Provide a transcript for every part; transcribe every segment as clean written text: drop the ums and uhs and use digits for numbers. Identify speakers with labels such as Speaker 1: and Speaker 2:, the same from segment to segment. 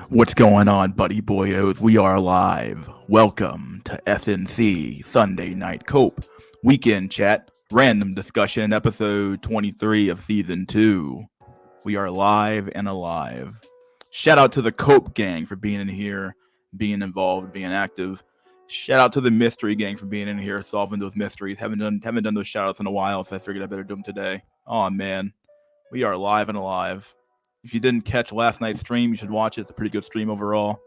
Speaker 1: What's going on, buddy boyos? We are live. Welcome to SNC Sunday Night Cope Weekend Chat Random Discussion, episode 23 of season 2. We are live and alive. Shout out to the Cope gang for being in here, being involved, being active. Shout out to the Mystery gang for being in here, solving those mysteries. Haven't done those shout outs in a while, so I figured I better do them today. Oh man, we are live and alive. If you didn't catch last night's stream, you should watch it. It's a pretty good stream overall.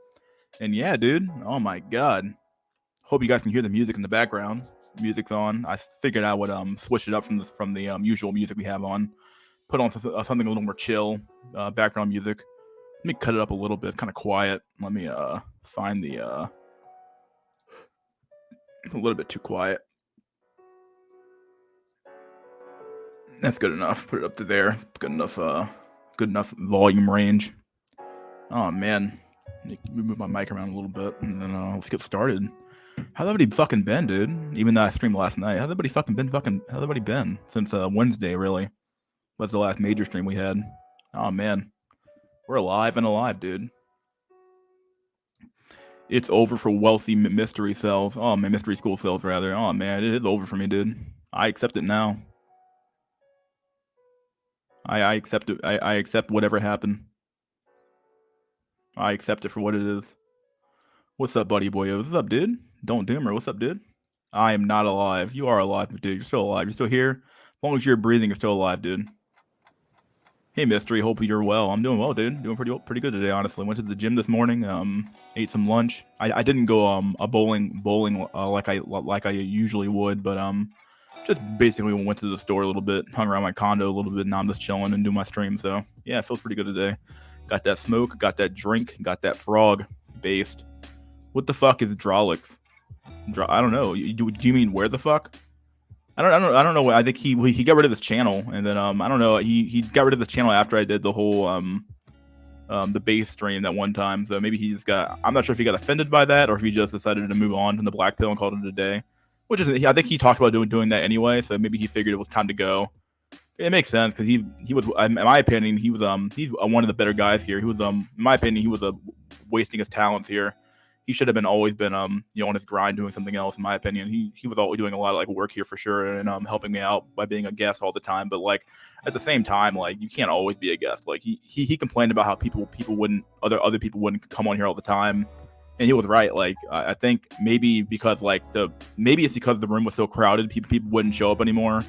Speaker 1: And yeah, dude. Oh my god. Hope you guys can hear the music in the background. Music's on. I figured I would switch it up from the usual music we have on. Put on something a little more chill, background music. Let me cut it up a little bit. It's kind of quiet. Let me find the a little bit too quiet. That's good enough. Put it up to there. Good enough volume range. Oh man, move my mic around a little bit, and then let's get started. How's everybody fucking been, dude? Even though I streamed last night, how's everybody been since Wednesday? Really, was the last major stream we had. Oh man, we're alive and alive, dude. It's over for wealthy mystery cells. Oh man, mystery school cells rather. Oh man, it is over for me, dude. I accept it now. I accept it. I accept whatever happened. I accept it for what it is. What's up, buddy boyo? What's up, dude? Don't Doomer. What's up, dude? I am not alive. You are alive, dude. You're still alive. You're still here. As long as you're breathing, you're still alive, dude. Hey, Mystery. Hope you're well. I'm doing well, dude. Doing pretty good today, honestly. Went to the gym this morning. Ate some lunch. I didn't go a bowling like I usually would, but just basically went to the store a little bit, hung around my condo a little bit. Now I'm just chilling and doing my stream. So yeah, it feels pretty good today. Got that smoke, got that drink, got that frog based. What the fuck is Drolix? I don't know. Do you mean where the fuck? I don't know. I think he got rid of this channel, and then I don't know. He got rid of the channel after I did the whole the base stream that one time. So maybe he just got. I'm not sure if he got offended by that or if he just decided to move on from the black pill and called it a day. Which is, I think he talked about doing that anyway. So maybe he figured it was time to go. It makes sense because he was, in my opinion, he's one of the better guys here. He was in my opinion, he was wasting his talents here. He should have always been on his grind doing something else. In my opinion, he was always doing a lot of like work here for sure and helping me out by being a guest all the time. But like at the same time, like you can't always be a guest. Like he complained about how people wouldn't other people wouldn't come on here all the time. And he was right. Like I think maybe because maybe it's because the room was so crowded, people wouldn't show up anymore,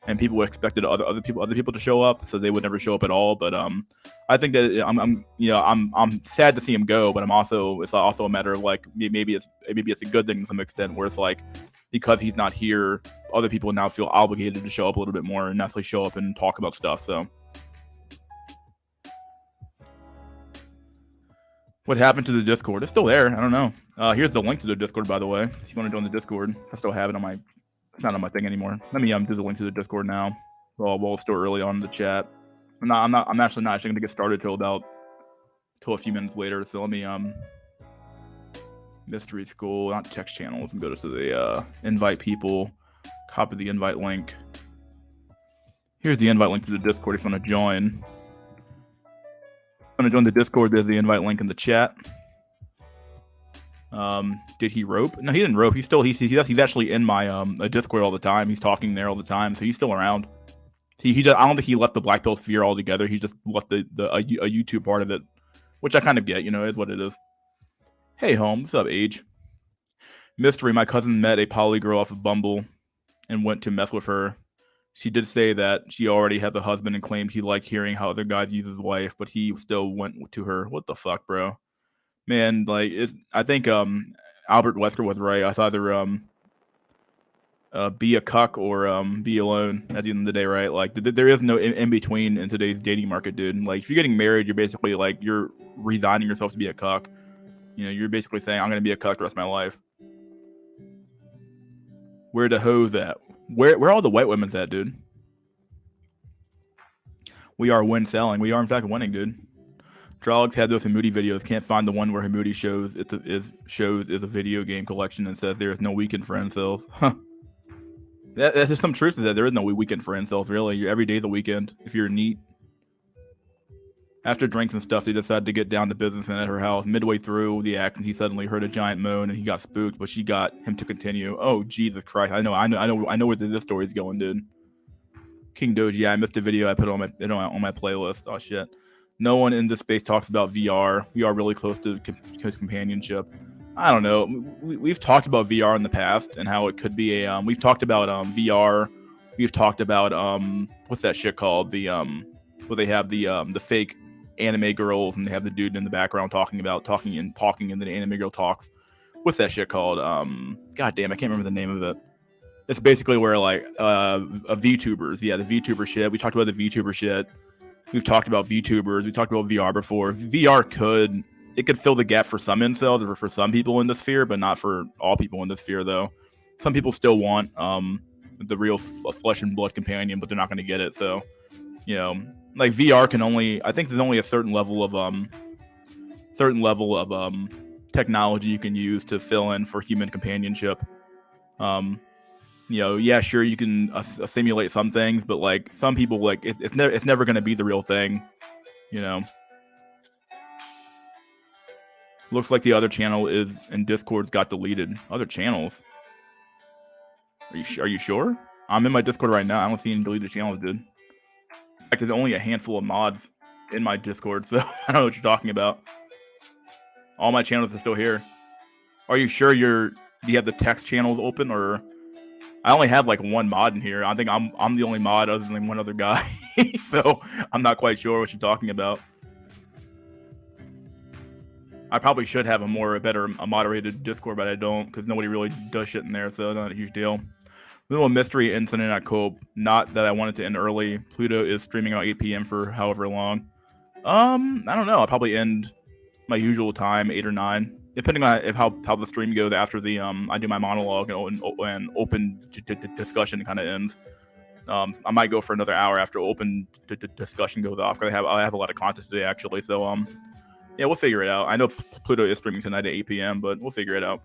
Speaker 1: and people expected other people to show up, so they would never show up at all. But I think that I'm sad to see him go, but it's also a matter of like maybe it's a good thing to some extent, where it's like because he's not here, other people now feel obligated to show up a little bit more and actually show up and talk about stuff. So. What happened to the Discord? It's still there. I don't know. Here's the link to the Discord, by the way. If you want to join the Discord, I still have it on my. It's not on my thing anymore. Let me do the link to the Discord now. Well, it's still early on in the chat. I'm actually not going to get started till a few minutes later. So let me Mystery School, not text channels, and go to the invite people. Copy the invite link. Here's the invite link to the Discord if you want to join. Want to join the Discord, there's the invite link in the chat. Did he rope? No, he didn't rope. He's actually in my Discord all the time. He's talking there all the time, so he's still around. I don't think he left the Black Pill sphere altogether. He just left a YouTube part of it, which I kind of get. Is what it is. Hey, home. What's up, Age? Mystery. My cousin met a poly girl off of Bumble and went to mess with her. She did say that she already has a husband and claimed he liked hearing how other guys use his wife, but he still went to her. What the fuck, bro? Man, like I think Albert Wesker was right. I thought either be a cuck or be alone at the end of the day, right? Like there is no in between in today's dating market, dude. Like if you're getting married, you're basically like you're resigning yourself to be a cuck. You're basically saying I'm gonna be a cuck the rest of my life. Where the hoes at? Where all the white women's at, dude? We are selling. We are in fact winning, dude. Drolix had those Hamoudi videos. Can't find the one where Hamoudi shows is a video game collection and says there is no weekend for incels. Huh. There's just some truth to that. There is no weekend for incels, really. Every day's a weekend if you're neat. After drinks and stuff, they decided to get down to business, and at her house, midway through the action, he suddenly heard a giant moan, and he got spooked. But she got him to continue. Oh Jesus Christ! I know where this story is going, dude. King Doge, yeah, I missed the video I put on my playlist. Oh shit! No one in this space talks about VR. We are really close to companionship. I don't know. We've talked about VR in the past and how it could be a. We've talked about VR. We've talked about what's that shit called? The where they have the fake anime girls and they have the dude in the background talking, and then the anime girl talks. What's that shit called? God damn, I can't remember the name of it. It's basically where like VTubers, yeah, the VTuber shit. We talked about the VTuber shit. We've talked about VTubers. We talked about VR before. VR could fill the gap for some incels or for some people in the sphere, but not for all people in the sphere though. Some people still want the real flesh and blood companion, but they're not going to get it. So, you know, like VR can only, I think there's only a certain level of technology you can use to fill in for human companionship. You know, yeah, sure, you can simulate some things, but like some people, like it's never going to be the real thing. You know, looks like the other channel is in Discord's got deleted. Other channels? Are you sure? I'm in my Discord right now. I don't see any deleted channels, dude. In fact, there's only a handful of mods in my Discord, so I don't know what you're talking about. All my channels are still here. Are you sure do you have the text channels open, or I only have like one mod in here. I think I'm the only mod other than one other guy. So I'm not quite sure what you're talking about. I probably should have a moderated Discord, but I don't because nobody really does shit in there, so not a huge deal. Little mystery incident at Cope. Not that I wanted to end early. Pluto is streaming at 8 p.m. for however long. I don't know. I'll probably end my usual time, 8 or 9, depending on how the stream goes after the I do my monologue and open discussion kind of ends. I might go for another hour after open discussion goes off because I have a lot of content today actually. So yeah, we'll figure it out. I know Pluto is streaming tonight at 8 p.m., but we'll figure it out.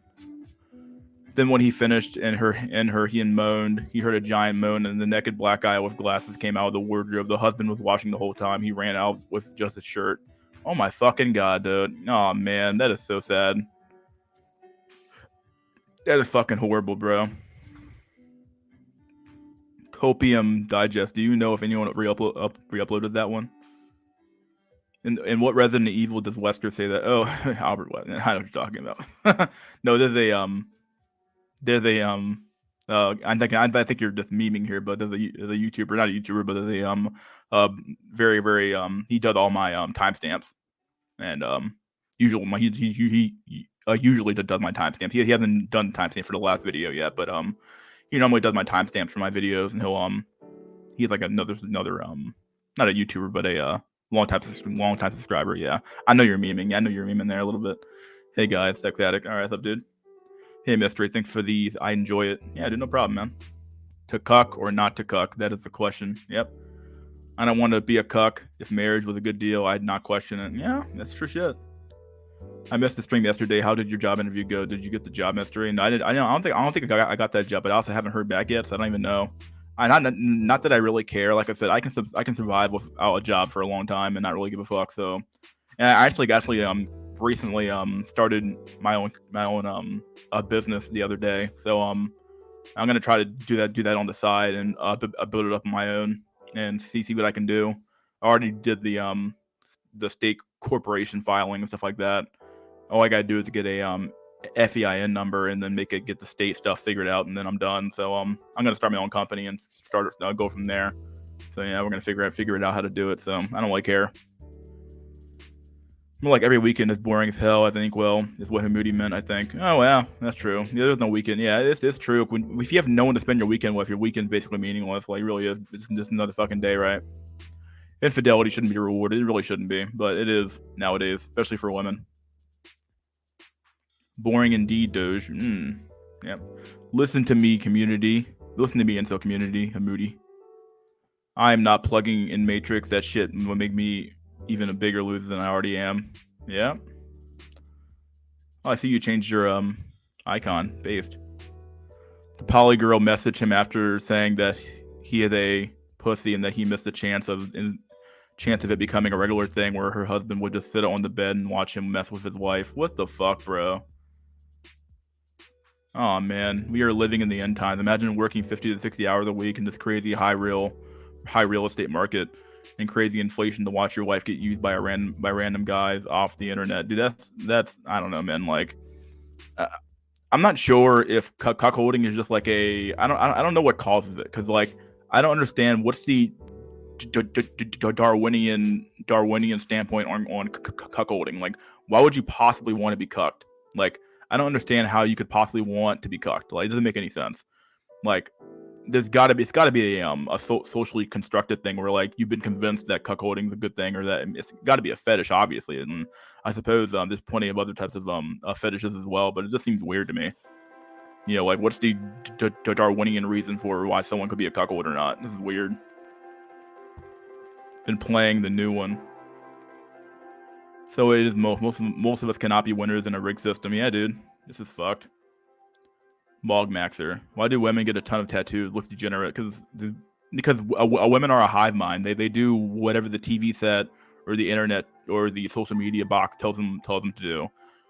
Speaker 1: Then when he finished he moaned, he heard a giant moan, and the naked black guy with glasses came out of the wardrobe. The husband was watching the whole time. He ran out with just his shirt. Oh my fucking god, dude. Oh man, that is so sad. That is fucking horrible, bro. Copium Digest. Do you know if anyone re-uploaded that one? And what Resident Evil does Wesker say that? Oh, Albert, what? I know what you're talking about. No, I think you're just memeing here, but there's a YouTuber, not a YouTuber, but there's very, very he does all my timestamps, and usually he usually does my timestamps. He hasn't done timestamp for the last video yet, but he normally does my timestamps for my videos, and he's like another not a YouTuber, but a long time subscriber. Yeah, I know you're memeing. Yeah, I know you're memeing there a little bit. Hey guys, Sex Addict. All right, what's up, dude? Hey, Mystery, thanks for these. I enjoy it. Yeah, dude, no problem, man. To cuck or not to cuck? That is the question. Yep. I don't want to be a cuck. If marriage was a good deal, I'd not question it. Yeah, that's true shit. I missed the stream yesterday. How did your job interview go? Did you get the job, Mystery? And I don't think I got that job, but I also haven't heard back yet, so I don't even know. Not that I really care. Like I said, I can survive without a job for a long time and not really give a fuck. So, and I actually recently started my own business the other day. So I'm gonna try to do that on the side and build it up on my own and see what I can do. I already did the state corporation filing and stuff like that. All I gotta do is get a FEIN number and then get the state stuff figured out, and then I'm done. So I'm gonna start my own company and go from there. So yeah, we're gonna figure it out how to do it. So I don't really care. More like every weekend is boring as hell. I think is what Hamudi meant. I think. Oh yeah, that's true. Yeah, there's no weekend. Yeah, it's true. If you have no one to spend your weekend with, your weekend's basically meaningless. Like, it really is. It's just another fucking day, right? Infidelity shouldn't be rewarded. It really shouldn't be, but it is nowadays, especially for women. Boring indeed, Doge. Yep. Listen to me, community. Listen to me, incel community. Hamudi. I am not plugging in Matrix. That shit will make me even a bigger loser than I already am. Yeah. Oh, I see you changed your icon. Based. The poly girl messaged him after saying that he is a pussy and that he missed the chance chance of it becoming a regular thing where her husband would just sit on the bed and watch him mess with his wife. What the fuck, bro? Oh man, we are living in the end times. Imagine working 50 to 60 hours a week in this crazy high real estate market and crazy inflation to watch your wife get used by random guys off the internet. Dude, that's I don't know, man. Like, I'm not sure if cuckolding is just like I don't know what causes it, because like I don't understand what's the Darwinian standpoint on cuckolding. Like, why would you possibly want to be cucked? Like, I don't understand how you could possibly want to be cucked. Like, it doesn't make any sense. Like, it's got to be a socially constructed thing where like you've been convinced that cuckolding is a good thing, or that it's got to be a fetish, obviously. And I suppose there's plenty of other types of fetishes as well, but it just seems weird to me. You know, like, what's the Darwinian reason for why someone could be a cuckold or not? This is weird. Been playing the new one. So it is most of us cannot be winners in a rigged system. Yeah, dude, this is fucked. Bogmaxer. Why do women get a ton of tattoos? Looks degenerate. Because women are a hive mind. They do whatever the TV set or the internet or the social media box tells them to do.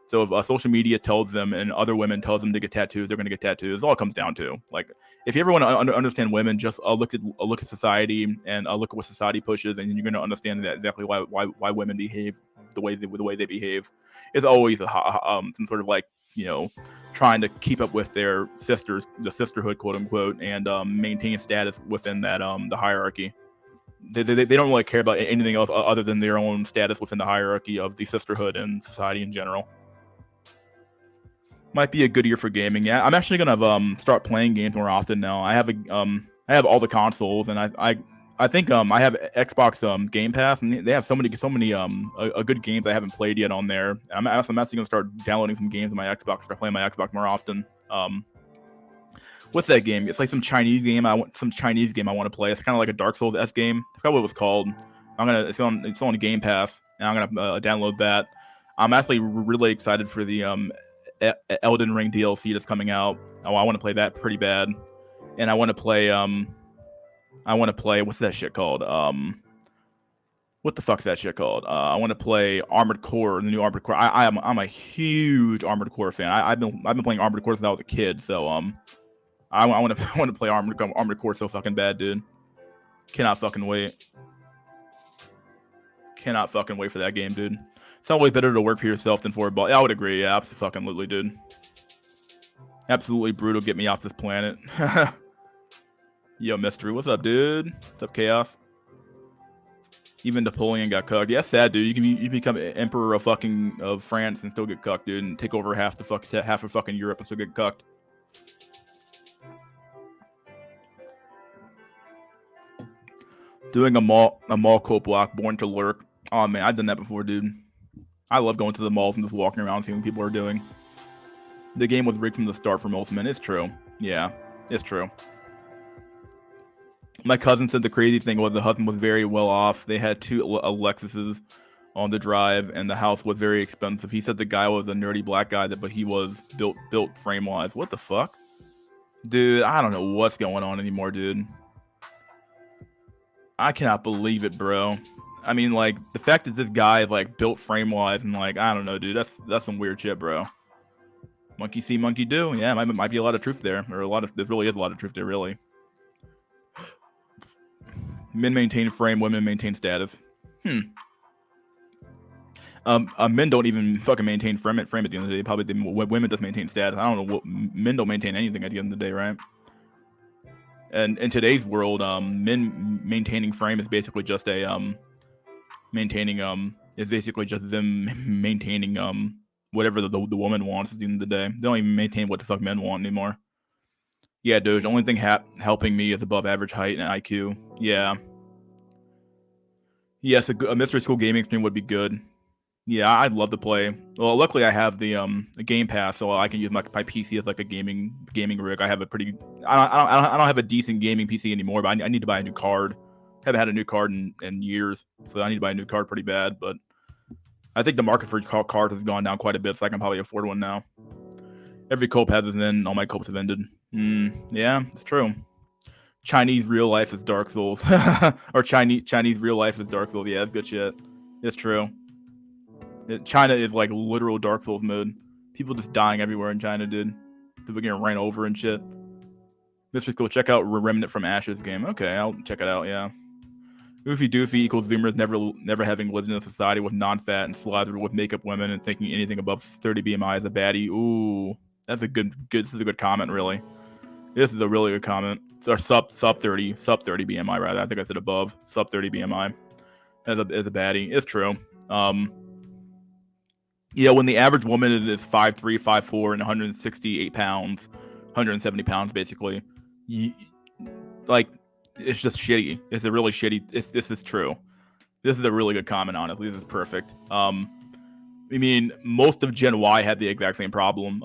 Speaker 1: So if social media tells them and other women tells them to get tattoos, they're going to get tattoos. It all comes down to, like, if you ever want to understand women, just look at society and look at what society pushes, and you're going to understand that exactly why women behave the way they behave. It's always some sort of, like, you know, trying to keep up with their sisters, the sisterhood, quote unquote, and maintain status within that the hierarchy. They don't really care about anything else other than their own status within the hierarchy of the sisterhood and society in general. Might be a good year for gaming. Yeah, I'm actually gonna start playing games more often now. I have all the consoles, and I think I have Xbox Game Pass, and they have so many good games I haven't played yet on there. I'm actually gonna start downloading some games on my Xbox, start playing my Xbox more often. What's that game? It's like some Chinese game. I want to play. It's kind of like a Dark Souls-esque game. I forgot what it was called. It's on Game Pass, and I'm gonna download that. I'm actually really excited for the Elden Ring DLC that's coming out. Oh, I want to play that pretty bad, and I want to play what's that shit called? What the fuck's that shit called? I want to play Armored Core, the new Armored Core. I'm a huge Armored Core fan. I've been playing Armored Core since I was a kid, so I want to play Armored Core so fucking bad, dude. Cannot fucking wait. Cannot fucking wait for that game, dude. It's always better to work for yourself than for a boss. Yeah, I would agree. Yeah, absolutely, dude. Absolutely brutal. Get me off this planet. Yo, Mystery. What's up, dude? What's up, Chaos? Even Napoleon got cucked. Yeah, sad, dude. You can become emperor of France and still get cucked, dude, and take over half of fucking Europe and still get cucked. Doing a mall coat block, Born to Lurk. Oh man, I've done that before, dude. I love going to the malls and just walking around seeing what people are doing. The game was rigged from the start for most men. It's true. Yeah, it's true. My cousin said the crazy thing was the husband was very well off. They had 2 Lexuses on the drive, and the house was very expensive. He said the guy was a nerdy black guy, but he was built frame-wise. What the fuck? Dude, I don't know what's going on anymore, dude. I cannot believe it, bro. I mean, like, the fact that this guy is, like, built frame-wise and, like, I don't know, dude. That's some weird shit, bro. Monkey see, monkey do. Yeah, might be a lot of truth there. There really is a lot of truth there, really. Men maintain frame, women maintain status. Men don't even fucking maintain frame at the end of the day. Probably women just maintain status. I don't know what men don't maintain anything at the end of the day, right? And in today's world, men maintaining frame is basically just a is basically just them maintaining whatever the woman wants at the end of the day. They don't even maintain what the fuck men want anymore. Yeah, Doge. The only thing helping me is above average height and IQ. Yeah. Yes, a mystery school gaming stream would be good. Yeah, I'd love to play. Well, luckily I have the Game Pass, so I can use my PC as like a gaming rig. I have a pretty. I don't have a decent gaming PC anymore, but I need to buy a new card. Haven't had a new card in years, so I need to buy a new card pretty bad. But I think the market for cards has gone down quite a bit, so I can probably afford one now. Every cope has its end. All my copes have ended. Yeah, it's true. Chinese real life is Dark Souls, or Chinese real life is Dark Souls. Yeah, that's good shit. It's true. China is like literal Dark Souls mode. People just dying everywhere in China, dude. People getting ran over and shit. Mystery School, check out Remnant from Ashes game. Okay, I'll check it out. Yeah. Oofy Doofy equals Zoomers never having lived in a society with non-fat and slathered with makeup women and thinking anything above 30 BMI is a baddie. Ooh, that's a good. This is a good comment, really. This is a really good comment. Or sub 30 BMI rather. I think I said above sub 30 BMI as a baddie. It's true. Yeah, when the average woman is 5'3", 5'4", and 168 pounds, 170 pounds basically, like it's just shitty. It's a really shitty. This is true. This is a really good comment. Honestly, this is perfect. I mean, most of Gen Y had the exact same problem.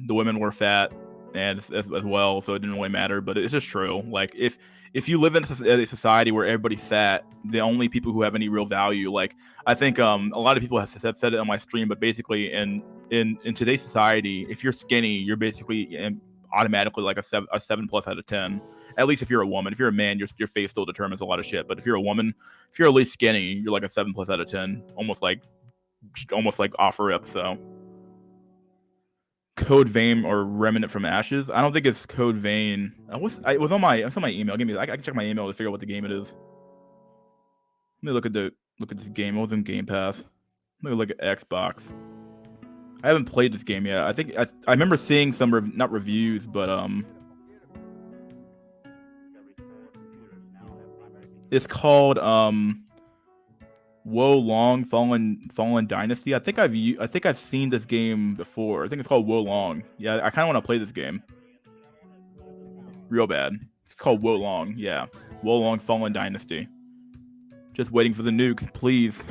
Speaker 1: The women were fat and as well, so it didn't really matter. But it's just true. Like if you live in a society where everybody's fat, the only people who have any real value, like I think a lot of people have said it on my stream, but basically in today's society, if you're skinny, you're basically automatically like a 7+ out of 10. At least if you're a woman. If you're a man, your face still determines a lot of shit. But if you're a woman, if you're at least skinny, you're like a 7+ out of 10, almost like off rip. So Code Vein or Remnant from Ashes. I don't think it's Code Vein. It was on my email. Give me. I can check my email to figure out what the game it is. Let me look at this game. It was in Game Pass. Let me look at Xbox. I haven't played this game yet. I think I remember seeing some not reviews, but it's called Wo Long Fallen Dynasty. I think I've seen this game before. I think it's called Wo Long. Yeah, I kind of want to play this game. Real bad. It's called Wo Long. Yeah, Wo Long Fallen Dynasty. Just waiting for the nukes, please.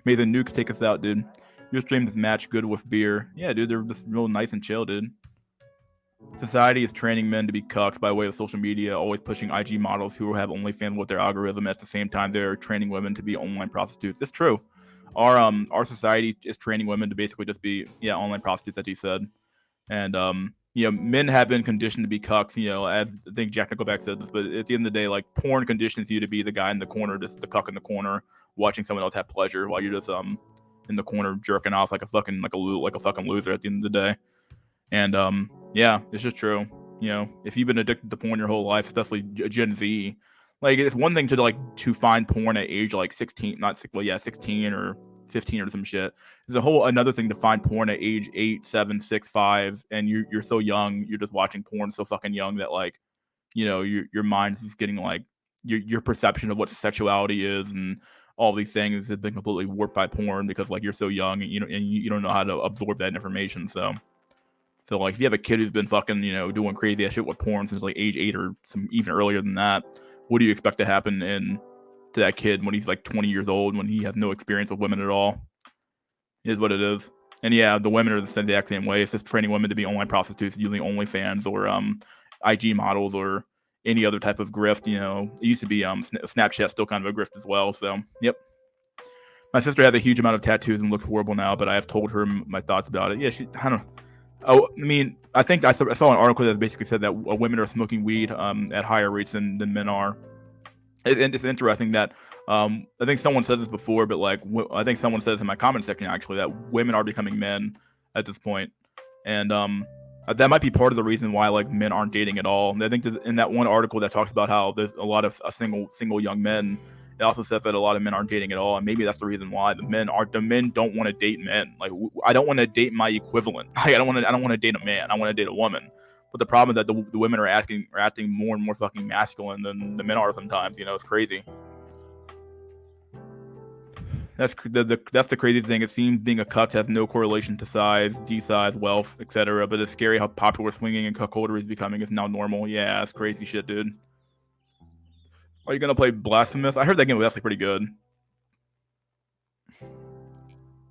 Speaker 1: May the nukes take us out, dude. Your streams match good with beer. Yeah, dude, they're just real nice and chill, dude. Society is training men to be cucks by way of social media, always pushing IG models who have OnlyFans with their algorithm. At the same time, they're training women to be online prostitutes. It's true. Our society is training women to basically just be online prostitutes, as he said. And men have been conditioned to be cucks. As I think Jack Nickelback said this, but at the end of the day, like porn conditions you to be the guy in the corner, just the cuck in the corner, watching someone else have pleasure while you're just in the corner jerking off like a fucking loser at the end of the day. And it's just true. If you've been addicted to porn your whole life, especially Gen Z, like it's one thing to find porn at age like 16, 16 or 15 or some shit. There's another thing to find porn at age 8, 7, 6, 5, and you're so young, you're just watching porn so fucking young that like, your mind's just getting like your perception of what sexuality is and all these things have been completely warped by porn because like you're so young and you don't know how to absorb that information. So like if you have a kid who's been fucking, doing crazy ass shit with porn since like age 8 or some even earlier than that, what do you expect to happen to that kid when he's like 20 years old when he has no experience with women at all? It is what it is. And yeah, the women are the exact same way. It's just training women to be online prostitutes using OnlyFans or IG models or any other type of grift. It used to be Snapchat, still kind of a grift as well. So yep. My sister has a huge amount of tattoos and looks horrible now, but I have told her my thoughts about it. Yeah, I don't know. Oh, I mean, I think I saw an article that basically said that women are smoking weed at higher rates than men are. And it's interesting that I think someone said this before, but like I think someone said this in my comment section actually that women are becoming men at this point, and that might be part of the reason why like men aren't dating at all. And I think in that one article that talks about how there's a lot of single young men. It also says that a lot of men aren't dating at all, and maybe that's the reason why the men don't want to date men. Like I don't want to date my equivalent. Like, I don't want to date a man. I want to date a woman. But the problem is that the women are acting more and more fucking masculine than the men are sometimes. It's crazy. That's the crazy thing. It seems being a cuck has no correlation to size, D-size, wealth, etc. But it's scary how popular swinging and cuckoldery is becoming. It's now normal. Yeah, that's crazy shit, dude. Are you gonna play Blasphemous? I heard that game was actually pretty good.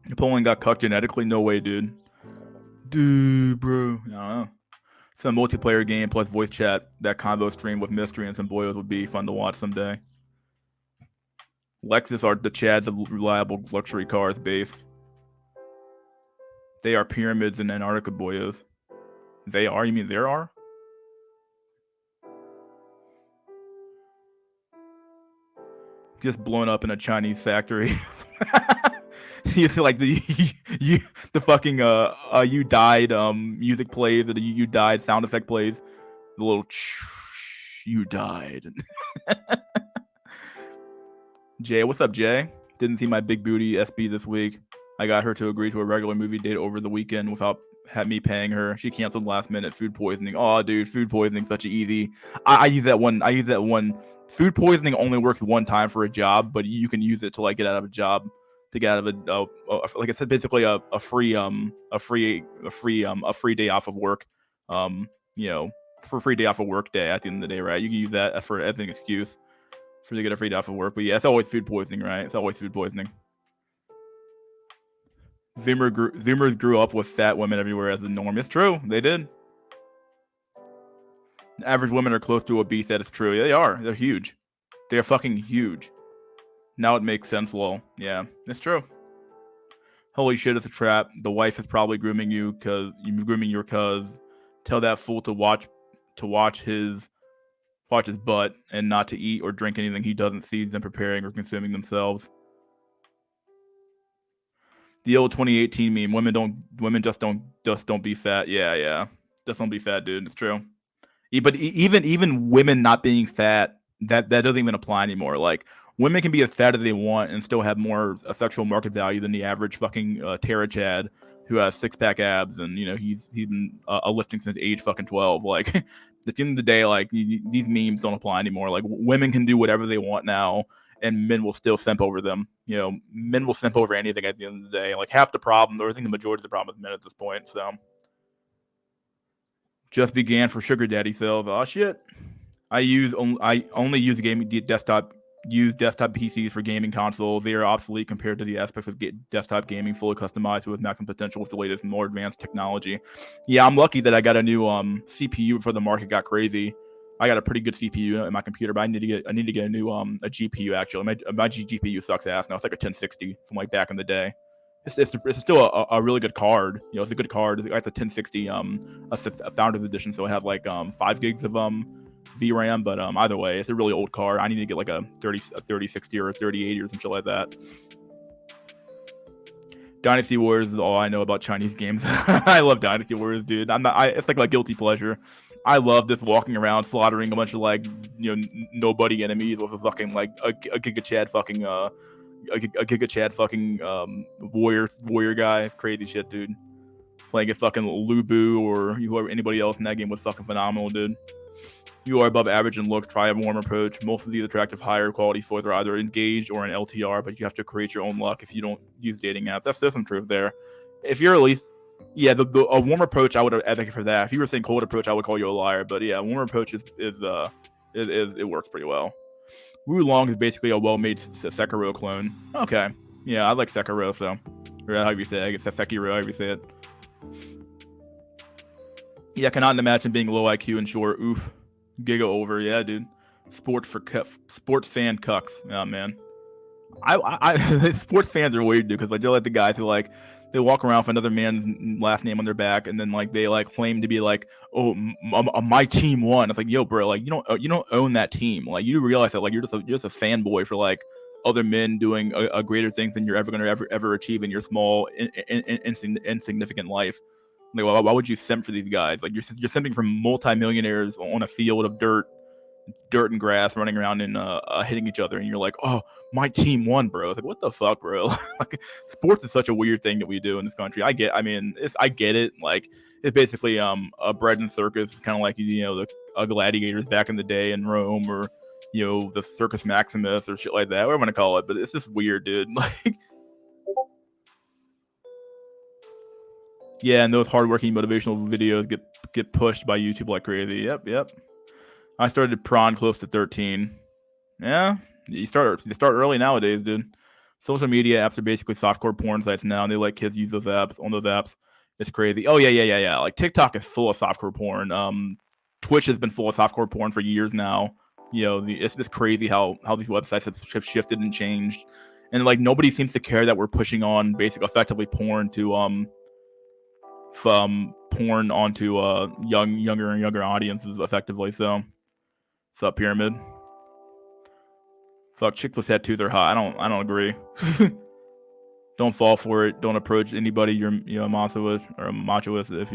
Speaker 1: Napoleon got cucked genetically? No way, dude. Dude, bro. I don't know. Some multiplayer game plus voice chat, that combo stream with Mystery and some boyos would be fun to watch someday. Lexus are the Chads of reliable luxury cars based. They are pyramids in Antarctica, boyos. They are? You mean there are? just blown up in a Chinese factory. You see, like the fucking you died music plays, or the you died sound effect plays, the little you died. Jay, what's up, Jay? Didn't see my big booty SB this week. I got her to agree to a regular movie date over the weekend without me paying her. She canceled last minute. Food poisoning. Oh, dude, food poisoning such an easy. I use that one. I use that one. Food poisoning only works one time for a job, but you can use it to like get out of a job, to get out of like I said, basically a free day off of work. For a free day off of work day at the end of the day, right? You can use that as an excuse for to get a free day off of work. But yeah, it's always food poisoning, right? It's always food poisoning. Zoomers grew up with fat women everywhere as the norm. It's true. They did. Average women are close to obese. That is true. Yeah, they are. They're huge. They are fucking huge. Now it makes sense, lol. Yeah, it's true. Holy shit, it's a trap. The wife is probably grooming you because you're grooming your cuz. Tell that fool to watch his butt and not to eat or drink anything he doesn't see them preparing or consuming themselves. The old 2018 meme: women just don't be fat. Yeah, just don't be fat, dude. It's true. But even women not being fat, that doesn't even apply anymore. Like, women can be as fat as they want and still have more sexual market value than the average fucking Tara Chad who has 6-pack abs, and he's been a lifting since age fucking 12. Like, at the end of the day, like, these memes don't apply anymore. Like, women can do whatever they want now, and men will still simp over them. Men will simp over anything at the end of the day. Like, half the problem, or I think the majority of the problem is men at this point. So, just began for sugar daddy sales. Oh shit! I only use desktop PCs for gaming consoles. They are obsolete compared to the aspects of desktop gaming, fully customized with maximum potential with the latest, more advanced technology. Yeah, I'm lucky that I got a new CPU before the market got crazy. I got a pretty good CPU in my computer, but I need to get a new a GPU actually. My GPU sucks ass now. It's like a 1060 from like back in the day. It's still a really good card. It's a good card. It's a 1060 a Founders Edition, so I have like 5 gigs of VRAM, but either way, it's a really old card. I need to get like a 3060 or a 3080 or some shit like that. Dynasty Warriors is all I know about Chinese games. I love Dynasty Warriors, dude. It's like my guilty pleasure. I love just walking around slaughtering a bunch of like nobody enemies with a fucking like a Giga Chad fucking a Giga Chad fucking warrior guy. It's crazy shit, dude. Playing a fucking Lubu or anybody else in that game was fucking phenomenal, dude. You are above average in looks. Try a warm approach. Most of these attractive, higher quality foils are either engaged or in LTR, but you have to create your own luck if you don't use dating apps. There's some truth there. If you're at least, yeah, a warm approach, I would advocate for that. If you were saying cold approach, I would call you a liar. But yeah, warm approach it works pretty well. Wu Long is basically a well-made Sekiro clone. Okay, yeah, I like Sekiro, so or however you say it. I guess that's Sekiro, however you say it. Yeah, I cannot imagine being low IQ and short. Oof. Giga over, yeah, dude. Sports fan cucks. Yeah, man. I sports fans are weird, dude, because like they're like the guys who like they walk around with another man's last name on their back, and then like they like claim to be like, oh, my team won. It's like, yo, bro, like you don't own that team. Like you realize that like you're just a fanboy for like other men doing a greater things than you're ever gonna ever achieve in your small insignificant life. Like, why would you simp for these guys? Like, you're simping for multimillionaires on a field of dirt and grass, running around and hitting each other, and you're like, oh, my team won, bro. It's like, what the fuck, bro? Like, sports is such a weird thing that we do in this country. I get it. Like, it's basically a bread and circus. It's kind of like the gladiators back in the day in Rome, or the Circus Maximus or shit like that. Whatever you want to call it, but it's just weird, dude. Like. Yeah, and those hardworking motivational videos get pushed by YouTube like crazy. Yep. I started prawn close to 13. Yeah, you start early nowadays, dude. Social media apps are basically softcore porn sites now, and they let kids use those apps. It's crazy. Oh yeah. Like TikTok is full of softcore porn. Twitch has been full of softcore porn for years now. It's just crazy how these websites have shifted and changed, and like nobody seems to care that we're pushing on effectively porn to from porn onto younger and younger audiences effectively. So, what's up, Pyramid? Fuck, chicks with tattoos are hot. I don't agree. Don't fall for it. Don't approach anybody you're a monster with or a macho with if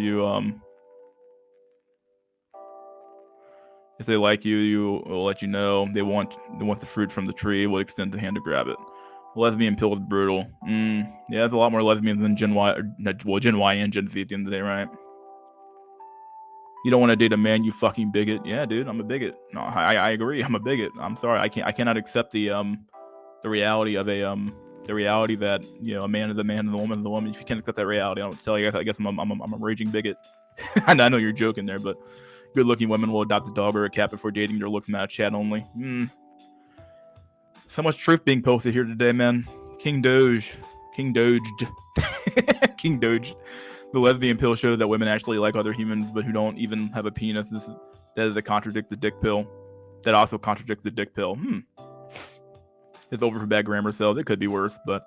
Speaker 1: if they like you, you will let you know. They want the fruit from the tree. Will extend the hand to grab it. Lesbian pill is brutal. Yeah, there's a lot more lesbians than Gen Y. Well, Gen Y and Gen Z at the end of the day, right? You don't want to date a man, you fucking bigot. Yeah, dude, I'm a bigot. No, I agree. I'm a bigot. I'm sorry. I cannot accept the reality of the reality that a man is a man and a woman is a woman. If you can't accept that reality, I don't tell you. I guess I'm a raging bigot. I know you're joking there, but good-looking women will adopt a dog or a cat before dating. Their looks match. Chat only. So much truth being posted here today, man. King Doge. King Doge. The lesbian pill showed that women actually like other humans, but who don't even have a penis. That is a contradict the dick pill. That also contradicts the dick pill. It's over for bad grammar cells. It could be worse, but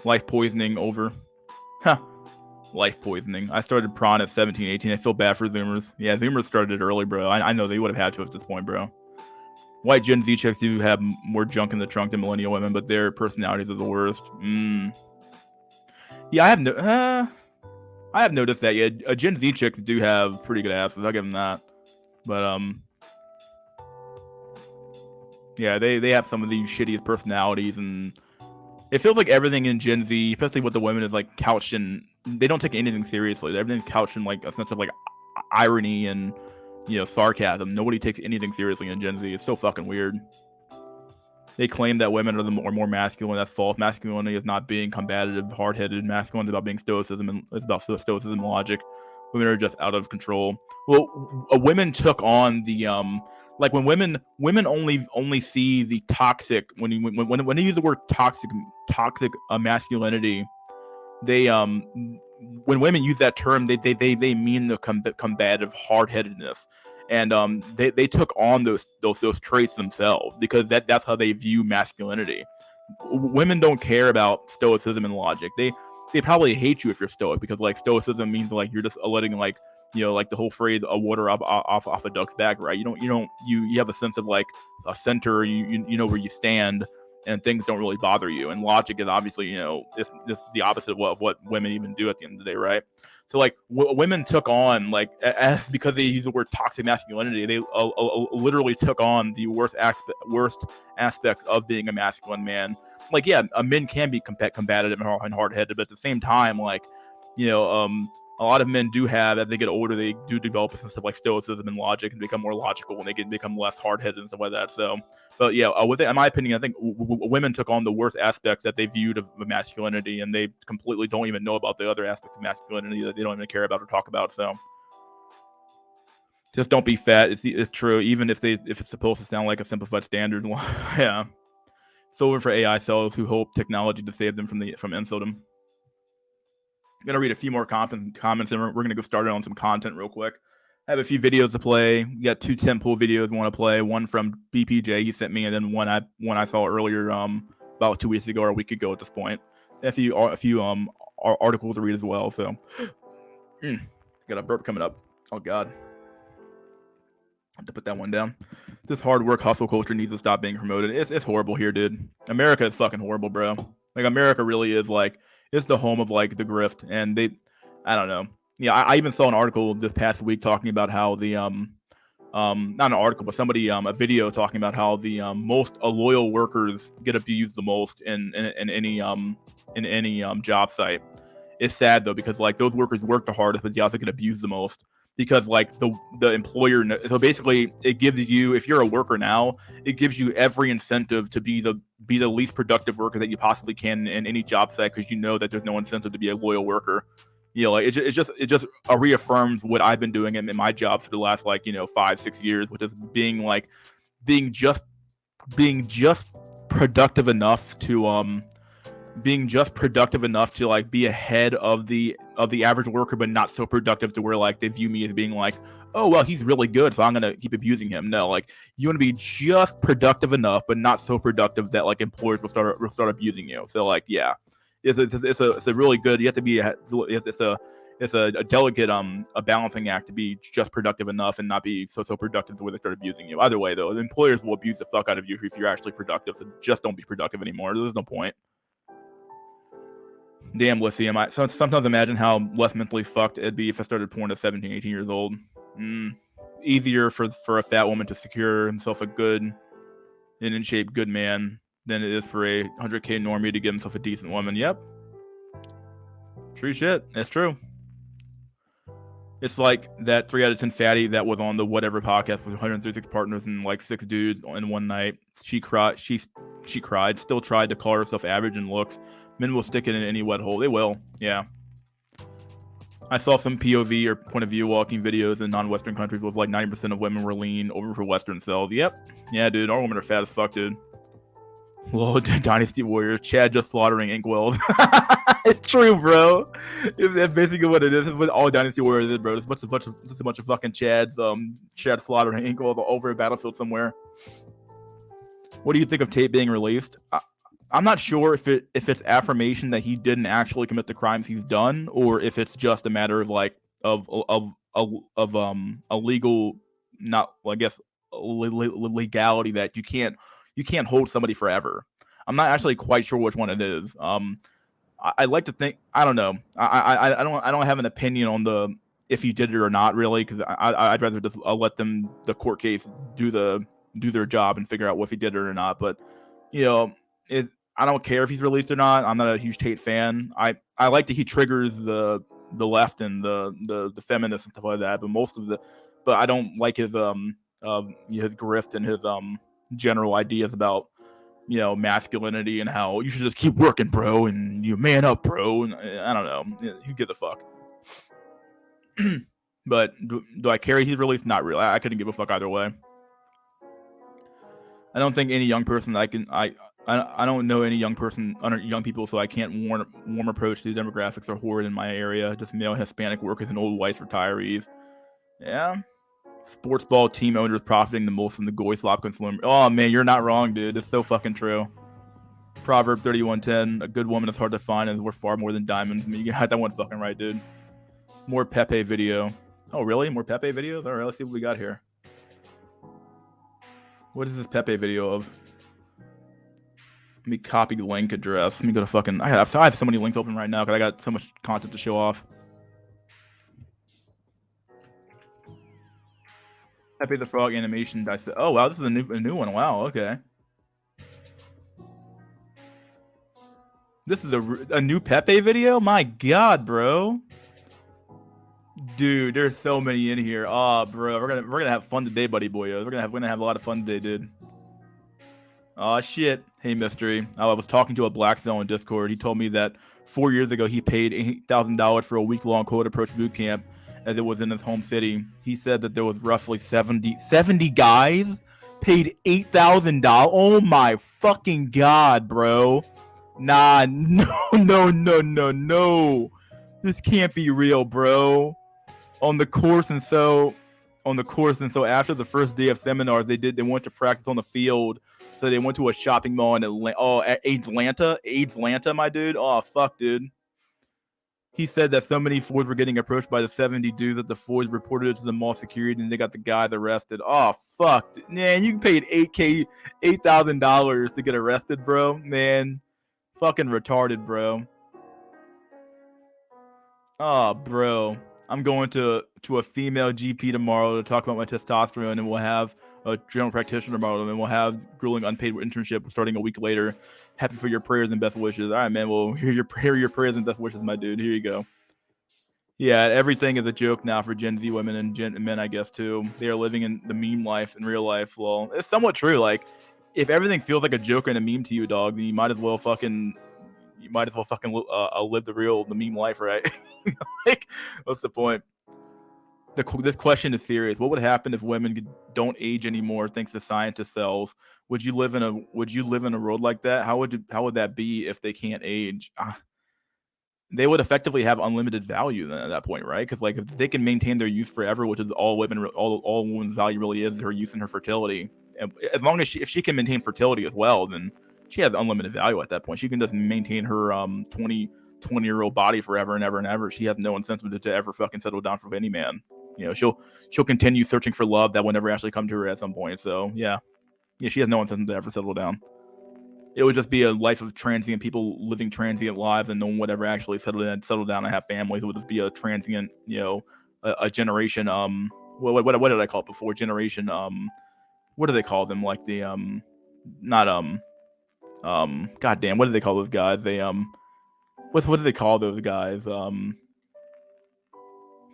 Speaker 1: life poisoning over. Life poisoning. I started prawn at 17, 18. I feel bad for Zoomers. Yeah, Zoomers started it early, bro. I know they would have had to at this point, bro. White Gen Z chicks do have more junk in the trunk than millennial women, but their personalities are the worst. Yeah, I have noticed that. Yeah, Gen Z chicks do have pretty good asses. I'll give them that. But yeah, they have some of the shittiest personalities, and it feels like everything in Gen Z, especially with the women, is like couched in. They don't take anything seriously. Everything's couched in like a sense of like irony and sarcasm. Nobody takes anything seriously in Gen Z. It's so fucking weird. They claim that women are more masculine. That's false. Masculinity is not being combative, hard-headed. Masculine is about being stoicism, and it's about stoicism and logic. Women are just out of control. Well, women took on the like when women only see the toxic when they use the word toxic masculinity. They when women use that term, they mean the combative hard-headedness. And they took on those traits themselves because that's how they view masculinity. Women don't care about stoicism and logic. They probably hate you if you're stoic because like stoicism means like you're just letting like like the whole phrase a water off a duck's back, right? You have a sense of like a center. You know where you stand, and things don't really bother you. And logic is obviously it's the opposite of what women even do at the end of the day, right? So like women took on like as because they use the word toxic masculinity, they literally took on the worst aspects of being a masculine man. Like yeah, men can be combative and hard-headed, but at the same time, like a lot of men do have, as they get older, they do develop some stuff like stoicism and logic and become more logical, and they become less hard-headed and stuff like that. So, but yeah, in my opinion, I think women took on the worst aspects that they viewed of masculinity, and they completely don't even know about the other aspects of masculinity that they don't even care about or talk about. So, just don't be fat. It's true, even if it's supposed to sound like a simplified standard. Yeah, it's over for AI cells who hope technology to save them from insultum. I'm gonna read a few more comments, and we're gonna go start on some content real quick. I have a few videos to play. We got 2 temple videos we want to play. One from BPJ he sent me, and then one I saw earlier about 2 weeks ago or a week ago at this point. A few articles to read as well. So got a burp coming up. Oh God, I have to put that one down. This hard work hustle culture needs to stop being promoted. It's horrible here, dude. America is fucking horrible, bro. Like America really is like. It's the home of like the grift, and I don't know. Yeah, I even saw an article this past week talking about how the not an article, but somebody a video talking about how the most loyal workers get abused the most in any job site. It's sad though because like those workers work the hardest, but they also get abused the most. Because like the employer, so basically it gives you, if you're a worker now, it gives you every incentive to be the least productive worker that you possibly can in any job site, because you know that there's no incentive to be a loyal worker. Like it just reaffirms what I've been doing in my job for the last 5-6 years, which is being just productive enough to like be ahead of the average worker, but not so productive to where like they view me as being like, oh well, he's really good, so I'm gonna keep abusing him. No, like you want to be just productive enough, but not so productive that like employers will start abusing you. So like yeah, it's a really good. You have to be it's a delicate a balancing act to be just productive enough and not be so productive the way they start abusing you. Either way, though, the employers will abuse the fuck out of you if you're actually productive. So just don't be productive anymore. There's no point. Damn lithium. I sometimes imagine how less mentally fucked it'd be if I started porn at 17, 18 years old. Easier for a fat woman to secure himself a good and in shape good man than it is for a 100K normie to get himself a decent woman. Yep. True shit. That's true. It's like that 3 out of 10 fatty that was on the whatever podcast with 136 partners and like 6 dudes in one night. She cried. She cried. Still tried to call herself average in looks. Men will stick it in any wet hole. They will. Yeah. I saw some POV or point of view walking videos in non-Western countries with like 90% of women were lean over for Western cells. Yep. Yeah, dude. Our women are fat as fuck, dude. Lol, Dynasty Warriors. Chad just slaughtering Inkwell. It's true, bro. That's basically what it is. It's what all Dynasty Warriors is, bro. It's just a bunch of fucking Chads. Chad slaughtering Inkwell over a battlefield somewhere. What do you think of tape being released? I'm not sure if it's affirmation that he didn't actually commit the crimes he's done, or if it's just a matter of like of a legal, not I guess legality that you can't hold somebody forever. I'm not actually quite sure which one it is. I like to think I don't know. I don't have an opinion on the if he did it or not really, because I'd rather just let the court case do their job and figure out if he did it or not. But you know, I don't care if he's released or not. I'm not a huge Tate fan. I like that he triggers the left and the feminists and stuff like that. But I don't like his grift and his general ideas about masculinity and how you should just keep working, bro, and you man up, bro. And I don't know. Who gives a fuck? But do I care he's released? Not really. I couldn't give a fuck either way. I don't think any young person I don't know any young people, so I can't warm approach to the demographics are horrid in my area. Just male Hispanic workers and old white retirees. Yeah. Sports ball team owners profiting the most from the goy slop consumer. Oh man, you're not wrong, dude. It's so fucking true. Proverb 31:10: a good woman is hard to find and is worth far more than diamonds. I mean, you got that one fucking right, dude. More Pepe video. Oh really? More Pepe videos? All right, let's see what we got here. What is this Pepe video of? Let me copy link address. Let me go to fucking. I have so many links open right now because I got so much content to show off. Pepe the Frog animation. Oh wow, this is a new one. Wow, okay. This is a new Pepe video. My God, bro. Dude, there's so many in here. Oh, bro, we're gonna have fun today, buddy boyos. We're gonna have a lot of fun today, dude. Oh shit. Hey, mystery. I was talking to a black cell on Discord. He told me that 4 years ago he paid $8,000 for a week-long code approach boot camp, as it was in his home city. He said that there was roughly 70 guys paid $8,000. Oh my fucking God, bro. Nah, no. This can't be real, bro. On the course, and so after the first day of seminars, they went to practice on the field. So they went to a shopping mall in Atlanta. Oh, Atlanta, my dude. Oh, fuck, dude. He said that so many Fords were getting approached by the 70 dudes that the Fords reported it to the mall security, and they got the guys arrested. Oh, fuck. Man, you paid $8,000 to get arrested, bro. Man, fucking retarded, bro. Oh, bro. I'm going to a female GP tomorrow to talk about my testosterone, and we'll have a general practitioner tomorrow, and we'll have grueling unpaid internship starting a week later. Happy for your prayers and best wishes. All right, man. Well, hear your prayers and best wishes, my dude. Here you go. Yeah, everything is a joke now for Gen Z women and men, I guess, too. They are living in the meme life in real life. Well, it's somewhat true. Like, if everything feels like a joke and a meme to you, dog, then you might as well fucking live the meme life, right? Like, what's the point? This question is serious. What would happen if women don't age anymore thanks to scientist cells? Would you live in a world like that? How would that be if they can't age? They would effectively have unlimited value then at that point, right? Because like if they can maintain their youth forever, which is all women's value really is, her youth and her fertility. As long as if she can maintain fertility as well, then she has unlimited value at that point. She can just maintain her 20 20-year-old body forever and ever and ever. She has no incentive to ever fucking settle down for any man. You know, she'll continue searching for love that will never actually come to her at some point. So yeah, she has no incentive to ever settle down. It would just be a life of transient people living transient lives, and no one would ever actually settle down and have families. It would just be a transient, you know, a generation. What did I call it before? Generation. What do they call them? Like the not goddamn, what do they call those guys? They what do they call those guys? Can't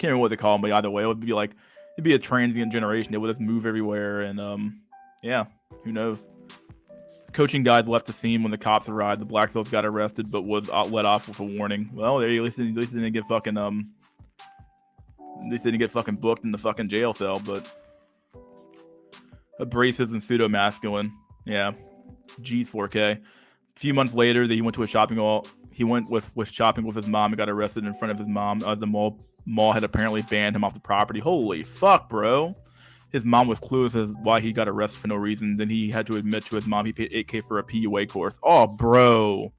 Speaker 1: remember what they call them, but either way, it'd be a transient generation. They would just move everywhere, and yeah, who knows? Coaching guide left the scene when the cops arrived. The black folks got arrested, but was let off with a warning. Well, at least they didn't get fucking booked in the fucking jail cell. But abrasive and pseudo masculine. Yeah, G4K. A few months later, he went to a shopping mall. He went with shopping with his mom and got arrested in front of his mom. The mall had apparently banned him off the property. Holy fuck, bro. His mom was clueless as why he got arrested for no reason. Then he had to admit to his mom he paid $8K for a PUA course. Oh, bro.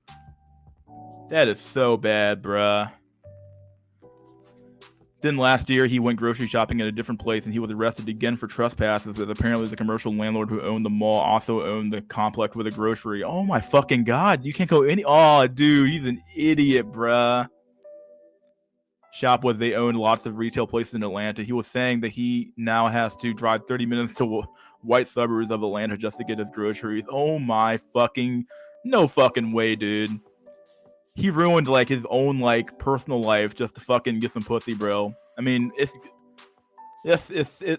Speaker 1: That is so bad, bruh. Then last year, he went grocery shopping at a different place, and he was arrested again for trespasses, because apparently the commercial landlord who owned the mall also owned the complex with a grocery. Oh, my fucking God. You can't go any... Oh, dude, he's an idiot, bruh. Shop was they owned lots of retail places in Atlanta. He was saying that he now has to drive 30 minutes to white suburbs of Atlanta just to get his groceries. Oh my fucking... No fucking way, dude. He ruined like his own like personal life just to fucking get some pussy, bro. I mean, it's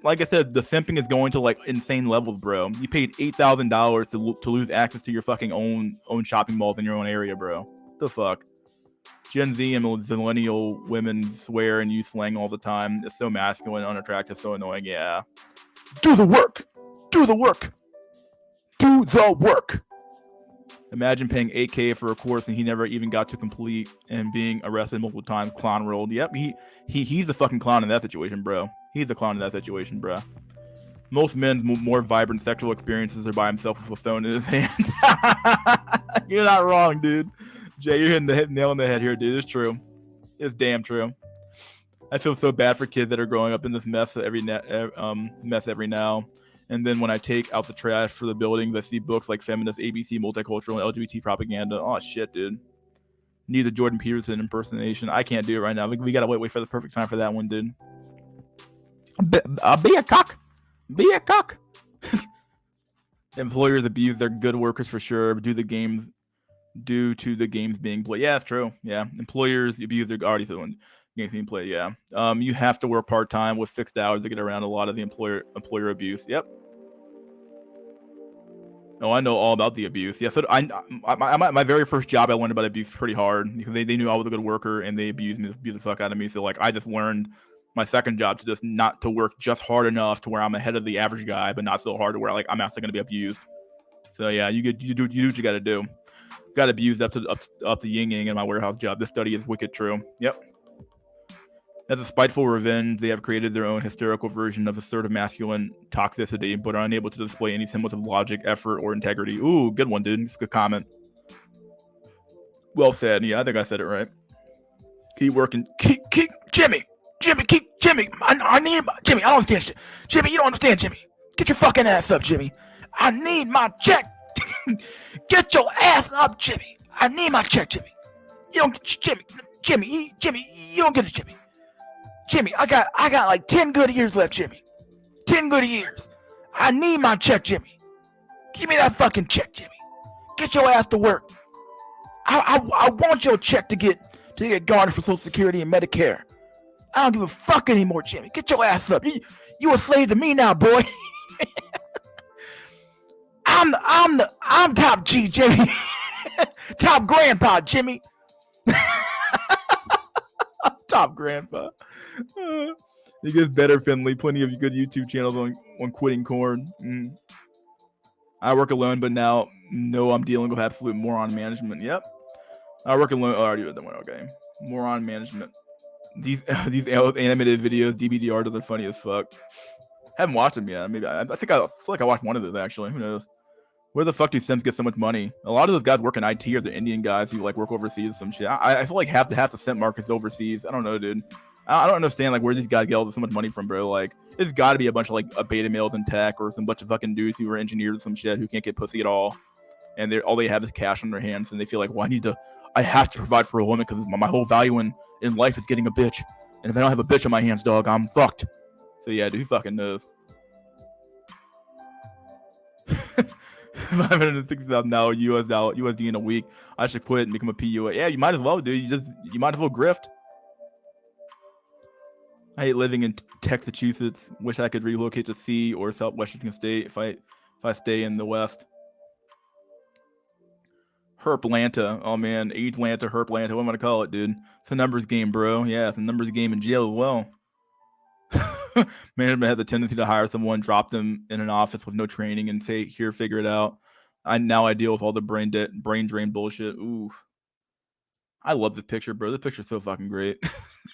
Speaker 1: like I said, the simping is going to like insane levels, bro. You paid $8,000 to lose access to your fucking own shopping malls in your own area, bro. What the fuck? Gen Z and millennial women swear and use slang all the time. It's so masculine, unattractive, so annoying. Yeah. Do the work. Do the work. Do the work. Imagine paying $8K for a course and he never even got to complete, and being arrested multiple times. Clown rolled. Yep, he's the fucking clown in that situation, bro. He's the clown in that situation, bro. Most men's more vibrant sexual experiences are by himself with a phone in his hand. You're not wrong, dude. Jay, you're hitting the nail on the head here, dude. It's true. It's damn true. I feel so bad for kids that are growing up in this mess every now. And then when I take out the trash for the buildings, I see books like feminist, ABC, multicultural, and LGBT propaganda. Oh, shit, dude. Need the Jordan Peterson impersonation. I can't do it right now. We gotta wait for the perfect time for that one, dude. Be a cock. Be a cock. Employers abuse their good workers for sure due to the games being played. Yeah, it's true. Yeah. Employers abuse their games being played. Yeah. You have to work part-time with fixed hours to get around a lot of the employer abuse. Yep. Oh, I know all about the abuse. Yeah, so my very first job, I learned about abuse pretty hard because they knew I was a good worker and they abused the fuck out of me. So like, I just learned my second job to just not to work just hard enough to where I'm ahead of the average guy, but not so hard to where like I'm actually gonna be abused. So yeah, you do what you gotta do. Got abused up to yin yang in my warehouse job. This study is wicked true. Yep. As a spiteful revenge, they have created their own hysterical version of assertive masculine toxicity, but are unable to display any semblance of logic, effort, or integrity. Ooh, good one, dude. It's a good comment. Well said. Yeah, I think I said it right. Keep working. Keep Jimmy. I need Jimmy. I don't understand shit. Jimmy, you don't understand, Jimmy. Get your fucking ass up, Jimmy. I need my check. Get your ass up, Jimmy. I need my check, Jimmy. You don't get Jimmy. You don't get it, Jimmy. Jimmy, I got like 10 good years left, Jimmy. 10 good years. I need my check, Jimmy. Give me that fucking check, Jimmy. Get your ass to work. I want your check to get garnished for Social Security and Medicare. I don't give a fuck anymore, Jimmy. Get your ass up. You a slave to me now, boy. I'm top G, Jimmy. Top grandpa, Jimmy. Top grandpa. He gets better, Finley. Plenty of good YouTube channels on quitting corn. I work alone, but now I'm dealing with absolute moron management. Yep. I work alone. Oh, I already did that one. Okay. Moron management. These animated videos, DVD art, are funny as fuck. Haven't watched them yet. Maybe I feel like I watched one of those actually. Who knows? Where the fuck do Sims get so much money? A lot of those guys work in IT, or the Indian guys who like work overseas or some shit. I feel like half the Sim market's overseas. I don't know, dude. I don't understand like where these guys get all so much money from, bro. Like, there's got to be a bunch of like beta males in tech, or some bunch of fucking dudes who are engineers or some shit who can't get pussy at all, and they all they have is cash on their hands, and they feel like, well, I have to provide for a woman because my whole value in life is getting a bitch, and if I don't have a bitch on my hands, dog, I'm fucked. So yeah, dude, who fucking knows? 560,000 now USD in a week. I should quit and become a PUA. Yeah, you might as well, dude. You might as well grift. I hate living in Texas. Wish I could relocate to C or South Washington State if I stay in the West. Herplanta. Oh man, Agelanta, Herplanta. What am I gonna call it, dude? It's a numbers game, bro. Yeah, it's a numbers game in jail as well. Management has a tendency to hire someone, drop them in an office with no training, and say, "Here, figure it out." I deal with all the brain drain bullshit. Ooh, I love this picture, bro. This picture's so fucking great.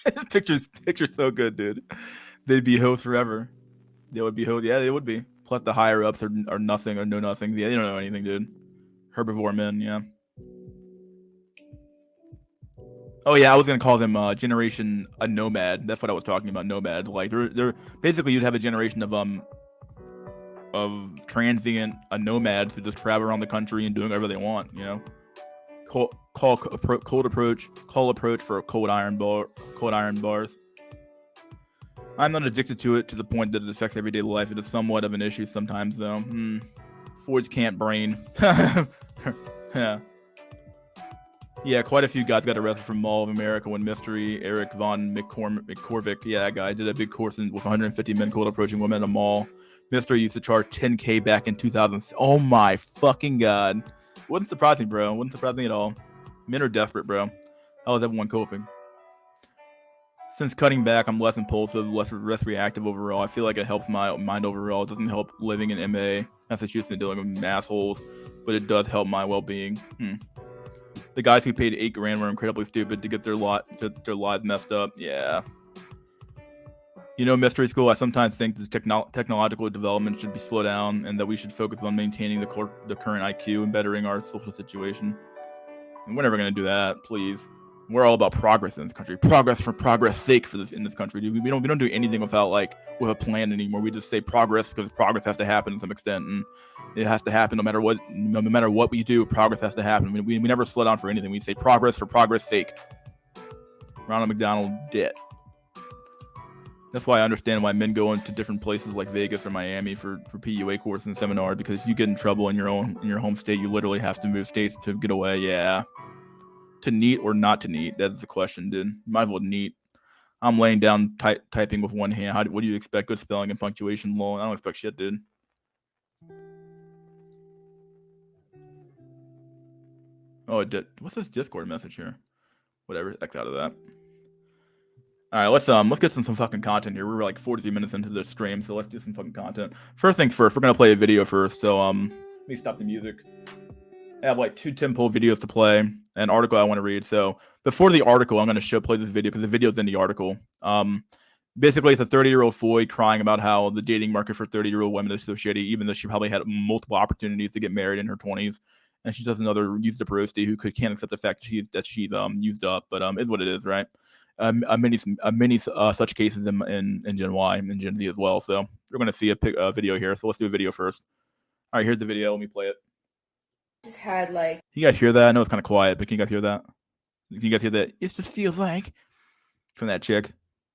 Speaker 1: This picture's so good, dude. They'd be hoes forever. They would be hoes. Yeah, they would be. Plus, the higher ups are nothing or know nothing. Yeah, they don't know anything, dude. Herbivore men. Yeah. Oh yeah, I was gonna call them generation a nomad. That's what I was talking about. Nomad. Like they're basically you'd have a generation of transient nomads who just travel around the country and doing whatever they want. You know, cold approach for cold iron bars. I'm not addicted to it to the point that it affects everyday life. It is somewhat of an issue sometimes, though. Ford's camp brain. Yeah. Yeah, quite a few guys got arrested from Mall of America when Mystery Eric Von McCorvick, yeah, that guy, did a big course with 150 men cold approaching women at a mall. Mystery used to charge $10K back in 2000. Oh my fucking god. Wouldn't surprise me, bro. Wouldn't surprise me at all. Men are desperate, bro. How is everyone coping? Since cutting back, I'm less impulsive, less reactive overall. I feel like it helps my mind overall. It doesn't help living in MA, Massachusetts, and dealing with assholes, but it does help my well-being. The guys who paid $8,000 were incredibly stupid to get their lives messed up. Yeah. You know, mystery school, I sometimes think that technological development should be slowed down and that we should focus on maintaining the current IQ and bettering our social situation. And we're never going to do that, please. We're all about progress in this country. Progress for progress sake in this country. Dude. We don't do anything with a plan anymore. We just say progress because progress has to happen to some extent, and it has to happen no matter what we do. Progress has to happen. We never slow down for anything. We say progress for progress sake. Ronald McDonald dead. That's why I understand why men go into different places like Vegas or Miami for PUA courses and seminars, because if you get in trouble in your home state, you literally have to move states to get away. Yeah. To neat or not to neat? That's the question, dude. Might as well neat. I'm laying down typing with one hand. What do you expect? Good spelling and punctuation, lol. I don't expect shit, dude. Oh, it did. What's this Discord message here? Whatever. X out of that. All right, let's get some fucking content here. We're like 43 minutes into the stream, so let's do some fucking content. First things first, we're gonna play a video first. So let me stop the music. I have like 2 tempo videos to play, an article I want to read. So before the article, I'm going to play this video because the video's in the article. Basically, it's a 30-year-old Floyd crying about how the dating market for 30-year-old women is so shitty, even though she probably had multiple opportunities to get married in her 20s, and she's just another used up roasty who can't accept the fact that she's used up. But is what it is, right? Many such cases in Gen Y and Gen Z as well. So we're going to see a video here. So let's do a video first. All right, here's the video. Let me play it.
Speaker 2: Just had like.
Speaker 1: You guys hear that? I know it's kind of quiet, but can you guys hear that? Can you guys hear that? It just feels like from that chick.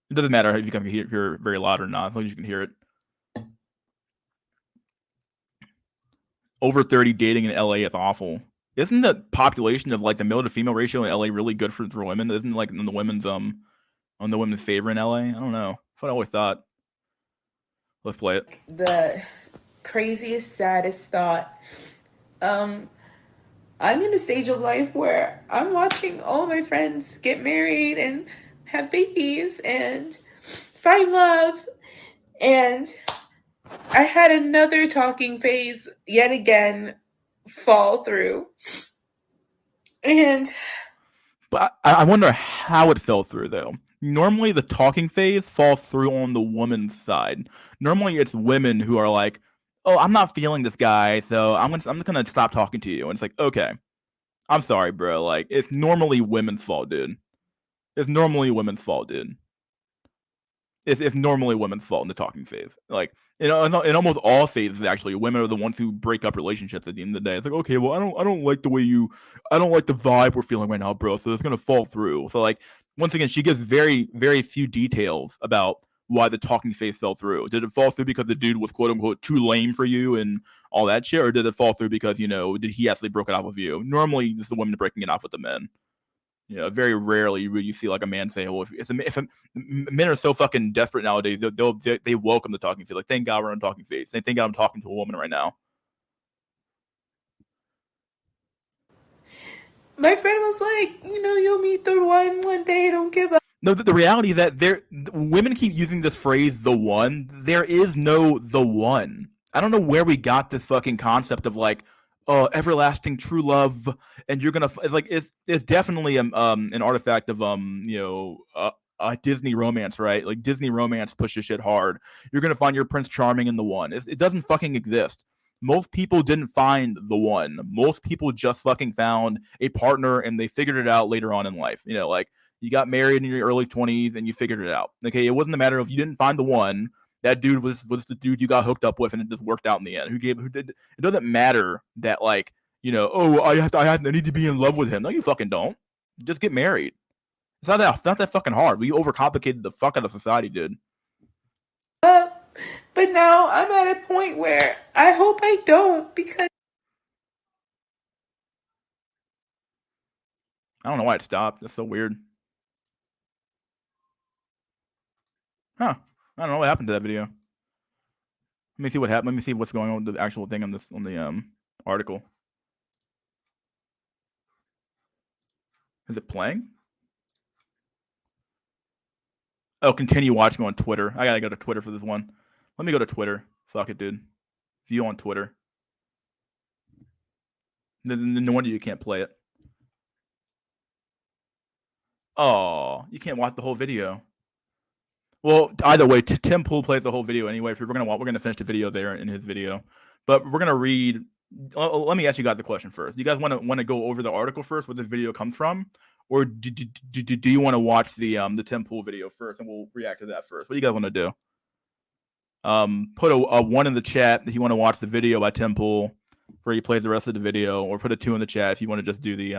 Speaker 1: It doesn't matter if you can hear it very loud or not, as long as you can hear it. Over 30 dating in LA is awful. Isn't the population of like the male to female ratio in LA really good for women? Isn't like on the women's favor in LA? I don't know. That's what I always thought. Let's play it.
Speaker 2: The craziest, saddest thought. I'm in a stage of life where I'm watching all my friends get married and have babies and find love, and I had another talking phase yet again fall through.
Speaker 1: But I wonder how it fell through, though. Normally, the talking phase falls through on the woman's side. Normally, it's women who are like, oh, I'm not feeling this guy, so I'm just gonna stop talking to you. And it's like, okay, I'm sorry, bro. Like, it's normally women's fault, dude. It's normally women's fault, dude. It's normally women's fault in the talking phase. Like, in almost all phases, actually, women are the ones who break up relationships at the end of the day. It's like, okay, well, I don't like the way you, I don't like the vibe we're feeling right now, bro. So it's gonna fall through. So like, once again, she gives very few details about why the talking phase fell through. Did it fall through because the dude was quote unquote too lame for you and all that shit, or did it fall through because did he actually broke it off with you? Normally, it's the women breaking it off with the men. Very rarely will you see like a man say, "Well, men are so fucking desperate nowadays, they welcome the talking phase. Like, thank God we're on talking phase. Thank God I'm talking to a woman right now."
Speaker 2: My friend was like, you'll meet the one day. Don't give up.
Speaker 1: No, the reality is that women keep using this phrase "the one." There is no the one. I don't know where we got this fucking concept of like, everlasting true love, and you're gonna it's definitely an artifact of Disney romance, right? Like, Disney romance pushes shit hard. You're gonna find your Prince Charming in the one. It doesn't fucking exist. Most people didn't find the one. Most people just fucking found a partner and they figured it out later on in life. Like, you got married in your early 20s and you figured it out. Okay, it wasn't a matter of you didn't find the one. That dude was the dude you got hooked up with, and it just worked out in the end. Who did? It doesn't matter that, like, oh, I need to be in love with him. No, you fucking don't. Just get married. It's not that fucking hard. We overcomplicated the fuck out of society, dude.
Speaker 2: But now I'm at a point where I hope I don't, because
Speaker 1: I don't know why it stopped. That's so weird. Huh? I don't know what happened to that video. Let me see what happened. Let me see what's going on with the actual thing on the article. Is it playing? Oh, continue watching on Twitter. I gotta go to Twitter for this one. Let me go to Twitter. Fuck it, dude. View on Twitter. No wonder you can't play it. Oh, you can't watch the whole video. Well, either way, Tim Pool plays the whole video anyway. If we're gonna finish the video there in his video, but we're gonna read. Let me ask you guys the question first. Do you guys want to go over the article first, where this video comes from, or do you want to watch the Tim Pool video first, and we'll react to that first? What do you guys want to do? Put a 1 in the chat if you want to watch the video by Tim Pool, where he plays the rest of the video, or put a 2 in the chat if you want to just do the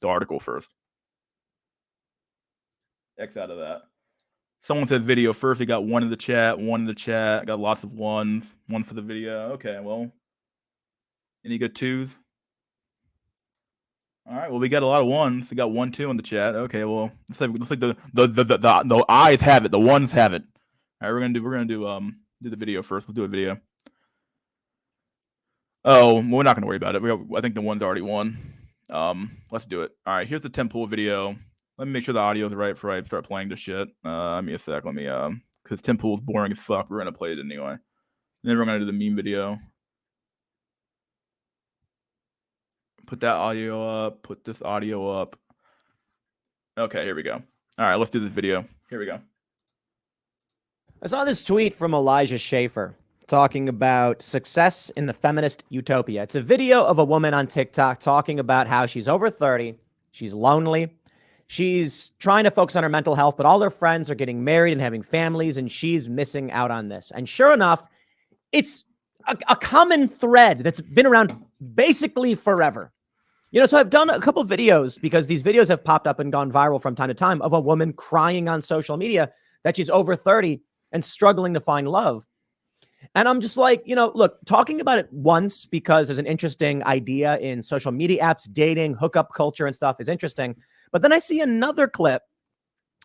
Speaker 1: article first. X out of that. Someone said video first. We got 1 in the chat. 1 in the chat. Got lots of ones. 1 for the video. Okay, well, any good 2s? All right. Well, we got a lot of 1s. We got 1, 2 in the chat. Okay. Well, looks like the eyes have it. The ones have it. All right. We're gonna do the video first. Let's do a video. Oh, well, we're not gonna worry about it. I think the one's already won. Let's do it. All right. Here's the Tim Pool video. Let me make sure the audio is right before I start playing this shit. Give me a sec. Let me because Tim Pool's boring as fuck. We're gonna play it anyway. And then we're gonna do the meme video. Put that audio up. Put this audio up. Okay, here we go. All right, let's do this video. Here we go.
Speaker 3: I saw this tweet from Elijah Schaefer talking about success in the feminist utopia. It's a video of a woman on TikTok talking about how she's over 30, she's lonely, she's trying to focus on her mental health, but all her friends are getting married and having families, and she's missing out on this. And sure enough, it's a common thread that's been around basically forever. So I've done a couple videos because these videos have popped up and gone viral from time to time of a woman crying on social media that she's over 30 and struggling to find love. And I'm just like, look, talking about it once because there's an interesting idea in social media apps, dating, hookup culture and stuff is interesting. But then I see another clip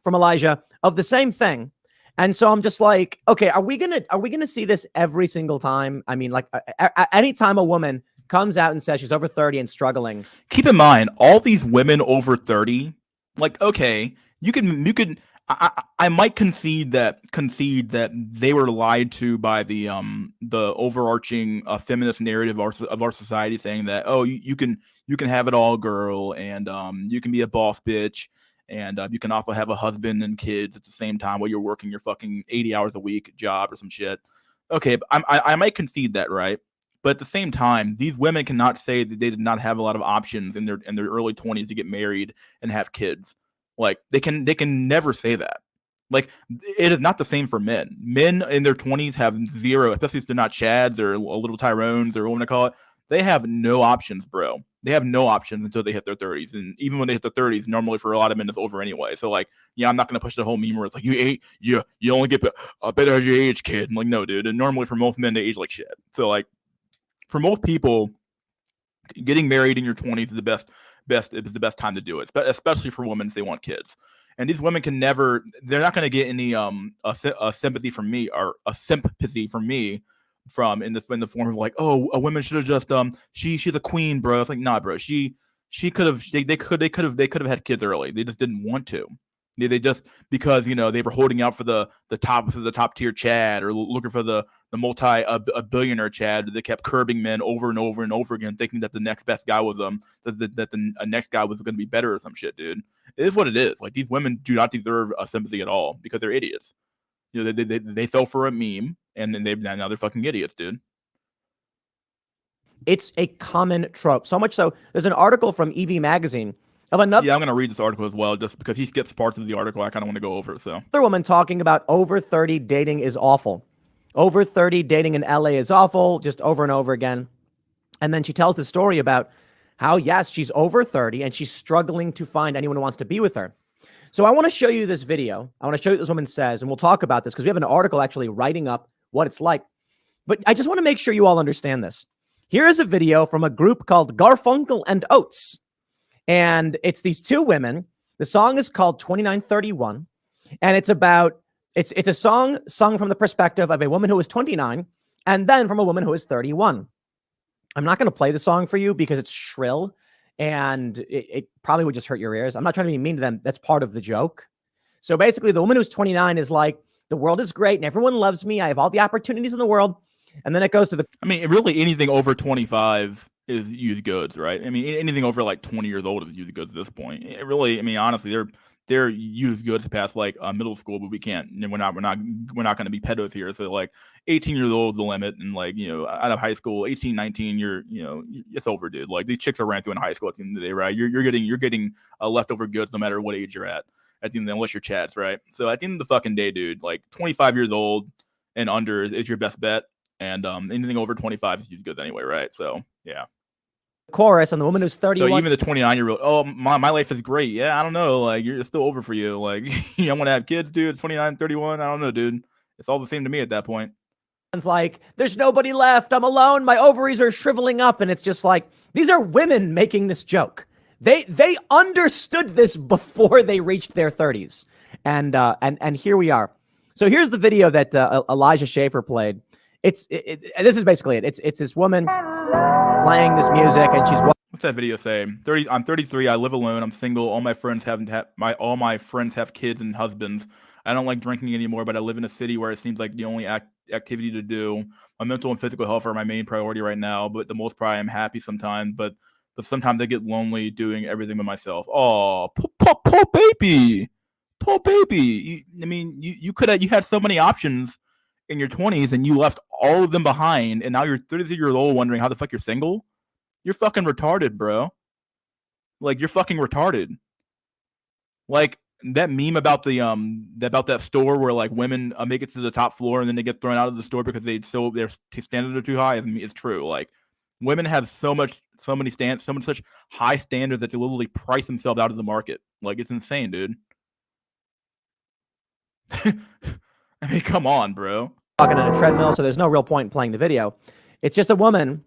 Speaker 3: from Elijah of the same thing. And so I'm just like, okay, are we gonna see this every single time? I mean, like anytime a woman comes out and says she's over 30 and struggling.
Speaker 1: Keep in mind, all these women over 30, like, okay, you could I might concede that they were lied to by the overarching feminist narrative of our society, saying that, oh, you can have it all, girl, and you can be a boss bitch, and you can also have a husband and kids at the same time while you're working your fucking 80 hours a week job or some shit. Okay, but I might concede that, right? But at the same time, these women cannot say that they did not have a lot of options in their early 20s to get married and have kids. Like they can never say that. Like it is not the same for men. Men in their 20s have zero, especially if they're not Chads or little Tyrones or what I call it. They have no options, bro. They have no options until they hit their 30s, and even when they hit their 30s, normally for a lot of men it's over anyway. So like, yeah, I'm not gonna push the whole meme where it's like you only get better as you age, kid. I'm like, no, dude. And normally for most men, they age like shit. So like, for most people, getting married in your 20s is the best time to do it, especially for women if they want kids. And these women can never, they're not going to get any a sympathy from me or a sympathy from me from in the form of like, oh, a woman should have just she's a queen, bro. It's like, nah, bro. She could have they could have had kids early. They just didn't want to. They just because they were holding out for the top tier Chad or looking for the multi a billionaire Chad. They kept curbing men over and over and over again, thinking that the next best guy was that the next guy was going to be better or some shit, dude. It is what it is. Like these women do not deserve a sympathy at all because they're idiots. They fell for a meme and then now they're fucking idiots, dude.
Speaker 3: It's a common trope. So much so, there's an article from EV Magazine of another.
Speaker 1: Yeah, I'm gonna read this article as well, just because he skips parts of the article. I kind of want to go over it. So
Speaker 3: another woman talking about over 30 dating is awful. Over 30 dating in LA is awful, just over and over again. And then she tells the story about how, yes, she's over 30 and she's struggling to find anyone who wants to be with her. So I want to show you this video. I want to show you what this woman says, and we'll talk about this because we have an article actually writing up what it's like. But I just want to make sure you all understand this. Here is a video from a group called Garfunkel and Oates. And it's these two women. The song is called 2931. And it's about, it's a song sung from the perspective of a woman who is 29 and then from a woman who is 31. I'm not going to play the song for you because it's shrill and it probably would just hurt your ears. I'm not trying to be mean to them. That's part of the joke. So basically the woman who's 29 is like, the world is great and everyone loves me. I have all the opportunities in the world. And then it goes to
Speaker 1: I mean, really anything over 25 is used goods, right? I mean, anything over like 20 years old is used goods at this point. It really, I mean, honestly, they're used goods past like middle school, but we can't. We're not going to be pedos here. So like 18 years old is the limit, and like out of high school, 18, 19, it's over, dude. Like these chicks are ran through in high school at the end of the day, right? You're getting leftover goods no matter what age you're at the end, unless you're Chads, right? So at the end of the fucking day, dude, like 25 years old and under is your best bet. And anything over 25 is used goods anyway, right? So yeah.
Speaker 3: Chorus, and the woman who's 31.
Speaker 1: So even the 29-year-old, oh, my life is great. Yeah, I don't know. Like it's still over for you. Like I want to have kids, dude. It's 29, 31. I don't know, dude. It's all the same to me at that point.
Speaker 3: It's like, there's nobody left. I'm alone. My ovaries are shriveling up. And it's just like, these are women making this joke. They understood this before they reached their 30s. And here we are. So here's the video that Elijah Schaefer played. This is basically it. It's this woman playing this music, and she's.
Speaker 1: What's that video say? I'm 33. I live alone. I'm single. All my friends have kids and husbands. I don't like drinking anymore, but I live in a city where it seems like the only activity to do. My mental and physical health are my main priority right now, but the most part, I'm happy sometimes. But sometimes I get lonely doing everything by myself. Oh, poor baby, poor baby. I mean, you had so many options in your 20s and you left all of them behind, and now you're 33 years old wondering how the fuck you're single. You're fucking retarded, bro. Like you're fucking retarded. Like that meme about that store where like women make it to the top floor and then they get thrown out of the store because their standards are too high is true. Like women have such high standards that they literally price themselves out of the market. Like it's insane, dude. I mean, come on, bro.
Speaker 3: Walking on a treadmill, so there's no real point in playing the video. It's just a woman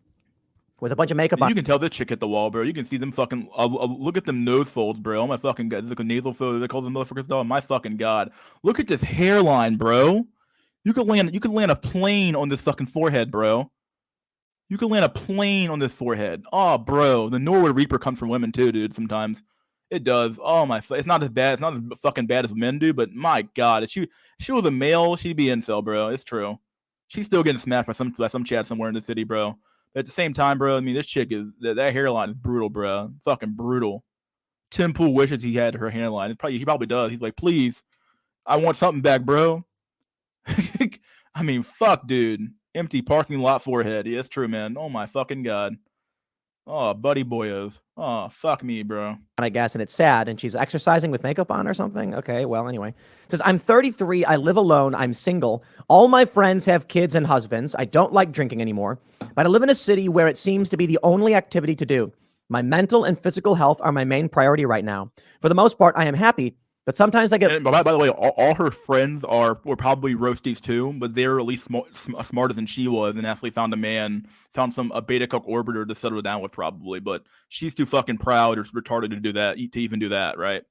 Speaker 3: with a bunch of makeup on.
Speaker 1: You can tell this chick hit the wall, bro. You can see them fucking look at them nose folds, bro. Oh my fucking god, look at nasal folds. They call them motherfuckers. Oh my fucking god, look at this hairline, bro. You could land a plane on this fucking forehead, bro. You could land a plane on this forehead. Oh, bro, the Norwood Reaper comes from women too, dude. Sometimes it does. Oh my, it's not as bad. It's not as fucking bad as men do, but my god, if she was a male, she'd be incel, bro. It's true. She's still getting smashed by some Chad somewhere in the city, bro. But at the same time, bro, I mean, this chick is that hairline is brutal, bro. Fucking brutal. Tim Pool wishes he had her hairline. He probably does. He's like, please, I want something back, bro. I mean, fuck, dude. Empty parking lot forehead. Yeah, it's true, man. Oh my fucking god. Oh, buddy boyos. Oh, fuck me, bro.
Speaker 3: I guess, and it's sad. And she's exercising with makeup on or something. Okay, well, anyway. It says, I'm 33. I live alone. I'm single. All my friends have kids and husbands. I don't like drinking anymore, but I live in a city where it seems to be the only activity to do. My mental and physical health are my main priority right now. For the most part, I am happy, but sometimes I get...
Speaker 1: And by the way, all her friends were probably roasties too, but they're at least smarter than she was, and actually found a beta cuck orbiter to settle down with probably. But she's too fucking proud or retarded to do that, to even do that, right?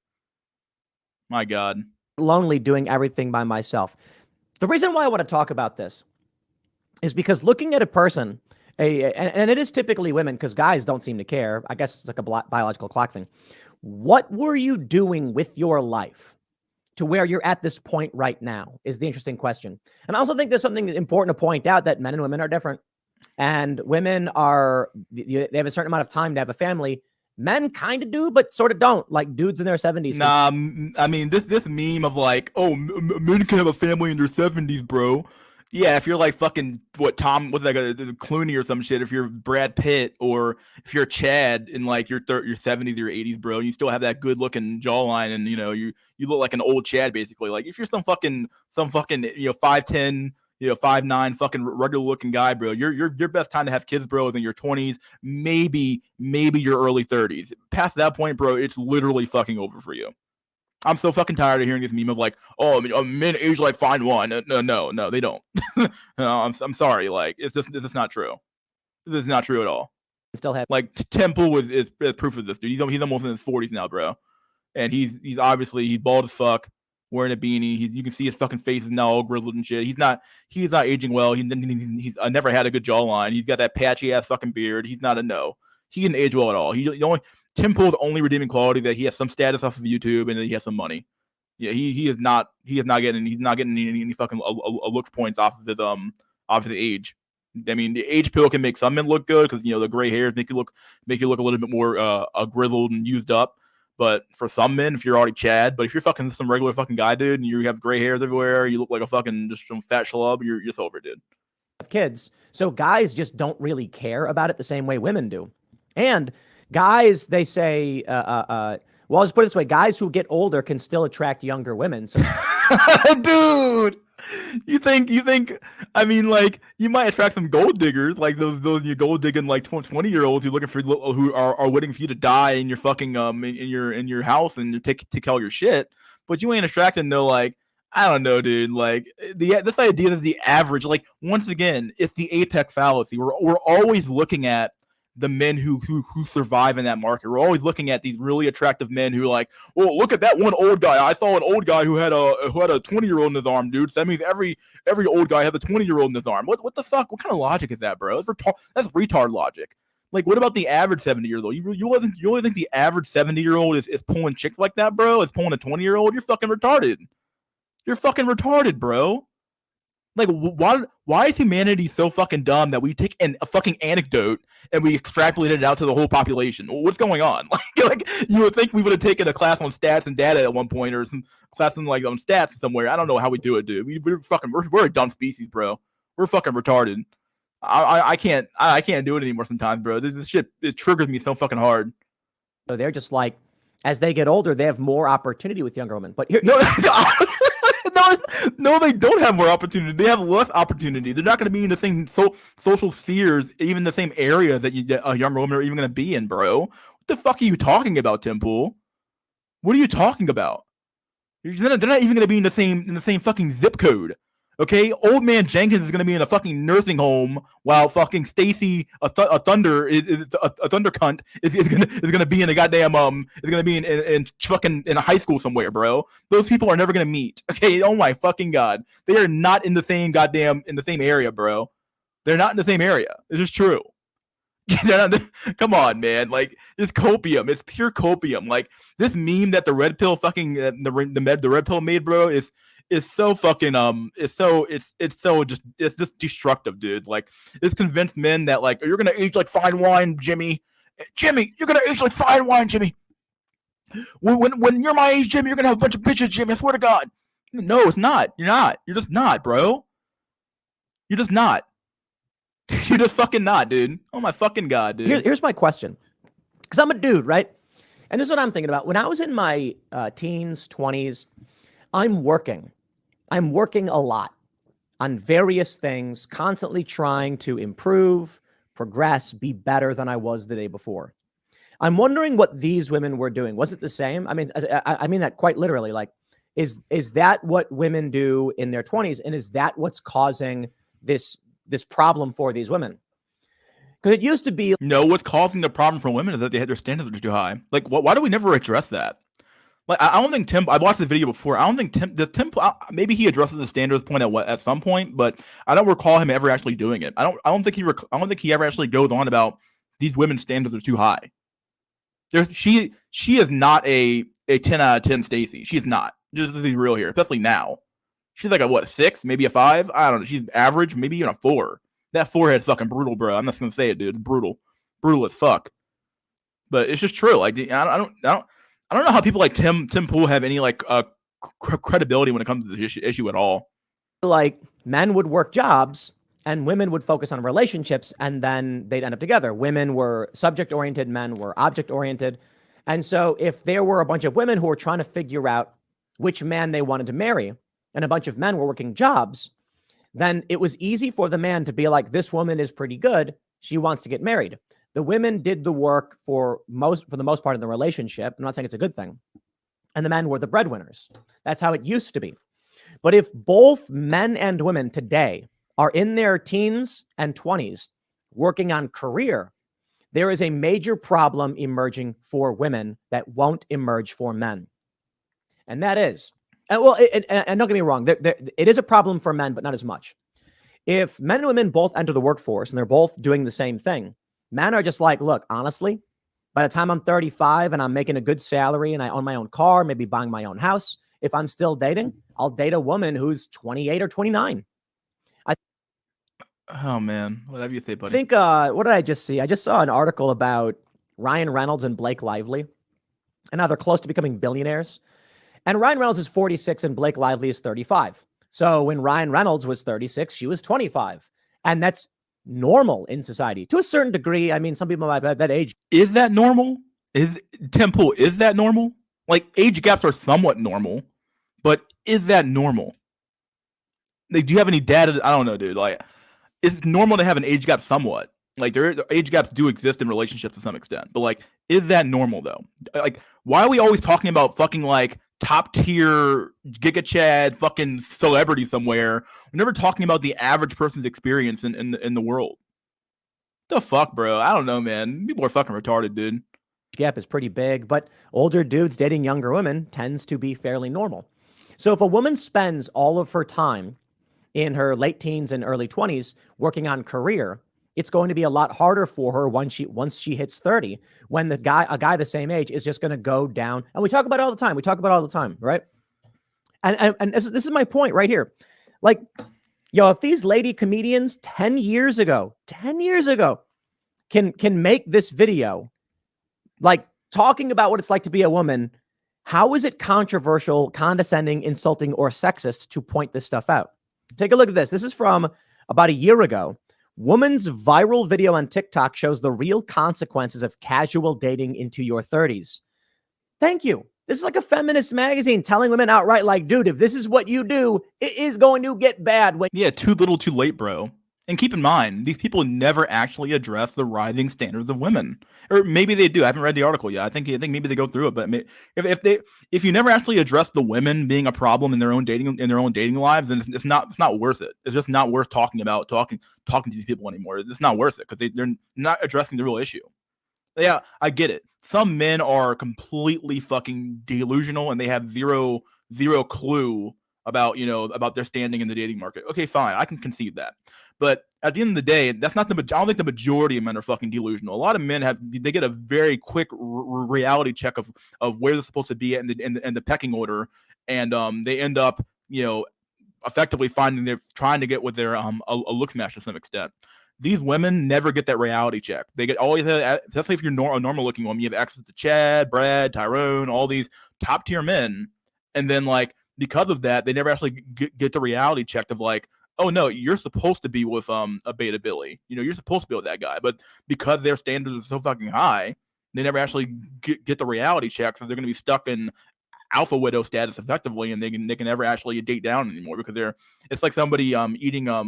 Speaker 1: My God.
Speaker 3: lonely doing everything by myself. The reason why I want to talk about this is because looking at a person, and it is typically women because guys don't seem to care. I guess it's like a biological clock thing. What were you doing with your life to where you're at this point right now is the interesting question. And I also think there's something important to point out, that men and women are different. And women they have a certain amount of time to have a family. Men kind of do, but sort of don't. Like dudes in their 70s.
Speaker 1: Nah, I mean, this meme of like, oh, men can have a family in their 70s, bro. Yeah, if you're like fucking what's like a Clooney or some shit, if you're Brad Pitt, or if you're Chad in like your 70s or 80s, bro, you still have that good looking jawline, and you know you look like an old Chad basically. Like if you're some fucking 5'10", 5'9", fucking regular looking guy, bro, your best time to have kids, bro, is in your 20s, maybe your early 30s. Past that point, bro, it's literally fucking over for you. I'm so fucking tired of hearing this meme of like, oh, men age like fine wine. No, they don't. No, I'm sorry. Like, this is not true. This is not true at all.
Speaker 3: Still have
Speaker 1: like Temple is proof of this, dude. He's almost in his 40s now, bro, and he's bald as fuck, wearing a beanie. You can see his fucking face is now all grizzled and shit. He's not aging well. He's never had a good jawline. He's got that patchy ass fucking beard. He's not a no. He didn't age well at all. Tim Pool's only redeeming quality that he has some status off of YouTube and that he has some money. Yeah, he's not getting any fucking looks points off of his age. I mean, the age pill can make some men look good because the gray hairs make you look a little bit more grizzled and used up. But for some men, if you're already Chad, but if you're fucking some regular fucking guy, dude, and you have gray hairs everywhere, you look like a fucking just some fat schlub, you're just over, dude.
Speaker 3: Kids, so guys just don't really care about it the same way women do, and guys, they say, well, I'll just put it this way: guys who get older can still attract younger women. So,
Speaker 1: dude, you think? I mean, like, you might attract some gold diggers, like those you gold digging like 20-year-olds who are waiting for you to die in your fucking in your house and take all your shit. But you ain't attracting no, like, I don't know, dude. Like this idea that the average, like, once again, it's the apex fallacy. We're always looking at the men who survive in that market. We're always looking at these really attractive men who like, well, look at that one old guy. I saw an old guy who had a 20-year-old in his arm, dude. So that means every old guy has a 20-year-old in his arm. What the fuck? What kind of logic is that, bro? That's retard logic. Like, what about the average 70-year-old? You only think the average 70-year-old is pulling chicks like that, bro? Is pulling a 20-year-old? You're fucking retarded. You're fucking retarded, bro. Like, why is humanity so fucking dumb that we take a fucking anecdote and we extrapolate it out to the whole population? What's going on? Like you would think we would have taken a class on stats and data at one point, or some class on stats somewhere. I don't know how we do it, dude. We're a dumb species, bro. We're fucking retarded. I can't do it anymore sometimes, bro. This shit, it triggers me so fucking hard.
Speaker 3: So they're just like, as they get older, they have more opportunity with younger women. But here,
Speaker 1: no, they don't have more opportunity. They have less opportunity. They're not going to be in the same social spheres, even the same area that a younger woman are even going to be in, bro. What the fuck are you talking about, Tim Pool? What are you talking about? They're not even going to be in the same fucking zip code. Okay, old man Jenkins is going to be in a fucking nursing home while fucking Stacy, a thunder cunt is going to be in a goddamn is going to be in fucking in a high school somewhere, bro. Those people are never going to meet. Okay, oh my fucking god, they are not in the same area, bro. They're not in the same area. It's just true. Come on, man. Like, it's copium. It's pure copium. Like, this meme that the red pill fucking the red pill made, bro, is so fucking it's just destructive, dude. Like, it's convinced men that, like, you're gonna age like fine wine, Jimmy, you're gonna age like fine wine, Jimmy. When you're my age, Jimmy, you're gonna have a bunch of bitches, Jimmy. I swear to God. No, it's not. You're not. You're just not, bro. You're just not. You're just fucking not, dude. Oh my fucking God, dude.
Speaker 3: Here's my question. Because I'm a dude, right? And this is what I'm thinking about. When I was in my teens, 20s, I'm working. I'm working a lot on various things, constantly trying to improve, progress, be better than I was the day before. I'm wondering what these women were doing. Was it the same? I mean, I mean that quite literally. Like, is that what women do in their 20s, and is that what's causing this problem for these women? Because it used to be
Speaker 1: No, what's causing the problem for women is that they had their standards too high. Like, why do we never address that? Like, I don't think Tim. I watched the video before. I don't think Tim. Maybe he addresses the standards point at some point, but I don't recall him ever actually doing it. I don't think he ever actually goes on about these women's standards are too high. She is not a 10 out of 10 Stacy. She is not. Just to be real here, especially now. She's like a 6, maybe a 5. I don't know. She's average, maybe even a 4. That forehead's fucking brutal, bro. I'm not gonna say it, dude. It's brutal as fuck. But it's just true. Like, I don't know how people like Tim Pool have any like credibility when it comes to this issue at all.
Speaker 3: like men would work jobs and women would focus on relationships, and then they'd end up together. Women were subject oriented, men were object oriented. And so if there were a bunch of women who were trying to figure out which man they wanted to marry, and a bunch of men were working jobs, then it was easy for the man to be like, this woman is pretty good. She wants to get married. The women did the work for the most part in the relationship. I'm not saying it's a good thing. And the men were the breadwinners. That's how it used to be. But if both men and women today are in their teens and 20s working on career, there is a major problem emerging for women that won't emerge for men. And that is, and don't get me wrong, it is a problem for men, but not as much. If men and women both enter the workforce and they're both doing the same thing, men are just like, look, honestly, by the time I'm 35 and I'm making a good salary and I own my own car, maybe buying my own house, if I'm still dating, I'll date a woman who's 28 or 29.
Speaker 1: Oh man, whatever you say, buddy.
Speaker 3: I think, what did I just see? I just saw an article about Ryan Reynolds and Blake Lively, and now they're close to becoming billionaires. And Ryan Reynolds is 46 and Blake Lively is 35. So when Ryan Reynolds was 36, she was 25. And that's normal in society to a certain degree. I mean, some people might at that age.
Speaker 1: Is that normal? Is that normal? Like, age gaps are somewhat normal, but is that normal? Like, do you have any data? I don't know, dude. Like, it's normal to have an age gap somewhat. Like, the age gaps do exist in relationships to some extent, but like, is that normal though? Like, why are we always talking about fucking like top tier Giga Chad fucking celebrity somewhere? We're never talking about the average person's experience in the world. The fuck, bro? I don't know, man. People are fucking retarded, dude.
Speaker 3: Gap is pretty big, but older dudes dating younger women tends to be fairly normal. So if a woman spends all of her time in her late teens and early 20s working on career, it's going to be a lot harder for her once she hits 30, when a guy the same age is just going to go down. And we talk about it all the time. Right? And this is my point right here. Like, yo, if these lady comedians 10 years ago can make this video, like talking about what it's like to be a woman, how is it controversial, condescending, insulting, or sexist to point this stuff out? Take a look at this. This is from about a year ago. Woman's viral video on TikTok shows the real consequences of casual dating into your 30s. Thank you. This is like a feminist magazine telling women outright, like, dude, if this is what you do, it is going to get bad.
Speaker 1: Yeah, too little, too late, bro. And keep in mind, these people never actually address the rising standards of women, or maybe they do. I haven't read the article yet. I think maybe they go through it, but if you never actually address the women being a problem in their own dating lives, then it's not worth it. It's just not worth talking to these people anymore. It's not worth it because they're not addressing the real issue. Yeah, I get it. Some men are completely fucking delusional and they have zero clue about their standing in the dating market. Okay, fine, I can concede that. But at the end of the day, that's not I don't think the majority of men are fucking delusional. A lot of men they get a very quick reality check of where they're supposed to be in the pecking order, and they end up effectively finding they're trying to get with their a look smash to some extent. These women never get that reality check. They get always, especially if you're a normal looking woman, you have access to Chad, Brad, Tyrone, all these top tier men, and then like because of that, they never actually get the reality check of like, oh no, you're supposed to be with a beta Billy. You're supposed to be with that guy. But because their standards are so fucking high, they never actually get the reality check, so they're gonna be stuck in alpha widow status effectively, and they can never actually date down anymore because it's like somebody eating a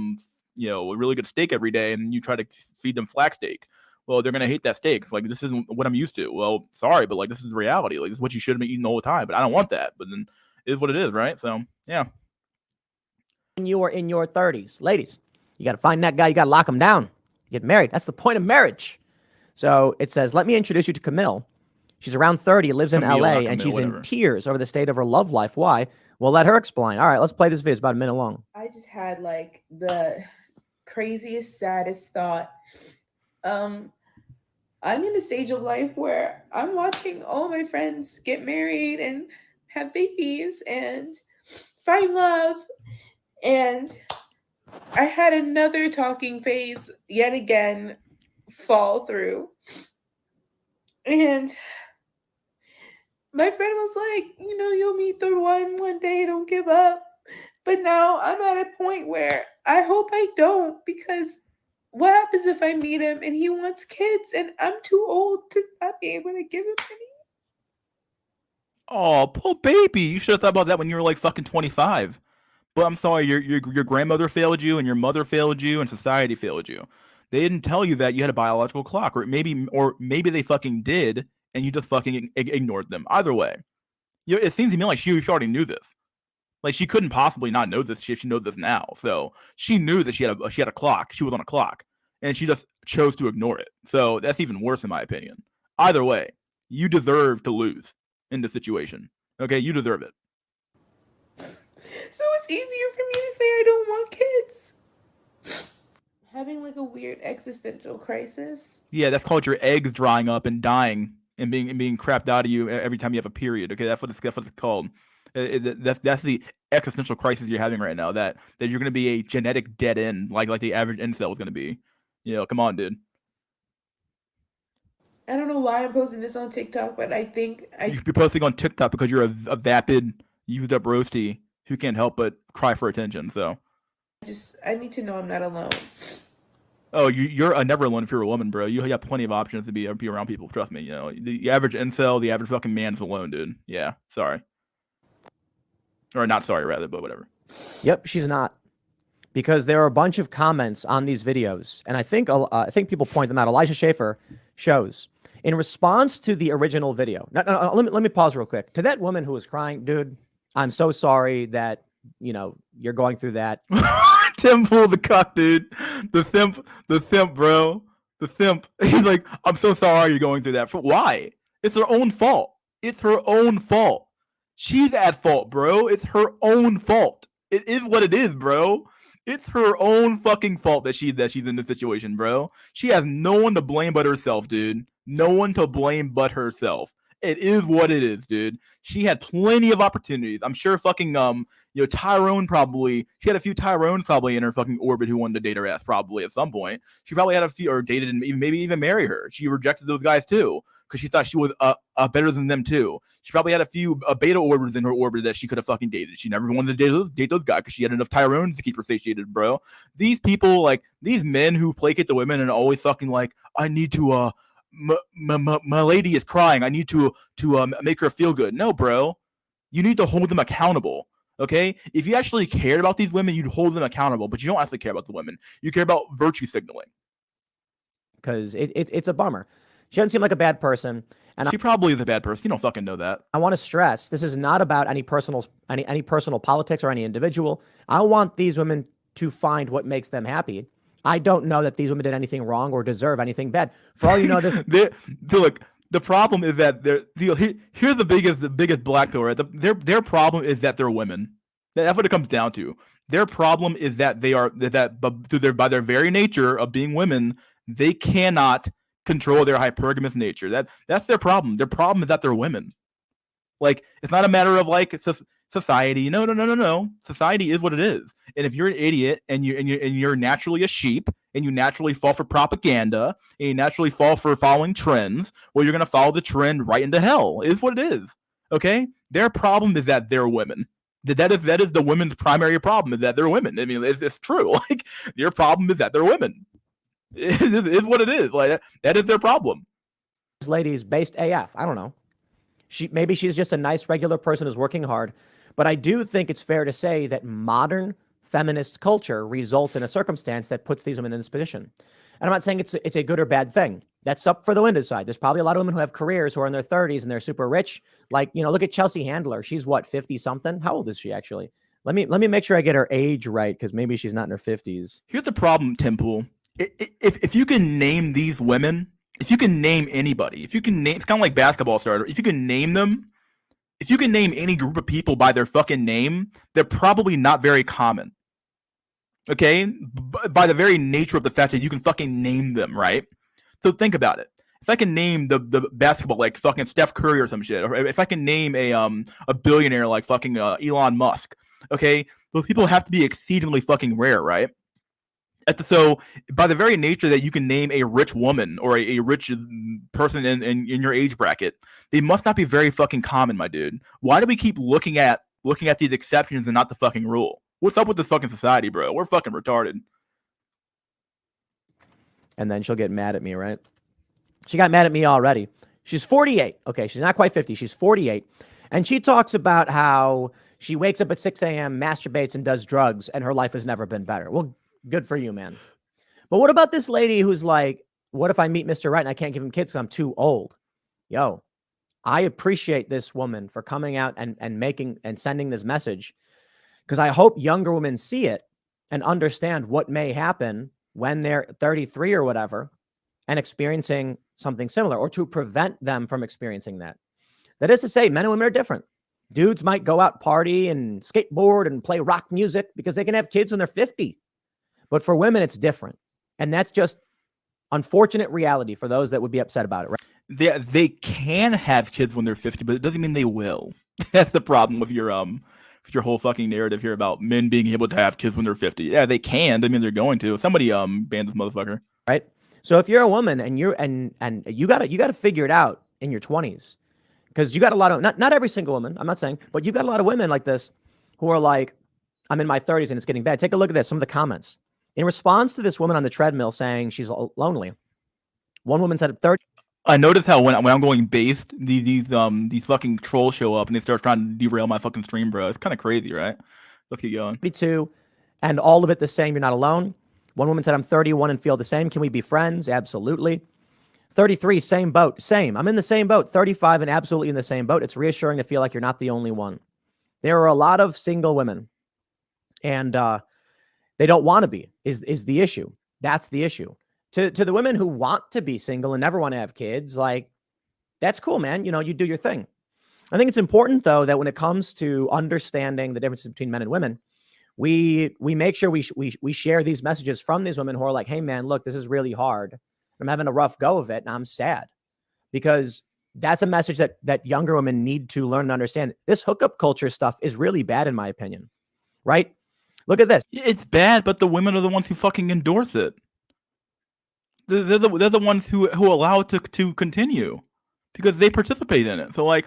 Speaker 1: really good steak every day, and you try to feed them flax steak. Well, they're gonna hate that steak. It's like, this isn't what I'm used to. Well, sorry, but like, this is reality. Like, this is what you should have been eating the whole time. But I don't want that. But then it is what it is, right? So yeah.
Speaker 3: When you are in your 30s, ladies, you got to find that guy. You got to lock him down. Get married. That's the point of marriage. So it says, let me introduce you to Camille. She's around 30, lives in
Speaker 1: Camille,
Speaker 3: LA,
Speaker 1: Camille,
Speaker 3: and she's
Speaker 1: whatever.
Speaker 3: in tears over the state of her love life. Why? Well, let her explain. All right, let's play this video. It's about a minute long.
Speaker 2: I just had like the craziest, saddest thought. I'm in a stage of life where I'm watching all my friends get married and have babies and find love. And I had another talking phase yet again fall through. And my friend was like, you'll meet the one day, don't give up. But now I'm at a point where I hope I don't, because what happens if I meet him and he wants kids and I'm too old to not be able to give him any?
Speaker 1: Oh, poor baby. You should have thought about that when you were like fucking 25. But I'm sorry, your grandmother failed you, and your mother failed you, and society failed you. They didn't tell you that you had a biological clock, or maybe they fucking did, and you just fucking ignored them. Either way, it seems to me like she already knew this. Like, she couldn't possibly not know this if she knows this now. So she knew that she had a clock. She was on a clock, and she just chose to ignore it. So that's even worse, in my opinion. Either way, you deserve to lose in this situation. Okay, you deserve it.
Speaker 2: So it's easier for me to say I don't want kids. Having like a weird existential crisis.
Speaker 1: Yeah, that's called your eggs drying up and dying and being crapped out of you every time you have a period. Okay, that's what it's called. That's the existential crisis you're having right now. That you're going to be a genetic dead end, like the average incel is going to be. Come on, dude.
Speaker 2: I don't know why I'm posting this on TikTok, but I think
Speaker 1: you should be posting on TikTok because you're a vapid, used up roasty who can't help but cry for attention. So
Speaker 2: I need to know I'm not alone.
Speaker 1: Oh, you're never alone if you're a woman, bro. You have plenty of options to be around people. Trust me. The average incel, the average fucking man is alone, dude. Yeah, sorry. Or not sorry, rather, but whatever.
Speaker 3: Yep, she's not. Because there are a bunch of comments on these videos, and I think people point them out. Elijah Schaefer shows in response to the original video. No, let me pause real quick. To that woman who was crying, dude, I'm so sorry that you're going through that.
Speaker 1: Tim pulled the cuck, dude. The thimp, bro. The thimp. He's like, I'm so sorry you're going through that. For why? It's her own fault. It's her own fault. She's at fault, bro. It's her own fault. It is what it is, bro. It's her own fucking fault that she's in this situation, bro. She has no one to blame but herself, dude. No one to blame but herself. It is what it is, dude. She had plenty of opportunities. I'm sure fucking Tyrone probably. She had a few Tyrones probably in her fucking orbit who wanted to date her ass probably at some point. She probably had a few, or dated and maybe even marry her. She rejected those guys too because she thought she was better than them too. She probably had a few beta orbiters in her orbit that she could have fucking dated. She never wanted to date those guys because she had enough Tyrones to keep her satiated, bro. These people, like these men who placate the women and always fucking like, I need to my lady is crying. I need to make her feel good. No, bro. You need to hold them accountable. Okay? If you actually cared about these women, you'd hold them accountable. But you don't actually care about the women. You care about virtue signaling.
Speaker 3: Because it's a bummer. She doesn't seem like a bad person. And
Speaker 1: she probably is a bad person. You don't fucking know that.
Speaker 3: I want to stress, this is not about any personal politics or any individual. I want these women to find what makes them happy. I don't know that these women did anything wrong or deserve anything bad. For all you know, this
Speaker 1: look. The problem is that here's the biggest black pill, right? Their problem is that they're women. That's what it comes down to. Their problem is that by their very nature of being women, they cannot control their hypergamous nature. That's their problem. Their problem is that they're women. Like, it's not a matter of like society. No. Society is what it is. And if you're an idiot and you're naturally a sheep and you naturally fall for propaganda and you naturally fall for following trends, well, you're gonna follow the trend right into hell. It is what it is. Okay? Their problem is that they're women. That is the women's primary problem, is that they're women. I mean, it's true. Like, your problem is that they're women. It is what it is. Like, that is their problem.
Speaker 3: This lady's based AF. I don't know. Maybe she's just a nice regular person who's working hard. But I do think it's fair to say that modern feminist culture results in a circumstance that puts these women in this position. And I'm not saying it's a good or bad thing. That's up for the women to decide. There's probably a lot of women who have careers who are in their 30s and they're super rich. Like, look at Chelsea Handler. She's what, 50 something? How old is she actually? Let me make sure I get her age right, because maybe she's not in her 50s.
Speaker 1: Here's the problem, Tim Pool. If you can name these women, if you can name anybody, if you can name, it's kind of like basketball starter. If you can name them, if you can name any group of people by their fucking name, they're probably not very common. Okay? By the very nature of the fact that you can fucking name them, right? So think about it. If I can name the basketball, like fucking Steph Curry or some shit, or if I can name a billionaire like fucking Elon Musk, okay, those people have to be exceedingly fucking rare, right? So by the very nature that you can name a rich woman or a rich person in your age bracket, they must not be very fucking common, my dude. Why do we keep looking at these exceptions and not the fucking rule? What's up with this fucking society, bro? We're fucking retarded.
Speaker 3: And then she'll get mad at me, right? She got mad at me already. She's 48. Okay, she's not quite 50. She's 48. And she talks about how she wakes up at 6 a.m., masturbates, and does drugs, and her life has never been better. Well, good for you, man. But what about this lady who's like, what if I meet Mr. Right and I can't give him kids because I'm too old? Yo, I appreciate this woman for coming out and making and sending this message, because I hope younger women see it and understand what may happen when they're 33 or whatever and experiencing something similar, or to prevent them from experiencing that. That is to say, men and women are different. Dudes might go out, party and skateboard and play rock music because they can have kids when they're 50. But for women, it's different. And that's just unfortunate reality for those that would be upset about it, right?
Speaker 1: They can have kids when they're 50, but it doesn't mean they will. That's the problem with your whole fucking narrative here about men being able to have kids when they're 50. Yeah, they can. Doesn't mean they're going to. Somebody banned this motherfucker.
Speaker 3: Right? So if you're a woman and you're and you gotta figure it out in your 20s, because you got a lot of not every single woman, I'm not saying, but you've got a lot of women like this who are like, I'm in my 30s and it's getting bad. Take a look at this. Some of the comments in response to this woman on the treadmill saying she's lonely. One woman said at 30.
Speaker 1: I notice how when I'm going based, these fucking trolls show up and they start trying to derail my fucking stream, bro. It's kind of crazy, right? Let's keep going.
Speaker 3: 32, and all of it the same. You're not alone. One woman said, I'm 31 and feel the same. Can we be friends? Absolutely. 33, same boat. Same. I'm in the same boat. 35 and absolutely in the same boat. It's reassuring to feel like you're not the only one. There are a lot of single women, and they don't want to be, is the issue. That's the issue. To the women who want to be single and never want to have kids, like, that's cool, man. You do your thing. I think it's important, though, that when it comes to understanding the differences between men and women, we make sure we share these messages from these women who are like, hey, man, look, this is really hard. I'm having a rough go of it, and I'm sad. Because that's a message that younger women need to learn and understand. This hookup culture stuff is really bad, in my opinion. Right? Look at this.
Speaker 1: It's bad, but the women are the ones who fucking endorse it. They're the ones who allow it to continue because they participate in it. So, like,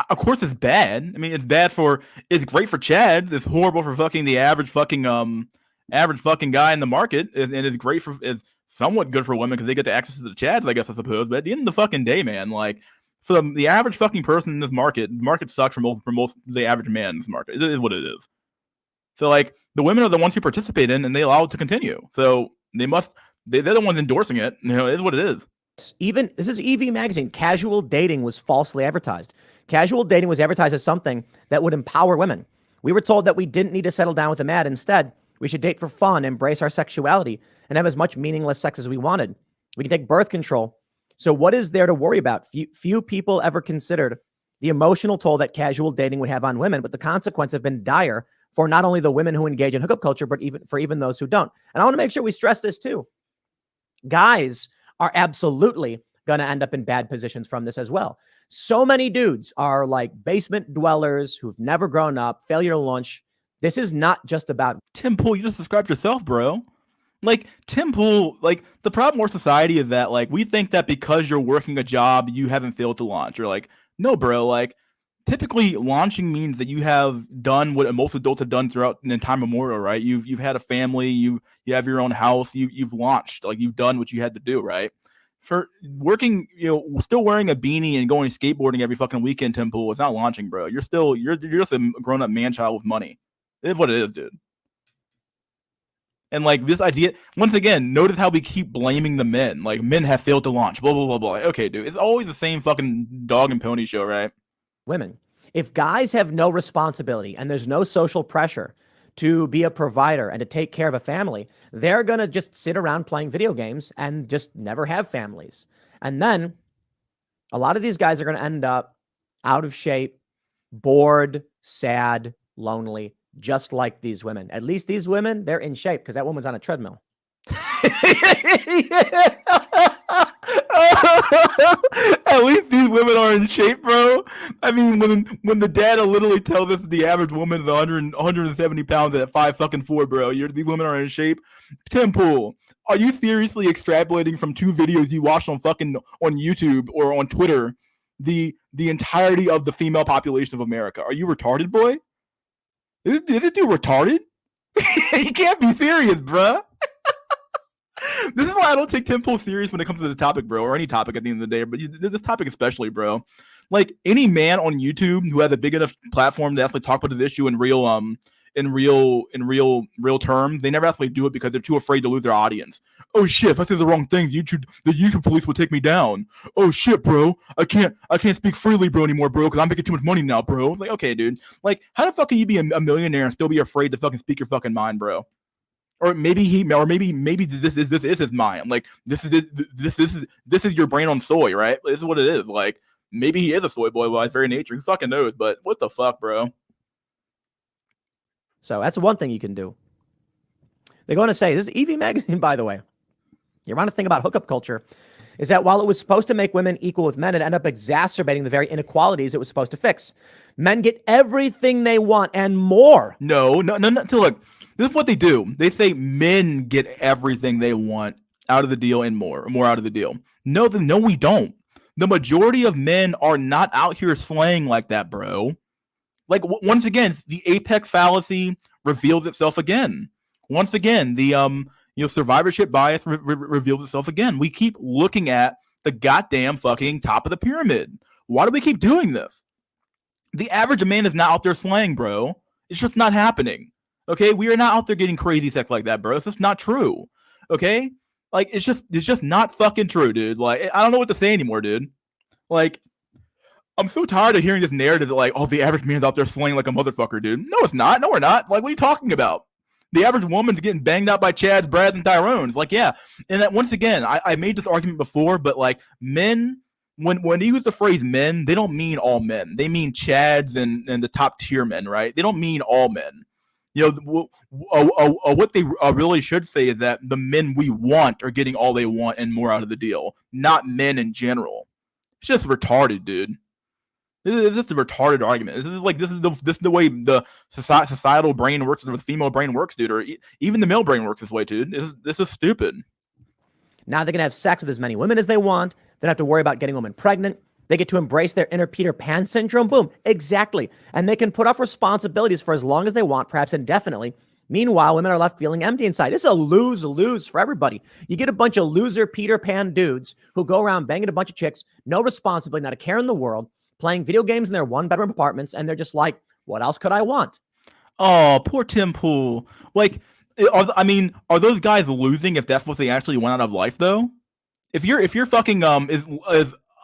Speaker 1: of course it's bad. I mean, it's great for Chad. It's horrible for fucking the average fucking guy in the market, and it's somewhat good for women because they get the access to the Chads, I guess, I suppose. But at the end of the fucking day, man, like, for the average fucking person in this market, the market sucks for most the average man in this market. It is what it is. So, like, the women are the ones who participate in, and they allow it to continue. So they're the ones endorsing it. It is what it is.
Speaker 3: This is EV Magazine. Casual dating was falsely advertised. Casual dating was advertised as something that would empower women. We were told that we didn't need to settle down with a man. Instead, we should date for fun, embrace our sexuality, and have as much meaningless sex as we wanted. We can take birth control. So what is there to worry about? Few people ever considered the emotional toll that casual dating would have on women, but the consequences have been dire for not only the women who engage in hookup culture, but even those who don't. And I want to make sure we stress this too. Guys are absolutely going to end up in bad positions from this as well. So many dudes are like basement dwellers who've never grown up, failure to launch. This is not just about
Speaker 1: Tim Pool. You just described yourself, bro. Like, Tim Pool, like, the problem with society is that, like, we think that because you're working a job, you haven't failed to launch. You're like, no, bro, like, typically launching means that you have done what most adults have done throughout an entire memorial, right? You've had a family, you have your own house, you've launched, like you've done what you had to do, right? For working, still wearing a beanie and going skateboarding every fucking weekend, Tim Pool, it's not launching, bro. You're just a grown up man child with money. It is what it is, dude. And like this idea, once again, notice how we keep blaming the men. Like men have failed to launch, blah blah blah blah. Okay, dude, it's always the same fucking dog and pony show, right?
Speaker 3: Women. If guys have no responsibility and there's no social pressure to be a provider and to take care of a family, they're going to just sit around playing video games and just never have families. And then a lot of these guys are going to end up out of shape, bored, sad, lonely, just like these women. At least these women, they're in shape because that woman's on a treadmill.
Speaker 1: At least these women are in shape, bro. I mean, when the data literally tells us the average woman is 170 pounds at 5'4", bro. These women are in shape. Tim Pool, are you seriously extrapolating from 2 videos you watched on YouTube or on Twitter the entirety of the female population of America? Are you retarded, boy? Is this dude retarded? You can't be serious, bruh. This is why I don't take Tim Pool serious when it comes to the topic, bro, or any topic at the end of the day. But this topic especially, bro. Like any man on YouTube who has a big enough platform to actually talk about this issue in real terms, they never actually do it because they're too afraid to lose their audience. Oh shit, if I say the wrong things, the YouTube police will take me down. Oh shit, bro, I can't speak freely, bro, anymore, bro, because I'm making too much money now, bro. It's like, okay, dude, like how the fuck can you be a millionaire and still be afraid to fucking speak your fucking mind, bro? Or maybe this is his mind. Like this is your brain on soy, right? This is what it is. Like maybe he is a soy boy by his very nature. Who fucking knows? But what the fuck, bro?
Speaker 3: So that's one thing you can do. They're going to say, this is EV Magazine, by the way. You want to think about hookup culture is that while it was supposed to make women equal with men, it ended up exacerbating the very inequalities it was supposed to fix. Men get everything they want and more.
Speaker 1: No. So look, this is what they do. They say men get everything they want out of the deal and more out of the deal. No, we don't. The majority of men are not out here slaying like that, bro. Like once again, the apex fallacy reveals itself again. Once again, the survivorship bias reveals itself again. We keep looking at the goddamn fucking top of the pyramid. Why do we keep doing this? The average man is not out there slaying, bro. It's just not happening. Okay, we are not out there getting crazy sex like that, bro. It's just not true. Okay, like it's just not fucking true, dude. Like I don't know what to say anymore, dude. Like I'm so tired of hearing this narrative that like, oh, the average man's out there slaying like a motherfucker, dude. No, it's not. No, we're not. Like, what are you talking about? The average woman's getting banged out by Chads, Brads, and Tyrones. Like, yeah. And that once again, I made this argument before, but like men, when they use the phrase men, they don't mean all men. They mean Chads and the top tier men, right? They don't mean all men. What they really should say is that the men we want are getting all they want and more out of the deal, not men in general. It's just retarded, dude. This is just a retarded argument. This is the way the societal brain works, or the female brain works, dude, or even the male brain works this way, dude. This is stupid.
Speaker 3: Now they can have sex with as many women as they want. They don't have to worry about getting women pregnant. They get to embrace their inner Peter Pan syndrome. Boom. Exactly. And they can put off responsibilities for as long as they want, perhaps indefinitely. Meanwhile, women are left feeling empty inside. This is a lose-lose for everybody. You get a bunch of loser Peter Pan dudes who go around banging a bunch of chicks, no responsibility, not a care in the world, playing video games in their one-bedroom apartments, and they're just like, what else could I want?
Speaker 1: Oh, poor Tim Pool. Like, are those guys losing if that's what they actually want out of life, though? If you're fucking is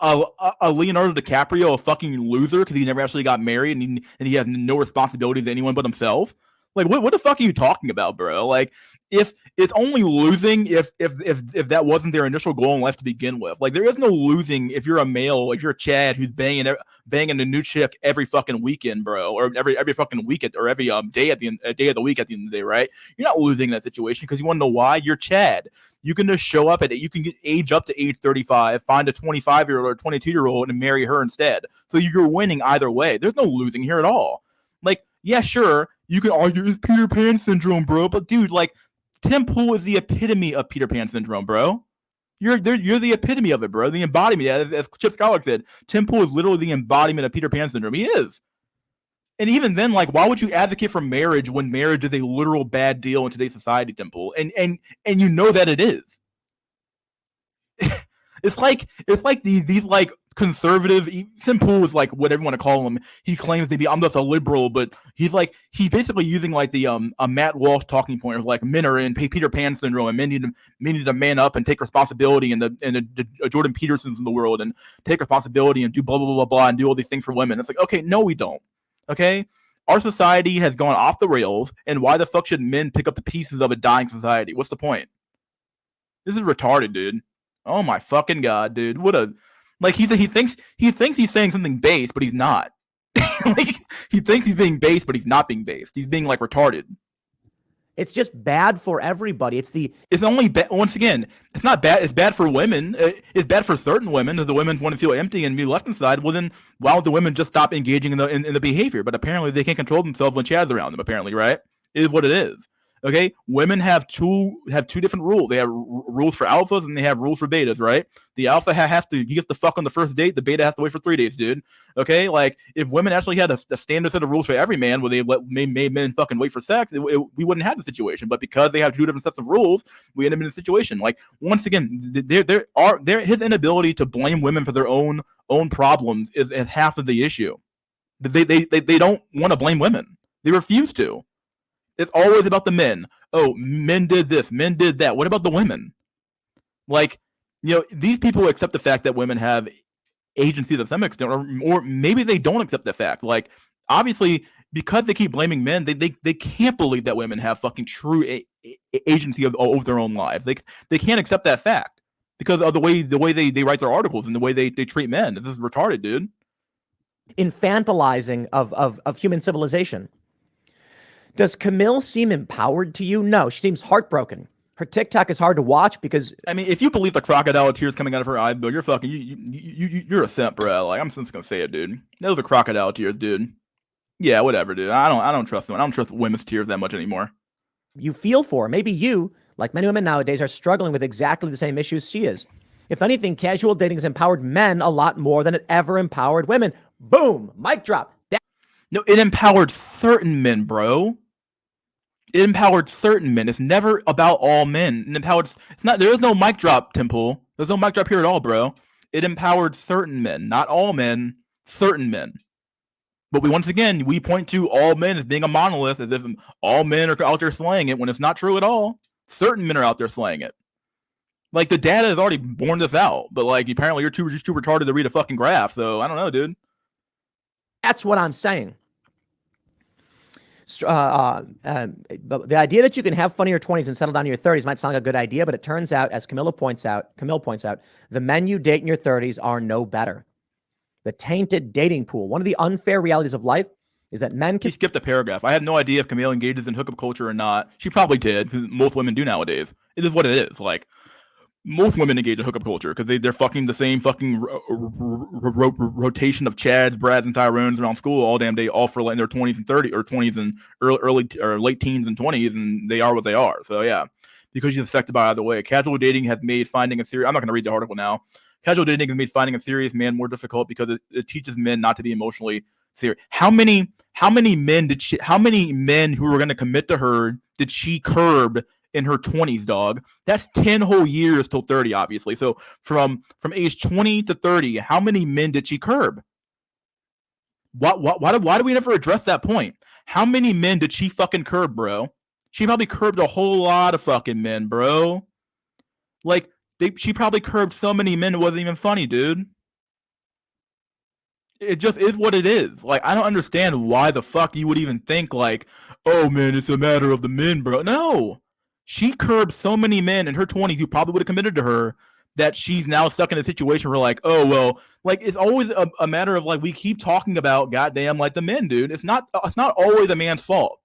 Speaker 1: a Leonardo DiCaprio a fucking loser because he never actually got married and he has no responsibility to anyone but himself? Like, what the fuck are you talking about, bro? Like, if it's only losing if that wasn't their initial goal in life to begin with. Like, there is no losing if you're a male, if you're a Chad who's banging a new chick every fucking weekend, bro, or every fucking weekend, or every day of the week at the end of the day, right? You're not losing in that situation because you want to know why? You're Chad. You can just show up you can get age up to age 35, find a 25-year-old or 22-year-old and marry her instead. So you're winning either way. There's no losing here at all. Like, yeah, sure, you can argue it's Peter Pan syndrome, bro. But dude, like, Tim Pool is the epitome of Peter Pan syndrome, bro. You're the epitome of it, bro. The embodiment. As Chip Skylark said, Tim Pool is literally the embodiment of Peter Pan syndrome. He is. And even then, like, why would you advocate for marriage when marriage is a literal bad deal in today's society, Tim Pool? And you know that it is. It's like these like conservative. Tim Pool is like whatever you want to call him. He claims to be I'm just a liberal, but he's basically using like the a Matt Walsh talking point of like men are in Peter Pan syndrome and men need to man up and take responsibility and the Jordan Petersons in the world and take responsibility and do blah blah blah blah blah and do all these things for women. It's like, okay, no, we don't. Okay, our society has gone off the rails, and why the fuck should men pick up the pieces of a dying society? What's the point? This is retarded, dude. Oh my fucking god, dude! What a like he thinks he's saying something base, but he's not. Like he thinks he's being base, but he's not being based. He's being like retarded.
Speaker 3: It's just bad for everybody.
Speaker 1: It's only once again, it's not bad. It's bad for women. It's bad for certain women. If the women want to feel empty and be left inside, well then why would the women just stop engaging in the behavior? But apparently they can't control themselves when Chad's around them. Apparently, right? It is what it is. Okay, women have two different rules. They have rules for alphas and they have rules for betas, right? The alpha has to he gets to fuck on the first date. The beta has to wait for 3 dates, dude. Okay, like if women actually had a standard set of rules for every man, where they made men fucking wait for sex, we wouldn't have the situation. But because they have two different sets of rules, we end up in a situation. Like once again, his inability to blame women for their own problems is half of the issue. They don't want to blame women. They refuse to. It's always about the men. Oh, men did this, men did that. What about the women? Like, these people accept the fact that women have agency to some extent, or maybe they don't accept the fact. Like, obviously, because they keep blaming men, they can't believe that women have fucking true agency over their own lives. They can't accept that fact because of the way they write their articles and the way they treat men. This is retarded, dude.
Speaker 3: Infantilizing of human civilization. Does Camille seem empowered to you? No, she seems heartbroken. Her TikTok is hard to watch because
Speaker 1: I mean, if you believe the crocodile tears coming out of her eyes, bro, you're fucking you're a simp, bro. Like I'm just gonna say it, dude. Those are crocodile tears, dude. Yeah, whatever, dude. I don't trust them. I don't trust women's tears that much anymore.
Speaker 3: You feel for her. Maybe you, like many women nowadays, are struggling with exactly the same issues she is. If anything, casual dating has empowered men a lot more than it ever empowered women. Boom, mic drop.
Speaker 1: No, it empowered certain men, bro. It empowered certain men. It's never about all men. It empowered. It's not. There is no mic drop, Temple. There's no mic drop here at all, bro. It empowered certain men, not all men. Certain men. But once again, we point to all men as being a monolith, as if all men are out there slaying it, when it's not true at all. Certain men are out there slaying it. Like the data has already borne this out, but like apparently you're too retarded to read a fucking graph. So I don't know, dude.
Speaker 3: That's what I'm saying. The idea that you can have fun in your 20s and settle down in your 30s might sound like a good idea, but it turns out, as Camille points out, the men you date in your 30s are no better. The tainted dating pool. One of the unfair realities of life is that men can...
Speaker 1: She skipped a paragraph. I have no idea if Camille engages in hookup culture or not. She probably did, because most women do nowadays. It is what it is. Like, most women engage in hookup culture because they're fucking the same fucking rotation of Chads, Brads, and Tyrones around school all damn day, all for like in their 20s and 30s, or 20s and early or late teens and 20s, and they are what they are. So yeah, because she's affected by either way. Casual dating has made finding a serious... I'm not going to read the article now. Casual dating has made finding a serious man more difficult because it teaches men not to be emotionally serious. How many men who were going to commit to her did she curb in her 20s, dog? That's 10 whole years till 30, obviously. So from age 20 to 30, how many men did she curb? Why do we never address that point? How many men did she fucking curb, bro? She probably curbed a whole lot of fucking men, bro. Like, she probably curbed so many men it wasn't even funny, dude. It just is what it is. Like, I don't understand why the fuck you would even think like, oh man, it's a matter of the men, bro. No. She curbed so many men in her 20s who probably would have committed to her that she's now stuck in a situation where like, oh, well, like it's always a matter of like, we keep talking about goddamn like the men, dude. It's not always a man's fault.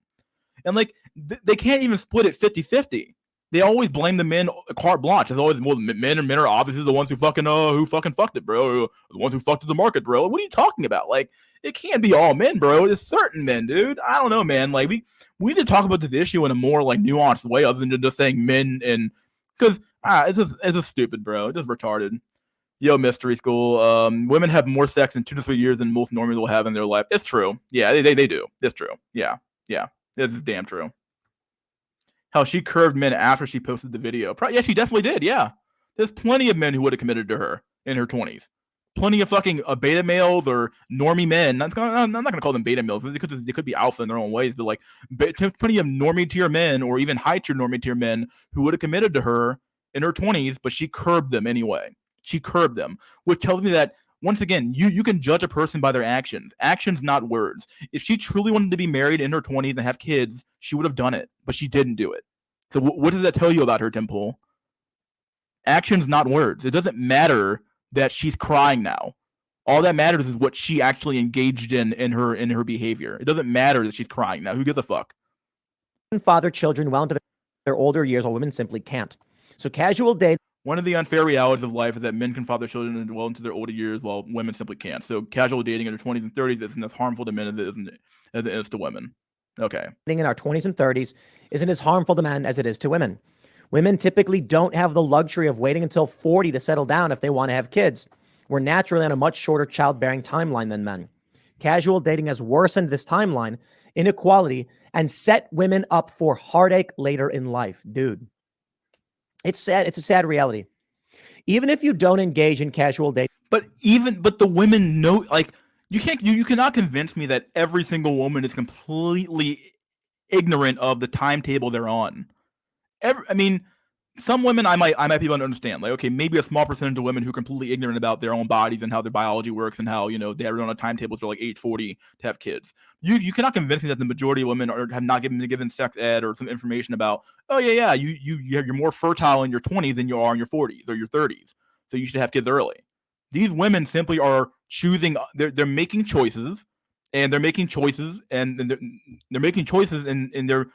Speaker 1: And like, they can't even split it 50-50. They always blame the men carte blanche. It's always, well, men are obviously the ones who fucking fucked it, bro. The ones who fucked the market, bro. What are you talking about? Like, it can't be all men, bro. It's certain men, dude. I don't know, man. Like, we need to talk about this issue in a more like nuanced way, other than just saying men. And because It's just stupid, bro. It's just retarded. Yo, mystery school. Women have more sex in 2 to 3 years than most normies will have in their life. It's true. Yeah, they do. It's true. Yeah. It's damn true. How she curved men after she posted the video. Yeah, she definitely did. Yeah. There's plenty of men who would have committed to her in her 20s. Plenty of fucking beta males or normie men. I'm not going to call them beta males. They could be alpha in their own ways, but like plenty of normie tier men or even high tier normie tier men who would have committed to her in her 20s, but she curbed them anyway. She curbed them, which tells me that once again, you can judge a person by their actions. Actions, not words. If she truly wanted to be married in her 20s and have kids, she would have done it, but she didn't do it. So what does that tell you about her, Temple? Actions, not words. It doesn't matter that she's crying now. All that matters is what she actually engaged in her behavior. It doesn't matter that she's crying now. Who gives a fuck?
Speaker 3: Father children well into their older years, while women simply can't. So casual dating.
Speaker 1: One of the unfair realities of life is that men can father children well into their older years while women simply can't. So casual dating in their 20s and 30s isn't as harmful to men as it is to women. Okay.
Speaker 3: In our 20s and 30s isn't as harmful to men as it is to women. Women typically don't have the luxury of waiting until 40 to settle down if they want to have kids. We're naturally on a much shorter childbearing timeline than men. Casual dating has worsened this timeline, inequality, and set women up for heartache later in life. Dude, it's sad. It's a sad reality. Even if you don't engage in casual dating.
Speaker 1: But the women know, like, you cannot convince me that every single woman is completely ignorant of the timetable they're on. I mean, some women I might be able to understand. Like, okay, maybe a small percentage of women who are completely ignorant about their own bodies and how their biology works and how, they're on a timetable to like age 40 to have kids. You cannot convince me that the majority of women have not been given sex ed or some information about, oh yeah, you're more fertile in your 20s than you are in your 40s or your 30s, so you should have kids early. These women simply are choosing. They're making choices, and they're making choices, and they're making choices, and they're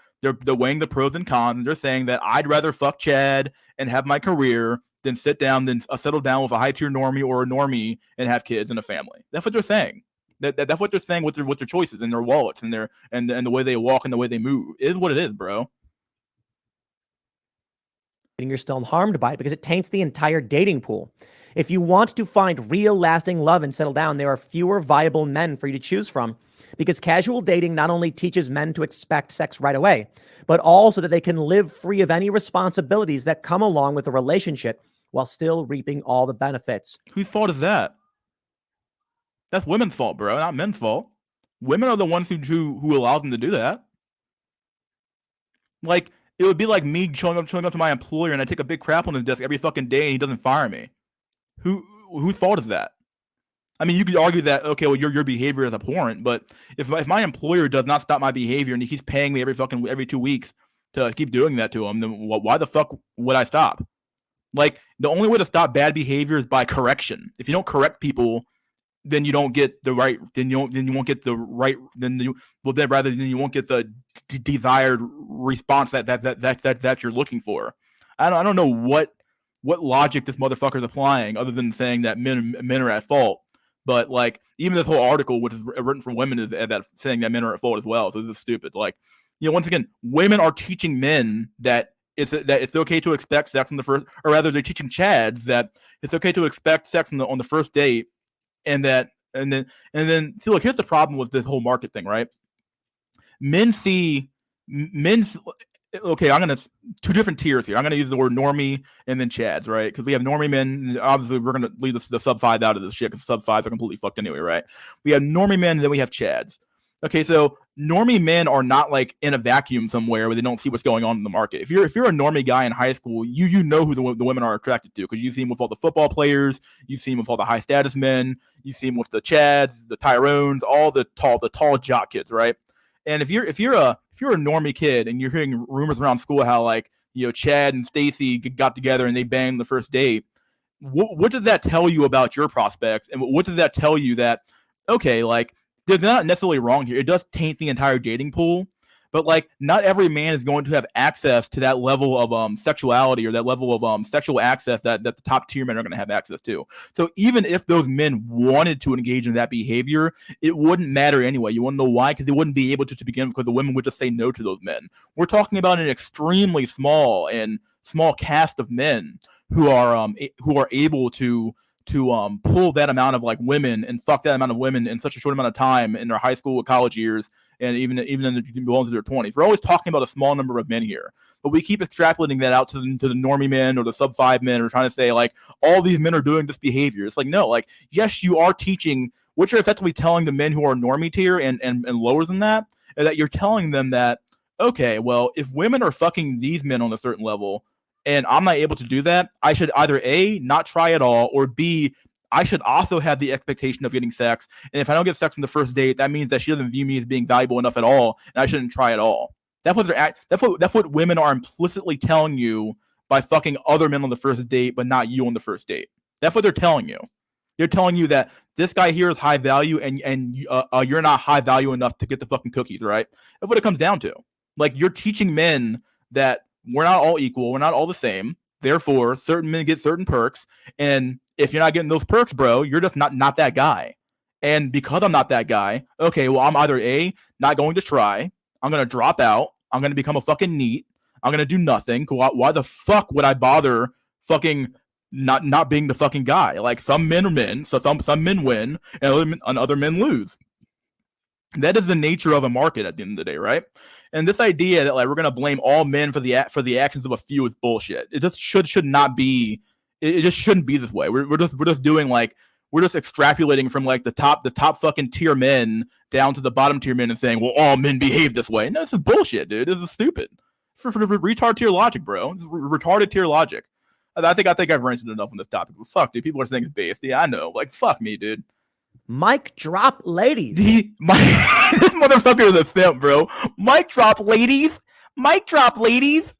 Speaker 1: weighing the pros and cons. And they're saying that I'd rather fuck Chad and have my career than settle down with a high tier normie or a normie and have kids and a family. That's what they're saying. That's what they're saying with their choices and their wallets and the way they walk and the way they move. It is what it is, bro.
Speaker 3: You're still harmed by it because it taints the entire dating pool. If you want to find real lasting love and settle down, there are fewer viable men for you to choose from, because casual dating not only teaches men to expect sex right away, but also that they can live free of any responsibilities that come along with a relationship while still reaping all the benefits.
Speaker 1: Whose fault is that? That's women's fault, bro, not men's fault. Women are the ones who allow them to do that. Like, it would be like me showing up to my employer and I take a big crap on his desk every fucking day and he doesn't fire me. Whose fault is that? I mean, you could argue that, okay, well, your behavior is abhorrent, but if my employer does not stop my behavior and he keeps paying me every 2 weeks to keep doing that to him, then why the fuck would I stop? Like, the only way to stop bad behavior is by correction. If you don't correct people, then you don't get the right. Then you won't get the right. Then you won't get the desired response that you're looking for. I don't know what logic this motherfucker is applying other than saying that men are at fault. But like, even this whole article, which is written for women, is that saying that men are at fault as well. So this is stupid. Like, once again, women are teaching men that it's okay to expect sex on the first, or rather, they're teaching Chads that it's okay to expect sex on the first date, and then see, look, here's the problem with this whole market thing, right? Okay, I'm gonna two different tiers here. I'm gonna use the word normie and then Chads, right? Because we have normie men. Obviously, we're gonna leave the sub 5 out of this shit because sub 5s are completely fucked anyway, right? We have normie men, and then we have Chads. Okay, so normie men are not like in a vacuum somewhere where they don't see what's going on in the market. If you're a normie guy in high school, you know who the women are attracted to, because you see them with all the football players, you see them with all the high status men, you see them with the Chads, the Tyrones, all the tall jock kids, right? And if you're a normie kid and you're hearing rumors around school how, like, Chad and Stacy got together and they banged the first date, what does that tell you about your prospects? And what does that tell you that, okay, like, they're not necessarily wrong here. It does taint the entire dating pool, but like, not every man is going to have access to that level of sexuality or that level of sexual access that the top tier men are going to have access to. So even if those men wanted to engage in that behavior, it wouldn't matter anyway. You want to know why? Because they wouldn't be able to begin with, because the women would just say no to those men. We're talking about an extremely small and cast of men who are able to pull that amount of like women and fuck that amount of women in such a short amount of time in their high school or college years, and even in well into their 20s. We're always talking about a small number of men here, but we keep extrapolating that out to the normie men or the sub 5 men. We're trying to say like all these men are doing this behavior. It's like, no, like, yes, you are teaching, what you're effectively telling the men who are normie tier and lower than that, is that you're telling them that, okay, well, if women are fucking these men on a certain level, and I'm not able to do that, I should either A, not try at all, or B, I should also have the expectation of getting sex. And if I don't get sex on the first date, that means that she doesn't view me as being valuable enough at all, and I shouldn't try at all. That's what women are implicitly telling you by fucking other men on the first date, but not you on the first date. That's what they're telling you. They're telling you that this guy here is high value, and you're not high value enough to get the fucking cookies, right? That's what it comes down to. Like, you're teaching men that we're not all equal. We're not all the same. Therefore, certain men get certain perks. And if you're not getting those perks, bro, you're just not that guy. And because I'm not that guy, okay, well, I'm either A, not going to try. I'm going to drop out. I'm going to become a fucking NEET. I'm going to do nothing. Why the fuck would I bother fucking not being the fucking guy? Like, some men are men, so some men win, and other men lose. That is the nature of a market at the end of the day, right? And this idea that like we're gonna blame all men for the actions of a few is bullshit. It just should not be. It just shouldn't be this way. We're just doing like, we're just extrapolating from like the top fucking tier men down to the bottom tier men and saying, well, all men behave this way. No, this is bullshit, dude. This is stupid. For retard tier logic, bro. This is retarded tier logic. I think I've ranted enough on this topic. But fuck, dude. People are saying it's based. Yeah, I know. Like, fuck me, dude.
Speaker 3: Mic drop, ladies.
Speaker 1: This motherfucker is a simp, bro. Mic drop, ladies. Mic drop, ladies.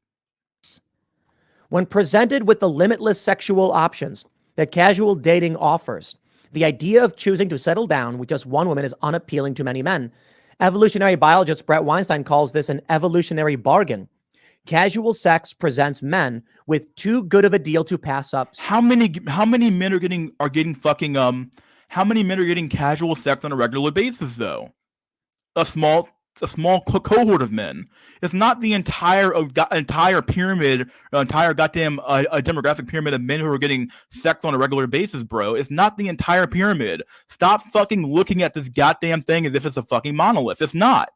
Speaker 3: When presented with the limitless sexual options that casual dating offers, the idea of choosing to settle down with just one woman is unappealing to many men. Evolutionary biologist Brett Weinstein calls this an evolutionary bargain. Casual sex presents men with too good of a deal to pass up.
Speaker 1: How many men are getting fucking how many men are getting casual sex on a regular basis, though? A small cohort of men. It's not the entire pyramid, entire goddamn demographic pyramid of men who are getting sex on a regular basis, bro. It's not the entire pyramid. Stop fucking looking at this goddamn thing as if it's a fucking monolith. It's not.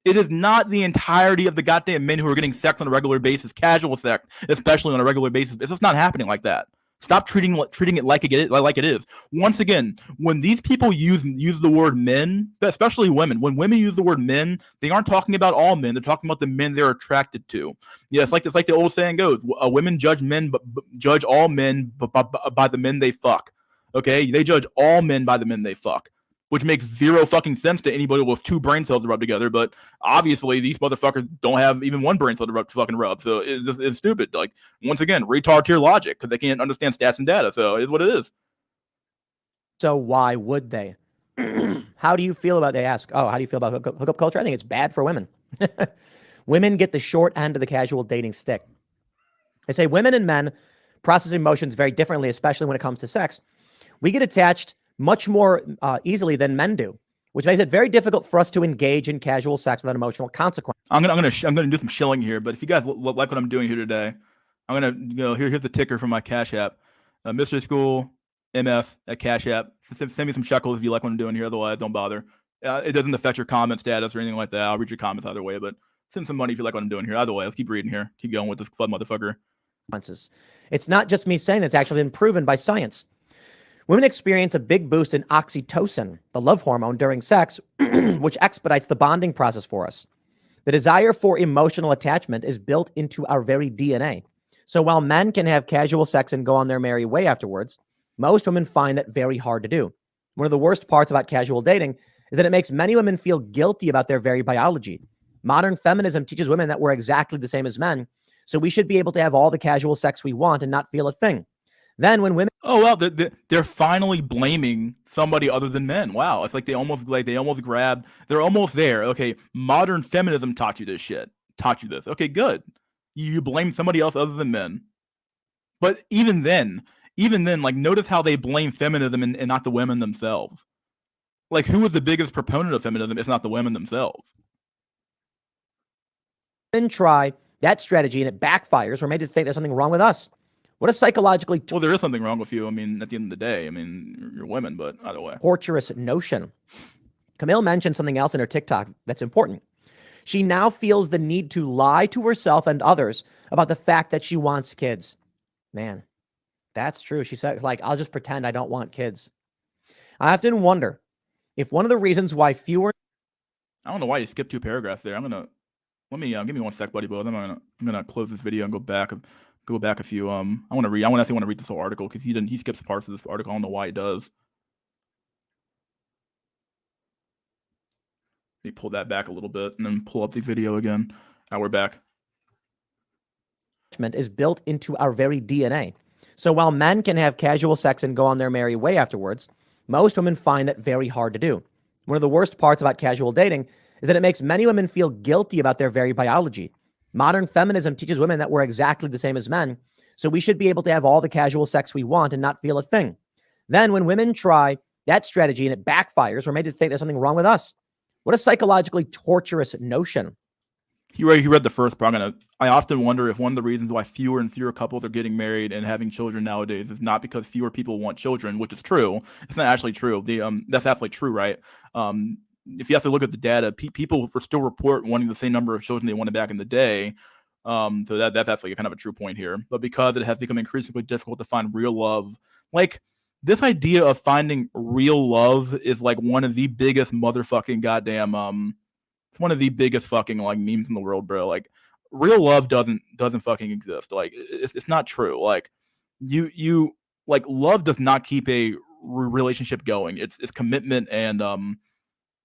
Speaker 1: It is not the entirety of the goddamn men who are getting sex on a regular basis, casual sex, especially on a regular basis. It's just not happening like that. Stop treating it like it is. Once again, when these people use the word men, especially women, when women use the word men, they aren't talking about all men. They're talking about the men they're attracted to. Yeah, it's like the old saying goes: women judge men, but judge all men by the men they fuck. Okay, they judge all men by the men they fuck, which makes zero fucking sense to anybody with two brain cells to rub together. But obviously, these motherfuckers don't have even one brain cell to fucking rub. So it's stupid. Like, once again, retard tier logic, because they can't understand stats and data. So it's what it is.
Speaker 3: So why would they? How do you feel about, they ask, how do you feel about hookup culture? I think it's bad for women. Women get the short end of the casual dating stick. They say women and men process emotions very differently, especially when it comes to sex. We get attached much more easily than men do, which makes it very difficult for us to engage in casual sex without emotional consequence.
Speaker 1: I'm gonna do some shilling here, but if you guys like what I'm doing here today, I'm gonna here's the ticker from my Cash App, Mystery School MF at Cash App. Send me some shekels if you like what I'm doing here. Otherwise, don't bother. It doesn't affect your comment status or anything like that. I'll read your comments either way, but send some money if you like what I'm doing here. Either way, let's keep reading here. Keep going with this flood motherfucker.
Speaker 3: It's not just me saying that's actually been proven by science. Women experience a big boost in oxytocin, the love hormone, during sex, which expedites the bonding process for us. The desire for emotional attachment is built into our very DNA. So while men can have casual sex and go on their merry way afterwards, most women find that very hard to do. One of the worst parts about casual dating is that it makes many women feel guilty about their very biology. Modern feminism teaches women that we're exactly the same as men, so we should be able to have all the casual sex we want and not feel a thing. Then when women...
Speaker 1: Oh, well, they're finally blaming somebody other than men. Wow. It's like they almost grabbed, they're almost there. Okay, modern feminism taught you this shit. Taught you this. Okay, good. You blame somebody else other than men. But even then, like, notice how they blame feminism and not the women themselves. Like, who is the biggest proponent of feminism if not the women themselves?
Speaker 3: Women try that strategy and it backfires, we're made to think there's something wrong with us. What a psychologically
Speaker 1: Well, there is something wrong with you. I mean, at the end of the day, I mean, you're women, but either way.
Speaker 3: torturous notion. Camille mentioned something else in her TikTok that's important. She now feels the need to lie to herself and others about the fact that she wants kids. Man, that's true. She said, like, I'll just pretend I don't want kids. I often wonder if one of the reasons why fewer.
Speaker 1: I don't know why you skipped 2 paragraphs there. I'm gonna let me give me one sec, buddy. But I'm gonna close this video and go back a few. I want to actually want to read this whole article because he skips parts of this article. I don't know why he does. Let me pull that back a little bit and then pull up the video again. Now we're back.
Speaker 3: Is built into our very DNA. So while men can have casual sex and go on their merry way afterwards, most women find that very hard to do. One of the worst parts about casual dating is that it makes many women feel guilty about their very biology. Modern feminism teaches women that we're exactly the same as men, so we should be able to have all the casual sex we want and not feel a thing. Then when women try that strategy and it backfires, we're made to think there's something wrong with us. What a psychologically torturous notion.
Speaker 1: He read the first part. I often wonder if one of the reasons why fewer and fewer couples are getting married and having children nowadays is not because fewer people want children, which is true. It's not actually true. That's absolutely true, right? If you have to look at the data, people still report wanting the same number of children they wanted back in the day. So that's actually kind of a true point here. But because it has become increasingly difficult to find real love, like this idea of finding real love is like one of the biggest motherfucking goddamn it's one of the biggest fucking like memes in the world, bro. Like real love doesn't fucking exist. Like it's not true. Like you like love does not keep a relationship going. It's commitment and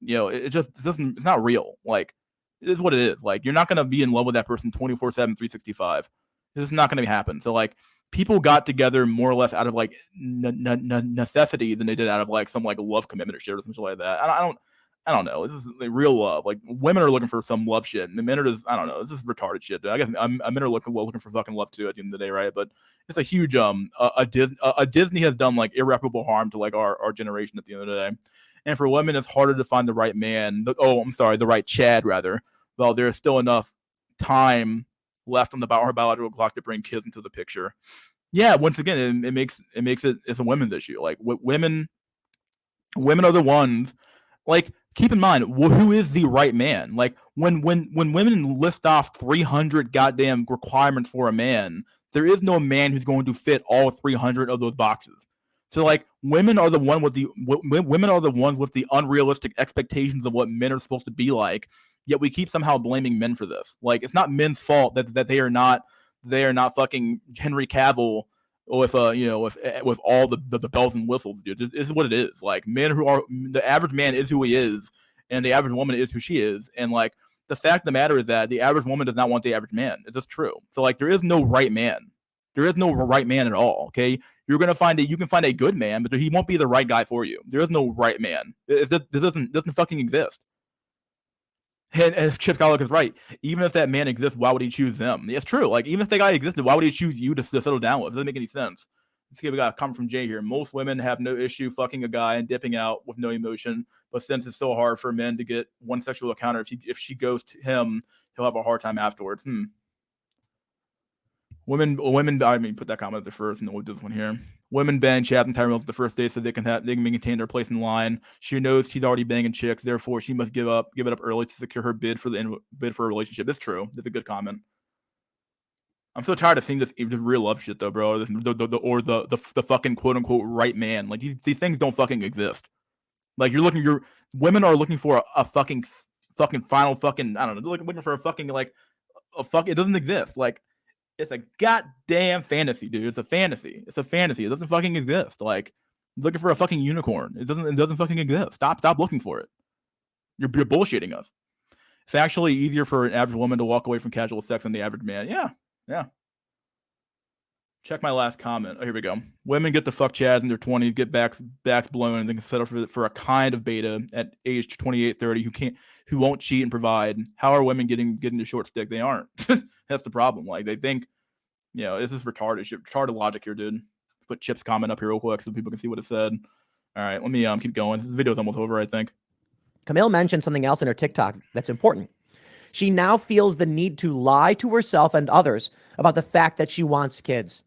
Speaker 1: it just doesn't. It's not real. Like it is what it is. Like you're not gonna be in love with that person 24/7, 365. This is not gonna happen. So like people got together more or less out of like necessity than they did out of like some like love commitment or shit or something like that. I don't know. This is like real love. Like women are looking for some love shit, and men are just I don't know. This is retarded shit. Dude. I guess men are looking for fucking love too at the end of the day, right? But it's a huge a Disney has done like irreparable harm to like our generation at the end of the day. And for women, it's harder to find the right man. The right Chad rather. Well, there's still enough time left on the biological clock to bring kids into the picture. Yeah, once again, it makes it's a women's issue. Like women are the ones. Like, keep in mind, who is the right man? Like, when women list off 300 goddamn requirements for a man, there is no man who's going to fit all 300 of those boxes. So, like, women are the ones with the unrealistic expectations of what men are supposed to be like. Yet we keep somehow blaming men for this. Like, it's not men's fault that they are not fucking Henry Cavill with with all the bells and whistles, dude. This is what it is. Like the average man is who he is, and the average woman is who she is. And like the fact of the matter is that the average woman does not want the average man. It's just true. So like there is no right man. There is no right man at all. Okay, you can find a good man, but he won't be the right guy for you. There is no right man. This doesn't fucking exist. And Chip Skylock is right. Even if that man exists, why would he choose them? It's true. Like, even if that guy existed, why would he choose you to settle down with? It doesn't make any sense. Let's see if we got a comment from Jay here. Most women have no issue fucking a guy and dipping out with no emotion, but since it's so hard for men to get one sexual encounter, if she goes to him, he'll have a hard time afterwards. Women. I mean, put that comment there first, and then we'll do this one here. Women bang Chaz and Tyrell the first day so they can maintain their place in line. She knows she's already banging chicks, therefore she must give it up early to secure her bid for a relationship. That's true. That's a good comment. I'm so tired of seeing this real love shit though, bro. The fucking quote unquote right man. Like these things don't fucking exist. Like women are looking for a fucking final fucking I don't know. They're looking for a fucking like a fuck. It doesn't exist. Like. It's a goddamn fantasy, dude. It's a fantasy. It doesn't fucking exist. Like looking for a fucking unicorn. It doesn't fucking exist. Stop looking for it. You're bullshitting us. It's actually easier for an average woman to walk away from casual sex than the average man. Yeah. Check my last comment. Oh, here we go. Women get the fuck chads in their 20s, get backs blown, and then can settle for a kind of beta at age 28, 30 who won't cheat and provide. How are women getting the short stick? They aren't. That's the problem. Like they think, this is retarded logic here, dude. Put Chip's comment up here real quick so people can see what it said. All right, let me keep going. This video's almost over, I think.
Speaker 3: Camille mentioned something else in her TikTok that's important. She now feels the need to lie to herself and others about the fact that she wants kids.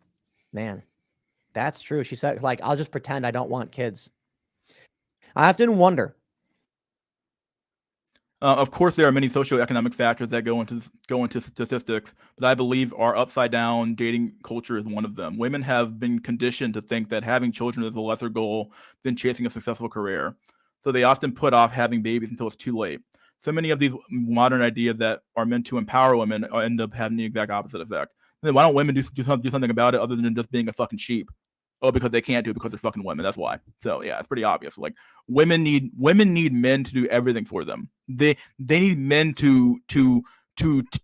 Speaker 3: Man, that's true. She said, like, I'll just pretend I don't want kids. I often wonder.
Speaker 1: Of course, there are many socioeconomic factors that go into statistics, but I believe our upside down dating culture is one of them. Women have been conditioned to think that having children is a lesser goal than chasing a successful career, so they often put off having babies until it's too late. So many of these modern ideas that are meant to empower women end up having the exact opposite effect. Then why don't women do something about it other than just being a fucking sheep? Oh, because they can't do it because they're fucking women. That's why. So yeah, it's pretty obvious. Like women need men to do everything for them. They need men to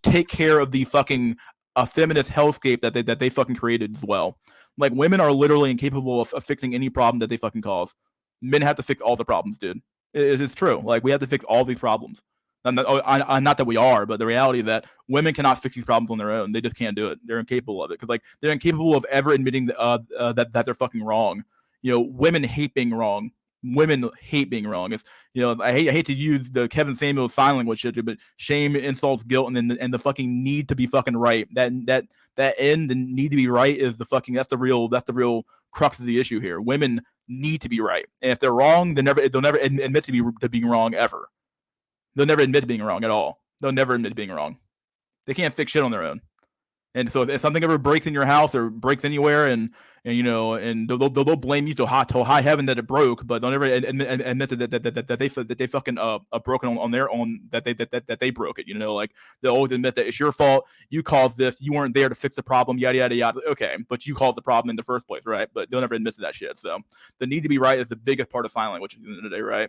Speaker 1: take care of the fucking feminist hellscape that they fucking created as well. Like women are literally incapable of fixing any problem that they fucking cause. Men have to fix all the problems, dude. It's true. Like we have to fix all these problems. Not that we are, but the reality that women cannot fix these problems on their own. They just can't do it. They're incapable of it because, like, they're incapable of ever admitting that they're fucking wrong. Women hate being wrong. Women hate being wrong. It's I hate to use the Kevin Samuels sign language shit, but shame, insults, guilt, and then the fucking need to be fucking right. That end and need to be right is that's the real crux of the issue here. Women need to be right, and if they're wrong, they'll never admit to being wrong ever. They'll never admit to being wrong at all. They'll never admit to being wrong. They can't fix shit on their own. And so if something ever breaks in your house or breaks anywhere, and they'll blame you to high heaven that it broke, but they'll never admit that they fucking broken on their own, that they broke it. Like they'll always admit that it's your fault. You caused this. You weren't there to fix the problem. Yada yada yada. Okay, but you caused the problem in the first place, right? But they'll never admit to that shit. So the need to be right is the biggest part of sign language at the end of the day, right?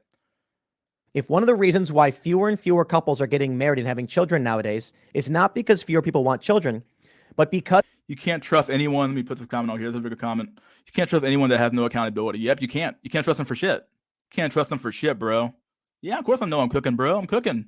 Speaker 3: If one of the reasons why fewer and fewer couples are getting married and having children nowadays is not because fewer people want children, but because
Speaker 1: you can't trust anyone. Let me put this comment out here. There's a big comment. You can't trust anyone that has no accountability. Yep, you can't. You can't trust them for shit. You can't trust them for shit, bro. Yeah, of course I know I'm cooking, bro. I'm cooking.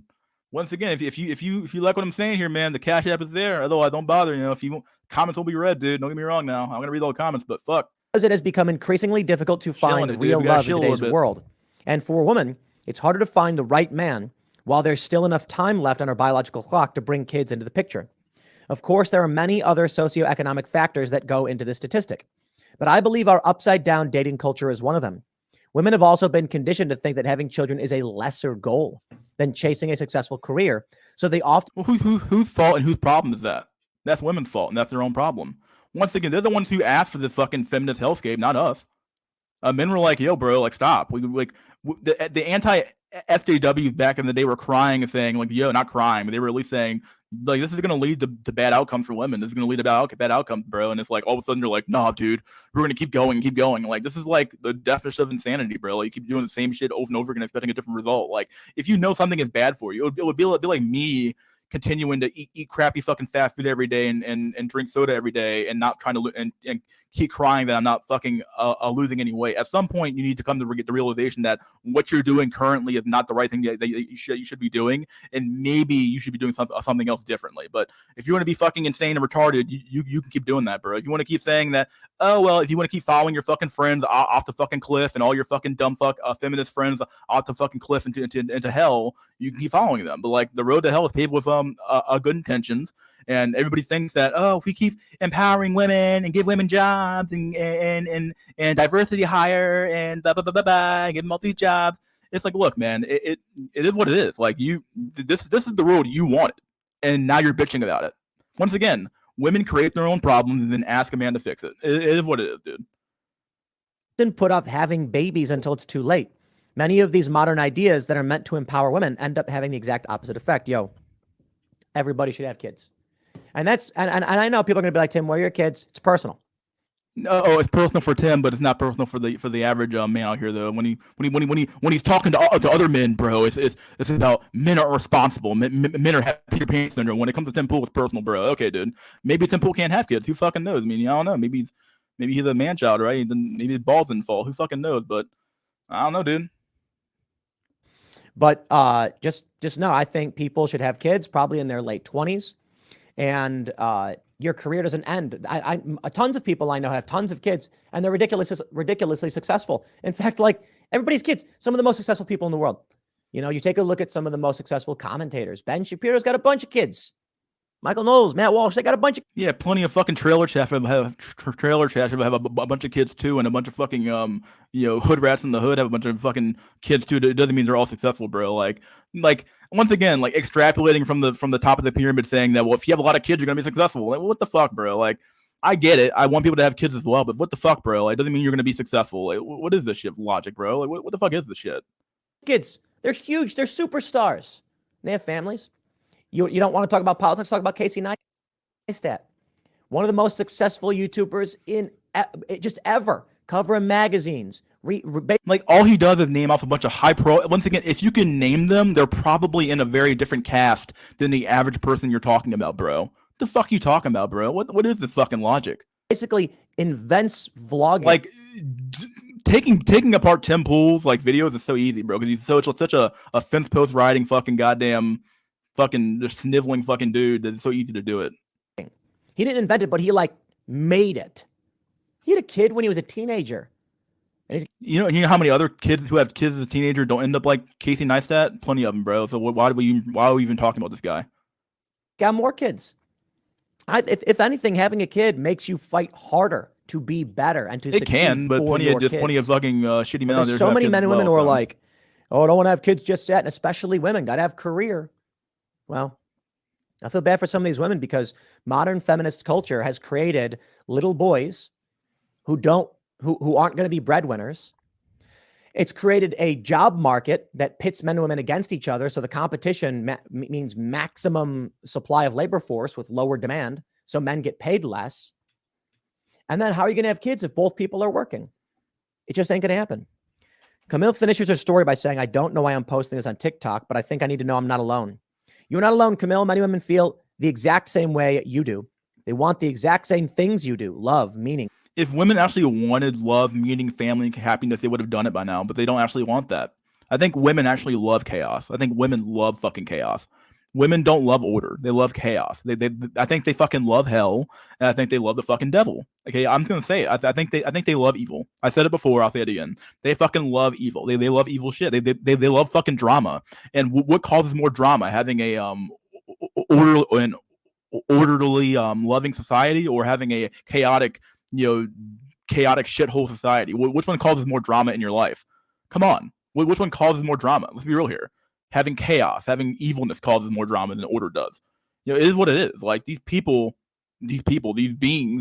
Speaker 1: Once again, if you like what I'm saying here, man, the Cash App is there. Otherwise, don't bother. If you comments will be read, dude. Don't get me wrong. Now I'm gonna read all the comments, but fuck.
Speaker 3: Because it has become increasingly difficult to find real love in today's world, and for a woman, it's harder to find the right man while there's still enough time left on our biological clock to bring kids into the picture. Of course, there are many other socioeconomic factors that go into this statistic, but I believe our upside-down dating culture is one of them. Women have also been conditioned to think that having children is a lesser goal than chasing a successful career, so they often...
Speaker 1: Well, whose fault and whose problem is that? That's women's fault, and that's their own problem. Once again, they're the ones who asked for this fucking feminist hellscape, not us. Men were like, yo, bro, like, stop. The anti-SJWs back in the day were crying and saying, like, yo, not crying, but they were at least saying, like, this is going to lead to bad outcomes for women. This is going to lead to bad outcomes, bro. And it's like, all of a sudden, they're like, nah, dude, we're going to keep going. Like, this is like the definition of insanity, bro. Like, you keep doing the same shit over and over again, expecting a different result. Like, if you know something is bad for you, it would be like me continuing to eat crappy fucking fast food every day and drink soda every day and not trying to and keep crying that I'm not fucking losing any weight. At some point, you need to come to the realization that what you're doing currently is not the right thing that you should be doing, and maybe you should be doing something else differently. But if you want to be fucking insane and retarded, you can keep doing that, bro. If you want to keep saying that, oh well, if you want to keep following your fucking friends off the fucking cliff and all your fucking dumb feminist friends off the fucking cliff into hell, you can keep following them. But like the road to hell is paved with good intentions. And everybody thinks that, oh, if we keep empowering women and give women jobs and diversity hire and blah blah blah blah blah, and give them all these jobs, it's like, look, man, it is what it is. Like this is the world you wanted, and now you're bitching about it. Once again, women create their own problems and then ask a man to fix it. It is what it is, dude.
Speaker 3: Didn't put off having babies until it's too late. Many of these modern ideas that are meant to empower women end up having the exact opposite effect. Yo, everybody should have kids. And that's and I know people are going to be like, Tim, where are your kids? It's personal.
Speaker 1: No, it's personal for Tim, but it's not personal for the average man out here though. When he's talking to other men, bro, it's about men are responsible. Men are have Peter Pan syndrome. When it comes to Tim Pool, it's personal, bro. Okay, dude. Maybe Tim Pool can't have kids. Who fucking knows? I mean, I don't know. Maybe he's a man child, right? Maybe his balls didn't fall. Who fucking knows? But I don't know, dude.
Speaker 3: But just know, I think people should have kids probably in their late 20s. And your career doesn't end. Tons of people I know have tons of kids, and they're ridiculously successful. In fact, like everybody's kids, some of the most successful people in the world. You know, you take a look at some of the most successful commentators. Ben Shapiro's got a bunch of kids. Michael Knowles, Matt Walsh, they got a bunch of
Speaker 1: Yeah, plenty of fucking trailer chat have a bunch of kids too, and a bunch of fucking hood rats in the hood have a bunch of fucking kids too. It doesn't mean they're all successful, bro. Like once again, like extrapolating from the top of the pyramid, saying that, well, if you have a lot of kids, you're gonna be successful. Like, what the fuck, bro? Like, I get it. I want people to have kids as well, but what the fuck, bro? Like, it doesn't mean you're gonna be successful. Like, what is this shit logic, bro? Like, what the fuck is this shit?
Speaker 3: kids. They're huge. They're superstars. They have families. You don't want to talk about politics? Talk about Casey Neistat, one of the most successful YouTubers in just ever, covering magazines.
Speaker 1: Like, all he does is name off a bunch of high pro. Once again, if you can name them, they're probably in a very different cast than the average person you're talking about, bro. What the fuck you talking about, bro? What is this fucking logic?
Speaker 3: Basically invents vlogging.
Speaker 1: Like, taking apart Tim Pool's like videos is so easy, bro, because he's such a fence post riding fucking goddamn fucking just sniveling fucking dude that it's so easy to do it.
Speaker 3: He didn't invent it, but he like made it. He had a kid when he was a teenager.
Speaker 1: And you know how many other kids who have kids as a teenager don't end up like Casey Neistat? Plenty of them, bro. So why are we even talking about this guy?
Speaker 3: Got more kids. If anything, having a kid makes you fight harder to be better and to succeed. It can,
Speaker 1: but plenty of fucking shitty men out there.
Speaker 3: There's so many men and women who are like, oh, I don't want to have kids just yet, and especially women. Got to have career. Well, I feel bad for some of these women because modern feminist culture has created little boys who aren't going to be breadwinners. It's created a job market that pits men and women against each other. So the competition means maximum supply of labor force with lower demand. So men get paid less. And then how are you going to have kids if both people are working? It just ain't going to happen. Camille finishes her story by saying, I don't know why I'm posting this on TikTok, but I think I need to know I'm not alone. You're not alone, Camille. Many women feel the exact same way you do. They want the exact same things you do. Love, meaning.
Speaker 1: If women actually wanted love, meaning, family, and happiness, they would have done it by now, but they don't actually want that. I think women actually love chaos. I think women love fucking chaos. Women don't love order. They love chaos. I think they fucking love hell, and I think they love the fucking devil. Okay, I'm just gonna say it. I think they love evil. I said it before. I'll say it again. They fucking love evil. They love evil shit. They love fucking drama. And what causes more drama? Having a orderly loving society, or having a chaotic shithole society? Which one causes more drama in your life? Come on, which one causes more drama? Let's be real here. Having chaos, having evilness causes more drama than order does. It is what it is. Like, these beings,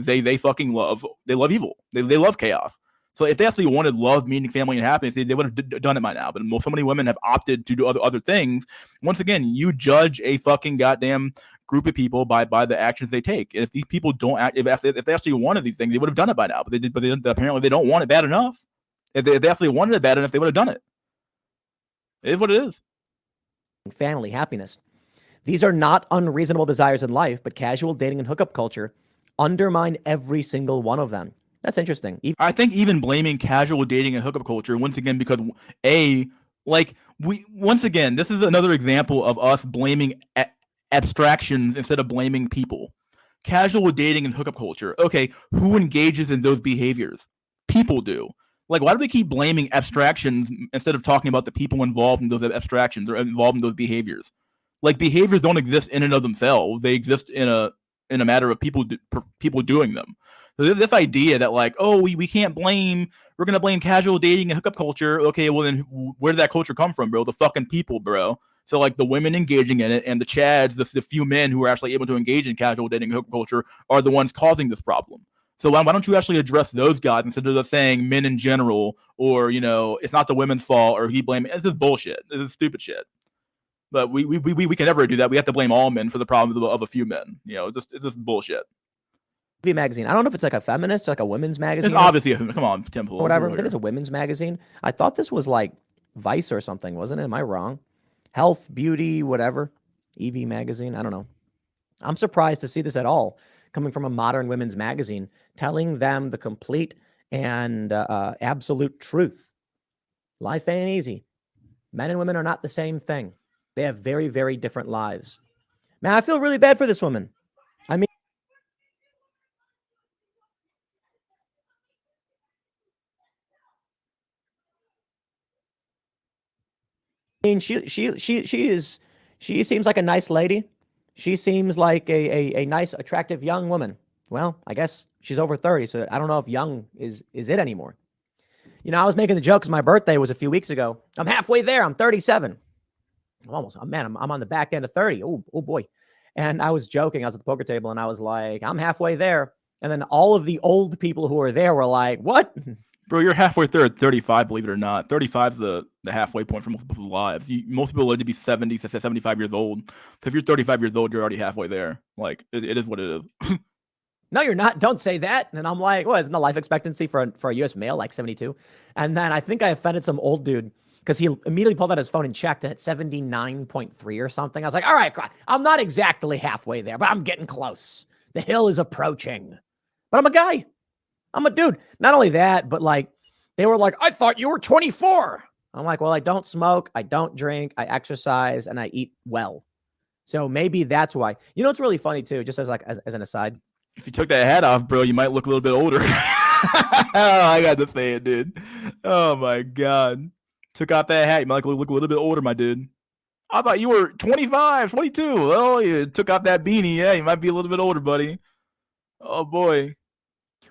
Speaker 1: they fucking love evil. They love chaos. So if they actually wanted love, meaning, family, and happiness, they would have done it by now. But so many women have opted to do other things. Once again, you judge a fucking goddamn group of people by the actions they take. And if these people don't act, if they actually wanted these things, they would have done it by now. But apparently they don't want it bad enough. If they actually wanted it bad enough, they would have done it. It is what it is.
Speaker 3: Family, happiness. These are not unreasonable desires in life, but casual dating and hookup culture undermine every single one of them. That's interesting.
Speaker 1: I think even blaming casual dating and hookup culture, once again, because once again, this is another example of us blaming abstractions instead of blaming people. Casual dating and hookup culture. Okay, who engages in those behaviors? People do. Like, why do we keep blaming abstractions instead of talking about the people involved in those abstractions or involved in those behaviors? Like, behaviors don't exist in and of themselves. They exist in a matter of people doing them. So this idea that, like, oh, we can't blame, we're going to blame casual dating and hookup culture. Okay, well, then where did that culture come from, bro? The fucking people, bro. So, like, the women engaging in it and the chads, the few men who are actually able to engage in casual dating and hookup culture are the ones causing this problem. So why don't you actually address those guys instead of saying men in general, or, it's not the women's fault, or he blame it? This is bullshit. This is stupid shit. But we can never do that. We have to blame all men for the problems of a few men. It's just bullshit.
Speaker 3: TV magazine. I don't know if it's like a feminist or like a women's magazine.
Speaker 1: It's obviously come on, Temple.
Speaker 3: Whatever. I think it's a women's magazine. I thought this was like Vice or something, wasn't it? Am I wrong? Health, beauty, whatever. EV magazine. I don't know. I'm surprised to see this at all coming from a modern women's magazine, telling them the complete and absolute truth. Life ain't easy. Men and women are not the same thing. They have very, very different lives. Man, I feel really bad for this woman. I mean, she seems like a nice lady. She seems like a nice, attractive young woman. Well, I guess she's over 30, so I don't know if young is it anymore. You know, I was making the joke because my birthday was a few weeks ago. I'm halfway there. I'm 37. I'm on the back end of 30. Oh boy. And I was joking. I was at the poker table and I was like, I'm halfway there. And then all of the old people who were there were like, what?
Speaker 1: Bro, you're halfway there at 35, believe it or not. 35 is the halfway point for most people's lives. Most people live to be 70, 75 years old. So if you're 35 years old, you're already halfway there. Like, it is what it is.
Speaker 3: No, you're not. Don't say that. And I'm like, well, isn't the life expectancy for a U.S. male like 72? And then I think I offended some old dude because he immediately pulled out his phone and checked and at 79.3 or something. I was like, all right, I'm not exactly halfway there, but I'm getting close. The hill is approaching. But I'm a guy. I'm a dude. Not only that, but like, they were like, I thought you were 24. I'm like, well, I don't smoke, I don't drink, I exercise, and I eat well. So maybe that's why. You know, it's really funny too, just as an aside.
Speaker 1: If you took that hat off, bro, you might look a little bit older. I got to say it, dude. Oh my God. Took off that hat, you might look a little bit older, my dude. I thought you were 25, 22. Well, you took off that beanie. Yeah, you might be a little bit older, buddy. Oh boy.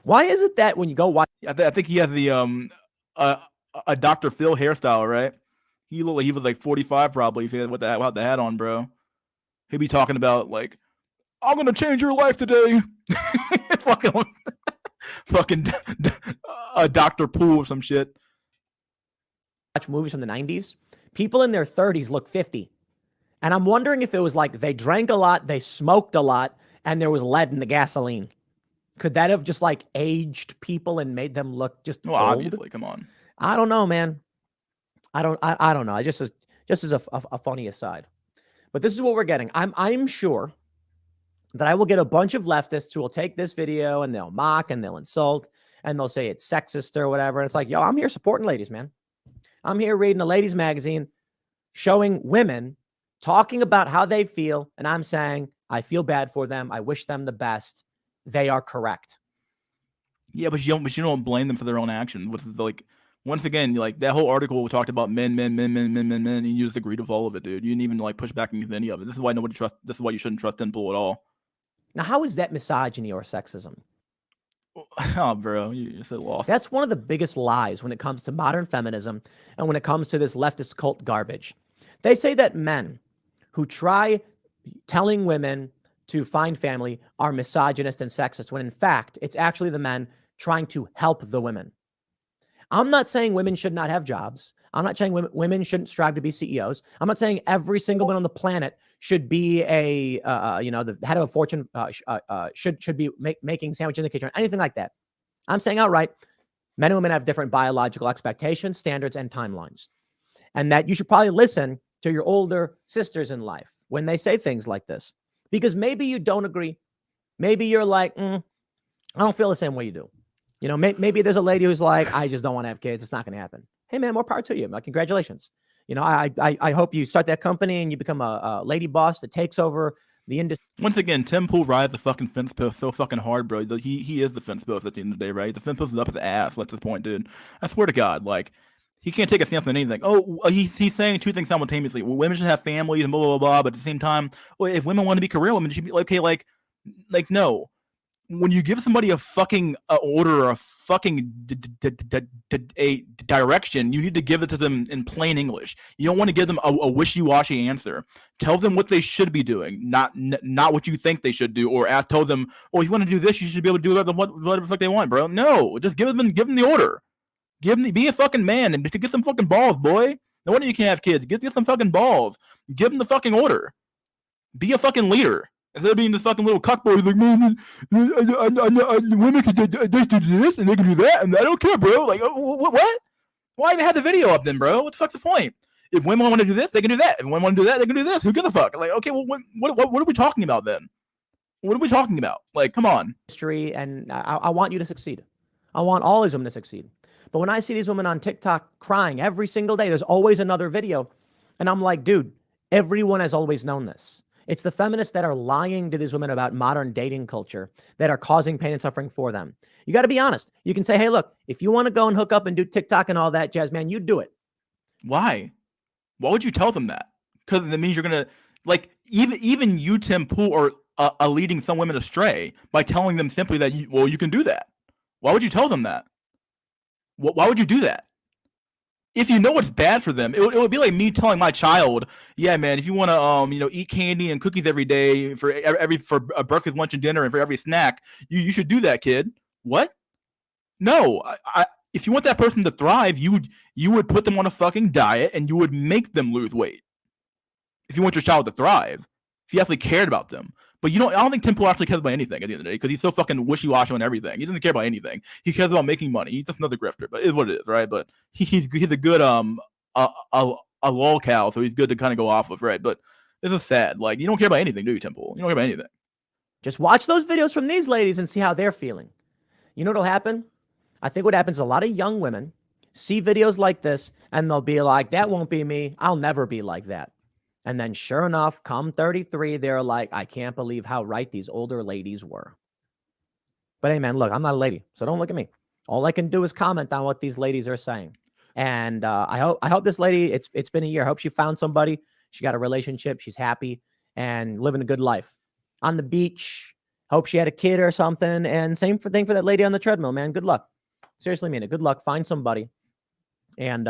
Speaker 3: Why is it that when you go watch,
Speaker 1: I think he has the a Dr. Phil hairstyle, right? He looked like he was like 45 probably if he had without the hat on, bro. He'd be talking about like, I'm gonna change your life today. fucking Dr. Poole or some shit.
Speaker 3: watch movies from the 90s, people in their 30s look 50. And I'm wondering if it was like they drank a lot, they smoked a lot, and there was lead in the gasoline. Could that have just like aged people and made them look just
Speaker 1: Well,
Speaker 3: old?
Speaker 1: obviously, come on.
Speaker 3: I don't know, man. I don't know. I just as a funny aside. But this is what we're getting. I'm sure that I will get a bunch of leftists who will take this video and they'll mock and they'll insult and they'll say it's sexist or whatever. And it's like, yo, I'm here supporting ladies, man. I'm here reading a ladies magazine showing women talking about how they feel. And I'm saying, I feel bad for them. I wish them the best. They are correct.
Speaker 1: Yeah, but you don't blame them for their own actions. Which is like, once again, like that whole article talked about men, and you just agreed with all of it, dude. You didn't even like push back against any of it. This is why this is why you shouldn't trust Deadpool at all.
Speaker 3: Now, how is that misogyny or sexism?
Speaker 1: Oh, bro, you're so lost.
Speaker 3: That's one of the biggest lies when it comes to modern feminism and when it comes to this leftist cult garbage. They say that men who try telling women to find family are misogynist and sexist, when in fact, it's actually the men trying to help the women. I'm not saying women should not have jobs. I'm not saying women shouldn't strive to be CEOs. I'm not saying every single one on the planet should be the head of a fortune, should be making sandwiches in the kitchen, or anything like that. I'm saying outright, men and women have different biological expectations, standards, and timelines. And that you should probably listen to your older sisters in life when they say things like this. Because maybe you don't agree. Maybe you're like, I don't feel the same way you do. You know, maybe there's a lady who's like, I just don't want to have kids. It's not going to happen. Hey, man, more power to you. Like, congratulations. You know, I hope you start that company and you become a lady boss that takes over the industry.
Speaker 1: Once again, Tim Pool rides the fucking fence post so fucking hard, bro. He is the fence post at the end of the day, right? The fence post is up his ass. That's the point, dude. I swear to God, like, he can't take a stance on anything. Oh, he's saying two things simultaneously. Well, women should have families and blah, blah, blah, blah. But at the same time, well, if women want to be career women, should be okay, like, no. When you give somebody a fucking order or a fucking a direction, you need to give it to them in plain English. You don't want to give them a wishy-washy answer. Tell them what they should be doing, not what you think they should do, or tell them, oh, if you want to do this, you should be able to do whatever the fuck they want, bro. No, just give them the order. Be a fucking man and get some fucking balls, boy. No wonder you can't have kids. Get some fucking balls. Give them the fucking order. Be a fucking leader. Instead of being this fucking little cuckboy who's like, women can do this and they can do that, and I don't care, bro. Like, what? Why even have the video up then, bro? What the fuck's the point? If women want to do this, they can do that. If women want to do that, they can do this. Who gives a fuck? Like, okay, well, what are we talking about then? What are we talking about? Like, come on.
Speaker 3: And I want you to succeed. I want all these women to succeed. But when I see these women on TikTok crying every single day, there's always another video. And I'm like, dude, everyone has always known this. It's the feminists that are lying to these women about modern dating culture that are causing pain and suffering for them. You got to be honest. You can say, hey, look, if you want to go and hook up and do TikTok and all that jazz, man, you do it.
Speaker 1: Why? Why would you tell them that? Because that means you're gonna like even you, Tim Pool, are leading some women astray by telling them simply that you can do that. Why would you tell them that? Why would you do that? If you know what's bad for them, it would be like me telling my child, yeah, man, if you want to eat candy and cookies every day for breakfast, lunch, and dinner, and for every snack, you should do that, kid. What? No, if you want that person to thrive, you would put them on a fucking diet and you would make them lose weight. If you want your child to thrive, if you actually cared about them. But I don't think Tim Pool actually cares about anything at the end of the day because he's so fucking wishy-washy on everything. He doesn't care about anything. He cares about making money. He's just another grifter, but it is what it is, right? But he's a good a lol cow, so he's good to kind of go off of, right? But this is sad. Like, you don't care about anything, do you, Tim Pool? You don't care about anything.
Speaker 3: Just watch those videos from these ladies and see how they're feeling. You know what'll happen? I think what happens, a lot of young women see videos like this and they'll be like, that won't be me. I'll never be like that. And then sure enough, come 33, they're like, I can't believe how right these older ladies were. But hey, man, look, I'm not a lady, so don't look at me. All I can do is comment on what these ladies are saying. And I hope this lady, it's been a year. I hope she found somebody. She got a relationship. She's happy and living a good life. On the beach, hope she had a kid or something. And same thing for that lady on the treadmill, man. Good luck. Seriously, mean it. Good luck. Find somebody. And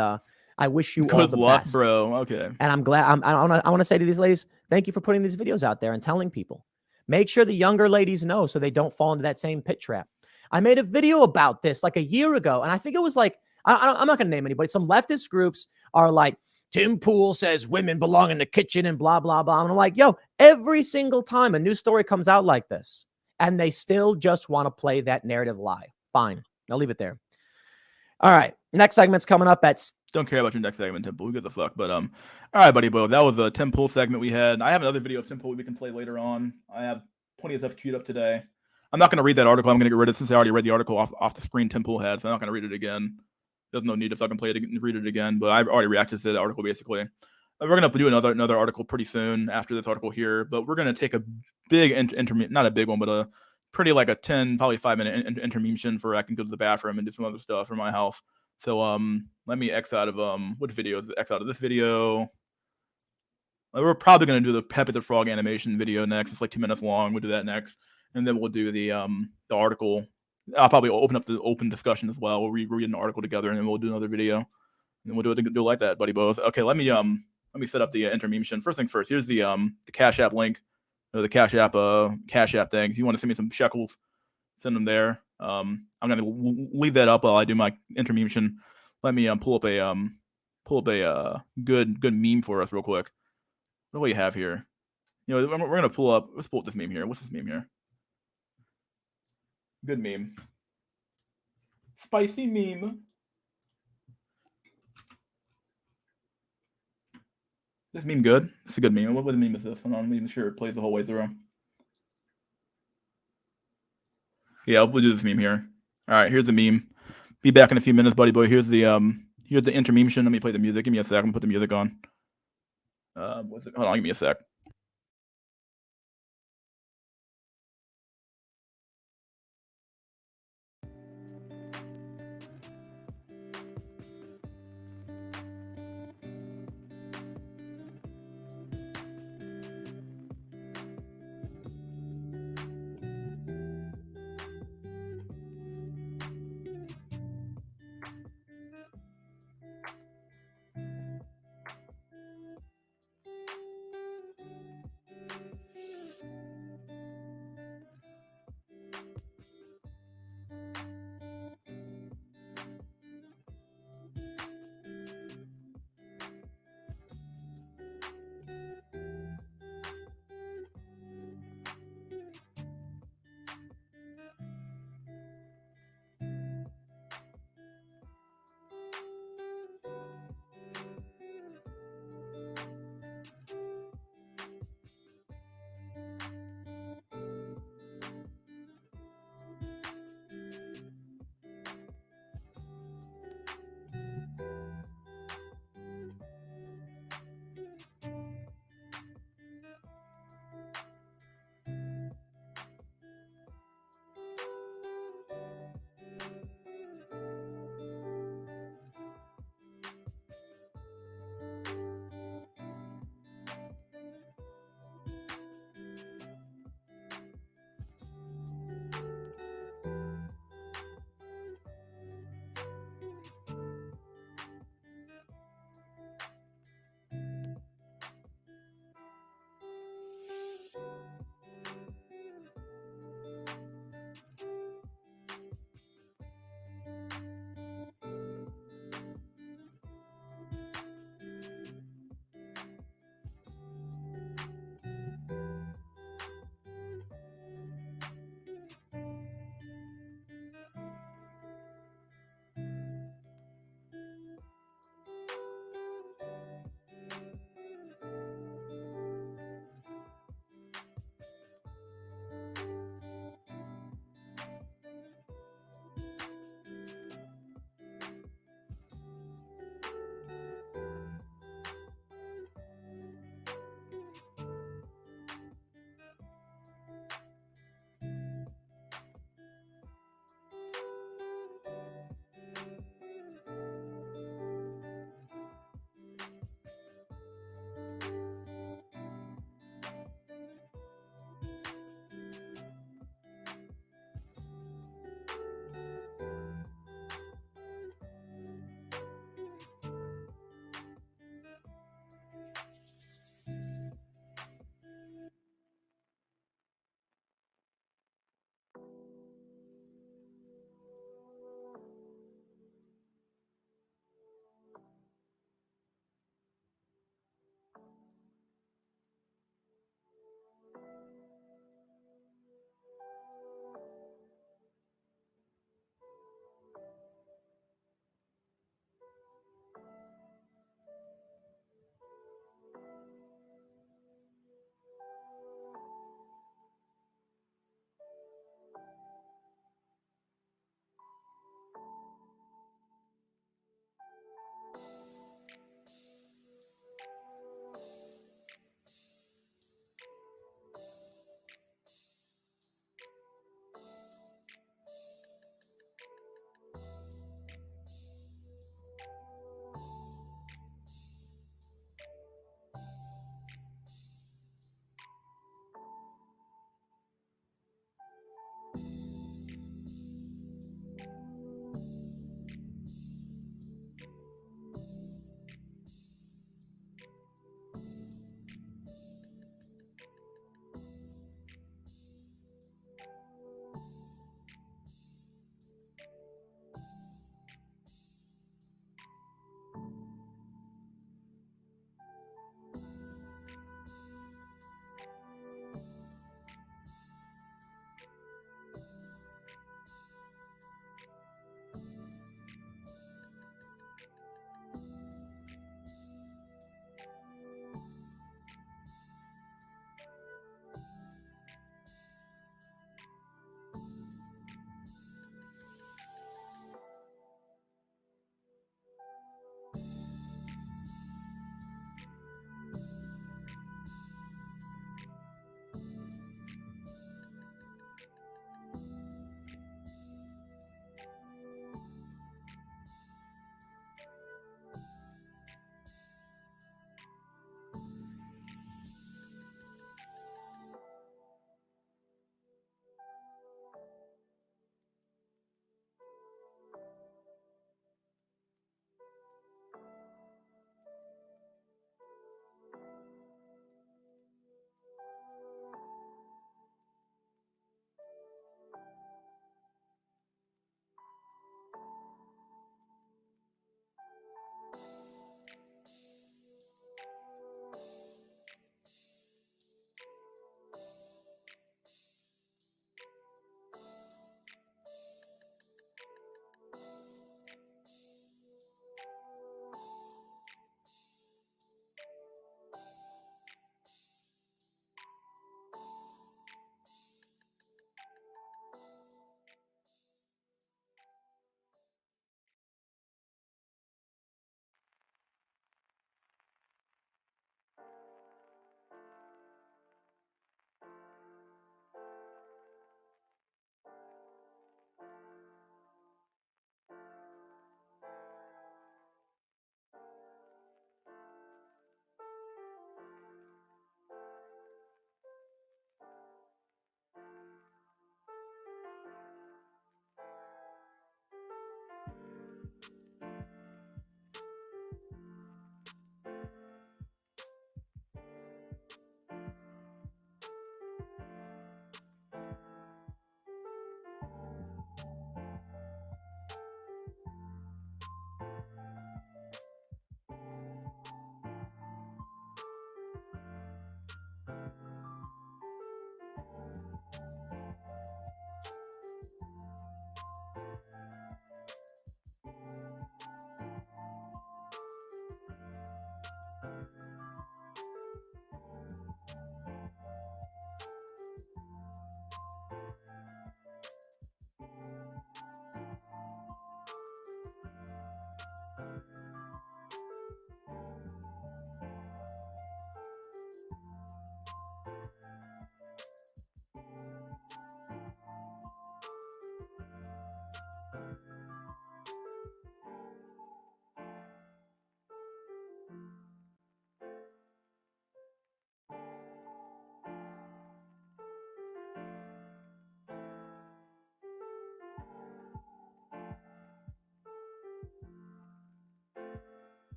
Speaker 3: I wish you all
Speaker 1: Good
Speaker 3: the
Speaker 1: luck,
Speaker 3: best.
Speaker 1: bro. Okay.
Speaker 3: And I'm glad. I want to say to these ladies, thank you for putting these videos out there and telling people. Make sure the younger ladies know so they don't fall into that same pit trap. I made a video about this like a year ago, and I think it was like, I'm not going to name anybody. Some leftist groups are like, Tim Pool says women belong in the kitchen and blah, blah, blah. And I'm like, yo, every single time a new story comes out like this, and they still just want to play that narrative lie. Fine. I'll leave it there. All right. Next segment's coming up at...
Speaker 1: Don't care about your next segment, Tim Pool. Who gives a fuck? But all right, buddy, Bo. That was a Tim Pool segment we had. I have another video of Tim Pool we can play later on. I have plenty of stuff queued up today. I'm not going to read that article. I'm going to get rid of it since I already read the article off the screen Tim Pool had, so I'm not going to read it again. There's no need to fucking play it and read it again, but I've already reacted to the article, basically. We're going to do another article pretty soon after this article here, but we're going to take a big not a big one, but a pretty like a 10, probably 5-minute intermission for I can go to the bathroom and do some other stuff for my house. So let me X out of what video is X out of this video. We're probably going to do the Pepe the Frog animation video next. It's like 2 minutes long. We'll do that next, and then we'll do the article. I'll probably open up the open discussion as well. We'll read an article together, and then we'll do another video, and we'll do it like that, buddy. Both. Okay, let me set up the intermission. First things first. Here's the Cash App link, or the Cash App thing. If you want to send me some shekels, send them there. I'm gonna leave that up while I do my intermission. Let me pull up a good meme for us real quick. What do we have here? We're gonna pull up. Let's pull up this meme here. What's this meme here? Good meme. Spicy meme. This meme good? It's a good meme. What meme is this? I'm not even sure it plays the whole way through. Yeah, we'll do this meme here. All right, here's the meme. Be back in a few minutes, buddy boy. Here's the intermission. Let me play the music. Give me a sec. I'm gonna put the music on. Hold on, give me a sec.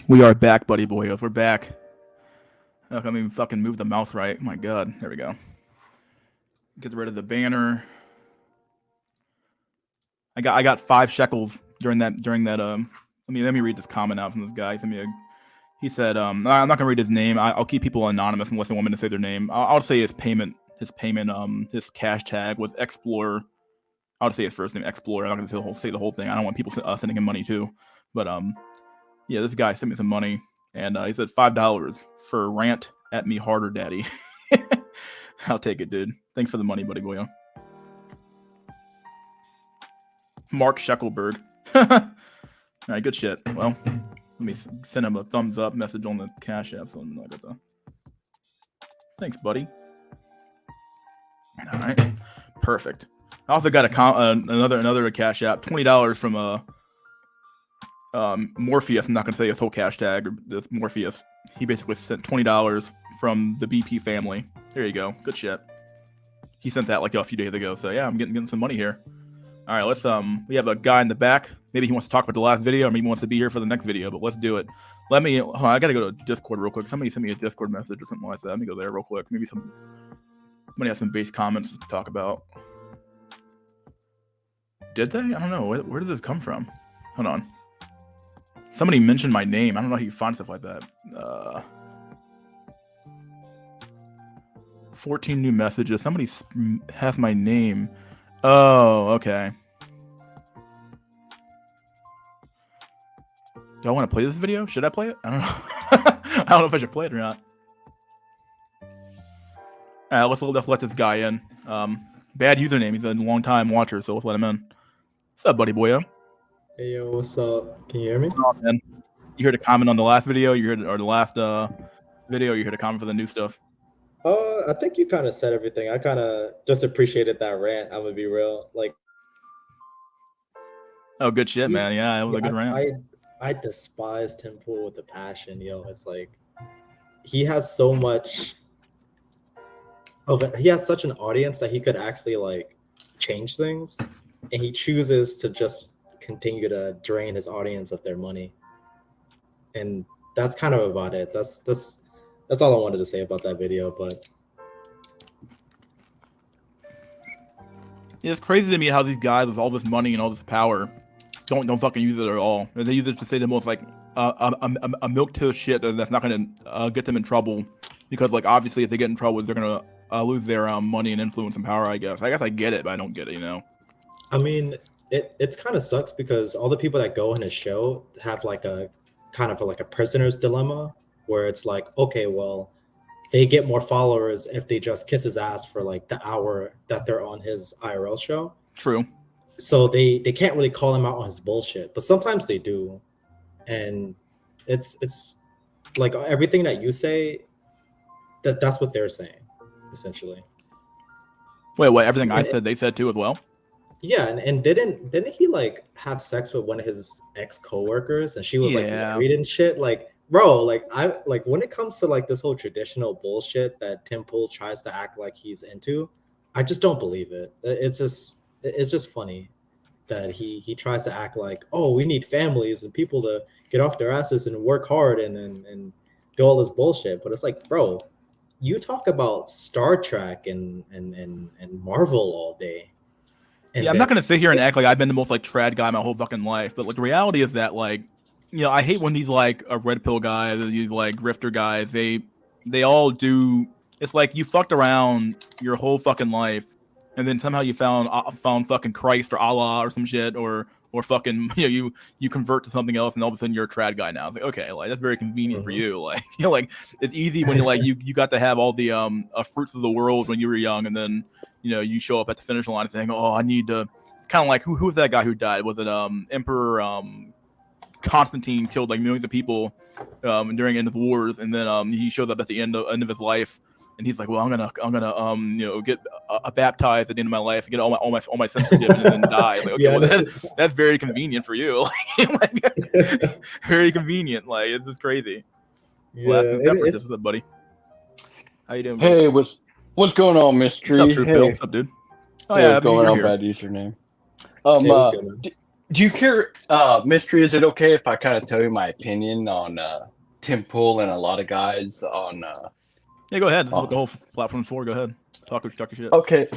Speaker 1: We are back, buddy boyos. We're back. I can't even fucking move the mouse right. My God. There we go. Get rid of the banner. I got 5 shekels during that let me read this comment out from this guy. He said I'm not gonna read his name. I'll keep people anonymous unless they want me to say their name. I'll say his payment his cash tag was Explorer. I'll just say his first name, Explorer. I'm not gonna say the whole thing. I don't want people sending him money too. But yeah, this guy sent me some money, and he said $5 for rant at me harder, daddy. I'll take it, dude. Thanks for the money, buddy Goyo. Mark Sheckelberg. All right, good shit. Well, let me send him a thumbs up message on the Cash App. So I got the... Thanks, buddy. All right, perfect. I also got another Cash App, $20 from Morpheus. I'm not gonna say his whole cash tag. Or this Morpheus. He basically sent $20 from the BP family. There you go. Good shit. He sent that like a few days ago. So yeah, I'm getting some money here. All right, let's we have a guy in the back. Maybe he wants to talk about the last video, or maybe he wants to be here for the next video. But let's do it. I gotta go to Discord real quick. Somebody sent me a Discord message or something like that. Let me go there real quick. Maybe somebody has some base comments to talk about. Did they? I don't know. Where did this come from? Hold on. Somebody mentioned my name. I don't know how you find stuff like that. 14 new messages. Somebody has my name. Oh, okay. Do I want to play this video? Should I play it? I don't know. I don't know if I should play it or not. All right, let's let this guy in. Bad username. He's a long time watcher, so let's let him in. What's up, buddy boyo?
Speaker 4: Hey yo, what's up? Can you hear me?
Speaker 1: Oh, man. You heard a comment on the last video? You heard or the last video? You heard a comment for the new stuff?
Speaker 4: I think you kind of said everything. I kind of just appreciated that rant. I'm gonna be real. Like
Speaker 1: Oh, good shit, man.
Speaker 4: he's
Speaker 1: Yeah, it was
Speaker 4: yeah,
Speaker 1: a good rant.
Speaker 4: I despise Tim Pool with a passion, yo. It's like he has so much he has such an audience that he could actually like change things, and he chooses to just continue to drain his audience of their money. And that's kind of about it. That's all I wanted to say about that video, but
Speaker 1: It's crazy to me how these guys with all this money and all this power don't fucking use it at all. They use it to say the most like a milk toast shit that's not gonna get them in trouble, because like obviously if they get in trouble they're gonna lose their money and influence and power. I guess I get it, but I don't get it. You know.
Speaker 4: I mean, it's kind of sucks because all the people that go on his show have like a kind of like a prisoner's dilemma where it's like, okay, well, they get more followers if they just kiss his ass for like the hour that they're on his IRL show.
Speaker 1: True.
Speaker 4: So they can't really call him out on his bullshit, but sometimes they do. And it's like everything that you say, that's what they're saying, essentially.
Speaker 1: Wait, what? Everything I
Speaker 4: And
Speaker 1: said, they said too as well.
Speaker 4: yeah, and didn't he like have sex with one of his ex coworkers, and she was like
Speaker 1: Yeah.
Speaker 4: married and shit? Like, bro, like I like when it comes to like this whole traditional bullshit that Tim Pool tries to act like he's into, I just don't believe it. It's just funny that he tries to act like, oh, we need families and people to get off their asses and work hard and do all this bullshit. But it's like, bro, you talk about Star Trek and Marvel all day. And
Speaker 1: Yeah, I'm
Speaker 4: then
Speaker 1: not gonna sit here and act like I've been the most like trad guy my whole fucking life, but like the reality is that like, you know, I hate when these like red pill guys, these like grifter guys, they all do. It's like you fucked around your whole fucking life, and then somehow you found fucking Christ or Allah or some shit, or fucking you convert to something else, and all of a sudden you're a trad guy now. It's like, okay, like that's very convenient for you. Like like it's easy when you like you got to have all the fruits of the world when you were young, and then you show up at the finish line saying, "Oh, I need to." It's kind of like who's that guy who died? Was it Emperor Constantine killed like millions of people during end of wars, and then he showed up at the end of his life, and he's like, "Well, I'm gonna get baptized at the end of my life, and get all my sins forgiven, and then die." Like, okay,
Speaker 4: Yeah,
Speaker 1: well that's very convenient for you, like very convenient. Like it's just crazy.
Speaker 4: yeah,
Speaker 1: Separatists, buddy. How you doing, bro?
Speaker 5: Hey, what's going on, Mystery?
Speaker 1: What's up, Truth
Speaker 5: Hey,
Speaker 1: Bill? What's up, dude? Oh
Speaker 5: hey,
Speaker 1: yeah,
Speaker 5: what's going
Speaker 1: you're
Speaker 5: on?
Speaker 1: here.
Speaker 5: Bad username.
Speaker 4: hey, what's good, man?
Speaker 5: Do you care, Mystery? Is it okay if I kind of tell you my opinion on Tim Pool and a lot of guys on?
Speaker 1: Yeah, go ahead. This is what the whole platform's for. Go ahead. Talk your shit.
Speaker 5: Okay.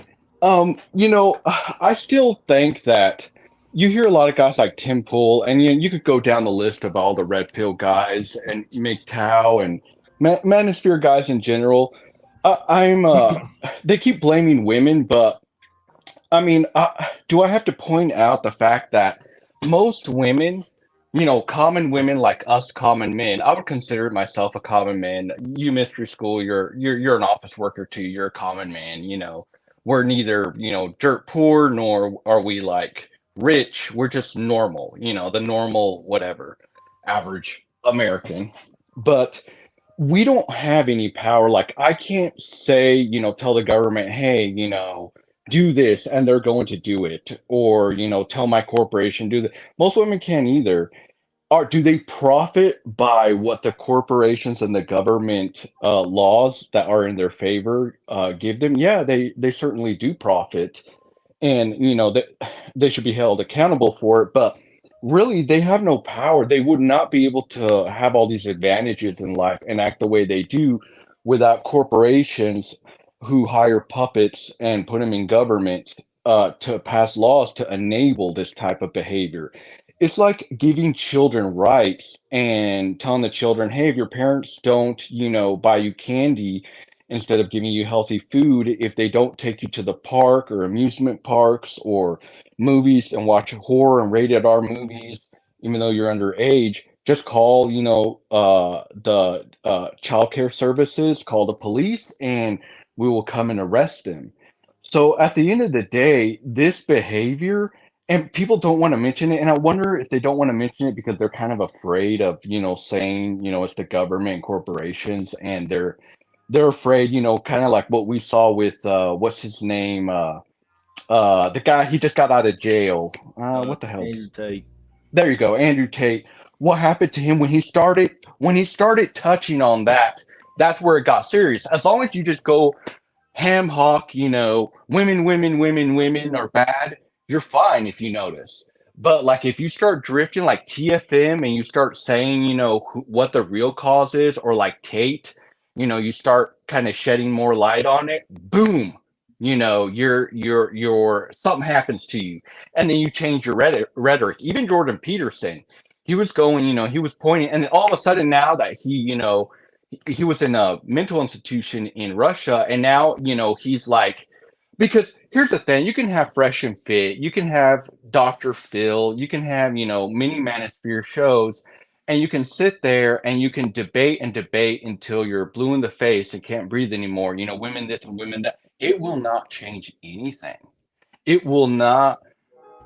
Speaker 5: I still think that you hear a lot of guys like Tim Pool, and you could go down the list of all the red pill guys and MGTOW and Manosphere guys in general. They keep blaming women, but I mean, do I have to point out the fact that most women, common women like us common men, I would consider myself a common man. You, Mystery School, you're an office worker too. You're a common man. We're neither dirt poor nor are we like rich. We're just normal. The normal whatever, average American. But we don't have any power. Like I can't say, tell the government, hey, do this, and they're going to do it, or tell my corporation do that. Most women can't either. Do they profit by what the corporations and the government laws that are in their favor give them? Yeah, they certainly do profit, and they should be held accountable for it, but really they have no power. They would not be able to have all these advantages in life and act the way they do without corporations who hire puppets and put them in government to pass laws to enable this type of behavior. It's like giving children rights and telling the children, hey, if your parents don't, buy you candy instead of giving you healthy food, if they don't take you to the park or amusement parks or movies and watch horror and rated R movies, even though you're underage, just call, the child care services, call the police, and we will come and arrest them. So at the end of the day, this behavior and people don't want to mention it, and I wonder if they don't want to mention it because they're kind of afraid of, saying, it's the government and corporations, and they're afraid, kind of like what we saw with what's his name, the guy, he just got out of jail. What the hell?
Speaker 1: Andrew Tate.
Speaker 5: There you go, Andrew Tate. What happened to him when he started touching on that? That's where it got serious. As long as you just go ham hock, women, women, women, women are bad, you're fine if you notice. But like if you start drifting like TFM and you start saying, what the real cause is, or like Tate, you start kind of shedding more light on it, boom, you're something happens to you. And then you change your rhetoric. Even Jordan Peterson, he was going, he was pointing, and all of a sudden now that he was in a mental institution in Russia, and now he's like, because here's the thing: you can have Fresh and Fit, you can have Dr. Phil, you can have mini Manosphere shows, and you can sit there and you can debate and debate until you're blue in the face and can't breathe anymore. Women this and women that. It will not change anything. It will not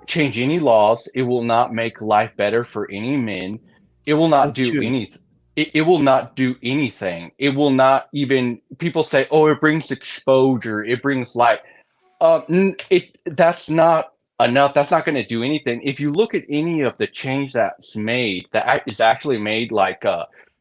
Speaker 5: change any laws. It will not make life better for any men. It will not do anything. It will not do anything. It will not even. People say, "Oh, it brings exposure. It brings light." That's not enough. That's not going to do anything. If you look at any of the change that's made, that is actually made, like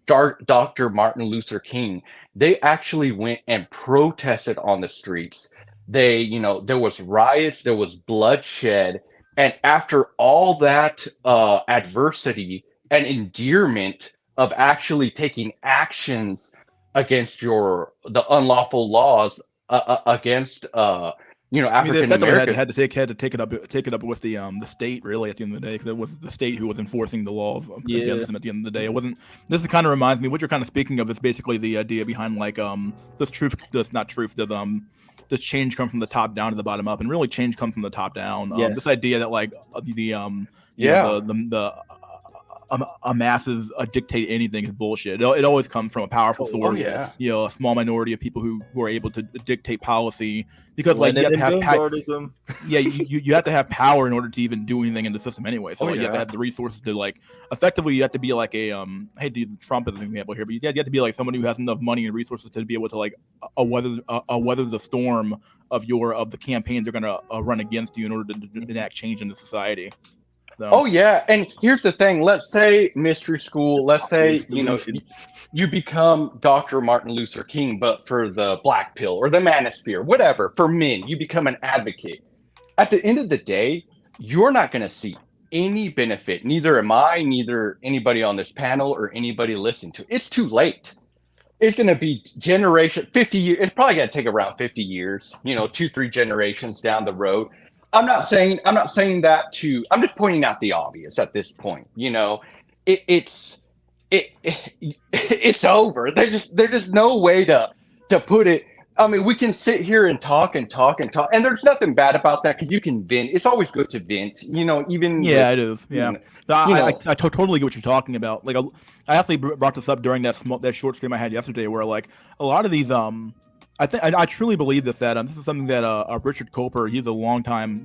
Speaker 5: Dr. Martin Luther King, they actually went and protested on the streets. They, there was riots, there was bloodshed, and after all that adversity and endearment of actually taking actions against the unlawful laws against African Americans,
Speaker 1: had to take it up with the state, really, at the end of the day, because it was the state who was enforcing the laws against them at the end of the day. It wasn't. This kind of reminds me, what you're kind of speaking of is basically the idea behind like this change come from the top down to the bottom up, and really change comes from the top down.
Speaker 3: Yes.
Speaker 1: This idea that like the masses dictate anything is bullshit. It always comes from a powerful source. A small minority of people who are able to dictate policy, because like you have to have you have to have power in order to even do anything in the system anyway. So you have to have the resources to like effectively. You have to be like a I hate to use Trump as an example here, but you have to be like someone who has enough money and resources to be able to like weather the storm of the campaign they're gonna run against you in order to enact change in the society. So.
Speaker 5: Oh yeah, and here's the thing. Let's say mystery school. Let's say you become Dr. Martin Luther King, but for the black pill or the manosphere, whatever. For men, you become an advocate. At the end of the day, you're not going to see any benefit. Neither am I. Neither anybody on this panel or anybody listening to. It's too late. It's going to be 50 years. It's probably going to take around 50 years. 2-3 generations down the road. I'm not saying that I'm just pointing out the obvious at this point. It's over. There's just no way to put it. I mean, we can sit here and talk, and there's nothing bad about that, because you can vent. It's always good to vent, even.
Speaker 1: Yeah, it is. Yeah, I totally get what you're talking about. Like, I actually brought this up during that short stream I had yesterday, where like a lot of these I truly believe this, that this is something that Richard Koper, he was a long time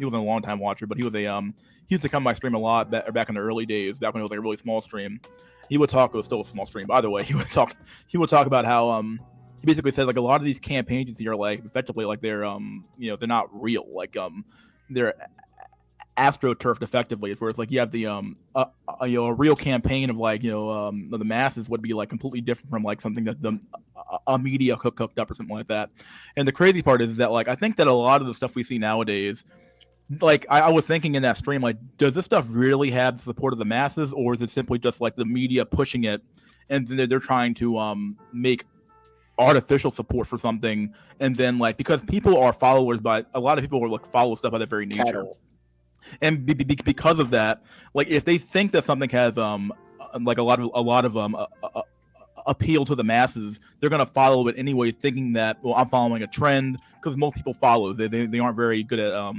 Speaker 1: watcher, but he used to come to my stream a lot back in the early days, back when it was like a really small stream. He would talk. It was still a small stream, by the way. He would talk about how he basically said like a lot of these campaigns are like effectively like they're they're not real, like they're astroturfed effectively, where it's like you have the a real campaign of like the masses would be like completely different from like something that a media cooked up or something like that. And the crazy part is that like I think that a lot of the stuff we see nowadays, like I was thinking in that stream, like, does this stuff really have the support of the masses, or is it simply just like the media pushing it, and they're trying to make artificial support for something, and then like because people are followers, but a lot of people are like follow stuff by their very nature. And because of that, like if they think that something has like a lot of appeal to the masses, they're gonna follow it anyway, thinking that, well, I'm following a trend, because most people follow. They aren't very good at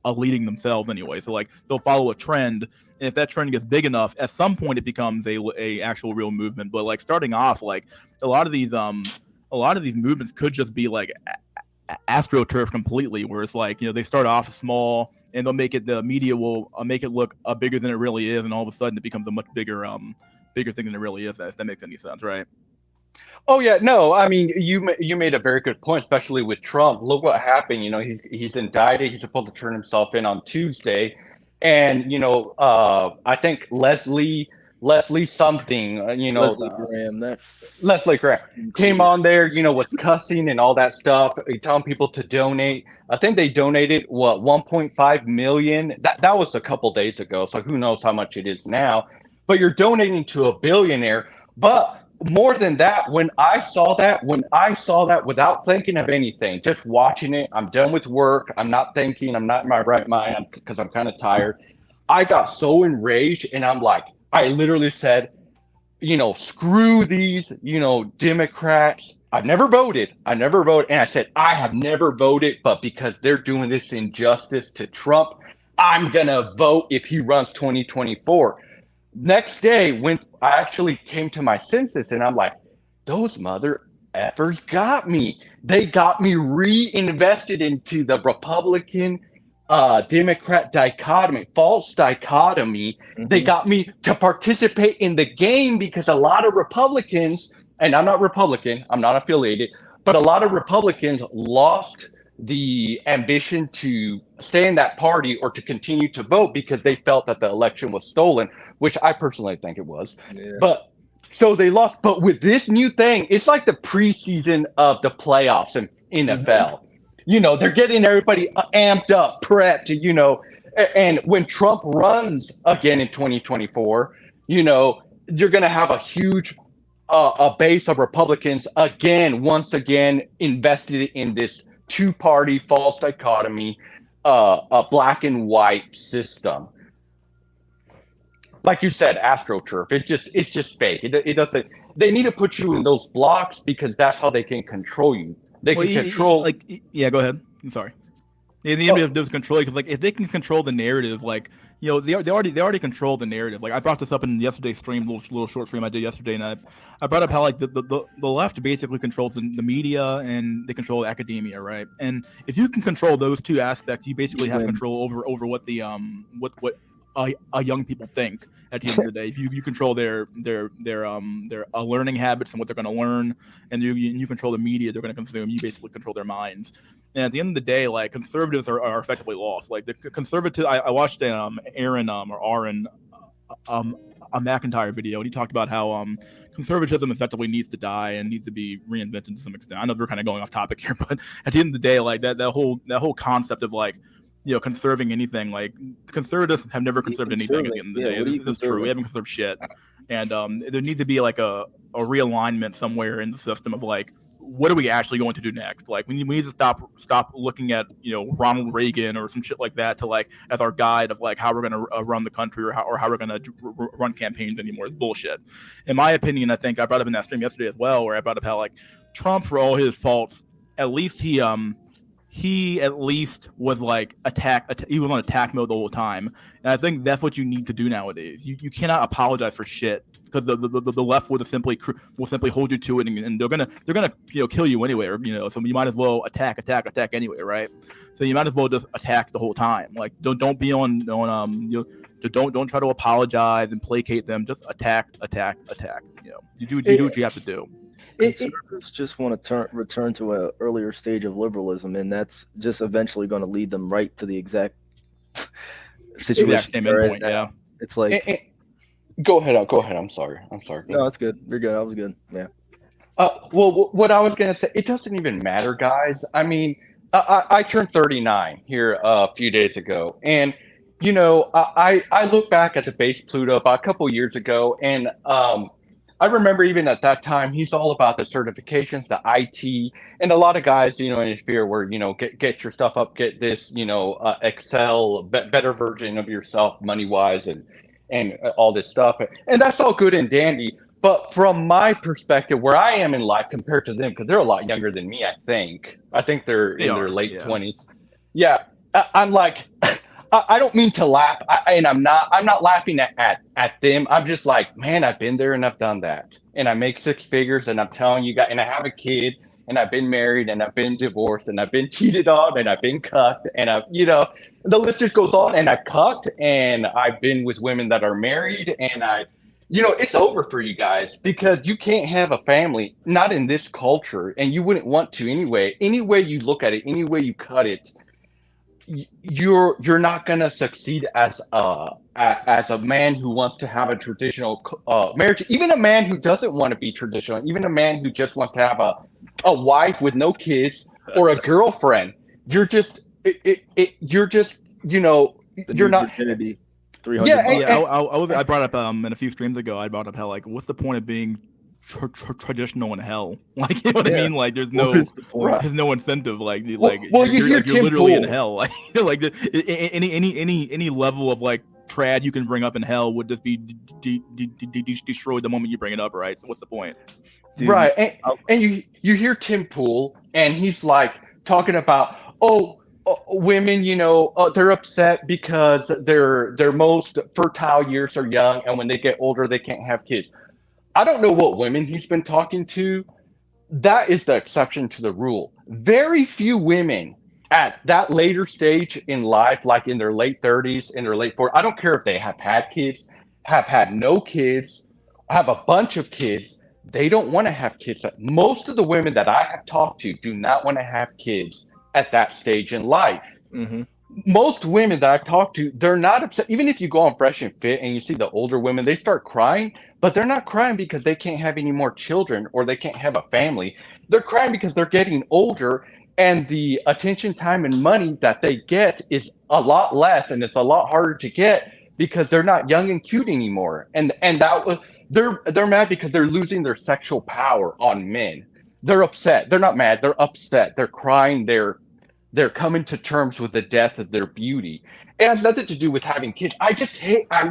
Speaker 1: leading themselves anyway. So like they'll follow a trend, and if that trend gets big enough, at some point it becomes a actual real movement. But like starting off, like a lot of these movements could just be like astroturf completely, where it's like, they start off small and they'll make it, the media will make it look bigger than it really is, and all of a sudden it becomes a much bigger thing than it really is. If that makes any sense, right?
Speaker 5: Oh yeah, no, I mean you made a very good point, especially with Trump. Look what happened. He's indicted. He's supposed to turn himself in on Tuesday, and I think Leslie something, Leslie Graham came on there, was cussing and all that stuff, telling people to donate. I think they donated 1.5 million. That was a couple days ago, so who knows how much it is now. But you're donating to a billionaire. But more than that, when I saw that without thinking of anything, just watching it, I'm done with work. I'm not thinking. I'm not in my right mind because I'm kind of tired. I got so enraged, and I literally said, screw these, Democrats. I've never voted. And I said, I have never voted, but because they're doing this injustice to Trump, I'm going to vote if he runs 2024. Next day, when I actually came to my senses, and I'm like, those mother effers got me. They got me reinvested into the Republican Democrat dichotomy, false dichotomy. Mm-hmm. They got me to participate in the game because a lot of Republicans, and I'm not Republican, I'm not affiliated, but a lot of Republicans lost the ambition to stay in that party or to continue to vote because they felt that the election was stolen, which I personally think it was. Yeah. But so they lost. But with this new thing, it's like the preseason of the playoffs in NFL. Mm-hmm. They're getting everybody amped up, prepped, and when Trump runs again in 2024, you're going to have a huge a base of Republicans once again invested in this two-party false dichotomy, a black and white system. Like you said, AstroTurf. It's just fake. It doesn't. They need to put you in those blocks because that's how they can control you. They can control.
Speaker 1: Yeah, go ahead. I'm sorry. Yeah, the NBA does control because, if they can control the narrative, they already control the narrative. I brought this up in yesterday's stream, little short stream I did yesterday, and I brought up how the left basically controls the media and they control academia, right? And if you can control those two aspects, you basically have control over what the what young people think. At the end of the day, if you control their learning habits and what they're going to learn, and you control the media they're going to consume, you basically control their minds. And at the end of the day, conservatives are effectively lost. The conservative, I watched Aaron McIntyre video, and he talked about how conservatism effectively needs to die and needs to be reinvented to some extent. I know we're kind of going off topic here, but at the end of the day, that whole concept of conserving anything, conservatives have never conserved anything at the end of the day. This is true. We haven't conserved shit. And there needs to be a realignment somewhere in the system of what are we actually going to do next? We need to stop looking at Ronald Reagan or some shit like that to as our guide of how we're going to run the country or how we're going to run campaigns anymore. It's bullshit. In my opinion, I think I brought up in that stream yesterday as well, where I brought up how Trump, for all his faults, at least he at least was he was on attack mode the whole time, and I think that's what you need to do nowadays. You cannot apologize for shit because the left will simply hold you to it, and they're gonna kill you anyway, so you might as well attack anyway, right? So you might as well just attack the whole time. Don't be on don't try to apologize and placate them. Just attack. You do what you have to do.
Speaker 6: Conservatives just want to return to an earlier stage of liberalism, and that's just eventually going to lead them right to the exact situation.
Speaker 1: Same endpoint, yeah.
Speaker 6: It's
Speaker 5: go ahead. I'm sorry.
Speaker 6: No, that's good. You're good. I was good. Yeah.
Speaker 5: Well, what I was gonna say, it doesn't even matter, guys. I mean, I turned 39 here a few days ago, and I look back at the base Pluto about a couple years ago, and I remember even at that time, he's all about the certifications, the IT, and a lot of guys, in his sphere were, get your stuff up, get this, Excel, better version of yourself, money-wise, and all this stuff. And that's all good and dandy. But from my perspective, where I am in life compared to them, because they're a lot younger than me, I think they're in their late 20s. Yeah, I'm I don't mean to laugh, and I'm not laughing at them. I'm just like, man, I've been there and I've done that, and I make six figures, and I'm telling you guys, and I have a kid, and I've been married, and I've been divorced, and I've been cheated on, and I've been cucked, and the list just goes on, and I've cucked, and I've been with women that are married, and it's over for you guys because you can't have a family, not in this culture, and you wouldn't want to anyway. Any way you look at it, any way you cut it, you're not gonna succeed as a man who wants to have a traditional marriage. Even a man who doesn't want to be traditional, even a man who just wants to have a wife with no kids or a girlfriend. You're just you're just you're not.
Speaker 6: Virginity, 300
Speaker 5: Yeah,
Speaker 6: bucks.
Speaker 1: I brought up in a few streams ago. I brought up how like, what's the point of being traditional in hell? Like, you know what I mean? Like, there's no incentive. Like,
Speaker 5: well,
Speaker 1: you're
Speaker 5: Tim
Speaker 1: literally in
Speaker 5: Pool.
Speaker 1: hell. Like, like any level of like trad you can bring up in hell would just be destroyed the moment you bring it up, right? So what's the point?
Speaker 6: Dude,
Speaker 5: Right, and you hear Tim Pool, and he's like talking about women, they're upset because their most fertile years are young, and when they get older, they can't have kids. I don't know what women he's been talking to. That is the exception to the rule. Very few women at that later stage in life, like in their late 30s, in their late 40s, I don't care if they have had kids, have had no kids, have a bunch of kids. They don't want to have kids. Most of the women that I have talked to do not want to have kids at that stage in life.
Speaker 6: Mm-hmm.
Speaker 5: Most women that I've talked to, they're not upset. Even if you go on Fresh and Fit and you see the older women, they start crying, but they're not crying because they can't have any more children or they can't have a family. They're crying because they're getting older, and the attention, time, and money that they get is a lot less, and it's a lot harder to get because they're not young and cute anymore. And that was they're mad because they're losing their sexual power on men. They're upset. They're not mad. They're upset. They're crying. They're coming to terms with the death of their beauty. It has nothing to do with having kids. I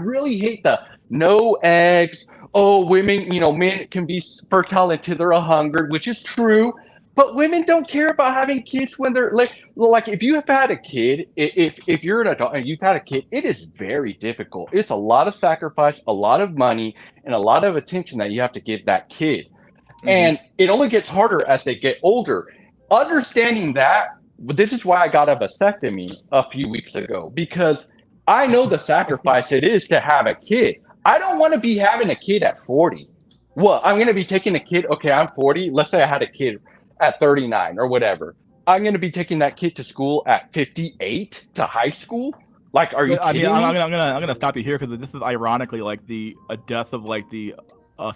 Speaker 5: really hate the no eggs. Oh, women, men can be fertile until they're 100, which is true. But women don't care about having kids when they're like if you have had a kid, if you're an adult and you've had a kid, it is very difficult. It's a lot of sacrifice, a lot of money, and a lot of attention that you have to give that kid. Mm-hmm. And it only gets harder as they get older. Understanding that, this is why I got a vasectomy a few weeks ago, because I know the sacrifice it is to have a kid. I don't want to be having a kid at 40. Well, I'm going to be taking a kid. Okay, I'm 40. Let's say I had a kid at 39 or whatever. I'm going to be taking that kid to school at 58 to high school. Like, are you kidding me?
Speaker 1: I'm gonna stop you here because this is ironically like a death of like the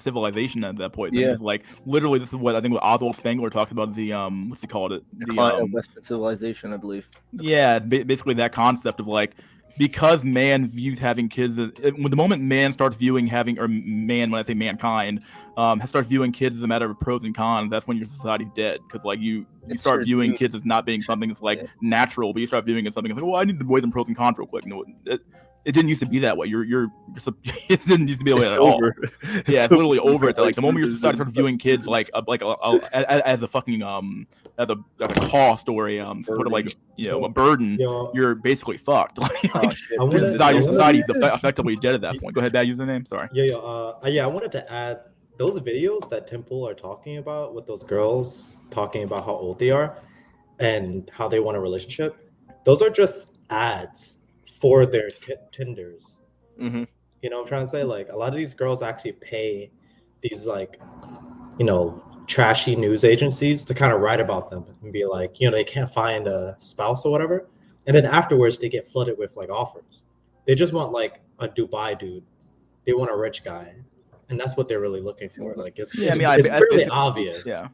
Speaker 1: civilization at that point.
Speaker 6: Yeah.
Speaker 1: Like literally, this is what I think what Oswald Spengler talks about. The what's he called it?
Speaker 6: Decline of Western civilization, I believe.
Speaker 1: Yeah, basically that concept of like, because man views having kids, when the moment man starts viewing having, or man, when I say mankind, starts viewing kids as a matter of pros and cons, that's when your society's dead. Because like you start viewing kids as not being something that's like natural, but you start viewing it as something that's like, well, I need to weigh them pros and cons real quick. No, it didn't used to be that way. It didn't used to be that way at all. Yeah, it's literally over. Like the moment your society starts viewing kids as a fucking as a cost or a sort of like a burden, you're basically fucked. Your society's effectively dead at that point. Go ahead, bad username. Sorry.
Speaker 4: I wanted to add those videos that Tim Pool are talking about with those girls talking about how old they are and how they want a relationship. Those are just ads for their Tinders.
Speaker 6: Mm-hmm.
Speaker 4: You know what I'm trying to say? Like a lot of these girls actually pay these trashy news agencies to kind of write about them and be like, they can't find a spouse or whatever. And then afterwards they get flooded with like offers. They just want like a Dubai dude. They want a rich guy. And that's what they're really looking for. Like it's really obvious.
Speaker 1: Yeah.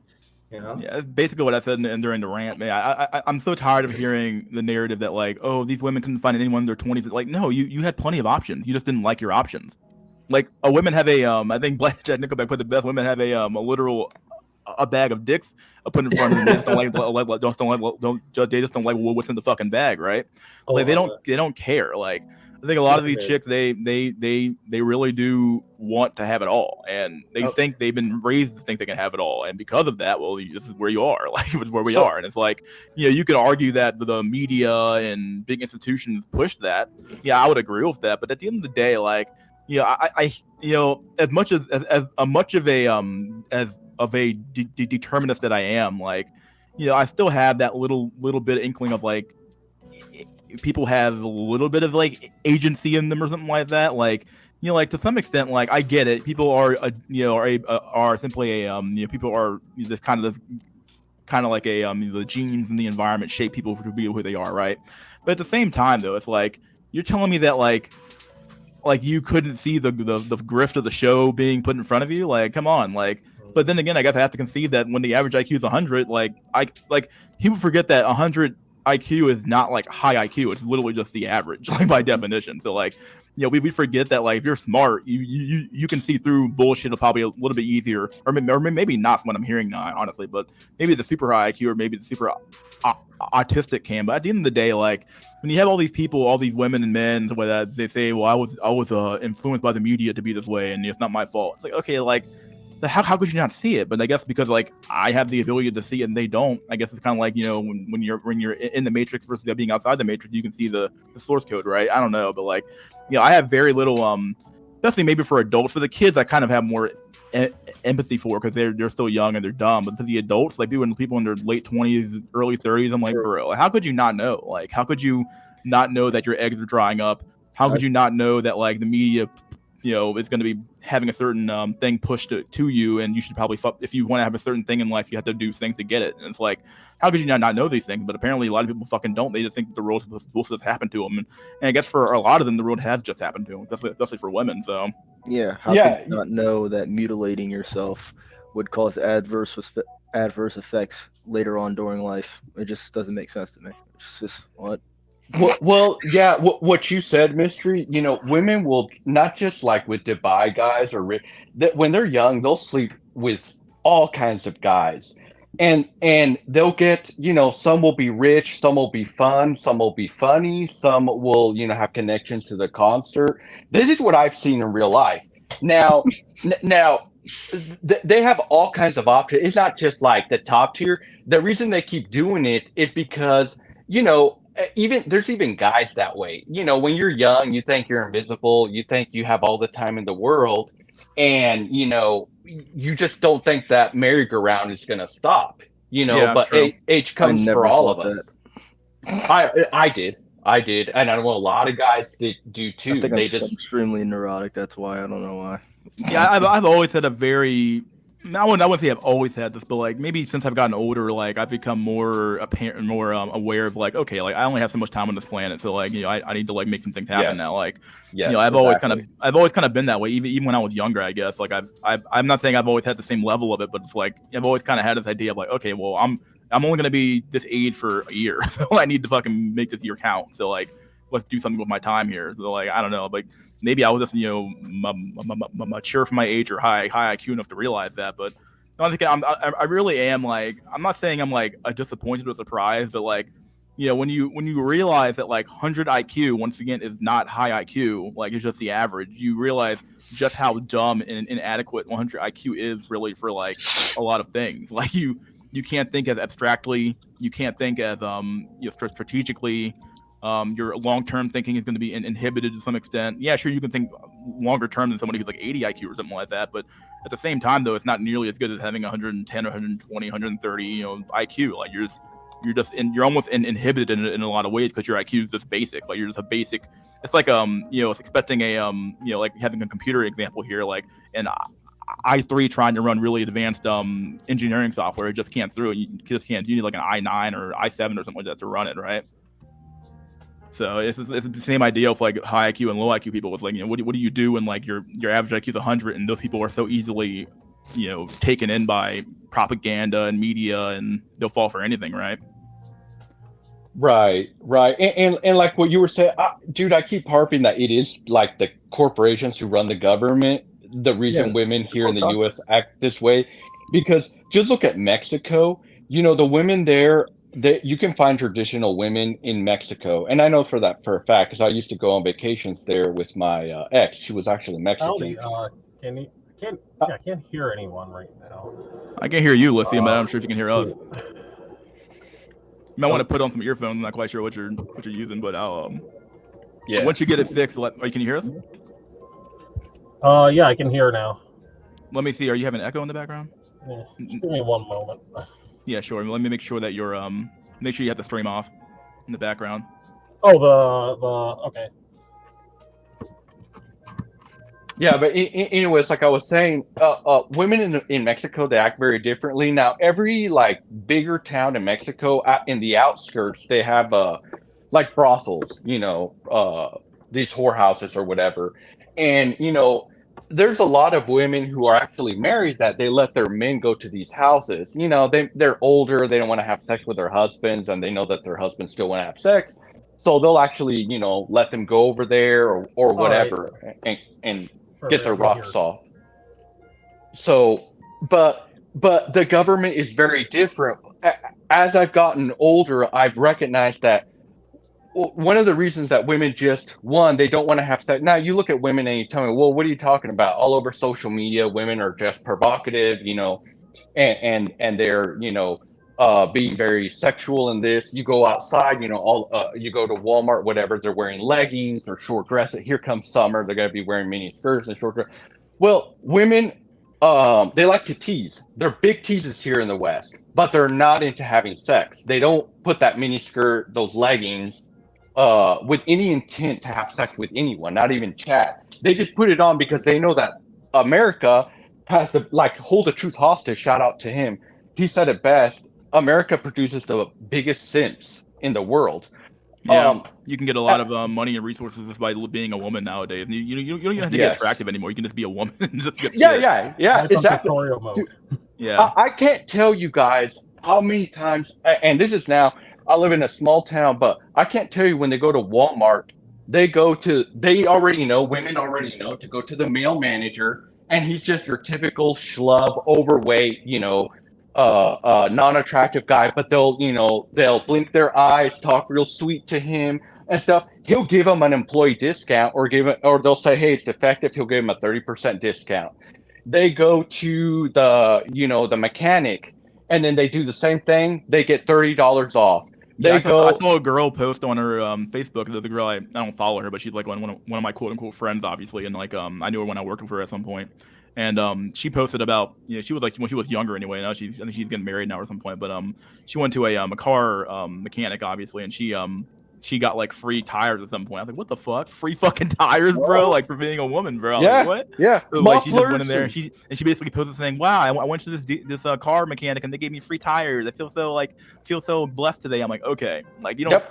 Speaker 1: Yeah, basically what I said during the rant, man. I'm so tired of hearing the narrative that like, oh, these women couldn't find anyone in their 20s. Like, no, you had plenty of options. You just didn't like your options. Like, women have I think Black Jack Nickelback put the best. Women have a literal bag of dicks put in front of them. They just don't like they just don't like what's in the fucking bag, right? Like they don't care. Like I think a lot of these chicks, they really do want to have it all, and they think they've been raised to think they can have it all, and because of that, well, this is where you are, like it's where we are, and it's like, you could argue that the media and big institutions push that. Yeah, I would agree with that, but at the end of the day, like, I as much as a determinist that I am, like, I still have that little bit of inkling of like, people have a little bit of like agency in them or something like that, like, like to some extent, like I get it, people are are simply a people are this kind of like a the genes and the environment shape people to be who they are, right? But at the same time though, it's like you're telling me that like you couldn't see the grift of the show being put in front of you, like, come on, like. But then again, I guess I have to concede that when the average IQ is 100, like people forget that 100 IQ is not like high IQ. It's literally just the average, like by definition. So like, we forget that like if you're smart, you can see through bullshit probably a little bit easier, or maybe not from what I'm hearing now, honestly. But maybe the super high IQ or maybe the super autistic can. But at the end of the day, like when you have all these people, all these women and men, where they say, well, I was influenced by the media to be this way, and it's not my fault. It's like, okay, like. How could you not see it? But I guess because like I have the ability to see it and they don't, I guess it's kind of like, when you're in the Matrix versus being outside the Matrix, you can see the source code, right? I don't know, but like, I have very little, especially maybe for adults. For the kids, I kind of have more empathy for, because they're still young and they're dumb. But for the adults, like people in their late 20s, early 30s, I'm like, bro, how could you not know? Like, how could you not know that your eggs are drying up? How could you not know that like the media is going to be having a certain thing pushed to you, and you should probably if you want to have a certain thing in life, you have to do things to get it. And it's like, how could you not know these things? But apparently a lot of people fucking don't. They just think the world is supposed to happen to them, and I guess for a lot of them the world has just happened to them, especially for women. So
Speaker 6: how can you not know that mutating yourself would cause adverse effects later on during life? It just doesn't make sense to me. It's just what.
Speaker 5: Well, yeah. What you said, Mystery. Women will not just like with Dubai guys or that when they're young, they'll sleep with all kinds of guys, and they'll get some will be rich, some will be fun, some will be funny, some will have connections to the concert. This is what I've seen in real life. Now, they have all kinds of options. It's not just like the top tier. The reason they keep doing it is because there's even guys that way. When you're young, you think you're invisible, you think you have all the time in the world, and you just don't think that merry-go-round is gonna stop. But age comes for all of us. I did, and I know a lot of guys do too.
Speaker 6: I think I'm just extremely neurotic. That's why. I don't know why.
Speaker 1: Yeah, I've always had a very. I wouldn't say I've always had this, but like maybe since I've gotten older, like I've become more apparent, more aware of like, okay, like I only have so much time on this planet, so like I need to like make some things happen now. Like I've always kind of been that way, even when I was younger, I guess. Like I'm not saying I've always had the same level of it, but it's like I've always kind of had this idea of like, okay, well I'm only gonna be this age for a year, so I need to fucking make this year count. So like let's do something with my time here. So like I don't know, like maybe I was just mature for my age or high IQ enough to realize that. But no, I think I really am like, I'm not saying I'm like a disappointed or surprised, but like when you realize that like 100 IQ once again is not high IQ, like it's just the average. You realize just how dumb and inadequate 100 IQ is really for like a lot of things. Like you can't think as abstractly, you can't think as strategically. Your long-term thinking is going to be inhibited to some extent. Yeah, sure, you can think longer term than somebody who's like 80 IQ or something like that, but at the same time, though, it's not nearly as good as having 110 or 120, 130, IQ. Like you're almost inhibited in a lot of ways because your IQ is just basic. Like you're just a basic. It's like it's expecting a like having a computer example here, like an i3 trying to run really advanced engineering software. It just can't through it. You just can't. You need like an i9 or i7 or something like that to run it, right? So it's the same idea of like high IQ and low IQ people with like, what do you do when like your average IQ is 100 and those people are so easily, taken in by propaganda and media and they'll fall for anything, right?
Speaker 5: Right. And like what you were saying, dude, I keep harping that it is like the corporations who run the government, the reason women here in the US act this way, because just look at Mexico, the women there you can find traditional women in Mexico, and I know for a fact because I used to go on vacations there with my ex. She was actually Mexican.
Speaker 7: Howdy, can you I can't hear anyone right now.
Speaker 1: I can hear you, Lithium, but I'm not sure if you can hear us.
Speaker 7: Cool.
Speaker 1: You might want to put on some earphones. I'm not quite sure what you're using, but I'll
Speaker 5: Yeah.
Speaker 1: once you get it fixed, can you hear us?
Speaker 7: Yeah, I can hear now.
Speaker 1: Let me see. Are you having echo in the background?
Speaker 7: Yeah, just give me one moment.
Speaker 1: Yeah, sure. Let me make sure that you're make sure you have the stream off in the background.
Speaker 7: Oh, the okay.
Speaker 5: Yeah, but anyways, like I was saying, women in Mexico, they act very differently. Now, every like bigger town in Mexico, in the outskirts, they have like brothels, these whorehouses or whatever. And there's a lot of women who are actually married that they let their men go to these houses. They're older, they don't want to have sex with their husbands, and they know that their husbands still want to have sex. So they'll actually, let them go over there or whatever and get their rocks off. So, but the government is very different. As I've gotten older, I've recognized that one of the reasons that women they don't want to have sex. Now you look at women and you tell me, well, what are you talking about? All over social media, women are just provocative, and they're, being very sexual in this. You go outside, you go to Walmart, whatever, they're wearing leggings or short dresses. Here comes summer, they're going to be wearing mini skirts and short dresses. Well, women, they like to tease. They're big teasers here in the West, but they're not into having sex. They don't put that mini skirt, those leggings, with any intent to have sex with anyone, not even chat. They just put it on because they know that America has to hold the truth hostage. Shout out to him. He said it best. America produces the biggest simps in the world.
Speaker 1: Yeah, you can get a lot of money and resources just by being a woman nowadays. You don't even have to get attractive anymore. You can just be a woman and just get
Speaker 5: yeah, exactly.
Speaker 7: Dude,
Speaker 1: yeah,
Speaker 5: I can't tell you guys how many times, and this is now, I live in a small town, but I can't tell you when they go to Walmart, women already know to go to the male manager, and he's just your typical schlub, overweight, non-attractive guy, but they'll blink their eyes, talk real sweet to him and stuff. He'll give them an employee discount or they'll say, hey, it's defective. He'll give them a 30% discount. They go to the mechanic and then they do the same thing. They get $30 off.
Speaker 1: I saw a girl post on her Facebook. The girl, I don't follow her, but she's like one of my quote unquote friends, obviously, and I knew her when I worked with her at some point. And she posted about she was when she was younger anyway. Now I think she's getting married now or some point. But she went to a car mechanic, obviously, and she got free tires at some point. I was like, what the fuck? Free fucking tires, bro? For being a woman, bro.
Speaker 5: Yeah.
Speaker 1: Like, what?
Speaker 5: Yeah.
Speaker 1: So, she just went in there and she basically posted saying, wow, I went to this car mechanic and they gave me free tires. I feel so blessed today. I'm like, okay. You don't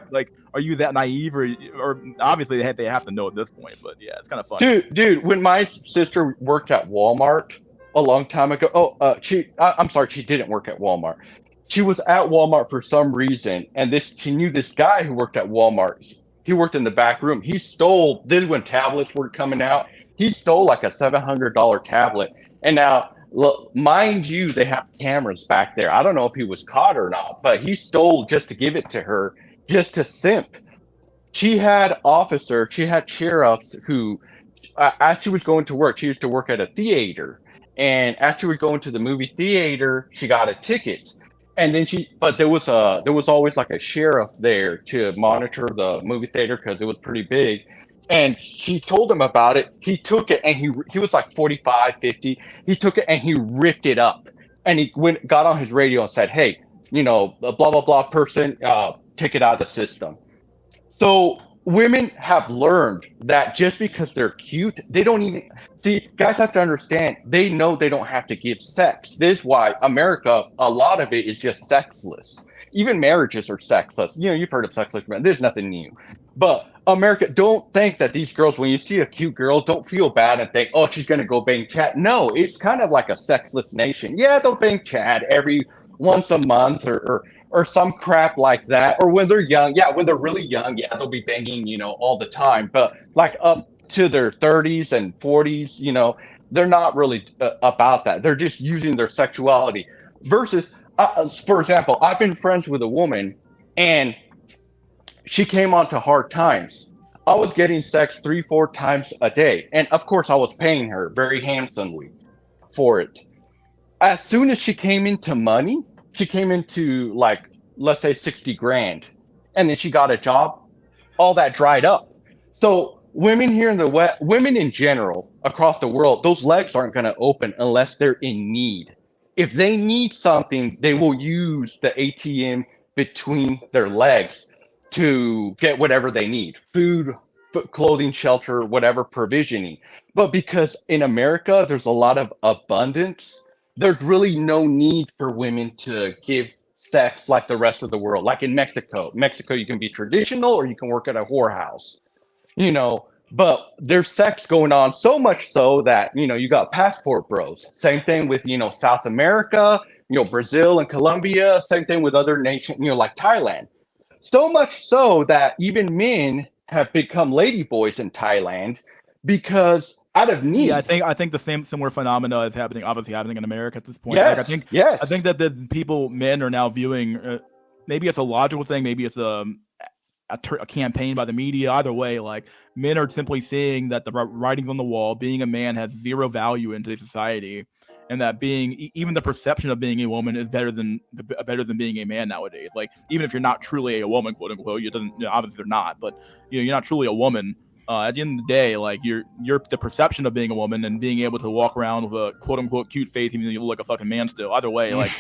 Speaker 1: are you that naive or obviously they have to know at this point, but yeah, it's kind of funny.
Speaker 5: Dude, when my sister worked at Walmart a long time ago, I'm sorry, she didn't work at Walmart. She was at Walmart for some reason, and she knew this guy who worked at Walmart. He worked in the back room. He stole, this is when tablets were coming out. He stole a $700 tablet. And now, look, mind you, they have cameras back there. I don't know if he was caught or not, but he stole just to give it to her, just to simp. She had sheriffs who, as she was going to work, she used to work at a theater. And as she was going to the movie theater, she got a ticket. And then there was always a sheriff there to monitor the movie theater because it was pretty big. And she told him about it. He took it and he was 45, 50. He took it and he ripped it up. And he got on his radio and said, hey, blah, blah, blah person, take it out of the system. So women have learned that just because they're cute, they don't even see. Guys have to understand. They know they don't have to give sex. This is why America, a lot of it is just sexless. Even marriages are sexless. You've heard of sexless men. There's nothing new. But America, don't think that these girls, when you see a cute girl, don't feel bad and think, oh, she's gonna go bang Chad. No, it's kind of like a sexless nation. Yeah, they'll bang Chad every once a month or some crap like that, or when they're young, when they're really young, they'll be banging, all the time. But up to their 30s and 40s, they're not really about that. They're just using their sexuality. Versus for example, I've been friends with a woman, and she came onto hard times. I was getting sex 3, 4 times a day, and of course, I was paying her very handsomely for it. As soon as she came into money, she came into like, let's say 60 grand, and then she got a job, all that dried up. So women here in the West, women in general across the world, those legs aren't going to open unless they're in need. If they need something, they will use the ATM between their legs to get whatever they need: food, clothing, shelter, whatever provisioning. But because in America there's a lot of abundance, there's really no need for women to give sex like the rest of the world. Like in Mexico, you can be traditional or you can work at a whorehouse, you know. But there's sex going on so much so that, you know, you got passport bros. Same thing with, you know, South America, you know, Brazil and Colombia. Same thing with other nations, you know, like Thailand. So much so that even men have become ladyboys in Thailand because out of need.
Speaker 1: Yeah, I think the same similar phenomena is obviously happening in America at this point.
Speaker 5: Yes,
Speaker 1: Like,
Speaker 5: yes.
Speaker 1: I think that the men are now viewing, maybe it's a logical thing, maybe it's a campaign by the media. Either way, like, men are simply seeing that the writing's on the wall. Being a man has zero value in today's society, and that being even the perception of being a woman is better than being a man nowadays. Like, even if you're not truly a woman, quote unquote, obviously they're not, but you know, you're not truly a woman. At the end of the day, like, you're the perception of being a woman and being able to walk around with a quote unquote cute face, even though you look like a fucking man still. Either way, like,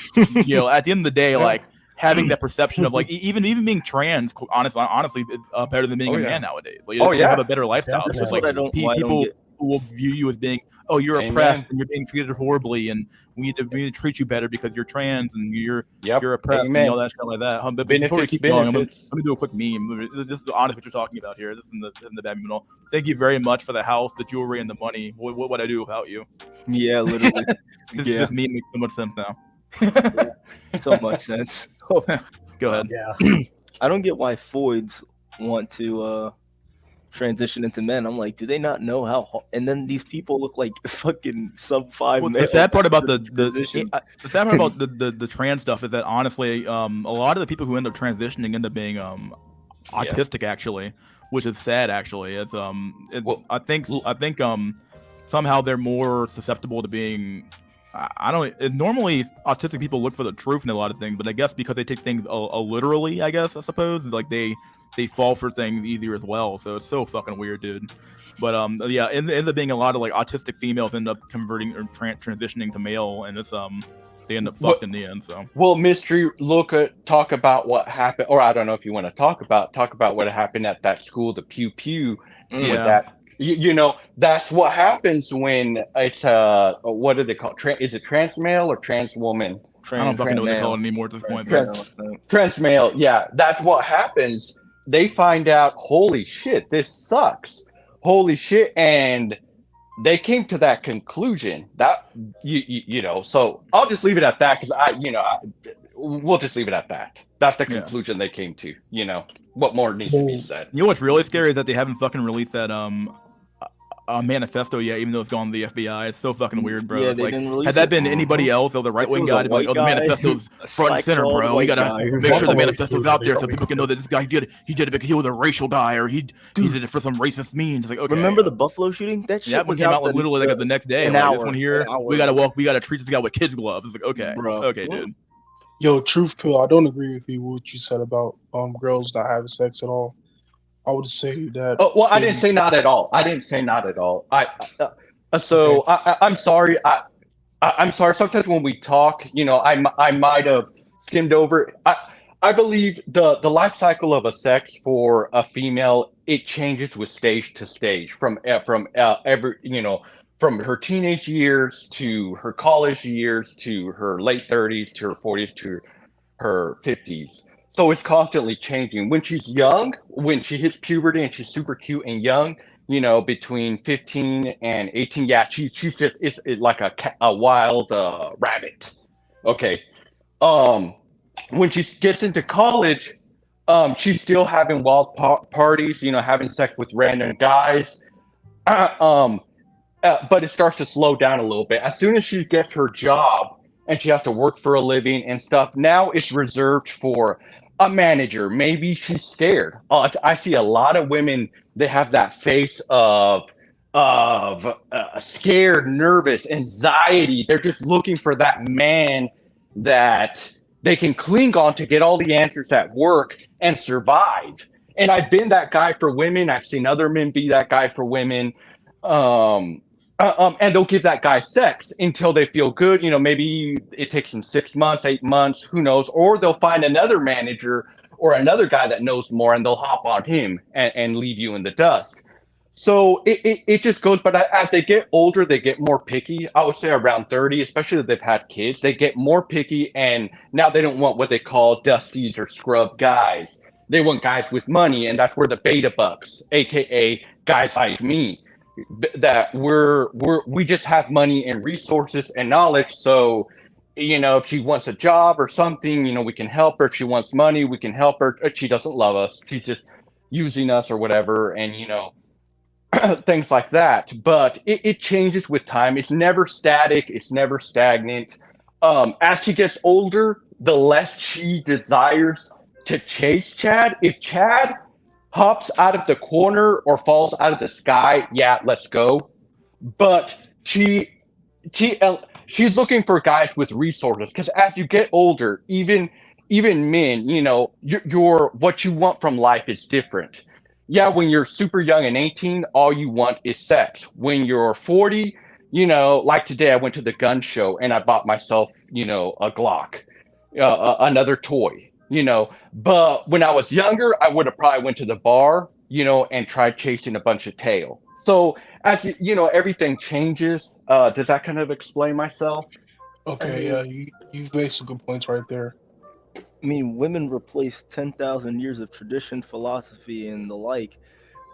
Speaker 1: you know, at the end of the day, like, having that perception of, like, even being trans, honestly, is better than being a man nowadays. Like, you have a better lifestyle.
Speaker 6: This
Speaker 1: So,
Speaker 6: is
Speaker 1: like,
Speaker 6: what I don't
Speaker 1: people
Speaker 6: get.
Speaker 1: will view you as being, oh, you're oppressed and you're being treated horribly, and we need to treat you better because you're trans and you're oppressed and all that shit like that. But before we keep going, let me do a quick meme. This is honest what you're talking about here. This is in the badminton. Thank you very much for the house, the jewelry, and the money. What would I do without you?
Speaker 6: Yeah, literally.
Speaker 1: This meme makes so much sense now.
Speaker 6: So much sense.
Speaker 1: Go ahead.
Speaker 7: Yeah.
Speaker 6: I don't get why Foids want to transition into men. I'm like, do they not know how? And then these people look like fucking sub 5 men.
Speaker 1: The sad part about the sad part about the trans stuff is that, honestly, a lot of the people who end up transitioning end up being autistic, actually, which is sad. Actually, it's I think somehow they're more susceptible to being. I don't. Normally, autistic people look for the truth in a lot of things, but I guess because they take things literally, I suppose, like they fall for things easier as well. So it's so fucking weird, dude. But yeah, it ends up being a lot of, like, autistic females end up converting or transitioning to male, and it's they end up fucked in the end. So,
Speaker 5: well, Mystery, talk about what happened, or I don't know if you want to talk about what happened at that school, the pew pew, with that. You know, that's what happens when it's what do they call it? Is it trans male or trans woman?
Speaker 1: I don't fucking know what they call it anymore at this point.
Speaker 5: Trans male, yeah, that's what happens. They find out, holy shit, this sucks. Holy shit, and they came to that conclusion that you know. So I'll just leave it at that because we'll just leave it at that. That's the conclusion they came to. You know, what more needs to be said?
Speaker 1: You know what's really scary is that they haven't fucking released that manifesto yet, even though it's gone to the FBI. It's so fucking weird, bro.
Speaker 6: Yeah,
Speaker 1: like, had that been anybody else or the right wing guy, to be like, oh, the manifesto's front and center, bro. We gotta make sure the manifesto's out there so people can know that this guy did it because he was a racial guy, or he did it for some racist means. Like, okay.
Speaker 6: Remember the Buffalo shooting? That shit
Speaker 1: one came out literally like the next day. Like, this one here, we gotta treat this guy with kids gloves. It's like, okay, bro. Okay, dude.
Speaker 8: Yo, truth pill, I don't agree with you what you said about girls not having sex at all. I would say that.
Speaker 5: Oh, well, I didn't say not at all. I'm sorry. I'm sorry. Sometimes when we talk, you know, I might have skimmed over. I believe the life cycle of a sex for a female, it changes with stage to stage from every, you know, from her teenage years to her college years to her late 30s to her 40s to her 50s. So it's constantly changing. When she's young, when she hits puberty and she's super cute and young, you know, between 15 and 18, yeah, she's just it's like a wild rabbit. Okay. When she gets into college, she's still having wild parties, you know, having sex with random guys. But it starts to slow down a little bit. As soon as she gets her job and she has to work for a living and stuff. Now it's reserved for a manager. Maybe she's scared. I see a lot of women that have that face of scared, nervous, anxiety. They're just looking for that man that they can cling on to get all the answers at work and survive. And I've been that guy for women. I've seen other men be that guy for women. And they'll give that guy sex until they feel good. You know, maybe it takes them 6 months, 8 months, who knows? Or they'll find another manager or another guy that knows more, and they'll hop on him and leave you in the dust. So it just goes, but as they get older, they get more picky. I would say around 30, especially if they've had kids, they get more picky, and now they don't want what they call dusties or scrub guys. They want guys with money, and that's where the beta bucks, aka guys like me, that we just have money and resources and knowledge. So, you know, if she wants a job or something, you know, we can help her. If she wants money, we can help her. If she doesn't love us, she's just using us or whatever, and you know, things like that. But it changes with time. It's never static. It's never stagnant. As she gets older, the less she desires to chase Chad. If Chad hops out of the corner or falls out of the sky, yeah, let's go. But she's looking for guys with resources, because as you get older, even men, you know, your what you want from life is different. Yeah, when you're super young and 18, all you want is sex. When you're 40, you know, like today, I went to the gun show and I bought myself, you know, a Glock, another toy, you know. But when I was younger, I would have probably went to the bar, you know, and tried chasing a bunch of tail. So as you know, everything changes. Does that kind of explain myself?
Speaker 8: Okay, yeah, you've made some good points right there.
Speaker 6: I mean, women replace 10,000 years of tradition, philosophy, and the like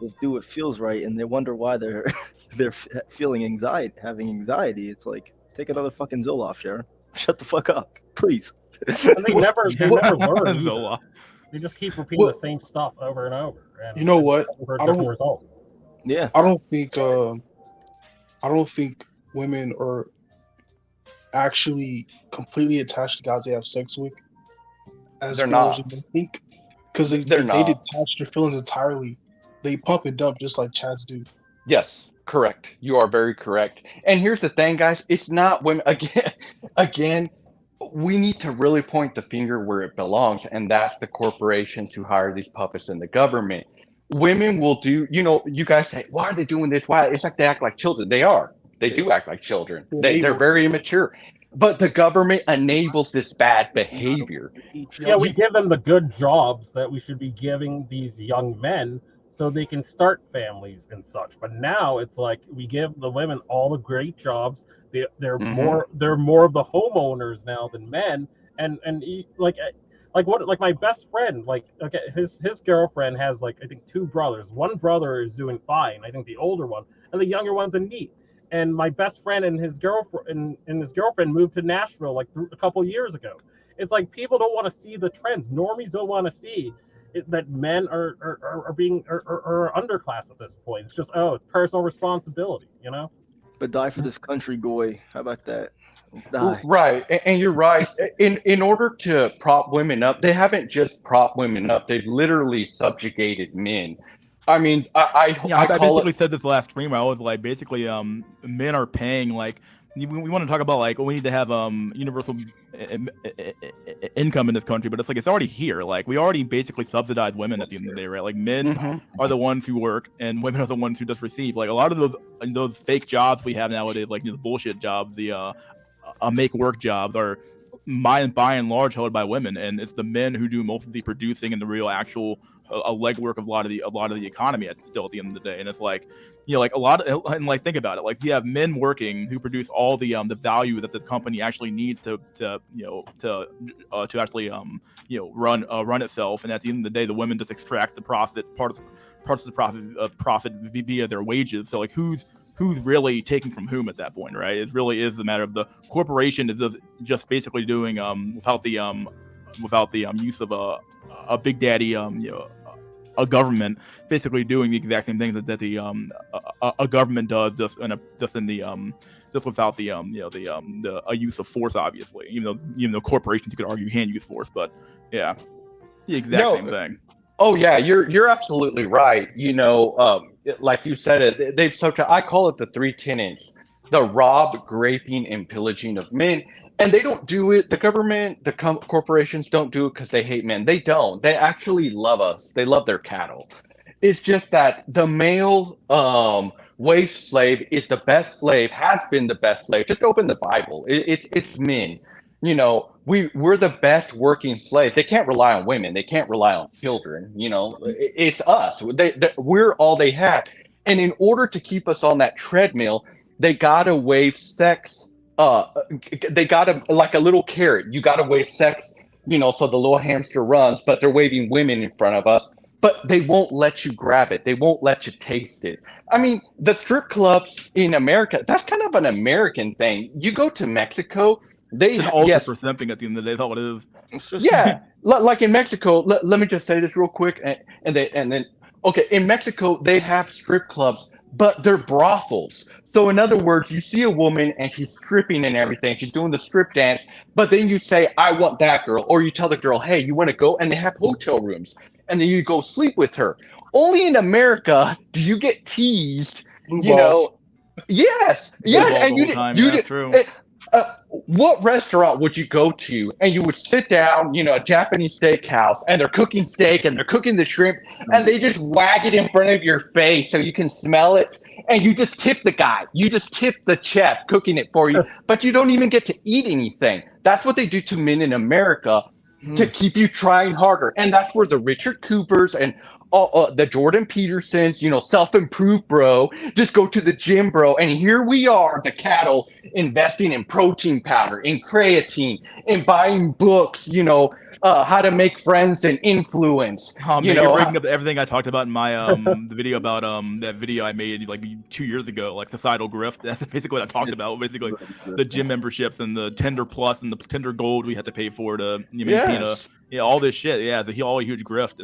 Speaker 6: with "do what feels right," and they wonder why they're feeling anxiety, having anxiety. It's like, take another fucking Zoloft, Sharon. Shut the fuck up, please.
Speaker 7: And they never learn either.
Speaker 1: Zola.
Speaker 7: They just keep repeating the same stuff over and over. And
Speaker 8: You know what?
Speaker 7: For
Speaker 8: I
Speaker 7: different
Speaker 8: don't-
Speaker 7: results.
Speaker 6: Yeah,
Speaker 8: I don't think women are actually completely attached to guys they have sex with. As
Speaker 5: They're
Speaker 8: far as
Speaker 5: not.
Speaker 8: you think, because they
Speaker 5: They're not.
Speaker 8: detach their feelings entirely. They pump and dump just like Chads do.
Speaker 5: Yes, correct. You are very correct. And here's the thing, guys. It's not women again, we need to really point the finger where it belongs, and that's the corporations who hire these puppets in the government. Women will do, you know, you guys say, why are they doing this? Why? It's like they act like children. They are. They do act like children. They're very immature. But the government enables this bad behavior.
Speaker 7: Yeah, we give them the good jobs that we should be giving these young men so they can start families and such. But now it's like we give the women all the great jobs. They're more of the homeowners now than men. And like my best friend, like, okay, his girlfriend has, like, I think 2 brothers. One brother is doing fine, I think the older one, and the younger one's in NEET. And my best friend and his girlfriend moved to Nashville like a couple years ago. It's like people don't want to see the trends. Normies don't want to see that men are underclass at this point. It's just, it's personal responsibility, you know.
Speaker 6: but die for this country, Goy. How about that? Die.
Speaker 5: Right, and you're right. In order to prop women up, they haven't just propped women up; they've literally subjugated men. I mean, I call
Speaker 1: basically
Speaker 5: it.
Speaker 1: said this last stream. I was like, basically, men are paying, like, we want to talk about, like, we need to have universal income in this country, but it's like it's already here. Like, we already basically subsidize women at the end of the day, right? Like, men are the ones who work, and women are the ones who just receive. Like, a lot of those fake jobs we have nowadays, like, you know, the bullshit jobs, the make work jobs, are by and large held by women, and it's the men who do most of the producing and the real actual legwork of a lot of the economy still at the end of the day. And it's like, you know, like and like, think about it, like, you have men working who produce all the value that the company actually needs to actually run itself, and at the end of the day the women just extract the parts of the profit via their wages. So, like, who's really taking from whom at that point, right? It really is the matter of the corporation is just basically doing without the use of a big daddy a government basically doing the exact same thing that the a government does, just in the just without the the use of force, obviously. Even though corporations, you could argue, can use force, but yeah, the exact same
Speaker 5: No,
Speaker 1: thing.
Speaker 5: oh yeah, you're absolutely right. Like you said it, they've I call it the three tenets: the rob, graping, and pillaging of men. And they don't do it. The government, corporations don't do it because they hate men. They don't. They actually love us. They love their cattle. It's just that the male wage slave is the best slave, has been the best slave. Just open the Bible. It's men. We're the best working slaves. They can't rely on women. They can't rely on children. It's us. We're all they have. And in order to keep us on that treadmill, they gotta wave sex. They gotta, like a little carrot. You gotta wave sex. So the little hamster runs. But they're waving women in front of us. But they won't let you grab it. They won't let you taste it. I mean, the strip clubs in America, that's kind of an American thing. You go to Mexico,
Speaker 1: It's an ultra for simping at the end of the day. That's all it is.
Speaker 6: It's just,
Speaker 5: yeah, like in Mexico. Let me just say this real quick, and then okay, in Mexico they have strip clubs, but they're brothels. So in other words, you see a woman and she's stripping and everything. She's doing the strip dance, but then you say, "I want that girl," or you tell the girl, "Hey, you want to go?" And they have hotel rooms, and then you go sleep with her. Only in America do you get teased.
Speaker 8: Blue
Speaker 5: You
Speaker 8: balls.
Speaker 5: know, yes,
Speaker 1: Blue
Speaker 5: yes,
Speaker 1: balls
Speaker 5: and
Speaker 1: the
Speaker 5: you
Speaker 1: whole time,
Speaker 5: you
Speaker 1: yeah,
Speaker 5: did.
Speaker 1: true.
Speaker 5: What restaurant would you go to and you would sit down, a Japanese steakhouse, and they're cooking steak and they're cooking the shrimp and they just wag it in front of your face so you can smell it, and you just tip the guy. You just tip the chef cooking it for you, but you don't even get to eat anything. That's what they do to men in America to keep you trying harder. And that's where the Richard Coopers and the Jordan Petersons, self-improve, bro, just go to the gym, bro. And here we are, the cattle, investing in protein powder, in creatine, in buying books, how to make friends and influence.
Speaker 1: Oh man, you're breaking up everything I talked about in my the video about that video I made like 2 years ago, like societal grift. That's basically what I talked about. Basically, the gym memberships and the Tinder Plus and the Tinder Gold we had to pay for to maintain all this shit. Yeah, it's all a huge grift.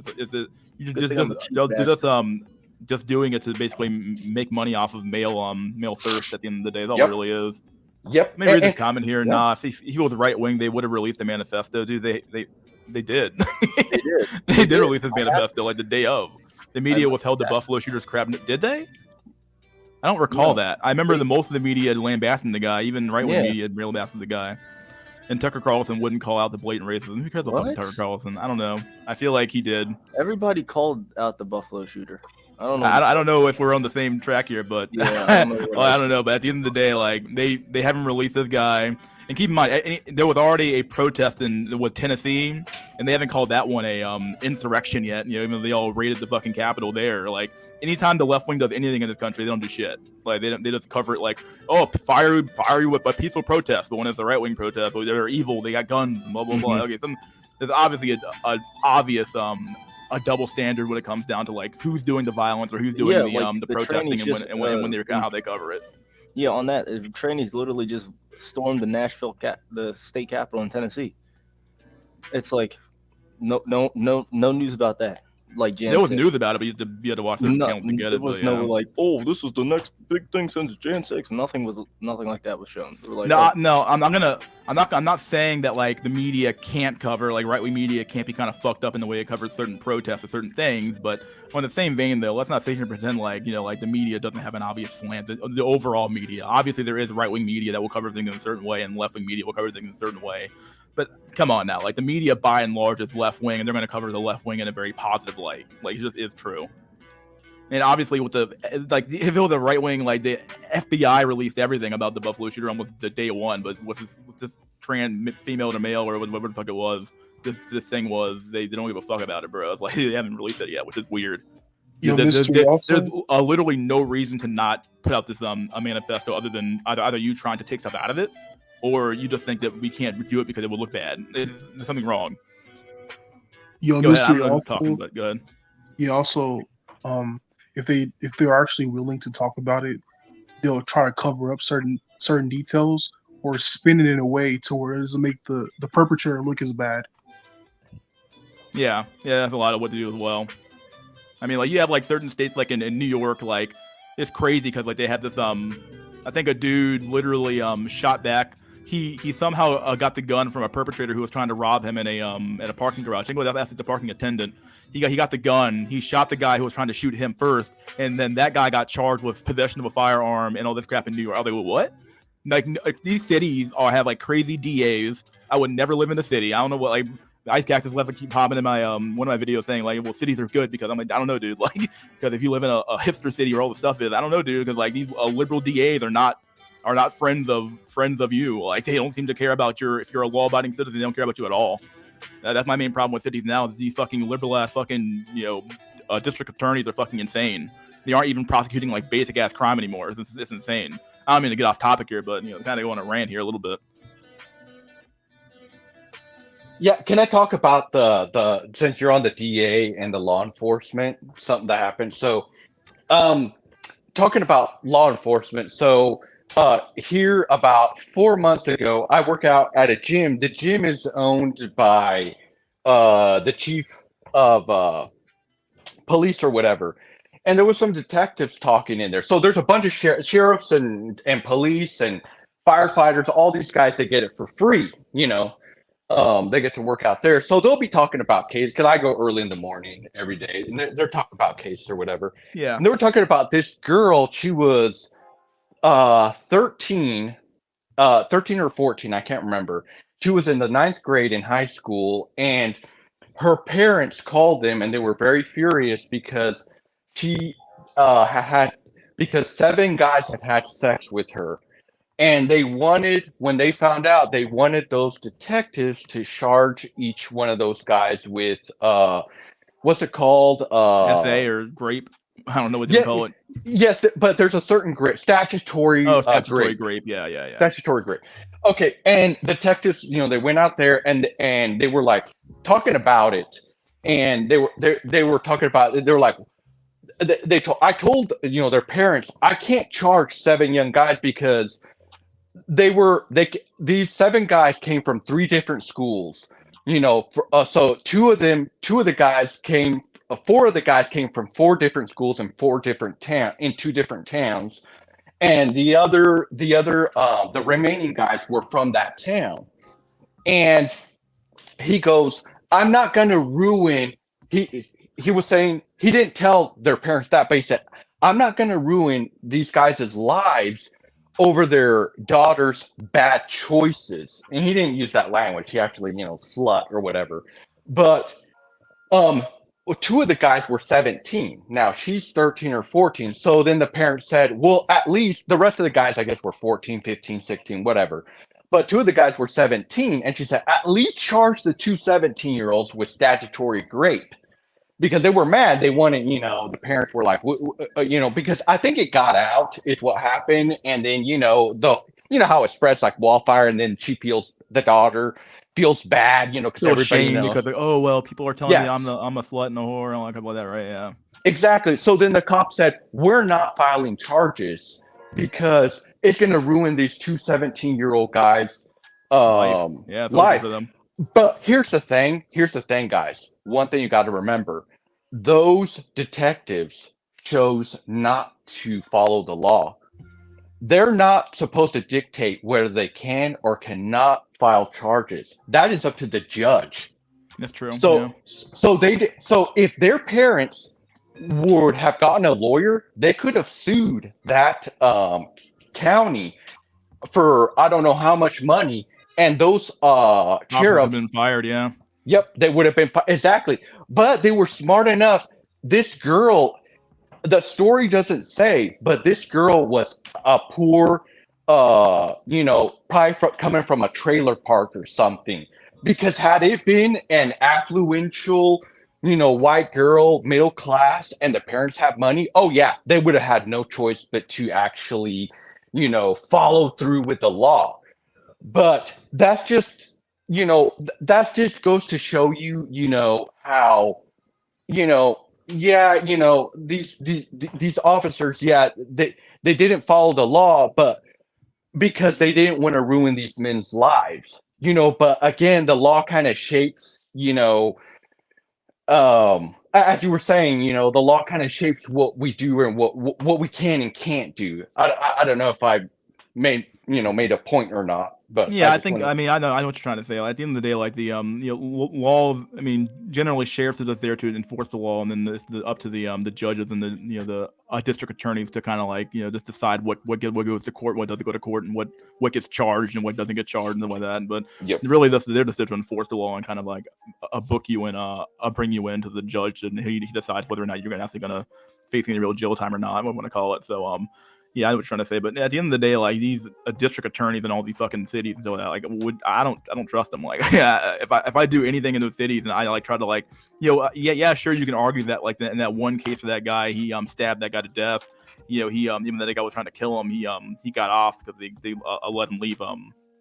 Speaker 1: Just doing it to basically make money off of male thirst at the end of the day. That's all it really is.
Speaker 5: Yep.
Speaker 1: Maybe read this comment here. Nah, if he was right wing, they would have released a manifesto, dude. They did.
Speaker 6: They did.
Speaker 1: They did release his manifesto like the day of. The media withheld the Buffalo shooters crap. Did they? I don't recall that. I remember most of the media lambasting the guy, even right-wing media lambasted the guy. And Tucker Carlson wouldn't call out the blatant racism. Who cares about fucking Tucker Carlson? I don't know. I feel like he did.
Speaker 6: Everybody called out the Buffalo shooter. I don't know.
Speaker 1: I don't know if we're on the same track here, but I don't know. But at the end of the day, like they haven't released this guy. And keep in mind, there was already a protest with Tennessee, and they haven't called that one a insurrection yet. Even though they all raided the fucking Capitol there. Like anytime the left wing does anything in this country, they don't do shit. Like they just cover it like, oh, fire you with a peaceful protest. But when it's a right wing protest, they're evil, they got guns, blah blah blah. Okay, there's obviously a obvious a double standard when it comes down to like who's doing the violence or who's doing the protesting and when they're how they cover it.
Speaker 6: Yeah, on that, trainees literally just stormed the the state capitol in Tennessee. It's like no news about that. Like Jan
Speaker 1: there was
Speaker 6: said.
Speaker 1: news about it, but you had to watch the channel to get it.
Speaker 6: There was no like, oh, this is the next big thing since Jan 6. Nothing like that was shown. Like,
Speaker 1: no, I'm not saying that like the media can't cover, like right wing media can't be kind of fucked up in the way it covers certain protests or certain things. But on the same vein, though, let's not sit here and pretend like like the media doesn't have an obvious slant. The overall media, obviously, there is right wing media that will cover things in a certain way, and left wing media will cover things in a certain way. But come on now, like the media by and large is left wing, and they're going to cover the left wing in a very positive light. Like it just is true. And obviously, with if it was a right wing, like the FBI released everything about the Buffalo shooter almost the day one, but with this trans female to male or whatever the fuck it was, this thing was they don't give a fuck about it, bro. It's like they haven't released it yet, which is weird. There's literally no reason to not put out this a manifesto other than either you trying to take stuff out of it, or you just think that we can't do it because it would look bad. There's something wrong.
Speaker 8: Yo,
Speaker 1: go
Speaker 8: Mr.
Speaker 1: ahead. I'm talking, but go ahead.
Speaker 8: Yeah, also, if they're actually willing to talk about it, they'll try to cover up certain details or spin it in a way to where it doesn't make the perpetrator look as bad.
Speaker 1: Yeah, that's a lot of what to do as well. I mean, like you have like certain states, like in New York, like it's crazy because like they have this I think a dude literally shot back. He somehow got the gun from a perpetrator who was trying to rob him in a parking garage. I think it was actually the parking attendant. He got the gun. He shot the guy who was trying to shoot him first, and then that guy got charged with possession of a firearm and all this crap in New York. I was like, what? Like these cities have like crazy DAs. I would never live in the city. I don't know what like. Ice Cactus left keep popping in my one of my videos saying like, well, cities are good because I'm like, I don't know, dude. Like, because if you live in a hipster city where all the stuff is, I don't know, dude. Because like these liberal DAs are not friends of you. Like they don't seem to care about if you're a law-abiding citizen, they don't care about you at all. That's my main problem with cities now. Is these fucking liberal ass fucking district attorneys are fucking insane. They aren't even prosecuting like basic ass crime anymore. It's insane. I don't mean to get off topic here, but kind of go on a rant here a little bit.
Speaker 5: Yeah, can I talk about the since you're on the DA and the law enforcement, something that happened. So, talking about law enforcement. So, here about 4 months ago, I work out at a gym. The gym is owned by the chief of police or whatever. And there was some detectives talking in there. So there's a bunch of sheriffs and police and firefighters, all these guys that get it for free, they get to work out there. So they'll be talking about cases because I go early in the morning every day and they're talking about cases or whatever.
Speaker 1: Yeah.
Speaker 5: And they were talking about this girl. She was 13 or 14. I can't remember. She was in the 9th grade in high school and her parents called them and they were very furious because she because 7 guys had sex with her. And when they found out, they wanted those detectives to charge each one of those guys with, what's it called?
Speaker 1: SA or grape. I don't know what they call it.
Speaker 5: Yes, but there's a certain grape, statutory.
Speaker 1: Statutory grape. Yeah.
Speaker 5: Statutory grape. Okay, and detectives, they went out there and they were like talking about it, and they were talking about it. They were like, I told their parents I can't charge 7 young guys because these 7 guys came from 3 different schools, so 4 of the guys came from 4 different schools in 2 different towns, and the remaining guys were from that town. And he goes, I'm not going to ruin. He was saying he didn't tell their parents that, but he said, I'm not going to ruin these guys' lives over their daughter's bad choices. And he didn't use that language. He actually, slut or whatever. But 2 of the guys were 17. Now she's 13 or 14. So then the parents said, well, at least the rest of the guys, I guess, were 14, 15, 16, whatever. But 2 of the guys were 17. And she said, at least charge the 2 17-year-olds with statutory grape. Because they were mad. They wanted, the parents were like, because I think it got out is what happened. And then, how it spreads like wildfire. And then the daughter feels bad, because everybody knows.
Speaker 1: Because people are telling me I'm a slut and a whore and like about that, right? Yeah.
Speaker 5: Exactly. So then the cop said, we're not filing charges because it's going to ruin these 2 17-year-old guys' life.
Speaker 1: For them.
Speaker 5: But here's the thing, guys. One thing you got to remember, those detectives chose not to follow the law. They're not supposed to dictate whether they can or cannot file charges. That is up to the judge.
Speaker 1: That's true.
Speaker 5: So if their parents would have gotten a lawyer, they could have sued that county for I don't know how much money. And those sheriffs
Speaker 1: have been fired, yeah.
Speaker 5: Yep, they would have been exactly. But they were smart enough. This girl, the story doesn't say, but this girl was a poor, probably coming from a trailer park or something. Because had it been an affluential, white girl, middle class, and the parents have money, oh yeah, they would have had no choice but to actually, follow through with the law. But that's just, that just goes to show you, how, these officers, they didn't follow the law, but because they didn't want to ruin these men's lives, but again, the law kind of shapes, as you were saying, you know, the law kind of shapes what we do and what we can and can't do. I don't know if I made a point or not, but
Speaker 1: Yeah, I
Speaker 5: just
Speaker 1: think.
Speaker 5: wanted.
Speaker 1: I mean, I know what you're trying to say. Like, at the end of the day, like the laws. I mean, generally sheriffs are just there to enforce the law, and then it's up to the judges and the district attorneys to kind of like just decide what goes to court, what doesn't go to court, and what gets charged and what doesn't get charged and stuff like that. But
Speaker 5: Yep.
Speaker 1: really, they're just there to enforce the law and kind of like book you and bring you in to the judge, and he decides whether or not you're actually gonna face any real jail time or not. I want to call it. So yeah, I know what you're trying to say, but at the end of the day, like these district attorneys in all these fucking cities and all that, like I don't trust them. Like, yeah, if I do anything in those cities and I like try to like, yeah, sure, you can argue that like in that one case of that guy, he stabbed that guy to death. He even though that guy was trying to kill him, he got off because they let him leave.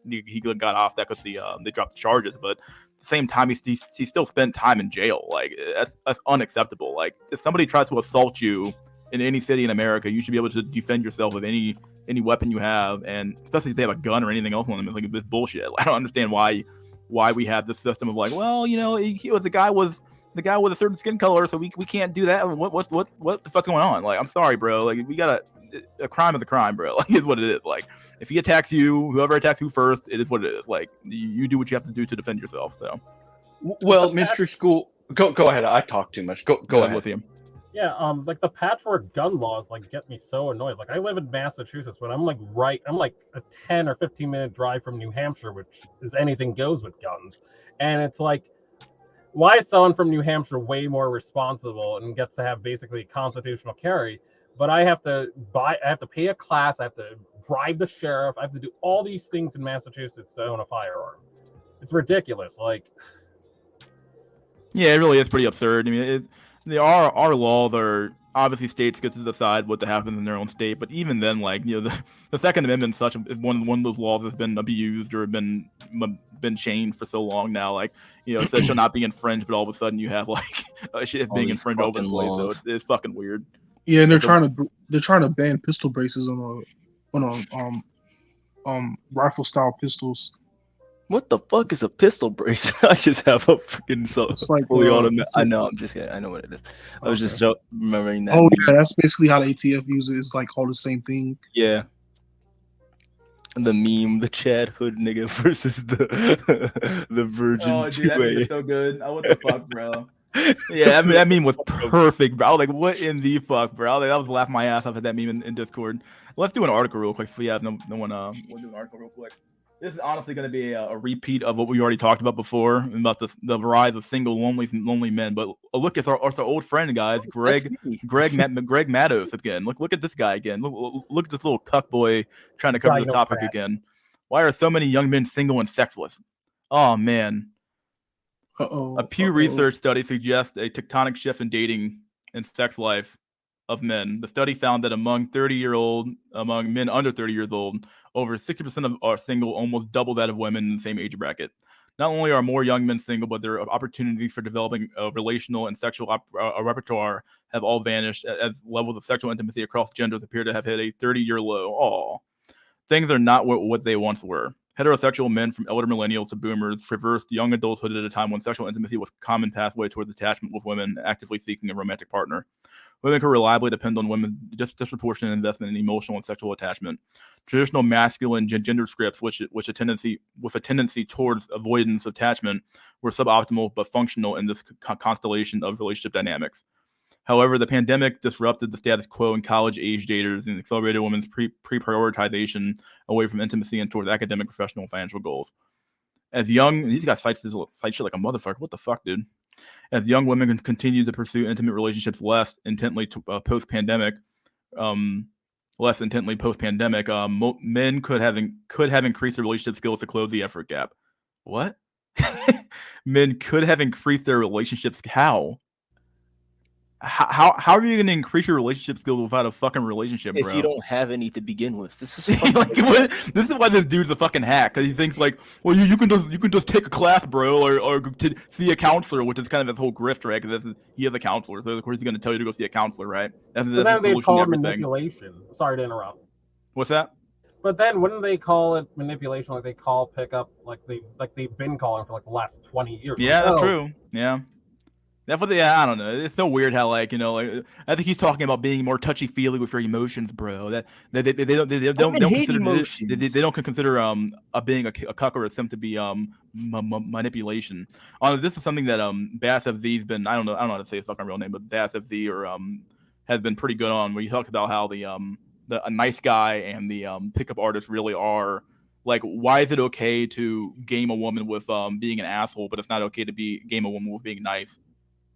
Speaker 1: He got off that because they dropped the charges, but at the same time he still spent time in jail. Like that's unacceptable. Like if somebody tries to assault you in any city in America, you should be able to defend yourself with any weapon you have, and especially if they have a gun or anything else on them. It's like this bullshit. I don't understand why we have this system of like, well, the guy was a certain skin color, so we can't do that. What the fuck's going on? Like, I'm sorry, bro. Like, we got a crime is a crime, bro. Like, it's what it is. Like, if he attacks you, whoever attacks you first, it is what it is. Like, you do what you have to do to defend yourself. So,
Speaker 5: well, Mr. School, go ahead. I talk too much. Go ahead
Speaker 1: with him.
Speaker 7: Yeah, like the patchwork gun laws like get me so annoyed. Like I live in Massachusetts, but I'm like a 10 or 15-minute drive from New Hampshire, which is anything goes with guns. And it's like, why is someone from New Hampshire way more responsible and gets to have basically constitutional carry, but I have to pay a class, I have to bribe the sheriff, I have to do all these things in Massachusetts to own a firearm. It's ridiculous. Like,
Speaker 1: yeah, it really is pretty absurd. I mean, our laws are obviously states get to decide what happens in their own state, but even then, like the Second Amendment is one of those laws that's been abused or been changed for so long now. Like it says shall not be infringed, but all of a sudden you have like shit being infringed over the place. So it's fucking weird.
Speaker 8: Yeah, and they're trying to ban pistol braces on rifle style pistols.
Speaker 6: What the fuck is a pistol brace? I just have a freaking
Speaker 8: like
Speaker 6: fully automatic. I know. I'm just kidding. I know what it is. I was just remembering that.
Speaker 8: Oh yeah, that's basically how the ATF uses it. It's like all the same thing.
Speaker 6: Yeah. The meme, the Chad Hood nigga versus the Virgin.
Speaker 1: Oh, dude, that meme is so good. Oh, what the fuck, bro? Yeah, that meme was perfect, bro. I was like, what in the fuck, bro? I was laughing my ass off at that meme in Discord. Let's do an article real quick. So yeah, no one. We'll do an article real quick. This is honestly going to be a repeat of what we already talked about before, about the rise of single, lonely men. But look, it's our old friend, guys, Greg Matos again. Look at this guy again. Look at this little cuck boy trying to cover this topic again. Why are so many young men single and sexless? Oh man. A Pew Research study suggests a tectonic shift in dating and sex life of men. The study found that among men under 30 years old, over 60% are single, almost double that of women in the same age bracket. Not only are more young men single, but their opportunities for developing a relational and sexual repertoire have all vanished, as levels of sexual intimacy across genders appear to have hit a 30-year low. Aw. Things are not what they once were. Heterosexual men, from elder millennials to boomers, traversed young adulthood at a time when sexual intimacy was a common pathway towards attachment, with women actively seeking a romantic partner. Women can reliably depend on women's disproportionate investment in emotional and sexual attachment. Traditional masculine gender scripts, with a tendency towards avoidance of attachment, were suboptimal but functional in this constellation of relationship dynamics. However, the pandemic disrupted the status quo in college-age daters and accelerated women's pre-prioritization away from intimacy and towards academic, professional, and financial goals. These guys cite shit like a motherfucker. What the fuck, dude? As young women continue to pursue intimate relationships less intently post-pandemic, men could have increased their relationship skills to close the effort gap. What? Men could have increased their relationships. How? How are you going to increase your relationship skills without a fucking relationship, bro?
Speaker 6: If you don't have any to begin with, this is
Speaker 1: this is why this dude's a fucking hack, because he thinks like, well, you can just take a class, bro, or to see a counselor, which is kind of his whole grift, right? Because he is a counselor, so of course he's going to tell you to go see a counselor, right? That's the solution to everything.
Speaker 7: Manipulation. Sorry to interrupt.
Speaker 1: What's that?
Speaker 7: But then wouldn't they call it manipulation, like they call pickup, like they've been calling for like the last 20 years?
Speaker 1: Yeah, that's true. Yeah. That's what I don't know. It's so weird how like like I think he's talking about being more touchy feely with your emotions, bro. That they don't
Speaker 6: hate
Speaker 1: consider
Speaker 6: emotions.
Speaker 1: they don't consider being a cuck or a simp to be manipulation. This is something that Bass FZ's been I don't know how to say his fucking real name, but Bass FZ or has been pretty good on where he talks about how a nice guy and the pickup artist really are. Like, why is it okay to game a woman with being an asshole, but it's not okay to be game a woman with being nice?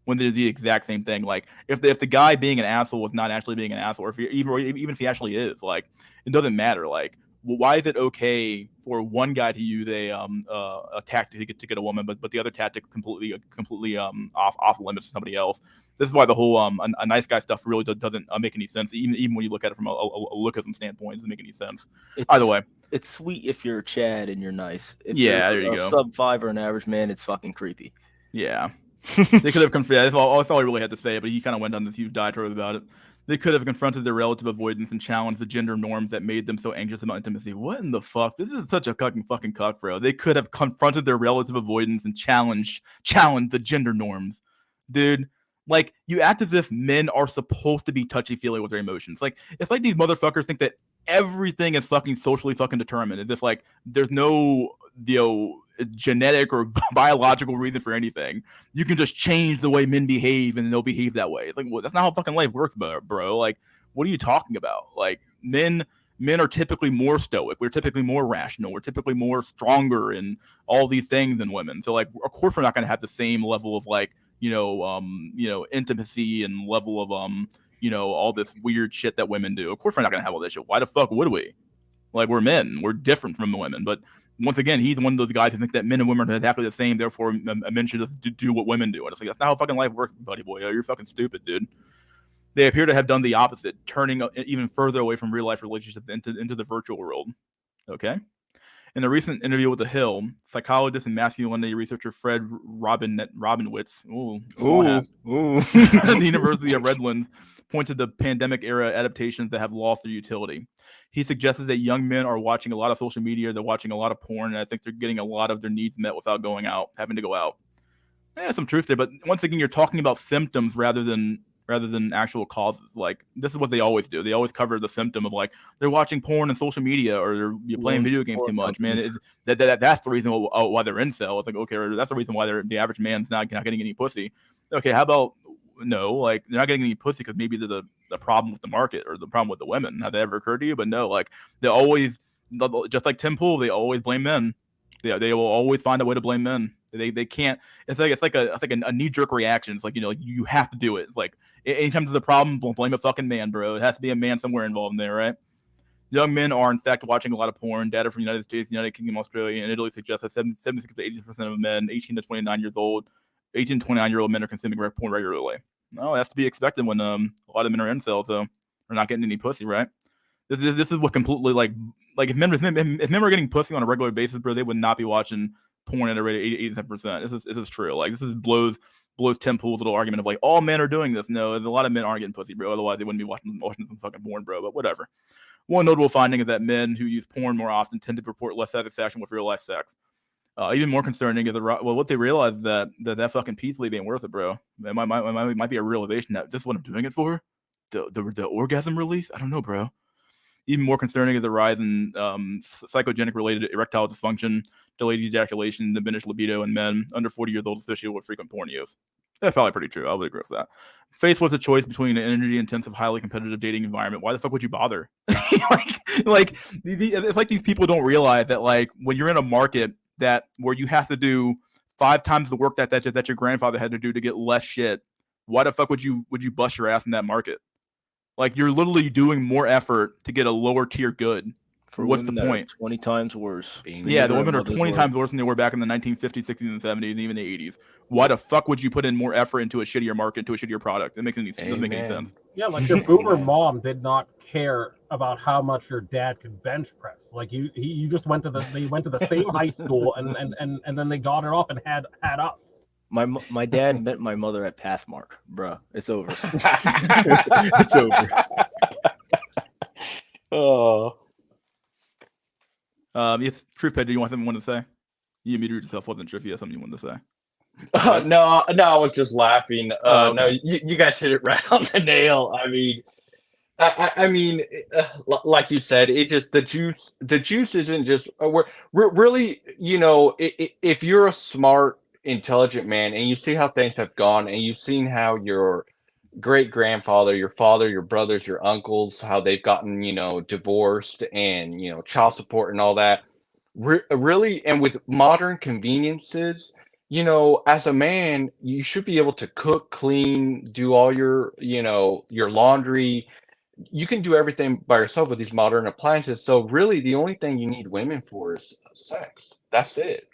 Speaker 1: When they're the exact same thing. Like if the guy being an asshole is not actually being an asshole, or if even if he actually is, like it doesn't matter. Like why is it okay for one guy to use a tactic to get a woman, but the other tactic completely off limits to somebody else? This is why the whole a nice guy stuff really doesn't make any sense. Even when you look at it from a lookism standpoint, it doesn't make any sense. Either way,
Speaker 6: it's sweet if you're Chad and you're nice. If
Speaker 1: yeah,
Speaker 6: you're
Speaker 1: there you go.
Speaker 6: Sub 5 or an average man, it's fucking creepy.
Speaker 1: Yeah. They could have confronted. That's all I really had to say. But he kind of went on this huge diatribe about it. They could have confronted their relative avoidance and challenged the gender norms that made them so anxious about intimacy. What in the fuck? This is such a fucking cuck, bro. They could have confronted their relative avoidance and challenged the gender norms, dude. Like you act as if men are supposed to be touchy feely with their emotions. Like it's like these motherfuckers think that everything is fucking socially fucking determined. As if like there's no genetic or biological reason for anything. You can just change the way men behave and they'll behave that way. It's like, well, that's not how fucking life works, bro. Like, what are you talking about? Like, men are typically more stoic. We're typically more rational. We're typically more stronger in all these things than women. So, like, of course, we're not going to have the same level of like, intimacy and level of all this weird shit that women do. Of course, we're not going to have all this shit. Why the fuck would we? Like, we're men. We're different from the women, but once again, he's one of those guys who think that men and women are exactly the same. Therefore, men should just do what women do. And it's like that's not how fucking life works, buddy boy. You're fucking stupid, dude. They appear to have done the opposite, turning even further away from real life relationships into the virtual world. Okay. In a recent interview with The Hill, psychologist and masculinity researcher Fred Robinowitz, the University of Redlands, pointed to pandemic-era adaptations that have lost their utility. He suggested that young men are watching a lot of social media, they're watching a lot of porn, and I think they're getting a lot of their needs met without going out, having to go out. Some truth there, but once again, you're talking about symptoms rather than actual causes. Like this is what they always do. They always cover the symptom of like they're watching porn and social media or they're playing video games too much. Man, that's the reason why they're incel. It's like okay, that's the reason why the average man's not getting any pussy. Okay, how about no? Like they're not getting any pussy because maybe they're the problem with the market or the problem with the women. Have that ever occurred to you? But no, like they always just like Tim Pool, they always blame men. They will always find a way to blame men. They can't. It's like a knee jerk reaction. It's like you have to do it. It's like anytime there's a problem, blame a fucking man, bro. It has to be a man somewhere involved in there, right? Young men are in fact watching a lot of porn. Data from the United States, United Kingdom, Australia, and Italy suggests that 76 to 80% of men 18 to 29 years old, 18 to 29-year-old men are consuming porn regularly. No, that's to be expected when a lot of men are incels, so they're not getting any pussy, right? This is what completely like if men were getting pussy on a regular basis, bro, they would not be watching porn at a rate of 87%. This is true. Like this is blows Tim Pool's little argument of like all men are doing this. No, a lot of men aren't getting pussy, bro. Otherwise they wouldn't be watching some fucking porn, bro. But whatever. One notable finding is that men who use porn more often tend to report less satisfaction with real life sex. Even more concerning is what they realize is that fucking peace leave ain't worth it, bro. It might be a realization that this is what I'm doing it for. The orgasm release. I don't know, bro. Even more concerning is the rise in psychogenic related erectile dysfunction, delayed ejaculation, diminished libido in men under 40 years old associated with frequent porn use. That's probably pretty true. I would agree with that. Faced with a choice between an energy-intensive, highly competitive dating environment, why the fuck would you bother? it's like these people don't realize that like when you're in a market that where you have to do 5 times the work that your grandfather had to do to get less shit, why the fuck would you bust your ass in that market? Like you're literally doing more effort to get a lower tier good.
Speaker 6: For
Speaker 1: what's the point?
Speaker 6: 20 times worse.
Speaker 1: Yeah, the women are 20 times worse than they were back in the 1950s, 60s, and 70s, and even the 80s. Why the fuck would you put in more effort into a shittier market, to a shittier product? It doesn't make any sense.
Speaker 7: Yeah, like your boomer mom did not care about how much your dad could bench press. Like you just went to the same high school and then they got it off and had us.
Speaker 6: My dad met my mother at Pathmark, bro. It's over. It's over.
Speaker 5: Oh.
Speaker 1: Yes, Truth Ped, do you want something you wanted to say? You muted yourself. Wasn't sure if you had something you wanted to say.
Speaker 5: No, I was just laughing.
Speaker 1: Oh,
Speaker 5: No,
Speaker 1: okay.
Speaker 5: you guys hit it right on the nail. I mean, like you said, it just the juice isn't just we're really, if you're a smart, intelligent man and you see how things have gone and you've seen how your great grandfather, your father, your brothers, your uncles, how they've gotten, divorced and, child support and all that. Really, and with modern conveniences, as a man, you should be able to cook, clean, do all your laundry. You can do everything by yourself with these modern appliances. So really, the only thing you need women for is sex. That's it.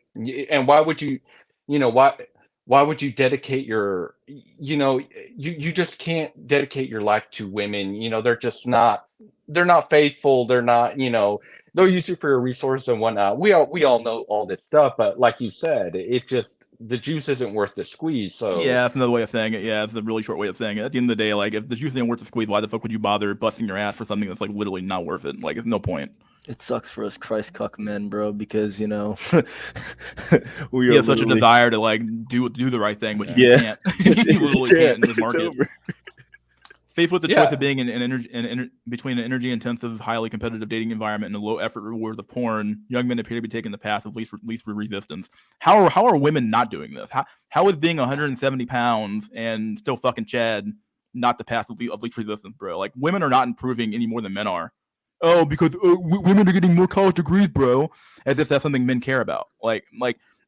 Speaker 5: And why would you, why would you dedicate you just can't dedicate your life to women. They're not faithful. They're not, they'll use you for your resources and whatnot. We all know all this stuff, but like you said, it's just the juice isn't worth the squeeze. So
Speaker 1: Yeah, that's another way of saying it. Yeah, it's a really short way of saying it. At the end of the day, like if the juice ain't worth the squeeze, why the fuck would you bother busting your ass for something that's like literally not worth it? Like, it's no point.
Speaker 6: It sucks for us Christ cuck men, bro, because we
Speaker 1: You
Speaker 6: are
Speaker 1: have such a
Speaker 6: literally
Speaker 1: desire to like do the right thing, but you
Speaker 6: Yeah.
Speaker 1: can't. You literally can't in this
Speaker 6: It's
Speaker 1: market.
Speaker 6: over.
Speaker 1: Faced with the
Speaker 5: Yeah.
Speaker 1: choice of being between an energy-intensive, highly competitive dating environment and the low-effort rewards of porn, young men appear to be taking the path of least resistance. How are women not doing this? How is being 170 pounds and still fucking Chad not the path of least resistance, bro? Like, women are not improving any more than men are. Oh, because women are getting more college degrees, bro. As if that's something men care about. Like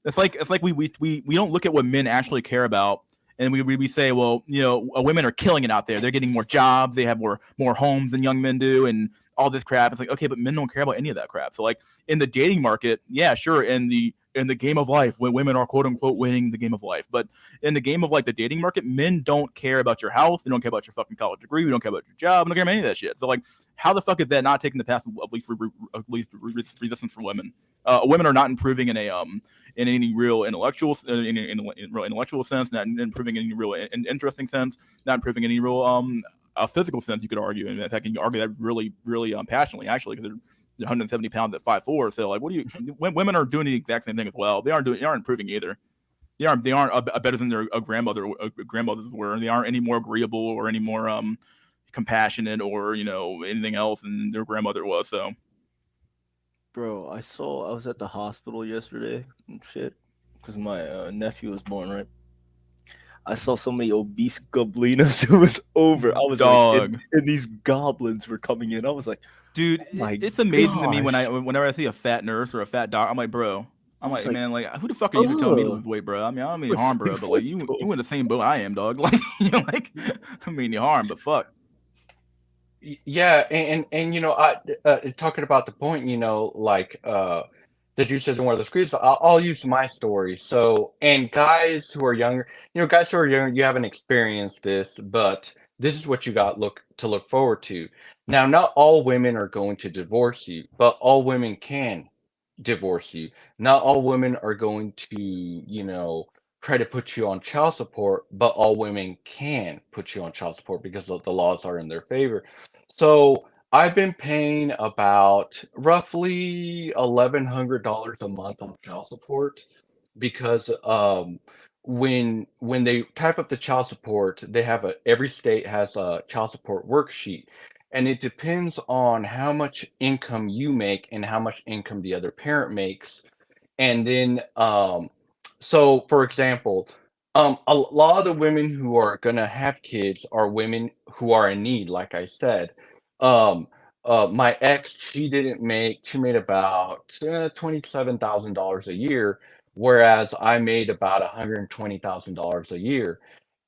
Speaker 1: it's like we don't look at what men actually care about, and we say, well, women are killing it out there. They're getting more jobs. They have more homes than young men do, and all this crap. It's like, okay, but men don't care about any of that crap. So like in the dating market, yeah, sure, in the game of life, when women are quote unquote winning the game of life, but in the game of like the dating market, men don't care about your house. They don't care about your fucking college degree. We don't care about your job. We don't care about any of that shit. So like, how the fuck is that not taking the path of least resistance for women? Women are not improving in any real intellectual real intellectual sense, not improving in any real interesting sense, not improving in any real a physical sense. You could argue, and in fact, you can argue that really passionately actually, because they're 170 pounds at 5'4". So like, what do you? Women are doing the exact same thing as well. They aren't improving either. They aren't better than their grandmothers were. They aren't any more agreeable or any more compassionate or anything else than their grandmother was. So
Speaker 6: Bro, I was at the hospital yesterday and shit because my nephew was born, right? I saw so many obese goblinos. It was over. I was
Speaker 1: Dog.
Speaker 6: like, and these goblins were coming in. I was like,
Speaker 1: dude,
Speaker 6: my
Speaker 1: it's amazing to me
Speaker 6: gosh.
Speaker 1: whenever I see a fat nurse or a fat doc. I'm like, bro.
Speaker 6: I
Speaker 1: I'm
Speaker 6: was
Speaker 1: like,
Speaker 6: like,
Speaker 1: man, like, who the fuck are you to tell me to
Speaker 6: ugh.
Speaker 1: lose weight, bro? I mean, I don't
Speaker 6: I
Speaker 1: mean
Speaker 6: was
Speaker 1: harm, bro,
Speaker 6: like,
Speaker 1: but
Speaker 6: what
Speaker 1: like, you
Speaker 6: the
Speaker 1: in the same boat I am, dog. Like, like, I mean, you harm, but fuck.
Speaker 5: Yeah, and I talking about the point, like the juice isn't worth the squeeze. I'll use my story. So, and guys who are younger, you haven't experienced this, but this is what you got look forward to. Now, not all women are going to divorce you, but all women can divorce you. Not all women are going to, try to put you on child support, but all women can put you on child support because the laws are in their favor. So I've been paying about roughly $1,100 a month on child support because when they type up the child support, they have every state has a child support worksheet, and it depends on how much income you make and how much income the other parent makes. And then so for example, a lot of the women who are gonna have kids are women who are in need, like I said. um my ex, she made about $27,000 a year, whereas I made about $120,000 a year.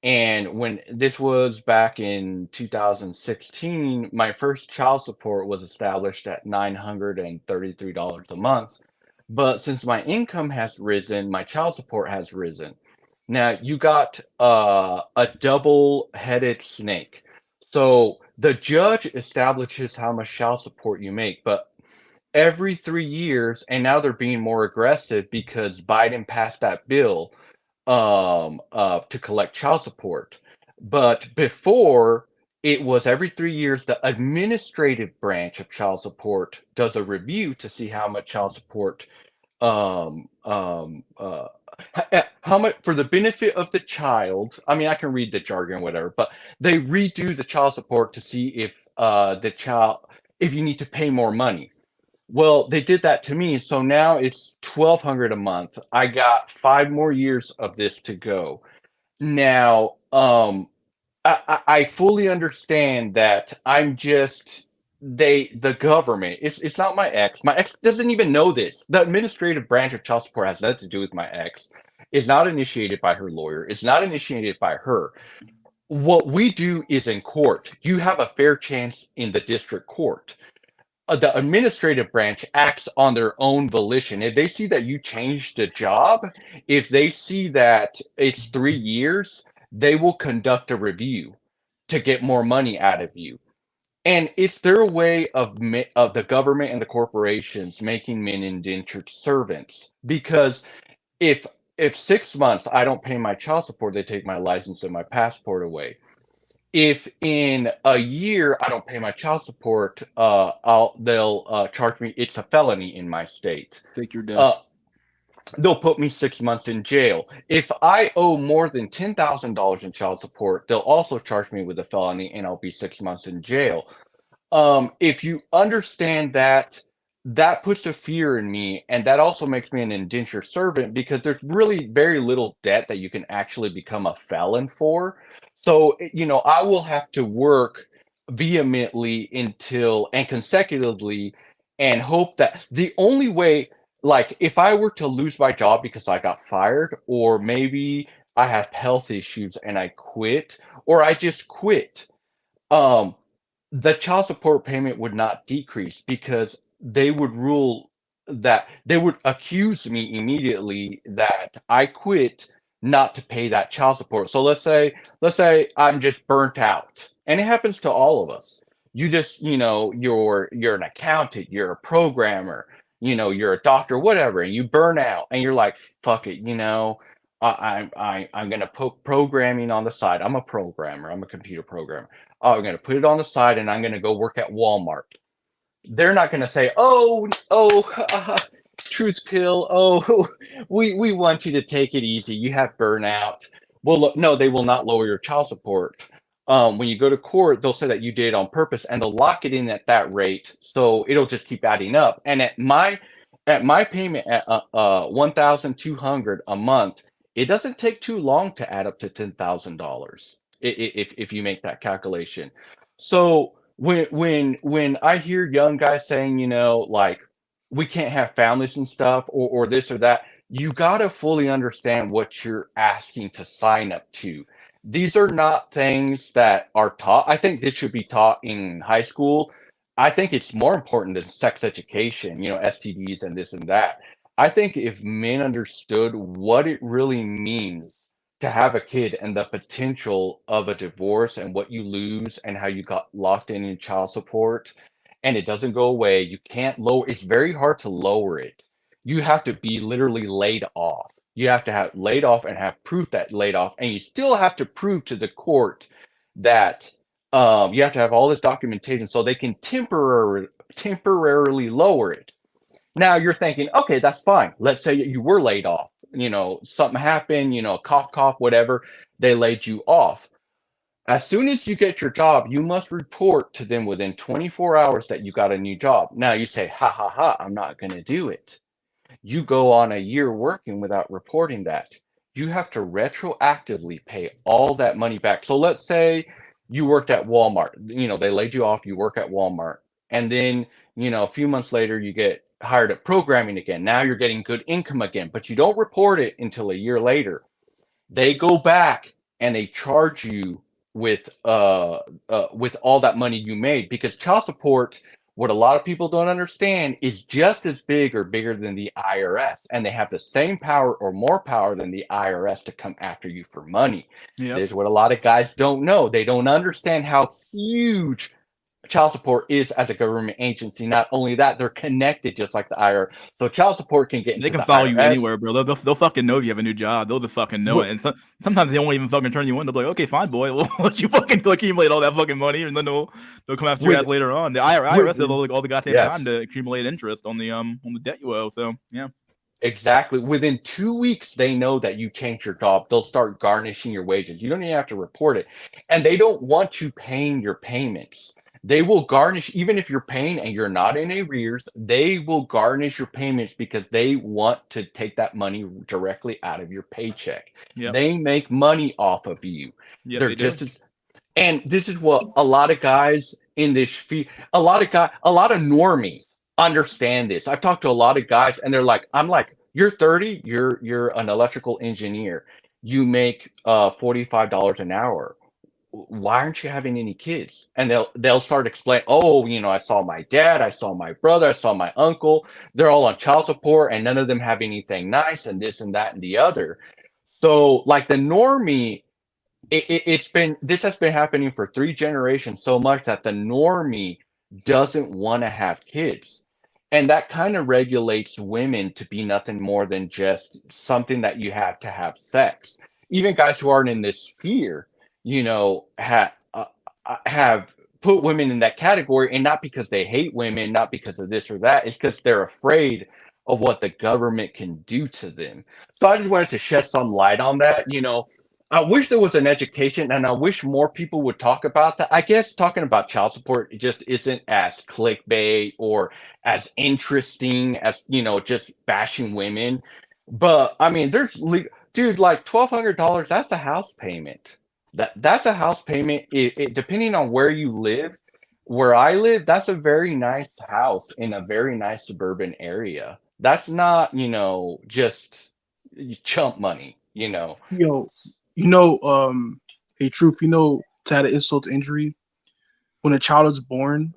Speaker 5: And when this was back in 2016, my first child support was established at $933 a month. But since my income has risen, my child support has risen. Now you got a double-headed snake. So the judge establishes how much child support you make, but every 3 years, and now they're being more aggressive because Biden passed that bill to collect child support. But before, it was every 3 years, the administrative branch of child support does a review to see how much child support um um uh how much for the benefit of the child. I mean, I can read the jargon, whatever, but they redo the child support to see if the child, if you need to pay more money. Well, they did that to me, so now it's 1,200 a month. I got 5 more years of this to go. Now, I fully understand that I'm just the government. It's not my ex. My ex doesn't even know this. The administrative branch of child support has nothing to do with my ex. It's not initiated by her lawyer. It's not initiated by her. What we do is in court. You have a fair chance in the district court. The administrative branch acts on their own volition. If they see that you changed the job, if they see that it's 3 years, they will conduct a review to get more money out of you. And it's their way of the government and the corporations making men indentured servants. Because if 6 months I don't pay my child support, they take my license and my passport away. If in a year I don't pay my child support, they'll charge me. It's a felony in my state.
Speaker 6: Fake your death.
Speaker 5: They'll put me 6 months in jail. If I owe more than $10,000 in child support, they'll also charge me with a felony, and I'll be 6 months in jail. If you understand that, that puts a fear in me, and that also makes me an indentured servant because there's really very little debt that you can actually become a felon for. So, I will have to work vehemently until and consecutively and hope that the only way, like, if I were to lose my job because I got fired, or maybe I have health issues and I quit, or I just quit, um, the child support payment would not decrease because they would rule that they would accuse me immediately that I quit not to pay that child support. So let's say I'm just burnt out. And it happens to all of us. You just, you're an accountant, you're a programmer, you're a doctor, whatever, and you burn out and you're like, fuck it, I'm gonna put programming on the side. I'm a programmer, I'm a computer programmer. Oh, I'm gonna put it on the side and I'm gonna go work at Walmart. They're not gonna say, truth pill. Oh, we want you to take it easy. You have burnout. Well, look, no, they will not lower your child support. When you go to court, they'll say that you did it on purpose, and they'll lock it in at that rate, so it'll just keep adding up. And at my payment at 1,200 a month, it doesn't take too long to add up to $10,000 if you make that calculation. So when I hear young guys saying, like, we can't have families and stuff, or this or that, you got to fully understand what you're asking to sign up to. These are not things that are taught. I think this should be taught in high school. I think it's more important than sex education, STDs and this and that. I think if men understood what it really means to have a kid and the potential of a divorce and what you lose and how you got locked in child support and it doesn't go away, you can't lower. It's very hard to lower it. You have to be literally laid off. You have to have laid off and have proof that laid off, and you still have to prove to the court that you have to have all this documentation so they can temporarily lower it. Now you're thinking, okay, that's fine. Let's say you were laid off. Something happened, cough, cough, whatever. They laid you off. As soon as you get your job, you must report to them within 24 hours that you got a new job. Now you say, ha, ha, ha, I'm not going to do it. You go on a year working without reporting that. You have to retroactively pay all that money back. So let's say you worked at Walmart. They laid you off, you work at Walmart. And then, a few months later, you get hired at programming again. Now you're getting good income again, but you don't report it until a year later. They go back and they charge you with all that money you made, because child support, what a lot of people don't understand, is just as big or bigger than the IRS, and they have the same power or more power than the IRS to come after you for money.
Speaker 1: Yep.
Speaker 5: There's what a lot of guys don't know. They don't understand how huge child support is as a government agency. Not only that, they're connected just like the IRS. So child support can get into
Speaker 1: They can
Speaker 5: the
Speaker 1: follow
Speaker 5: IRS.
Speaker 1: you anywhere, bro. They'll fucking know if you have a new job. They'll just fucking know it. And sometimes they won't even fucking turn you in. They'll be like, okay, fine, boy. We'll let you fucking accumulate all that fucking money, and then they'll come after your ass later on. The IRS has all the goddamn time to accumulate interest on the debt you owe. So yeah.
Speaker 5: Exactly. Within 2 weeks, they know that you changed your job. They'll start garnishing your wages. You don't even have to report it. And they don't want you paying your payments. They will garnish, even if you're paying and you're not in arrears, they will garnish your payments because they want to take that money directly out of your paycheck.
Speaker 1: Yep.
Speaker 5: They make money off of you.
Speaker 1: Yep,
Speaker 5: They're
Speaker 1: they do.
Speaker 5: just and this is what a lot of guys in this field, a lot of normies understand this. I've talked to a lot of guys, and they're like, "I'm like, you're 30, you're an electrical engineer, you make $45 an hour. Why aren't you having any kids?" And they'll start explaining, "Oh, I saw my dad, I saw my brother, I saw my uncle. They're all on child support, and none of them have anything nice, and this and that and the other." So, like the normie this has been happening for 3 generations so much that the normie doesn't want to have kids. And that kind of regulates women to be nothing more than just something that you have to have sex. Even guys who aren't in this sphere, have put women in that category, and not because they hate women, not because of this or that. It's because they're afraid of what the government can do to them. So I just wanted to shed some light on that. I wish there was an education, and I wish more people would talk about that. I guess talking about child support just isn't as clickbait or as interesting as, just bashing women. But I mean, dude, like $1,200, that's a house payment. That's a house payment. Depending on where you live, where I live, that's a very nice house in a very nice suburban area. That's not, just chump money,
Speaker 8: Yo, hey, truth, to add an insult to injury, when a child is born,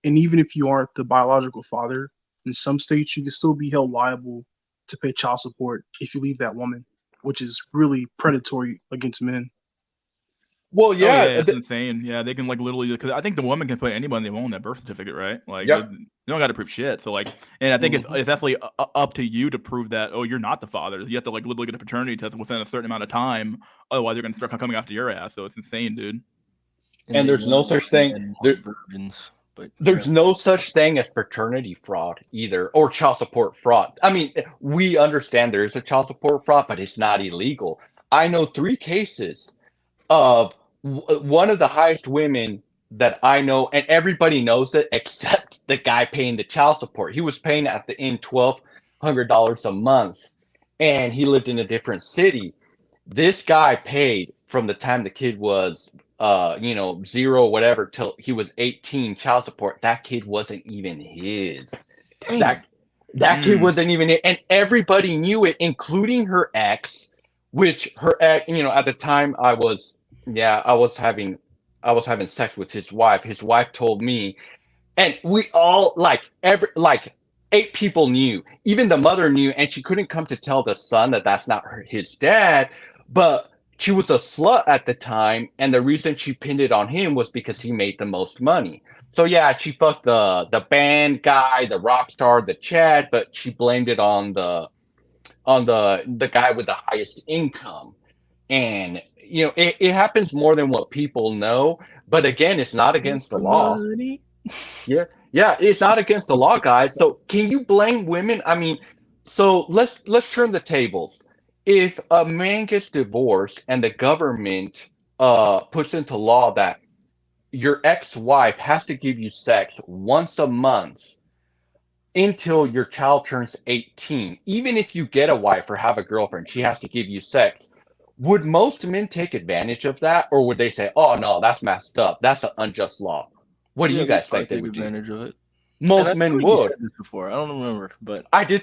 Speaker 8: and even if you aren't the biological father, in some states you can still be held liable to pay child support if you leave that woman, which is really predatory against men.
Speaker 5: Well,
Speaker 1: Oh
Speaker 5: yeah,
Speaker 1: yeah, it's insane. Yeah, they can like literally, because I think the woman can put anybody they want on that birth certificate, right? Like
Speaker 5: Yep.
Speaker 1: they don't got to prove shit. So like, and I think it's definitely up to you to prove that, oh, you're not the father. You have to like literally get a paternity test within a certain amount of time. Otherwise, they're gonna start coming after your ass. So it's insane, dude.
Speaker 5: And there's no such thing.
Speaker 6: Virgins, but
Speaker 5: There's no such thing as paternity fraud either, or child support fraud. I mean, we understand there is a child support fraud, but it's not illegal. I know 3 cases of one of the highest women that I know, and everybody knows it except the guy paying the child support. He was paying at the end $1,200 a month, and he lived in a different city. This guy paid from the time the kid was 0 whatever till he was 18 child support. That kid wasn't even his. That kid wasn't even it, and everybody knew it, including her ex, which her ex, at the time I was having sex with his wife. His wife told me, and we all like 8 people knew. Even the mother knew, and she couldn't come to tell the son that that's not his dad. But she was a slut at the time, and the reason she pinned it on him was because he made the most money. So yeah, she fucked the band guy, the rock star, the Chad, but she blamed it on the guy with the highest income. And it happens more than what people know. But again, it's not against the law. Yeah, it's not against the law, guys. So can you blame women? I mean, so let's turn the tables. If a man gets divorced and the government puts into law that your ex-wife has to give you sex once a month until your child turns 18, even if you get a wife or have a girlfriend, she has to give you sex. Would most men take advantage of that, or would they say, "Oh no, that's messed up. That's an unjust law"? What do you guys think they
Speaker 6: take
Speaker 5: would do?
Speaker 6: advantage of it?
Speaker 5: Most men would.
Speaker 6: Said this before. I don't remember, but
Speaker 5: I did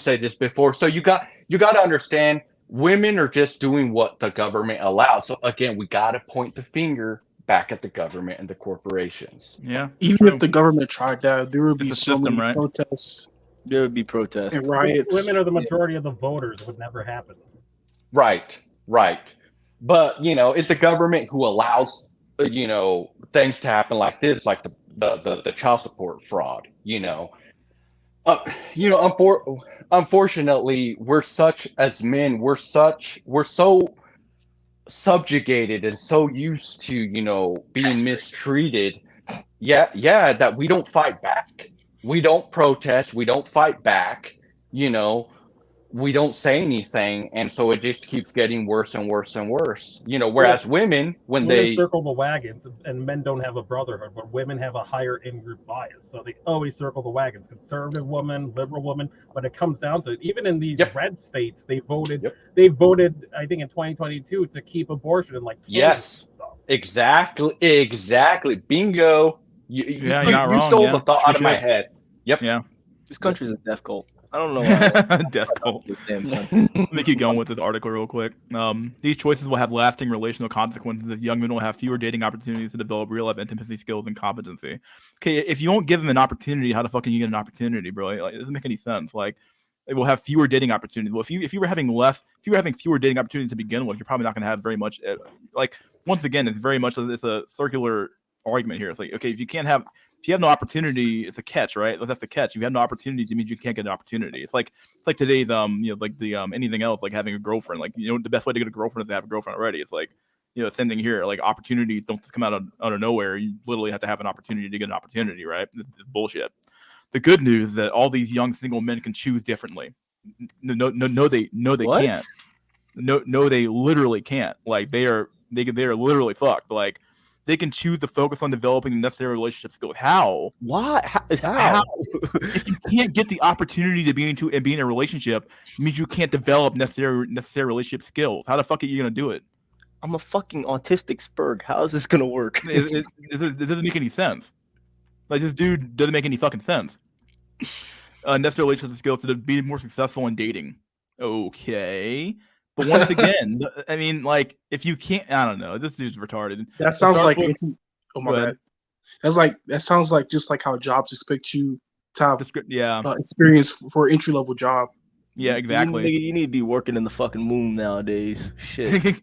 Speaker 5: say this before. So you got to understand, women are just doing what the government allows. So again, we got to point the finger back at the government and the corporations.
Speaker 1: Yeah.
Speaker 8: Even if the government tried that, there would be
Speaker 1: It's a
Speaker 8: so
Speaker 1: system,
Speaker 8: many
Speaker 1: right?
Speaker 8: protests
Speaker 6: there would be protests.
Speaker 8: and riots.
Speaker 7: Women are the majority of the voters. It would never happen.
Speaker 5: Right. But it's the government who allows things to happen like this, like the child support fraud. Unfortunately, we're so subjugated and so used to being mistreated. Yeah, that we don't fight back. We don't protest. We don't fight back. we don't say anything, and so it just keeps getting worse and worse and worse. Whereas women, when
Speaker 7: Women
Speaker 5: they
Speaker 7: circle the wagons, and men don't have a brotherhood, but women have a higher in-group bias, so they always circle the wagons. Conservative woman, liberal woman, but it comes down to, even in these red states, they voted.
Speaker 5: Yep.
Speaker 7: They voted, I think, in 2022 to keep abortion in like Kansas
Speaker 5: Yes,
Speaker 7: and stuff.
Speaker 5: exactly, bingo.
Speaker 1: you're not
Speaker 5: You
Speaker 1: wrong.
Speaker 5: stole
Speaker 1: Yeah,
Speaker 5: the thought
Speaker 1: true
Speaker 5: out of my
Speaker 1: shit.
Speaker 5: head. Yep.
Speaker 1: Yeah.
Speaker 6: This country's a death cult. I don't know why.
Speaker 1: Death cult.
Speaker 6: This damn country.
Speaker 1: Let me keep going with this article real quick. These choices will have lasting relational consequences if young men will have fewer dating opportunities to develop real life intimacy skills and competency. Okay, if you don't give them an opportunity, how the fuck can you get an opportunity, bro? Like, it doesn't make any sense. Like, it will have fewer dating opportunities. Well, if you were having fewer dating opportunities to begin with, you're probably not going to have very much. Like, once again, it's very much it's a circular argument here. It's like, okay, if you have no opportunity, it's a catch, right? That's the catch. If you have no opportunity, it means you can't get an opportunity. It's like today's like the anything else, like having a girlfriend. Like, the best way to get a girlfriend is to have a girlfriend already. It's like, same thing here. Like, opportunities don't just come out of nowhere. You literally have to have an opportunity to get an opportunity, right? It's bullshit. The good news is that all these young single men can choose differently. No, they
Speaker 6: What?
Speaker 1: can't. No, they literally can't. Like, they are literally fucked. Like, they can choose to focus on developing the necessary relationship skills. How?
Speaker 6: What? How?
Speaker 1: If you can't get the opportunity to be in a relationship, it means you can't develop necessary relationship skills. How the fuck are you gonna do it?
Speaker 6: I'm a fucking autistic spurg. How is this gonna work?
Speaker 1: It doesn't make any sense. Like, this dude doesn't make any fucking sense. Necessary relationship skills to be more successful in dating. Okay. But once again, I mean, like, if you can't, I don't know. This dude's retarded.
Speaker 8: That sounds like
Speaker 1: Go ahead.
Speaker 8: bad. That sounds like just like how jobs expect you to have
Speaker 1: Yeah.
Speaker 8: experience for an entry level job.
Speaker 1: Yeah, exactly.
Speaker 6: You need to be working in the fucking womb nowadays. Shit.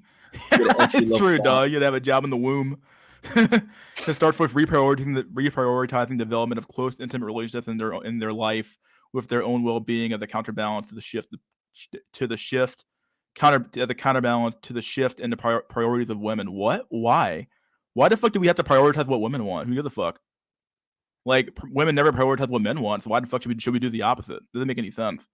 Speaker 1: It's true, dog. You'd have a job in the womb. It starts with reprioritizing development of close, intimate relationships in their life with their own well-being as a counterbalance to the shift in the priorities of women. What? Why? Why the fuck do we have to prioritize what women want? Who gives a fuck? Like, women never prioritize what men want, so why the fuck should we do the opposite? Doesn't make any sense.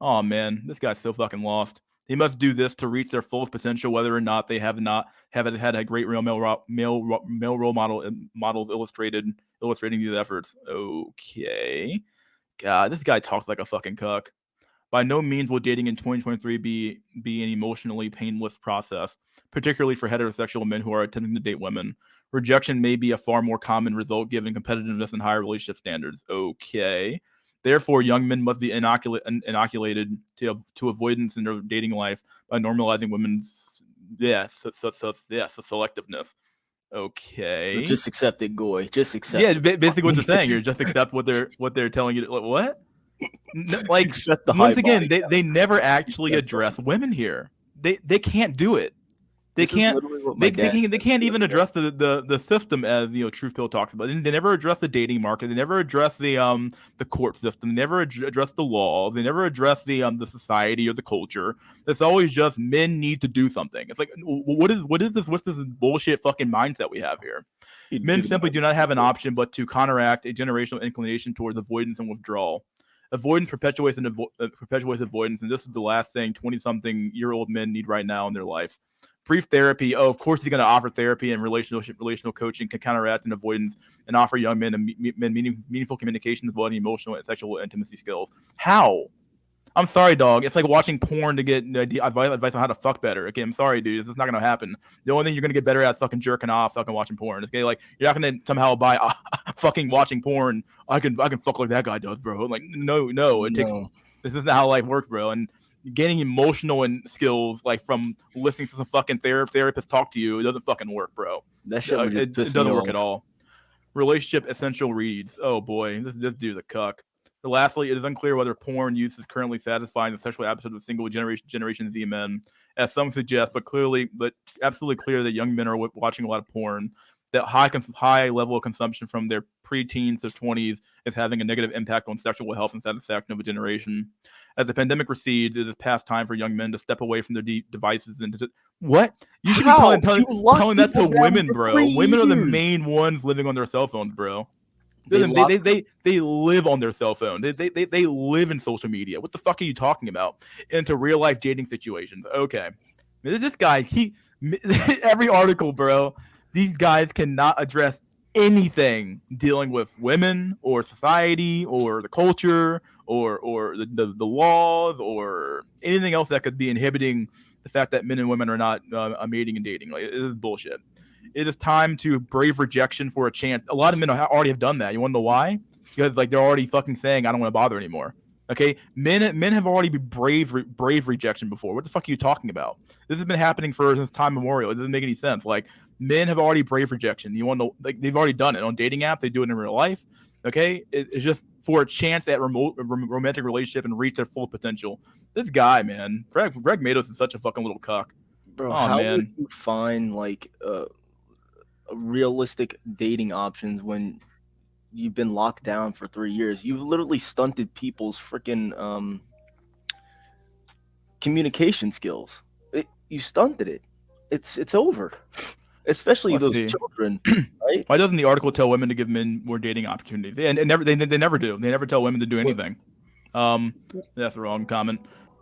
Speaker 1: Oh man, this guy's so fucking lost. They must do this to reach their fullest potential, whether or not they haven't had a great real male role models illustrating these efforts. Okay, God, this guy talks like a fucking cuck. By no means will dating in 2023 be an emotionally painless process, particularly for heterosexual men who are attempting to date women. Rejection may be a far more common result given competitiveness and higher relationship standards. Okay. Therefore, young men must be inoculated to avoidance in their dating life by normalizing women's selectiveness. Okay.
Speaker 6: So just accept it, Goy. Just accept.
Speaker 1: Yeah, basically what they're saying here. Just accept what they're telling you. What? Like, once again, they never actually address women here. They can't do it. They can't even address the system, as Truth Pill talks about. They never address the dating market. They never address the court system. They never address the laws. They never address the society or the culture. It's always just men need to do something. It's like, what is this? What's this bullshit fucking mindset we have here? Men simply do not have an option but to counteract a generational inclination towards avoidance and withdrawal. Avoidance perpetuates avoidance, and this is the last thing 20-something-year-old men need right now in their life. Brief therapy. Oh, of course he's going to offer therapy, and relational coaching can counteract an avoidance and offer young men meaningful communication as well as emotional and sexual intimacy skills. How? I'm sorry, dog. It's like watching porn to get advice on how to fuck better. Okay, I'm sorry, dude. This is not going to happen. The only thing you're going to get better at is fucking jerking off, fucking watching porn. Okay, like, you're not going to somehow by fucking watching porn, I can fuck like that guy does, bro. Like, no. This is not how life works, bro. And gaining emotional and skills, like, from listening to some fucking therapist talk to you, it doesn't fucking work, bro.
Speaker 6: That shit would just piss
Speaker 1: it doesn't
Speaker 6: me
Speaker 1: work
Speaker 6: off.
Speaker 1: at all. Relationship essential reads. Oh boy, this dude's a cuck. Lastly, it is unclear whether porn use is currently satisfying the sexual appetite of single Generation Z men, as some suggest, but absolutely clear that young men are watching a lot of porn. That high level of consumption from their pre-teens to 20s is having a negative impact on sexual health and satisfaction of a generation. As the pandemic recedes, it is past time for young men to step away from their devices and what? You should be telling that to women, bro. Women are the main ones living on their cell phones, bro. They live on their cell phone. They live in social media. What the fuck are you talking about? Into real life dating situations. Okay, this guy, every article, bro. These guys cannot address anything dealing with women or society or the culture or the laws or anything else that could be inhibiting the fact that men and women are not mating and dating. Like, it is bullshit. It is time to brave rejection for a chance. A lot of men already have done that. You want to know why? Because like they're already fucking saying, I don't want to bother anymore. Okay, men have already been brave rejection before. What the fuck are you talking about? This has been happening since time memorial. It doesn't make any sense. Like, men have already brave rejection. You want to, like, they've already done it on dating app. They do it in real life. Okay, it's just for a chance at romantic relationship and reach their full potential. This guy, man, Greg Matos is such a fucking little cuck.
Speaker 6: Bro,
Speaker 1: Oh,
Speaker 6: how
Speaker 1: man.
Speaker 6: would you find like realistic dating options when you've been locked down for 3 years? You've literally stunted people's freaking communication skills. You stunted it. It's over. Especially
Speaker 1: Let's
Speaker 6: those
Speaker 1: see.
Speaker 6: children, right?
Speaker 1: Why doesn't the article tell women to give men more dating opportunities? They never do. They never tell women to do anything. That's the wrong comment.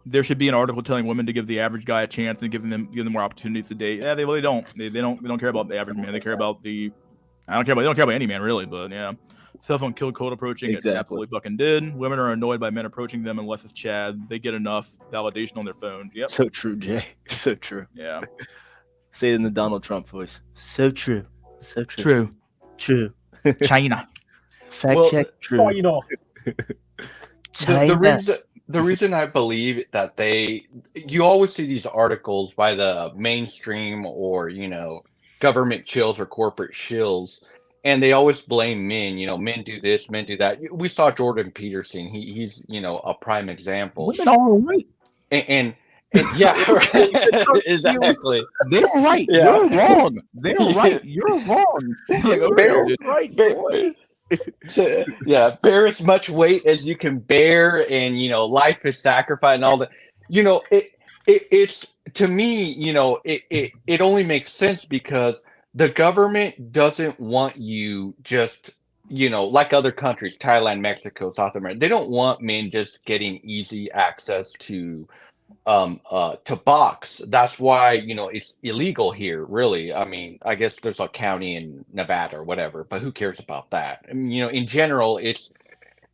Speaker 1: There should be an article telling women to give the average guy a chance and give them more opportunities to date. Yeah, they really don't. They don't care about the average man. They care about they don't care about any man really. But yeah, cell phone killed cold approaching.
Speaker 6: Exactly.
Speaker 1: It absolutely fucking did. Women are annoyed by men approaching them unless it's Chad. They get enough validation on their phones. Yep.
Speaker 6: So true, Jay. So true.
Speaker 1: Yeah.
Speaker 6: Say it in the Donald Trump voice. So true. So true.
Speaker 1: True.
Speaker 6: True.
Speaker 1: China.
Speaker 6: Fact check. True.
Speaker 7: Oh, you know.
Speaker 5: The reason I believe that you always see these articles by the mainstream or, government chills or corporate shills, and they always blame men. Men do this, men do that. We saw Jordan Peterson. He's, a prime example.
Speaker 1: Women are right.
Speaker 5: And yeah, exactly.
Speaker 1: They're right.
Speaker 5: Yeah.
Speaker 1: You're wrong. They're right. You're wrong. Like, okay, right.
Speaker 5: Yeah, bear as much weight as you can bear, and life is sacrifice and all that. It's to me, it only makes sense because the government doesn't want you just, like other countries, Thailand, Mexico, South America. They don't want men just getting easy access to box. That's why it's illegal here, really. I mean, I guess there's a county in Nevada or whatever, but who cares about that? I mean, in general, it's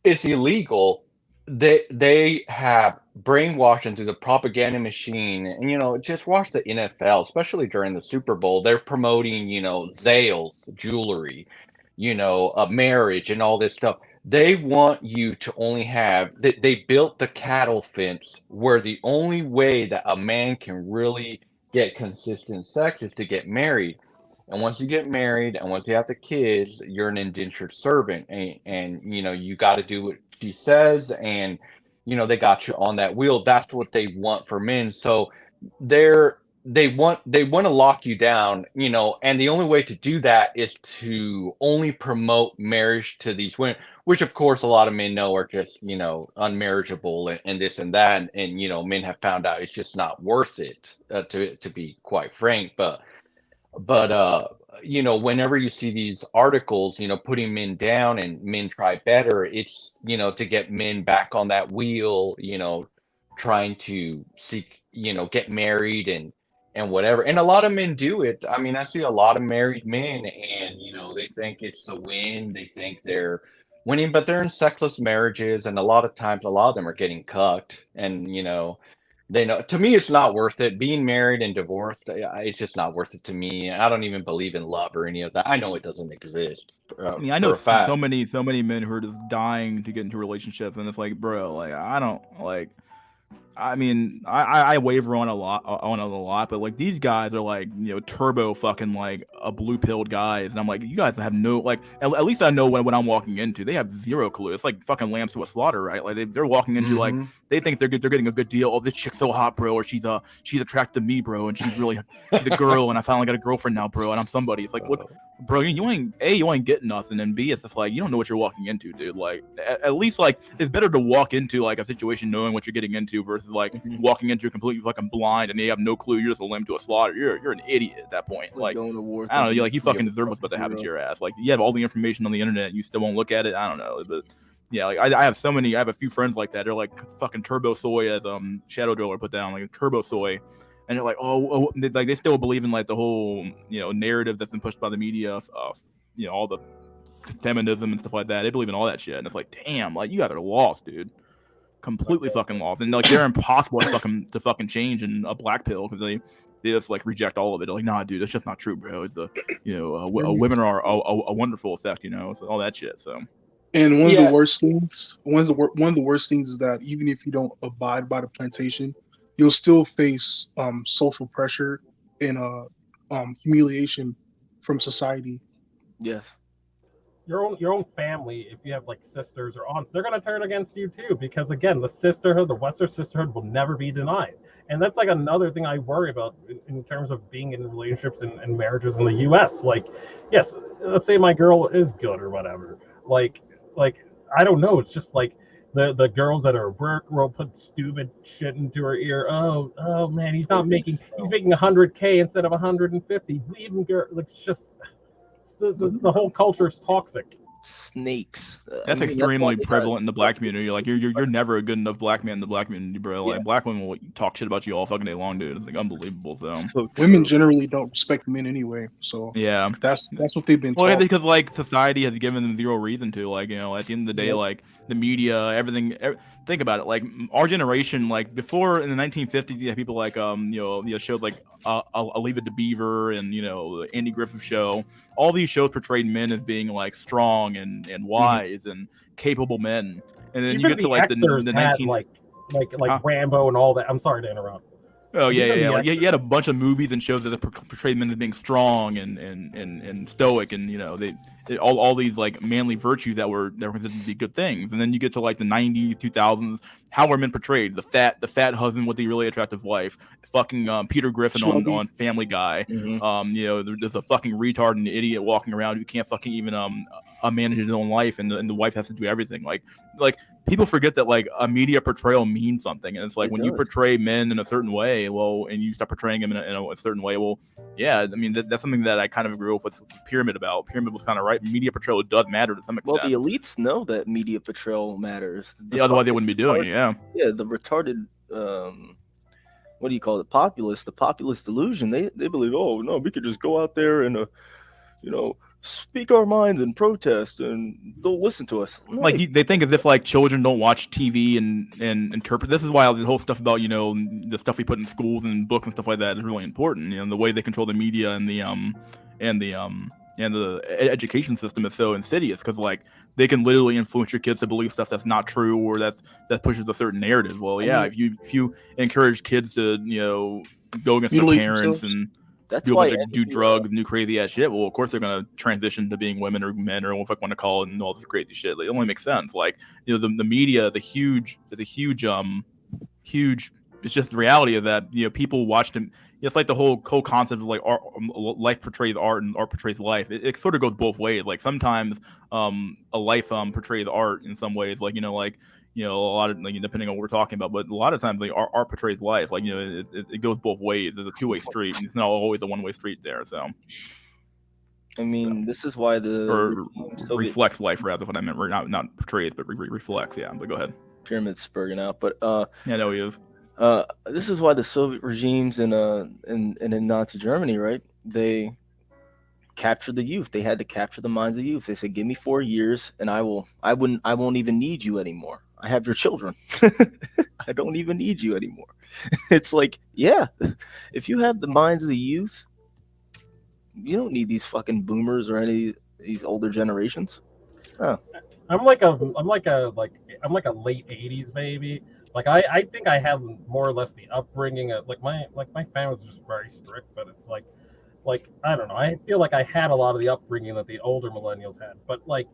Speaker 5: illegal. They have brainwashing through the propaganda machine, and just watch the NFL, especially during the Super Bowl. They're promoting Zales jewelry, a marriage and all this stuff. They want you to only have they built the cattle fence where the only way that a man can really get consistent sex is to get married. And once you get married and once you have the kids, you're an indentured servant, and you got to do what she says, and they got you on that wheel. That's what they want for men. So they want to lock you down, and the only way to do that is to only promote marriage to these women, which of course a lot of men know are just unmarriageable and this and that, and men have found out it's just not worth it, to be quite frank. But whenever you see these articles putting men down and men try better, it's to get men back on that wheel, trying to seek get married and whatever. And a lot of men do it. I mean, I see a lot of married men, and they think it's a win. They think they're winning, but they're in sexless marriages, and a lot of times a lot of them are getting cucked, and they know. To me, it's not worth it. Being married and divorced, it's just not worth it to me. I don't even believe in love or any of that. I know it doesn't exist.
Speaker 1: I mean, I know so many men who are just dying to get into relationships, and it's like, bro, like, I don't like. I mean, I waver on a lot, but like these guys are like turbo fucking like a blue pilled guys, and I'm like, you guys have no like at least I know what I'm walking into. They have zero clue. It's like fucking lambs to a slaughter, right? Like they're walking into like they think they're getting a good deal. Oh, this chick's so hot, bro, or she's attracted to me, bro, and she's a girl, and I finally got a girlfriend now, bro, and I'm somebody. It's like, what, bro? You ain't getting nothing, and B, it's just like you don't know what you're walking into, dude. Like at least like it's better to walk into like a situation knowing what you're getting into versus versus like walking into a completely fucking blind and you have no clue. You're just a limb to a slaughter. You're an idiot at that point. Like
Speaker 6: going to war.
Speaker 1: I don't know. You fucking deserve what's about to happen to your ass. Like you have all the information on the internet, and you still won't look at it. I don't know, but. Yeah, like I have I have a few friends like that. They're like fucking turbo soy, as Shadow Driller put down, like turbo soy, and they're like, they still believe in like the whole narrative that's been pushed by the media of all the feminism and stuff like that. They believe in all that shit, and it's like, damn, like you guys are lost, dude, completely fucking lost, and like they're impossible to fucking change in a black pill because they just like reject all of it. They're like, nah, dude, that's just not true, bro. It's women are a wonderful effect, so all that shit. So.
Speaker 8: And one of the worst things, one of the worst things is that even if you don't abide by the plantation, you'll still face social pressure and humiliation from society.
Speaker 6: Yes.
Speaker 7: Your own family, if you have like sisters or aunts, they're gonna turn against you too, because again, the sisterhood, the Western sisterhood, will never be denied. And that's like another thing I worry about in terms of being in relationships and marriages in the U.S. Like, yes, let's say my girl is good or whatever. Like I don't know. It's just like the girls that are at work will put stupid shit into her ear. Oh man, he's making $100K instead of 150. Leave him, girl. Like, it's just the whole culture is toxic.
Speaker 6: Snakes.
Speaker 1: That's extremely prevalent in the black community. Like you're never a good enough black man in the black community, bro. Like black women will talk shit about you all fucking day long, dude. It's like unbelievable. So
Speaker 8: women generally don't respect men anyway. So
Speaker 1: yeah,
Speaker 8: that's what they've been taught.
Speaker 1: Well, because like society has given them zero reason to. Like at the end of the day, like the media, everything. Think about it. Like our generation, like before in the 1950s, you had people like shows like I'll Leave It to Beaver and the Andy Griffith Show. All these shows portrayed men as being like strong and wise and capable men. And then
Speaker 7: even
Speaker 1: you get to like the 19
Speaker 7: like Rambo and all that. I'm sorry to interrupt.
Speaker 1: Oh yeah. Like, you had a bunch of movies and shows that portrayed men as being strong and stoic, and all these like manly virtues that were considered to be good things. And then you get to like the 90s, 2000s. How were men portrayed? The fat husband with the really attractive wife. Fucking Peter Griffin on Family Guy.
Speaker 6: Mm-hmm.
Speaker 1: There's a fucking retard and idiot walking around who can't fucking even manage his own life, and the wife has to do everything. Like people forget that like a media portrayal means something, and it's like when you portray men in a certain way, and you start portraying them in a certain way, yeah, I mean that's something that I kind of agree with Pyramid about. Pyramid was kind of right. Media portrayal does matter to some extent.
Speaker 6: Well, the elites know that media portrayal matters.
Speaker 1: Otherwise they wouldn't be doing it. Yeah.
Speaker 6: Yeah, the retarded. What do you call it? The populist delusion. They believe, oh no, we could just go out there and speak our minds and protest, and they'll listen to us. No.
Speaker 1: Like they think as if like children don't watch TV and interpret. This is why the whole stuff about the stuff we put in schools and books and stuff like that is really important. The way they control the media and the education system is so insidious because like they can literally influence your kids to believe stuff that's not true or that pushes a certain narrative. Well, yeah, if you encourage kids to go against their parents and do drugs and do crazy ass shit, well, of course they're gonna transition to being women or men or what the fuck want to call it and all this crazy shit. Like, it only makes sense. Like the media, the huge. It's just the reality of that. People watch them. It's like the whole concept of like art, life portrays art and art portrays life. It sort of goes both ways. Like sometimes a life portrays art in some ways. Like a lot of like depending on what we're talking about, but a lot of times like art portrays life. Like it goes both ways. There's a two-way street, and it's not always a one-way street there. So.
Speaker 6: I mean, this is why
Speaker 1: reflects life rather. What I meant, not portrays, but reflects. Yeah, but go ahead.
Speaker 6: Pyramid's spurging out, but
Speaker 1: yeah, no, he is.
Speaker 6: This is why the Soviet regimes in Nazi Germany, right? They captured the youth. They had to capture the minds of the youth. They said, "Give me 4 years, and I won't even need you anymore. I have your children. I don't even need you anymore." It's like, yeah, if you have the minds of the youth, you don't need these fucking boomers or any of these older generations. Oh.
Speaker 7: I'm like a late 80s baby. Like I think I have more or less the upbringing of my family was just very strict, but it's like I don't know. I feel like I had a lot of the upbringing that the older millennials had, but like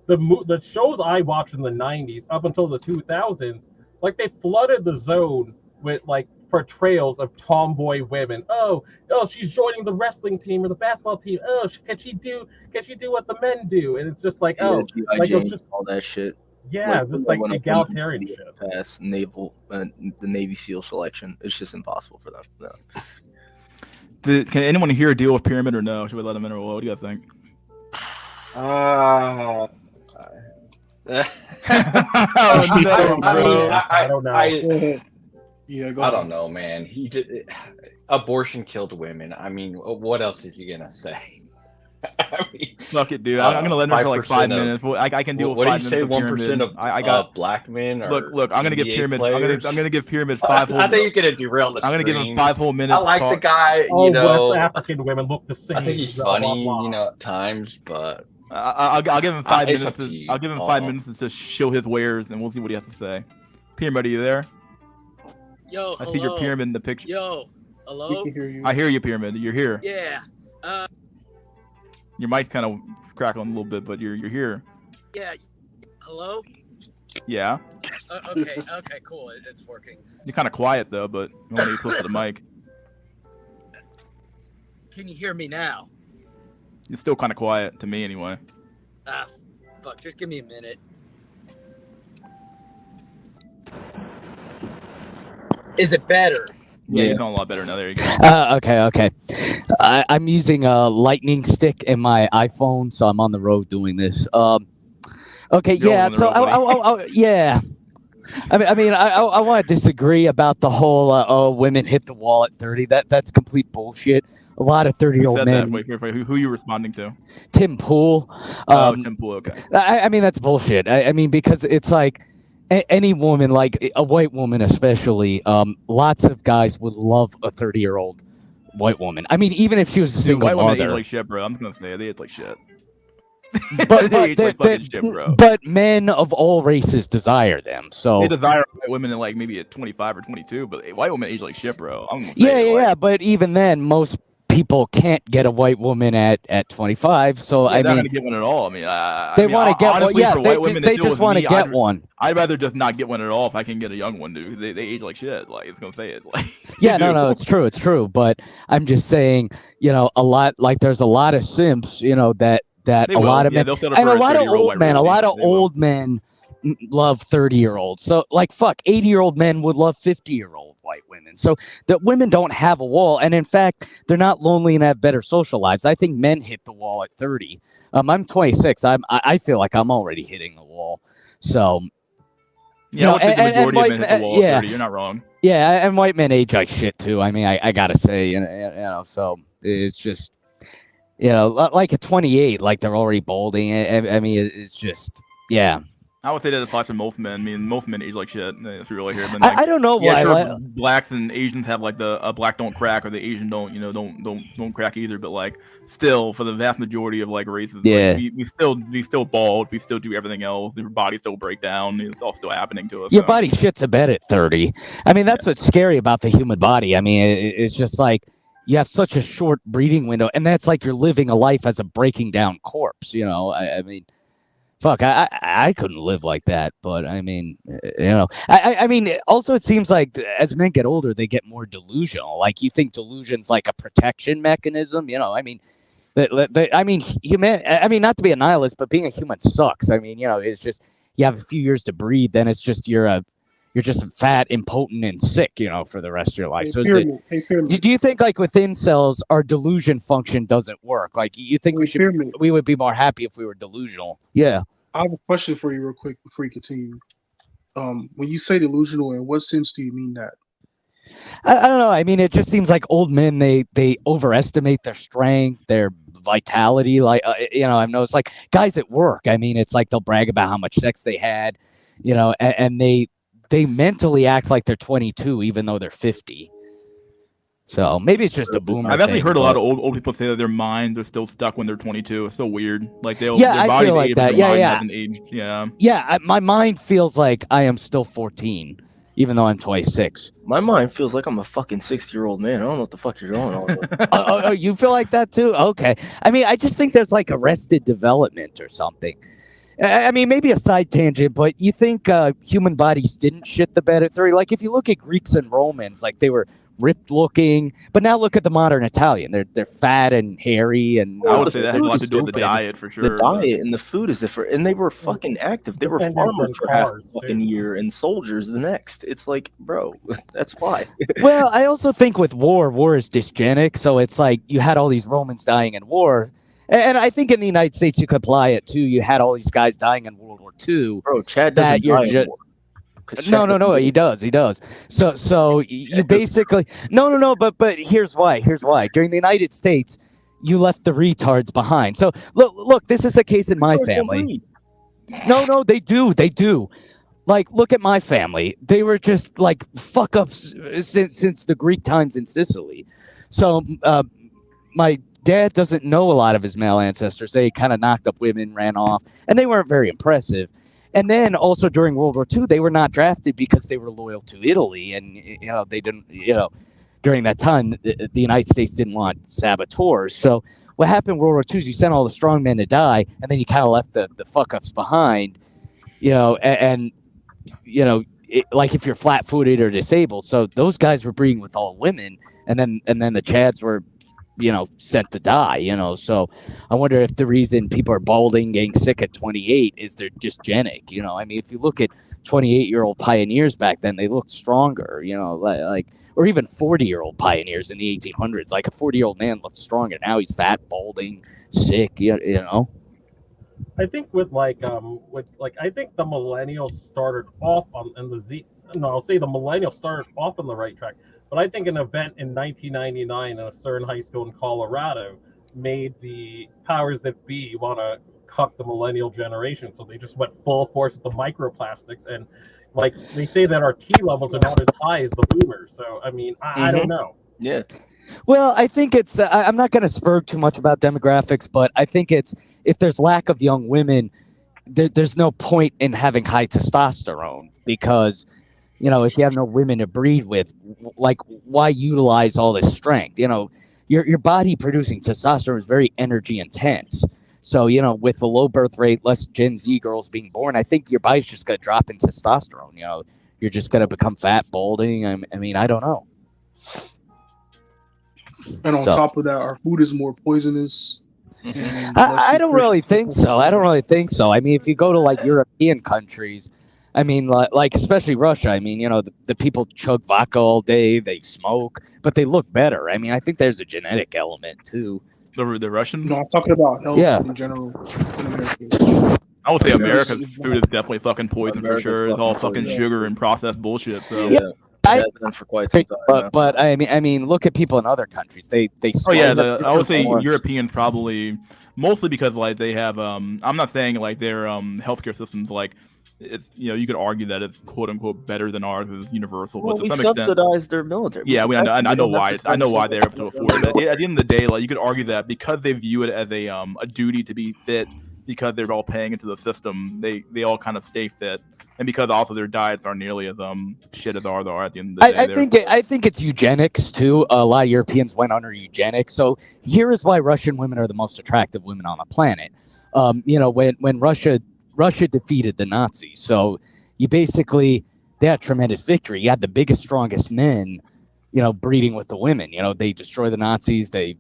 Speaker 7: the shows I watched in the 90s up until the 2000s, like they flooded the zone with like portrayals of tomboy women. Oh, she's joining the wrestling team or the basketball team. Oh, can she do what the men do? And it's just like,
Speaker 6: like it was just all that shit.
Speaker 7: Yeah, just like
Speaker 6: when a woman
Speaker 7: egalitarianship.
Speaker 6: pass naval the Navy SEAL selection, it's just impossible for them. No.
Speaker 1: Can anyone here deal with pyramid or no? Should we let them in or what? What do you guys think?
Speaker 5: Oh, no,
Speaker 7: I don't know.
Speaker 8: Yeah, go
Speaker 5: I
Speaker 8: ahead.
Speaker 5: don't know, man. He did abortion killed women. I mean, what else is he gonna say? I mean,
Speaker 1: Fuck it, dude. I'm gonna let him in for like 5
Speaker 5: 5% of-
Speaker 1: minutes. I can deal with
Speaker 5: what do
Speaker 1: 5
Speaker 5: you
Speaker 1: minutes
Speaker 5: say?
Speaker 1: of
Speaker 5: 1%
Speaker 1: pyramid.
Speaker 5: of
Speaker 1: I got
Speaker 5: black men.
Speaker 1: look. I'm gonna give
Speaker 5: NBA
Speaker 1: pyramid.
Speaker 5: players?
Speaker 1: I'm gonna give pyramid 5 whole.
Speaker 5: I think he's gonna derail the
Speaker 1: I'm gonna give him
Speaker 5: stream.
Speaker 1: 5 whole minutes.
Speaker 5: I like
Speaker 1: to
Speaker 5: the
Speaker 1: talk.
Speaker 5: guy.
Speaker 7: All
Speaker 5: You know,
Speaker 7: West African women look the same.
Speaker 5: I think he's
Speaker 7: blah, blah,
Speaker 5: funny.
Speaker 7: blah.
Speaker 5: You know, at times, but
Speaker 1: I'll give him 5
Speaker 5: it's
Speaker 1: minutes.
Speaker 5: up to you.
Speaker 1: I'll give him 5 minutes to just show his wares, and we'll see what he has to say. Pyramid, are you there?
Speaker 9: Yo,
Speaker 1: I see your pyramid in the picture.
Speaker 9: Yo,
Speaker 8: We
Speaker 9: hello?
Speaker 8: can hear you.
Speaker 1: I hear you, pyramid. You're here.
Speaker 9: Yeah.
Speaker 1: Your mic's kind of crackling a little bit, but you're here.
Speaker 9: Yeah. Hello?
Speaker 1: Yeah.
Speaker 9: Okay, cool. It's working.
Speaker 1: You're kind of quiet though, but you want to get close to the mic.
Speaker 9: Can you hear me now?
Speaker 1: It's still kind of quiet to me, anyway.
Speaker 9: Ah, fuck. Just give me a minute. Is it better?
Speaker 1: Yeah, you sound a lot better now. There you go.
Speaker 10: Okay. I'm using a lightning stick in my iPhone, so I'm on the road doing this. Okay,
Speaker 1: You're
Speaker 10: yeah.
Speaker 1: on the
Speaker 10: So,
Speaker 1: road,
Speaker 10: yeah. I want to disagree about the whole women hit the wall at 30. That's complete bullshit. A lot of
Speaker 1: Who
Speaker 10: 30-year-old
Speaker 1: said
Speaker 10: men.
Speaker 1: that? Wait. Who are you responding to?
Speaker 10: Tim Pool.
Speaker 1: Tim Pool. Okay.
Speaker 10: I mean, that's bullshit. I mean, because it's like any woman, like a white woman especially, lots of guys would love a 30-year-old white woman. I mean, even if she was a
Speaker 1: Dude,
Speaker 10: single
Speaker 1: white women age
Speaker 10: mother.
Speaker 1: like shit, bro. I'm just gonna say it. They age like shit.
Speaker 10: But,
Speaker 1: they age like fucking shit, bro.
Speaker 10: but men of all races desire them. So
Speaker 1: They desire white women at like maybe at 25 or 22, but white women age like shit, bro. I'm gonna say
Speaker 10: yeah,
Speaker 1: it, like,
Speaker 10: yeah. But even then, most people can't get a white woman at 25. So
Speaker 1: yeah,
Speaker 10: I
Speaker 1: they're not
Speaker 10: mean,
Speaker 1: gonna get one at all. I mean,
Speaker 10: they want to get one.
Speaker 1: honestly,
Speaker 10: Yeah,
Speaker 1: for white women to
Speaker 10: they
Speaker 1: deal
Speaker 10: just
Speaker 1: with
Speaker 10: want to
Speaker 1: me,
Speaker 10: get one.
Speaker 1: I'd rather just not get one at all if I can get a young one, dude. They age like shit. Like, it's gonna say it. Like,
Speaker 10: Yeah,
Speaker 1: dude.
Speaker 10: no, it's true. But I'm just saying, a lot, like there's a lot of simps, that
Speaker 1: They
Speaker 10: a
Speaker 1: will.
Speaker 10: lot of
Speaker 1: Yeah,
Speaker 10: men,
Speaker 1: they'll settle
Speaker 10: and
Speaker 1: for
Speaker 10: a lot of
Speaker 1: 30-year-old
Speaker 10: old
Speaker 1: white
Speaker 10: men, a
Speaker 1: Rosie.
Speaker 10: lot of
Speaker 1: They will.
Speaker 10: old men love 30-year-olds. So like, fuck, 80-year-old men would love 50-year-old white women. So the women don't have a wall, and in fact, they're not lonely and have better social lives. I think men hit the wall at 30. I'm 26. I feel like I'm already hitting the wall. So.
Speaker 1: Yeah, I would say the
Speaker 10: and
Speaker 1: majority of
Speaker 10: white
Speaker 1: men hit the
Speaker 10: men-
Speaker 1: wall at
Speaker 10: yeah.
Speaker 1: 30. You're not wrong.
Speaker 10: Yeah, and white men age like shit too. I mean, I gotta say, so it's just, like at 28, like they're already balding. I mean, it's just, yeah.
Speaker 1: I would say that applies to most men. I mean, most men age like shit. If you really hear them.
Speaker 10: I don't know
Speaker 1: Yeah,
Speaker 10: why.
Speaker 1: sure,
Speaker 10: like-
Speaker 1: blacks and Asians have like the black don't crack, or the Asian don't crack either. But like, still, for the vast majority of like races,
Speaker 10: Yeah.
Speaker 1: like, we still bald. We still do everything else. Our bodies still break down. It's all still happening to us.
Speaker 10: Your
Speaker 1: so.
Speaker 10: body shits the bed at 30. I mean, that's what's scary about the human body. I mean, it's just like you have such a short breathing window, and that's like you're living a life as a breaking down corpse. I mean, fuck, I couldn't live like that. But I mean, I mean, also it seems like as men get older, they get more delusional. Like you think delusion's like a protection mechanism. I mean. I mean, not to be a nihilist, but being a human sucks. I mean, it's just you have a few years to breathe, then it's just you're just fat, impotent, and sick, for the rest of your life. So, do you think like with incels, our delusion function doesn't work? Like, you think we would be more happy if we were delusional? Yeah.
Speaker 8: I have a question for you, real quick, before you continue. When you say delusional, in what sense do you mean that?
Speaker 10: I don't know. I mean, it just seems like old men, they overestimate their strength, their vitality. Like, I've noticed like guys at work. I mean, it's like they'll brag about how much sex they had, and they mentally act like they're 22, even though they're 50. So maybe it's just a boomer.
Speaker 1: I've actually
Speaker 10: thing,
Speaker 1: heard a
Speaker 10: but-
Speaker 1: lot of old people say that their minds are still stuck when they're 22. It's so weird. Like their
Speaker 10: I
Speaker 1: body
Speaker 10: feel like
Speaker 1: ages,
Speaker 10: that.
Speaker 1: their
Speaker 10: Yeah,
Speaker 1: mind
Speaker 10: yeah.
Speaker 1: hasn't aged. Yeah.
Speaker 10: Yeah, my mind feels like I am still 14, even though I'm 26.
Speaker 6: My mind feels like I'm a fucking 60-year-old man. I don't know what the fuck you're going on with.
Speaker 10: Oh, you feel like that too? Okay. I mean, I just think there's like arrested development or something. I mean, maybe a side tangent, but you think human bodies didn't shit the bed at 30? Like, if you look at Greeks and Romans, like they were ripped looking. But now look at the modern Italian. They're fat and hairy, and
Speaker 1: I
Speaker 6: Well,
Speaker 1: would
Speaker 6: the
Speaker 1: say that has a
Speaker 6: food
Speaker 1: lot
Speaker 6: is
Speaker 1: to do with the
Speaker 6: stupid.
Speaker 1: diet for
Speaker 6: The
Speaker 1: sure. but-
Speaker 6: diet and the food is different, and they were fucking active. They were
Speaker 7: Dependent
Speaker 6: farmers
Speaker 7: on
Speaker 6: for half
Speaker 7: cars,
Speaker 6: the fucking
Speaker 7: too.
Speaker 6: year and soldiers the next. It's like, bro, that's why.
Speaker 10: Well, I also think with war is dysgenic. So it's like you had all these Romans dying in war. And I think in the United States you could apply it too. You had all these guys dying in World War II.
Speaker 6: Bro, Chad
Speaker 10: That
Speaker 6: doesn't
Speaker 10: you're
Speaker 6: die in
Speaker 10: ju-
Speaker 6: war. 'Cause Chad
Speaker 10: No,
Speaker 6: doesn't
Speaker 10: he does. So you basically no, but here's why. During the United States, you left the retards behind. So look, this is the case in my
Speaker 6: Retards don't
Speaker 10: family.
Speaker 6: breed.
Speaker 10: No, they do. Like, look at my family. They were just like fuck ups since the Greek times in Sicily. So my dad doesn't know a lot of his male ancestors. They kind of knocked up women, ran off, and they weren't very impressive. And then also during World War II, they were not drafted because they were loyal to Italy, and they didn't. During that time, the United States didn't want saboteurs. So what happened in World War II is you sent all the strong men to die, and then you kind of left the fuck ups behind. Like if you're flat-footed or disabled. So those guys were breeding with all women, and then the Chads were, sent to die. So I wonder if the reason people are balding, getting sick at 28 is they're dysgenic. I mean, if you look at 28-year-old pioneers back then, they looked stronger. Like or even 40-year-old pioneers in the 1800s. Like a 40-year-old man looked stronger. Now he's fat, balding, sick.
Speaker 7: I think I think the millennials started off I'll say the millennials started off on the right track. But I think an event in 1999 in a certain high school in Colorado made the powers that be want to cuck the millennial generation. So they just went full force with the microplastics. And like they say that our T levels are not as high as the boomers. So, I mean, I don't know.
Speaker 6: Yeah.
Speaker 10: Well, I think it's. I'm not going to spur too much about demographics, but I think it's if there's lack of young women, there's no point in having high testosterone because, if you have no women to breed with, like why utilize all this strength? Your body producing testosterone is very energy intense. So with the low birth rate, less Gen Z girls being born, I think your body's just going to drop in testosterone. You're just going to become fat, balding. I mean, I don't know.
Speaker 8: And on top of that, our food is more poisonous.
Speaker 10: I don't really think so. I mean, if you go to like European countries, I mean, like especially Russia, I mean, the people chug vodka all day, they smoke, but they look better. I mean, I think there's a genetic element too.
Speaker 1: The Russian?
Speaker 8: No, I'm talking about health in general in America.
Speaker 1: I would say America's food is definitely fucking poison for sure. It's all fucking sugar and processed bullshit. So
Speaker 6: I've been for quite some time.
Speaker 10: But I mean, look at people in other countries. They.
Speaker 1: Oh yeah, I would say Europeans probably mostly because like they have. I'm not saying like their healthcare systems like it's you could argue that it's quote unquote better than ours is universal,
Speaker 6: Well,
Speaker 1: but to
Speaker 6: we
Speaker 1: some extent,
Speaker 6: subsidize their military.
Speaker 1: yeah, I know why. I know why they're able to afford it.
Speaker 6: But
Speaker 1: At the end of the day, like you could argue that because they view it as a duty to be fit, because they're all paying into the system, they all kind of stay fit. And because also their diets aren't nearly as shit as ours are at the end of the day.
Speaker 10: I think it's eugenics too. A lot of Europeans went under eugenics. So here is why Russian women are the most attractive women on the planet. When Russia defeated the Nazis, so they had tremendous victory. You had the biggest, strongest men, breeding with the women. They destroyed the Nazis. They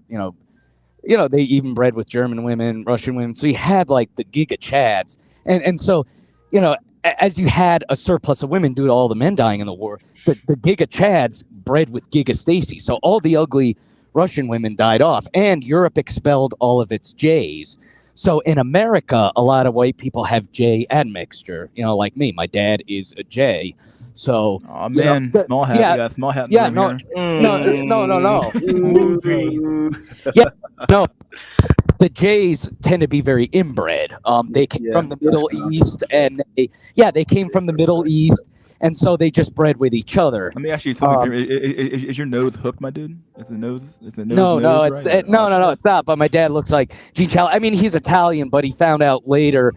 Speaker 10: even bred with German women, Russian women. So you had like the Giga Chads, and so as you had a surplus of women due to all the men dying in the war, the Giga Chads bred with Giga Stacy. So all the ugly Russian women died off, and Europe expelled all of its J's. So in America, a lot of white people have J admixture. Like me, my dad is a J. So
Speaker 1: oh man, small hat.
Speaker 10: Yeah,
Speaker 1: you got small hat.
Speaker 10: Yeah,
Speaker 1: no.
Speaker 10: Yeah, no. The Jays tend to be very inbred. They came from the Middle East, and they came from the Middle East, and so they just bred with each other.
Speaker 1: Let me ask you something. Is your nose hooked, my dude? Is the nose?
Speaker 10: No, it's not. But my dad looks like Gene Chal. I mean, he's Italian, but he found out later,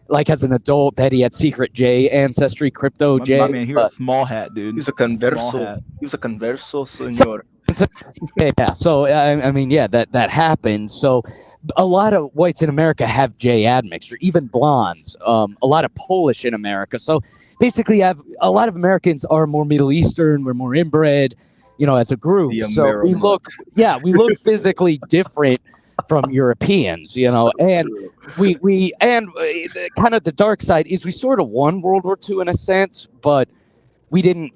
Speaker 10: like as an adult, that he had secret J ancestry, crypto J.
Speaker 1: My man, he was a small hat, dude.
Speaker 6: He's a converso. He's a converso, senor.
Speaker 10: Yeah. So I mean, that happens. So a lot of whites in America have J admixture, even blondes. A lot of Polish in America. So basically, a lot of Americans are more Middle Eastern. We're more inbred. as a group.
Speaker 6: The
Speaker 10: So we
Speaker 6: Amerimut.
Speaker 10: we look physically different from Europeans, and we kind of the dark side is we sort of won World War II in a sense, but we didn't.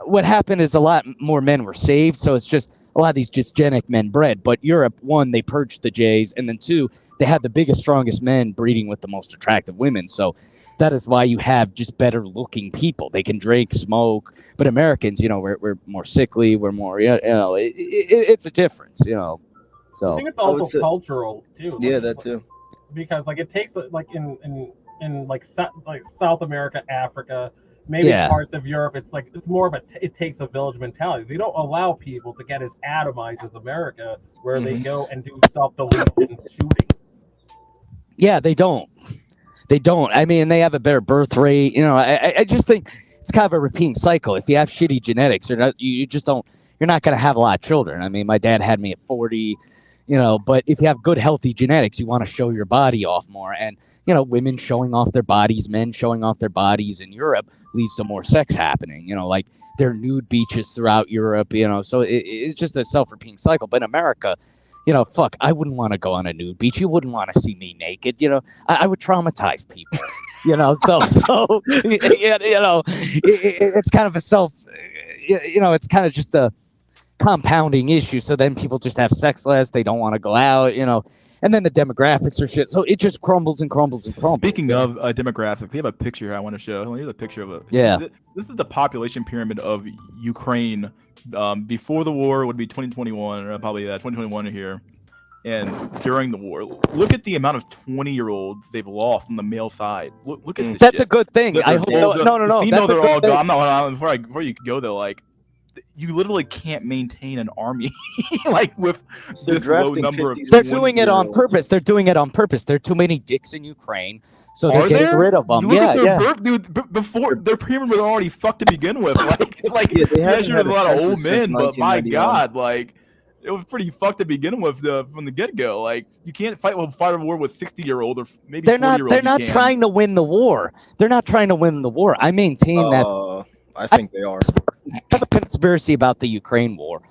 Speaker 10: What happened is a lot more men were saved, so it's just a lot of these dysgenic men bred. But Europe, one, they purged the Jays, and then two, they had the biggest, strongest men breeding with the most attractive women. So that is why you have just better looking people. They can drink, smoke, but Americans, we're more sickly, we're more, it's a difference,
Speaker 7: I
Speaker 10: So
Speaker 7: think it's also cultural too.
Speaker 6: Yeah, that too.
Speaker 7: Because it takes like in South America, Africa, maybe parts of Europe, it's more of it takes a village mentality. They don't allow people to get as atomized as America, where they go and do self-deletion shooting.
Speaker 10: Yeah, they don't. I mean, they have a better birth rate. I just think it's kind of a repeating cycle. If you have shitty genetics, you just don't. You're not going to have a lot of children. I mean, my dad had me at 40. But if you have good, healthy genetics, you want to show your body off more. And women showing off their bodies, men showing off their bodies in Europe leads to more sex happening. Like there are nude beaches throughout Europe. So it's just a self-repeating cycle. But in America, fuck, I wouldn't want to go on a nude beach. You wouldn't want to see me naked. I would traumatize people. So it's kind of a self. It's kind of just a compounding issue. So then people just have sex less. They don't want to go out. And then the demographics are shit. So it just crumbles and crumbles and crumbles.
Speaker 1: Speaking of demographics, we have a picture here I want to show. Here's a picture of it.
Speaker 10: Yeah.
Speaker 1: This is the population pyramid of Ukraine. Before the war would be 2021, or probably 2021 here. And during the war, look at the amount of 20-year-olds they've lost on the male side. Look at this.
Speaker 10: That's
Speaker 1: shit.
Speaker 10: a good thing. I hope no.
Speaker 1: The females
Speaker 10: That's
Speaker 1: are all
Speaker 10: thing.
Speaker 1: gone. Before you go there, you literally can't maintain an army with this low number of.
Speaker 10: They're doing it on purpose. There are too many dicks in Ukraine, so they're getting rid of them.
Speaker 1: You look at their birth, dude, before their pyramid was already fucked to begin with.
Speaker 6: they
Speaker 1: had a lot of old men, but my
Speaker 6: 1991.
Speaker 1: God, it was pretty fucked to begin with from the get go. You can't fight a war with 60-year-old or maybe 40-year-old.
Speaker 10: They're not trying to win the war. I maintain that.
Speaker 6: I think they are.
Speaker 10: I have a conspiracy about the Ukraine war.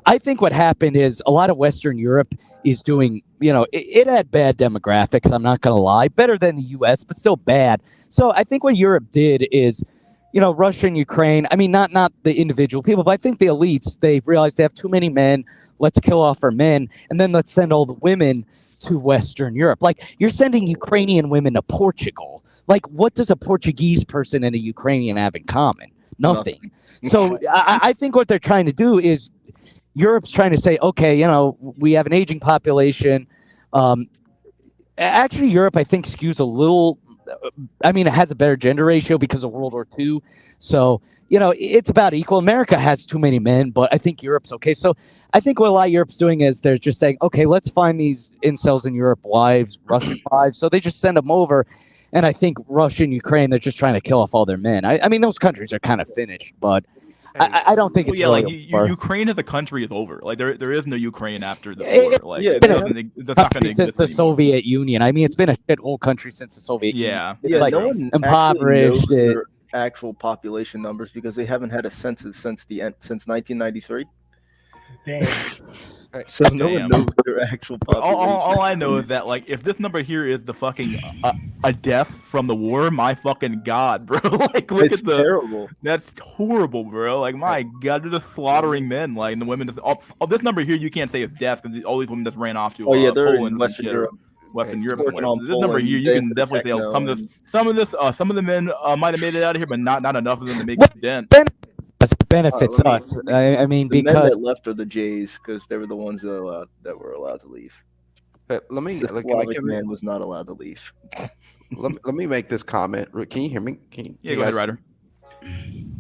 Speaker 10: I think what happened is a lot of Western Europe is doing, it had bad demographics. I'm not going to lie, better than the U.S., but still bad. So I think what Europe did is, Russia and Ukraine. I mean, not the individual people, but I think the elites. They realized they have too many men. Let's kill off our men, and then let's send all the women to Western Europe. You're sending Ukrainian women to Portugal. What does a Portuguese person and a Ukrainian have in common? Nothing. So I think what they're trying to do is Europe's trying to say, okay, we have an aging population. Actually, Europe, I think, skews a little. I mean, it has a better gender ratio because of World War II. So, it's about equal. America has too many men, but I think Europe's okay. So I think what a lot of Europe's doing is they're just saying, okay, let's find these incels in Europe, wives, Russian wives. So they just send them over. And I think Russia and Ukraine, they're just trying to kill off all their men. I mean, those countries are kind of finished, but I don't think it's
Speaker 1: Ukraine as a country is over. There is no Ukraine after the war. That's not going to
Speaker 10: since the Soviet Union. I mean, it's been a shithole country since the Soviet Union. It's
Speaker 6: no one
Speaker 10: impoverished.
Speaker 6: Their actual population numbers because they haven't had a census since 1993.
Speaker 7: Damn.
Speaker 6: So no one knows their actual population.
Speaker 1: All I know is that if this number here is the fucking a death from the war, my fucking God, bro. Look
Speaker 6: it's
Speaker 1: at the
Speaker 6: terrible.
Speaker 1: That's horrible, bro. My God, they're just slaughtering men. And the women just this number here you can't say is death because all these women just ran off to
Speaker 6: they're
Speaker 1: Poland
Speaker 6: in Western Europe.
Speaker 1: Western Europe.
Speaker 6: This
Speaker 1: number here you can definitely say some of the men might have made it out of here, but not enough of them to make a dent.
Speaker 10: Benefits us. I mean,
Speaker 6: the
Speaker 10: because
Speaker 6: men that left are the Jays because they were the ones that were allowed to leave.
Speaker 11: Let me.
Speaker 6: The Slavic man was not allowed to leave.
Speaker 11: Let me make this comment. Can you hear me?
Speaker 1: Go ahead, Ryder.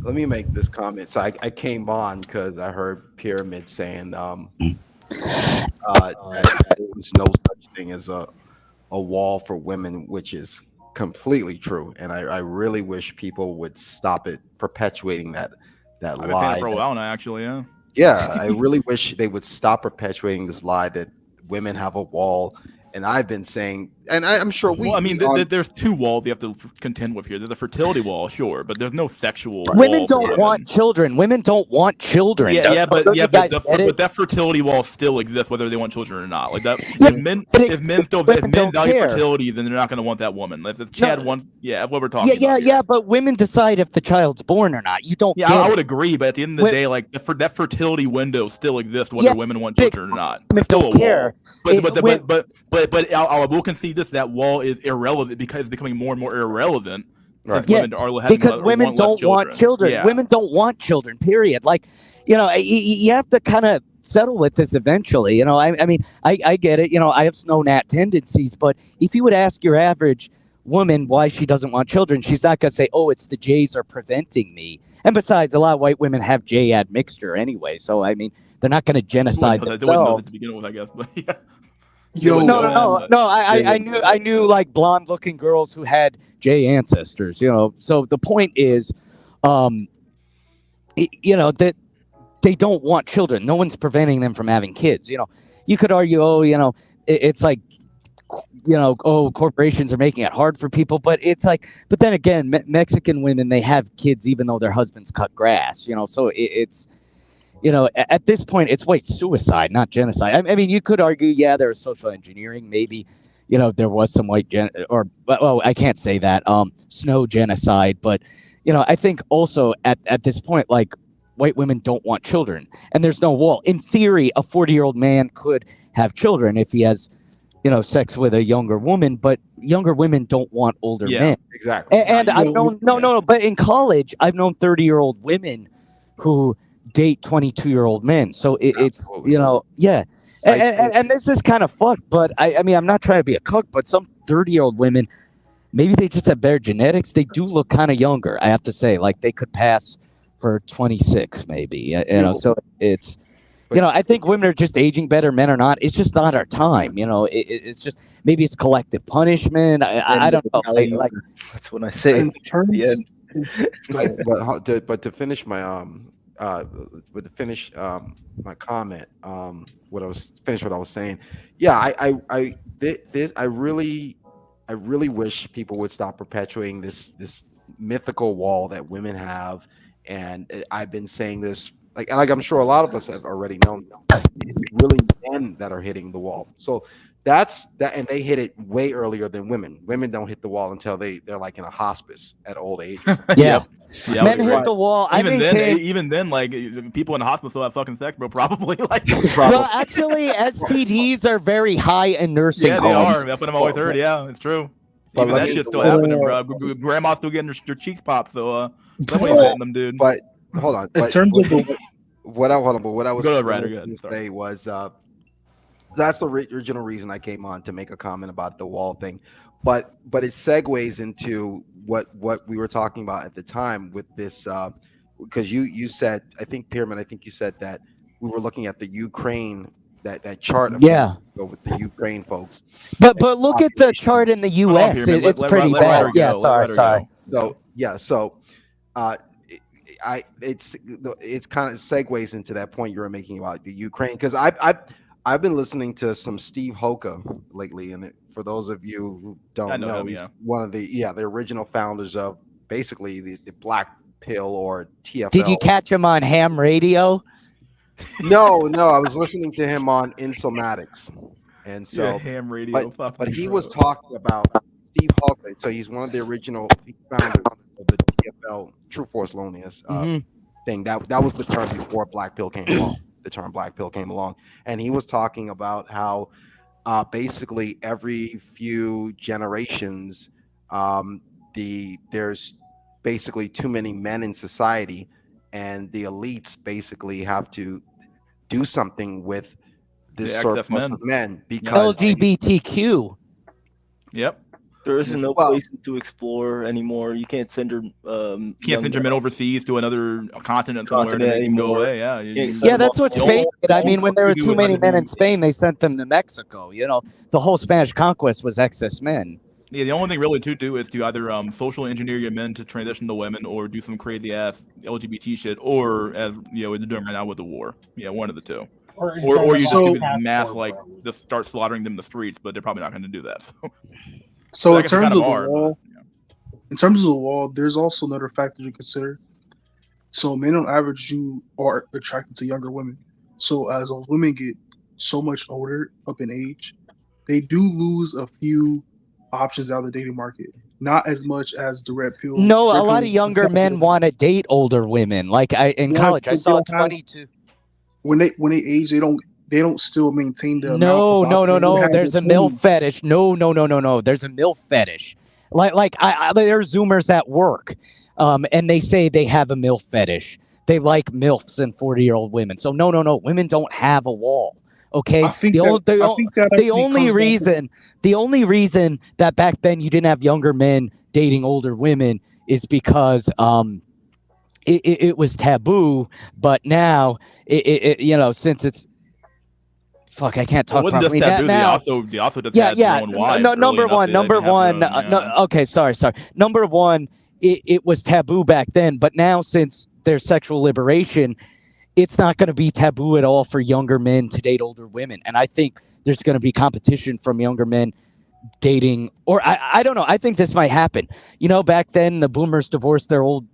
Speaker 11: Let me make this comment. So I came on because I heard Pyramid saying that there was no such thing as a wall for women, which is completely true. And I really wish people would stop it perpetuating that
Speaker 1: I've been
Speaker 11: lie.
Speaker 1: saying it for a while now, actually, yeah.
Speaker 11: Yeah, I really wish they would stop perpetuating this lie that women have a wall. And I've been saying I'm sure we.
Speaker 1: Well, I mean,
Speaker 11: we on-
Speaker 1: there's two walls you have to contend with here. There's a fertility wall, sure, but there's no sexual
Speaker 10: Women
Speaker 1: wall for
Speaker 10: don't want children. Women don't want children. Don't you guys get it?
Speaker 1: but that fertility wall still exists whether they want children or not. Like that,
Speaker 10: Yeah,
Speaker 1: if men
Speaker 10: women
Speaker 1: value
Speaker 10: care.
Speaker 1: fertility, then they're not going to want that woman. If Chad wants, that's what we're talking
Speaker 10: Yeah,
Speaker 1: about.
Speaker 10: yeah, but women decide if the child's born or not. You don't.
Speaker 1: Yeah,
Speaker 10: get
Speaker 1: I
Speaker 10: it.
Speaker 1: would agree, but at the end of the day, like that fertility window still exists whether women want children or not. It's still a wall. But I will concede this: that wall is irrelevant because it's becoming more and more irrelevant. Since women are having
Speaker 10: because women don't want children.
Speaker 1: Yeah.
Speaker 10: Women don't want children. Period. Like, you have to kind of settle with this eventually. I mean, I get it. I have snow gnat tendencies, but if you would ask your average woman why she doesn't want children, she's not going to say, "Oh, it's the J's are preventing me." And besides, a lot of white women have J admixture anyway, so I mean, they're not going to genocide
Speaker 1: They wouldn't know
Speaker 10: themselves.
Speaker 1: that to begin with, I guess. But yeah.
Speaker 10: No. I knew like blonde looking girls who had J ancestors. So the point is, that they don't want children. No one's preventing them from having kids. You could argue, it's like, corporations are making it hard for people, but it's like, but then again, Mexican women, they have kids even though their husbands cut grass. So it's. At this point, it's white suicide, not genocide. I mean, you could argue, there was social engineering. Maybe, there was some I can't say that, snow genocide. But, I think also at this point, like, white women don't want children. And there's no wall. In theory, a 40-year-old man could have children if he has, sex with a younger woman. But younger women don't want older men.
Speaker 11: Exactly.
Speaker 10: And I've known, but in college, I've known 30-year-old women who date 22-year-old men. So it's and this is kind of fucked, but I mean, I'm not trying to be a cuck, but some 30-year-old women, maybe they just have better genetics. They do look kind of younger, I have to say. Like, they could pass for 26 maybe. So it's I think women are just aging better, men are not. It's just not our time. It's just, maybe it's collective punishment. I don't know. Like
Speaker 6: that's what I say.
Speaker 11: But to finish my my comment, what I was saying. Yeah, I really wish people would stop perpetuating this mythical wall that women have, and I've been saying this like I'm sure a lot of us have already known. It's really men that are hitting the wall. So that's that, and they hit it way earlier than women. Women don't hit the wall until they're like in a hospice at old age.
Speaker 10: Yeah, men hit the wall.
Speaker 1: Even then, like, people in the hospital still have fucking sex, bro. Probably. Like,
Speaker 10: well, actually, STDs are very high in nursing homes.
Speaker 1: They are. That's what I'm always heard. Yeah, it's true. Even that shit's still happening, bro. Grandma's still getting her cheeks popped, so nobody's hitting them, dude.
Speaker 11: But hold on.
Speaker 8: In terms of
Speaker 11: what I was
Speaker 1: going
Speaker 11: to say was that's the original reason I came on, to make a comment about the wall thing, but it segues into what we were talking about at the time with this, because you said, I think Pyramid, you said that we were looking at the Ukraine, that chart of with the Ukraine folks.
Speaker 10: But look at the chart in the U.S. It's pretty bad. Yeah, sorry.
Speaker 11: So it's kind of segues into that point you were making about the Ukraine, because I've been listening to some Steve Hoka lately, and for those of you who don't know him, he's one of the original founders of basically the Black Pill, or TFL.
Speaker 10: Did you catch him on ham radio?
Speaker 11: No, I was listening to him on Insomatics, and so
Speaker 1: ham radio.
Speaker 11: But he was talking about Steve Hoka. So he's one of the original founders of the TFL, True Force Loneliness thing. That was the term before Black Pill came along. The term Black Pill came along, and he was talking about how basically every few generations, there's basically too many men in society, and the elites basically have to do something with this surplus of men, because
Speaker 10: LGBTQ.
Speaker 1: Yep.
Speaker 6: There isn't no places to explore anymore. You can't send your
Speaker 1: men overseas to another continent somewhere and they can go away.
Speaker 10: Yeah, that's what Spain did. I mean, when there were too many men in Spain, they sent them to Mexico. The whole Spanish conquest was excess men.
Speaker 1: Yeah, the only thing really to do is to either social engineer your men to transition to women, or do some crazy ass LGBT shit, or as they're doing right now with the war. Yeah, one of the two.
Speaker 7: Or
Speaker 1: Or you just
Speaker 8: So-
Speaker 1: do this mass like just start slaughtering them in the streets, but they're probably not going to do that.
Speaker 8: So
Speaker 1: I
Speaker 8: in
Speaker 1: guess they
Speaker 8: terms
Speaker 1: kind
Speaker 8: of the
Speaker 1: are,
Speaker 8: wall, in terms of the wall, there's also another factor to consider. So men on average you are attracted to younger women. So as those women get so much older up in age, they do lose a few options out of the dating market. Not as much as the red pill.
Speaker 10: No, a
Speaker 8: Red
Speaker 10: lot
Speaker 8: pill
Speaker 10: of younger men want to date older women. Like in
Speaker 8: Yes,
Speaker 10: college, I
Speaker 8: but they
Speaker 10: saw
Speaker 8: don't have-
Speaker 10: 22.
Speaker 8: when they age, they don't still maintain the amount
Speaker 10: No,
Speaker 8: of
Speaker 10: no,
Speaker 8: options they had in
Speaker 10: There's a
Speaker 8: their
Speaker 10: MILF
Speaker 8: 20s.
Speaker 10: fetish. No. There's a MILF fetish. Like there's Zoomers at work, and they say they have a MILF fetish. They like MILFs and 40-year-old women. So no. Women don't have a wall. Okay.
Speaker 8: I think
Speaker 10: The only reason that back then you didn't have younger men dating older women is because it was taboo. But now since it's fuck, I can't
Speaker 1: Well,
Speaker 10: talk
Speaker 1: it wasn't just
Speaker 10: properly.
Speaker 1: taboo. They
Speaker 10: Now,
Speaker 1: also just had their own wives.
Speaker 10: number one. Okay, sorry. Number one, it was taboo back then, but now since there's sexual liberation, it's not going to be taboo at all for younger men to date older women, and I think there's going to be competition from younger men dating, or I don't know. I think this might happen. Back then the boomers divorced their old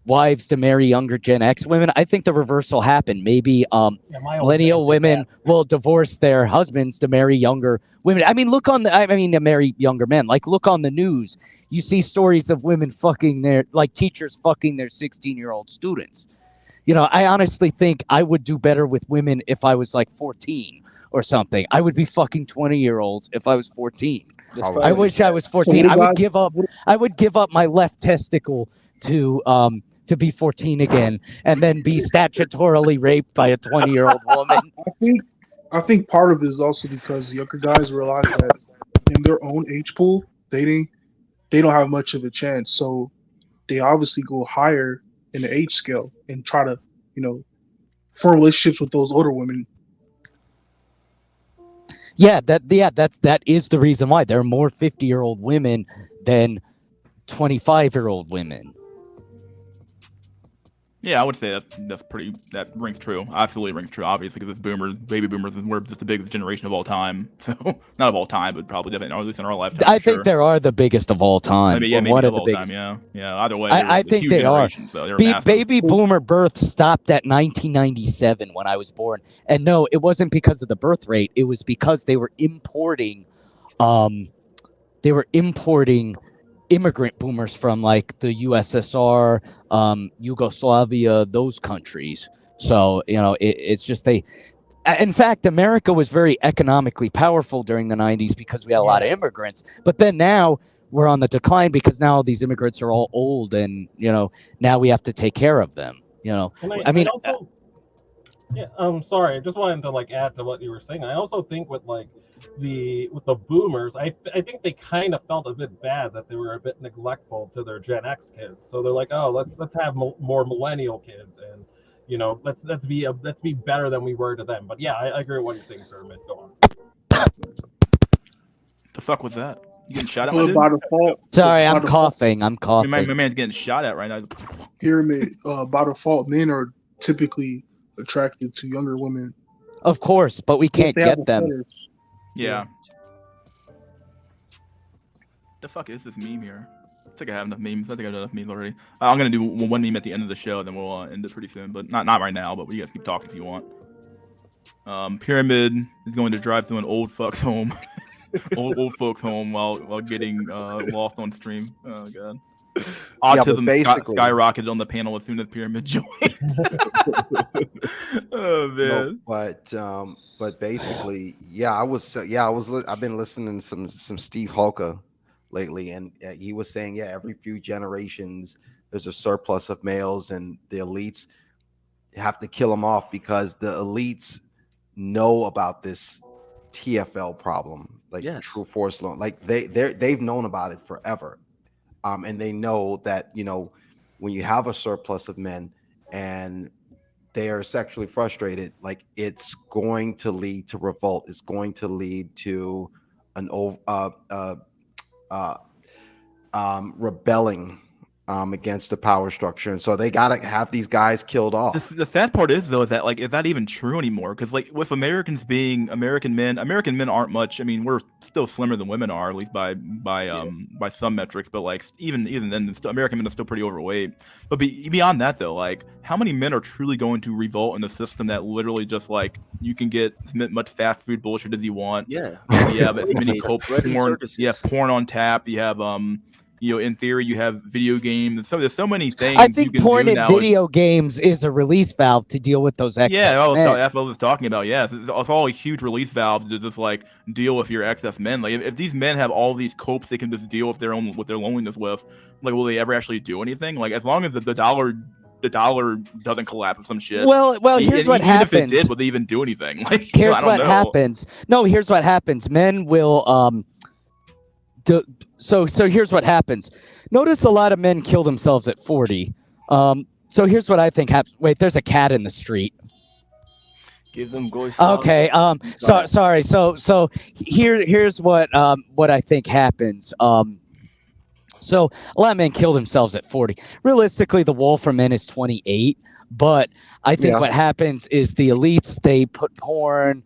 Speaker 10: wives to marry younger Gen X women. I think the reverse will happen. Maybe millennial women will divorce their husbands to marry younger women. I mean, to marry younger men. Like, look on the news. You see stories of women teachers fucking their 16-year-old students. I honestly think I would do better with women if I was like 14 or something. I would be fucking 20-year-olds if I was 14. I wish I was 14. I would give up my left testicle to be 14 again and then be statutorily raped by a 20-year-old woman.
Speaker 8: I think part of it is also because younger guys realize that in their own age pool, dating, they don't have much of a chance. So they obviously go higher in the age scale and try to, form relationships with those older women.
Speaker 10: That is the reason why there are more 50-year-old women than 25-year-old women.
Speaker 1: Yeah, I would say that rings true. Absolutely rings true, obviously, because it's baby boomers, and we're just the biggest generation of all time. So, not of all time, but probably definitely, or at least in our lifetime.
Speaker 10: I think there are the biggest of all time.
Speaker 1: Maybe
Speaker 10: one of
Speaker 1: of
Speaker 10: the
Speaker 1: all
Speaker 10: biggest.
Speaker 1: time, yeah. Either way,
Speaker 10: I think they are.
Speaker 1: So
Speaker 10: baby boomer birth stopped at 1997 when I was born. And no, it wasn't because of the birth rate. It was because they were importing immigrant boomers from like the USSR, Yugoslavia, those countries. So, it's just in fact, America was very economically powerful during the 90s because we had a lot of immigrants. But then now we're on the decline because now these immigrants are all old and, now we have to take care of them,
Speaker 7: I'm sorry. I just wanted to add to what you were saying. I also think with the boomers, I think they kind of felt a bit bad that they were a bit neglectful to their Gen X kids. So they're like, oh, let's have more millennial kids, and let's be better than we were to them. But yeah, I agree with what you're saying, Pyramid. Go on.
Speaker 1: The fuck was that? You getting shot at, my dude?
Speaker 8: By default.
Speaker 10: Sorry, I'm coughing.
Speaker 1: My man's getting shot at right now.
Speaker 8: Pyramid. By default, men are typically attracted to younger women.
Speaker 10: Of course, but we can't get them.
Speaker 1: Yeah. The fuck is this meme here? I think I have enough memes. I think I have enough memes already. I'm gonna do one meme at the end of the show, then we'll end it pretty soon. But not right now. But you guys keep talking if you want. Pyramid is going to drive to an old fuck's home, old folks' home while getting lost on stream. Oh god. Autism skyrocketed on the panel as soon as Pyramid joined. Oh man.
Speaker 11: No, but basically, I've been listening to some Steve Hulka lately, and he was saying, every few generations there's a surplus of males, and the elites have to kill them off because the elites know about this TFL problem, true force loan. Like they've known about it forever. And they know that, when you have a surplus of men and they are sexually frustrated, like it's going to lead to revolt. It's going to lead to an rebelling against the power structure, and so they gotta have these guys killed off.
Speaker 1: The sad part is though, is that like, is that even true anymore? Because like, with Americans being American men aren't much. I mean, we're still slimmer than women are, at least by some metrics. But like, even then, American men are still pretty overweight. But beyond that though, like, how many men are truly going to revolt in a system that literally just like, you can get as much fast food bullshit as you want?
Speaker 6: Yeah.
Speaker 1: You have as many
Speaker 6: Bread and
Speaker 1: porn.
Speaker 6: circuses.
Speaker 1: You have porn on tap. You have in theory, you have video games. There's so many things.
Speaker 10: I
Speaker 1: you
Speaker 10: think
Speaker 1: can
Speaker 10: porn
Speaker 1: do
Speaker 10: and
Speaker 1: now.
Speaker 10: video games is a release valve to deal with those excess
Speaker 1: Yeah,
Speaker 10: men.
Speaker 1: that's what I was talking about. Yeah, it's all a huge release valve to just like deal with your excess men. Like, if these men have all these copes they can just deal with their loneliness with, like, will they ever actually do anything? Like, as long as the dollar doesn't collapse or some shit.
Speaker 10: Well, here's what happens.
Speaker 1: Even if it did, would they even do anything? Like,
Speaker 10: here's
Speaker 1: I don't
Speaker 10: what
Speaker 1: know.
Speaker 10: happens. No, here's what happens. Men will so here's what happens. Notice a lot of men kill themselves at 40. So here's what I think happens. Wait, there's a cat in the street.
Speaker 6: Give them goy.
Speaker 10: Okay. Sorry. So here's what I think happens. So a lot of men kill themselves at 40. Realistically, the wall for men is 28. But I think what happens is the elites, they put porn,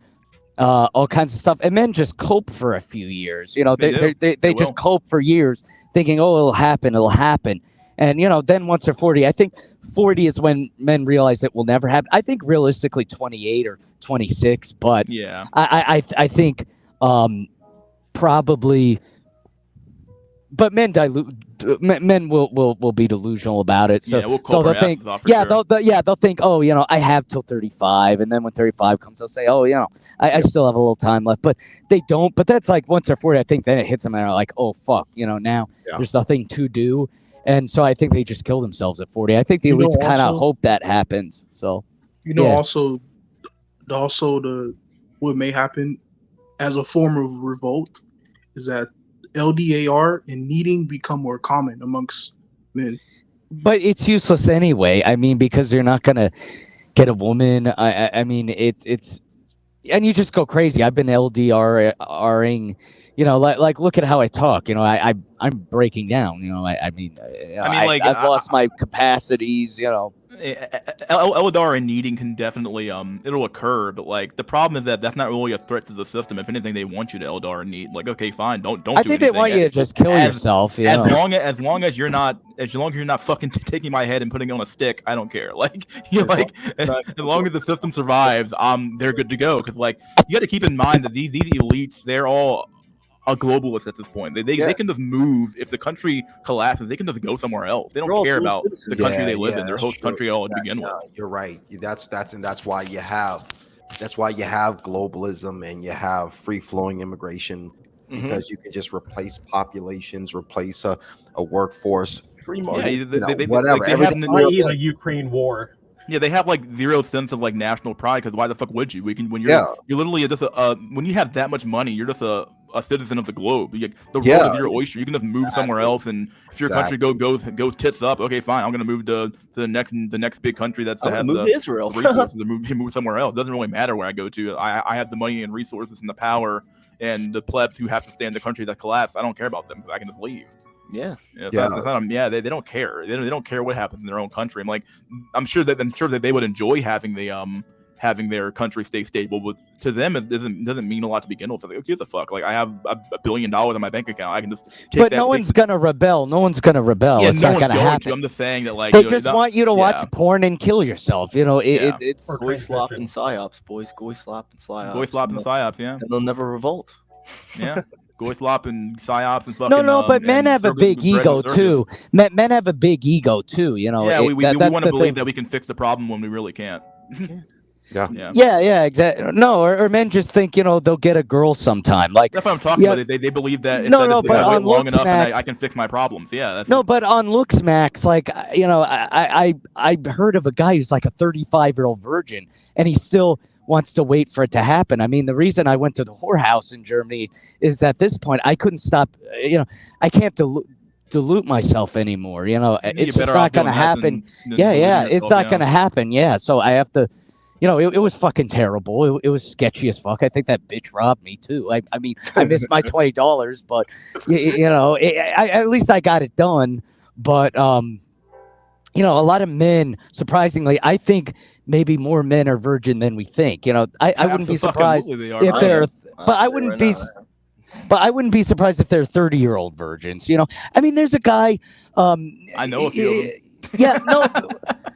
Speaker 10: all kinds of stuff, and men just cope for a few years. You know, they just cope for years, thinking, oh, it'll happen. And, you know, then once they're 40, I think 40 is when men realize it will never happen. I think realistically 28 or 26, but
Speaker 1: yeah,
Speaker 10: I think probably, but men will be delusional about it. So,
Speaker 1: yeah, we'll
Speaker 10: so they'll think, they'll think, oh, you know, I have till 35, and then when 35 comes, they'll say, oh, you know, I still have a little time left, but they don't. But that's like once they're 40, I think then it hits them and they're like, oh fuck, you know, now there's nothing to do, and so I think they just kill themselves at 40. I think the elites kind of hope that happens. So
Speaker 8: also what may happen as a form of revolt is that LDAR and kneading become more common amongst men.
Speaker 10: But it's useless anyway. I mean, because you're not gonna get a woman. I mean, it's and you just go crazy. I've been LDRing, you know, like look at how I talk. You know, I'm breaking down. You know, I've lost my capacities. You know.
Speaker 1: Eldar and needing can definitely it'll occur, but like the problem is that that's not really a threat to the system. If anything, they want you to Eldar and need. Like, okay, fine, don't.
Speaker 10: I think they want you to just kill yourself.
Speaker 1: As long as you're not fucking taking my head and putting it on a stick, I don't care. Like, you know, like as long as the system survives, they're good to go. Because like you got to keep in mind that these elites, they're all a globalist at this point. They can just move. If the country collapses, they can just go somewhere else. They don't care about the country they live in, their host country all to begin with.
Speaker 11: You're right. That's why you have globalism and you have free flowing immigration, because you can just replace populations, replace a workforce.
Speaker 6: Free market.
Speaker 11: Whatever.
Speaker 7: The Ukraine war.
Speaker 1: Yeah, they have like zero sense of like national pride, because why the fuck would you? When you're literally just when you have that much money, you're just a citizen of the globe. The world is your oyster. You can just move somewhere else, and if your country goes tits up, okay, fine, I'm gonna move to the next big country that has
Speaker 6: move to Israel.
Speaker 1: Resources to move somewhere else. It doesn't really matter where I go to. I have the money and resources and the power, and the plebs who have to stay in the country that collapsed, I don't care about them because I can just leave.
Speaker 6: Yeah.
Speaker 1: They don't care. They don't care what happens in their own country. I'm sure that they would enjoy having their country stay stable, but to them it doesn't mean a lot to begin with. Like, who gives a fuck? Like, I have $1 billion in my bank account. I can just take
Speaker 10: but no one's gonna rebel. No one's gonna rebel.
Speaker 1: Yeah,
Speaker 10: it's
Speaker 1: no
Speaker 10: not gonna happen.
Speaker 1: I'm just saying that, like,
Speaker 10: they just want you to watch porn and kill yourself. You know, it's
Speaker 6: goy slop and psyops, boys. Goy slop and psyops.
Speaker 1: Goy slop and psyops, yeah.
Speaker 6: And they'll never revolt.
Speaker 1: Yeah. Goy slop and psyops and fucking.
Speaker 10: No, but men have a big ego too. Men have a big ego too. You know.
Speaker 1: Yeah, we want to believe that we can fix the problem when we really can't.
Speaker 10: Yeah, exactly. No, or men just think, you know, they'll get a girl sometime. Like,
Speaker 1: that's what I'm talking about. They believe that if
Speaker 10: but
Speaker 1: I
Speaker 10: on
Speaker 1: wait long enough,
Speaker 10: Max,
Speaker 1: I can fix my problems. Yeah.
Speaker 10: But on looks, Max, like, you know, I heard of a guy who's like a 35-year-old virgin, and he still wants to wait for it to happen. I mean, the reason I went to the whorehouse in Germany is at this point I couldn't stop. You know, I can't dilute myself anymore. You know, it's just not going to happen. It's not going to happen. Yeah, so I have to. You know, it was fucking terrible. It was sketchy as fuck. I think that bitch robbed me too. I mean, I missed my $20, but you know, at least I got it done. But you know, a lot of men, surprisingly, I think maybe more men are virgin than we think. You know, I wouldn't be surprised
Speaker 1: Absolutely they are.
Speaker 10: if
Speaker 1: I
Speaker 10: they're,
Speaker 1: am.
Speaker 10: but I wouldn't be. But I wouldn't be surprised if they're 30-year-old virgins. You know, I mean, there's a guy.
Speaker 1: I know a few of them.
Speaker 10: Yeah, no,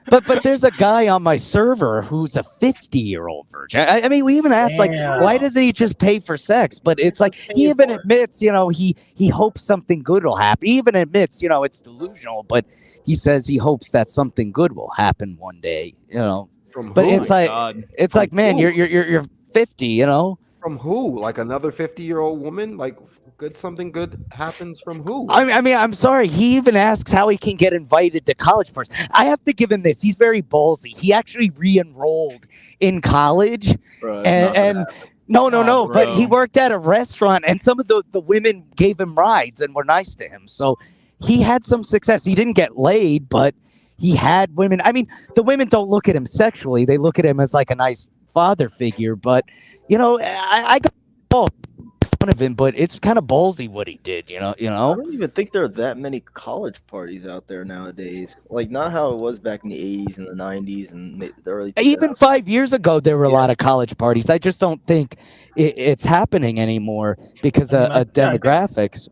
Speaker 10: but there's a guy on my server who's a 50-year-old virgin. I mean, we even asked like, why doesn't he just pay for sex? But it's like he even admits, you know, he hopes something good will happen. He even admits, you know, it's delusional, but he says he hopes that something good will happen one day. You know, but it's like, man, you're 50. You know.
Speaker 11: From who? Like another 50-year-old woman? Like something good happens from who?
Speaker 10: I mean, I'm sorry. He even asks how he can get invited to college first. I have to give him this. He's very ballsy. He actually re-enrolled in college, and no. But he worked at a restaurant, and some of the women gave him rides and were nice to him. So he had some success. He didn't get laid, but he had women. I mean, the women don't look at him sexually. They look at him as like a nice father figure. But you know, I got fun of him, but it's kind of ballsy what he did. You know.
Speaker 6: I don't even think there are that many college parties out there nowadays. Like not how it was back in the 80s and the 90s and the early 2000s.
Speaker 10: Even 5 years ago, there were a lot of college parties. I just don't think it's happening anymore because of demographics.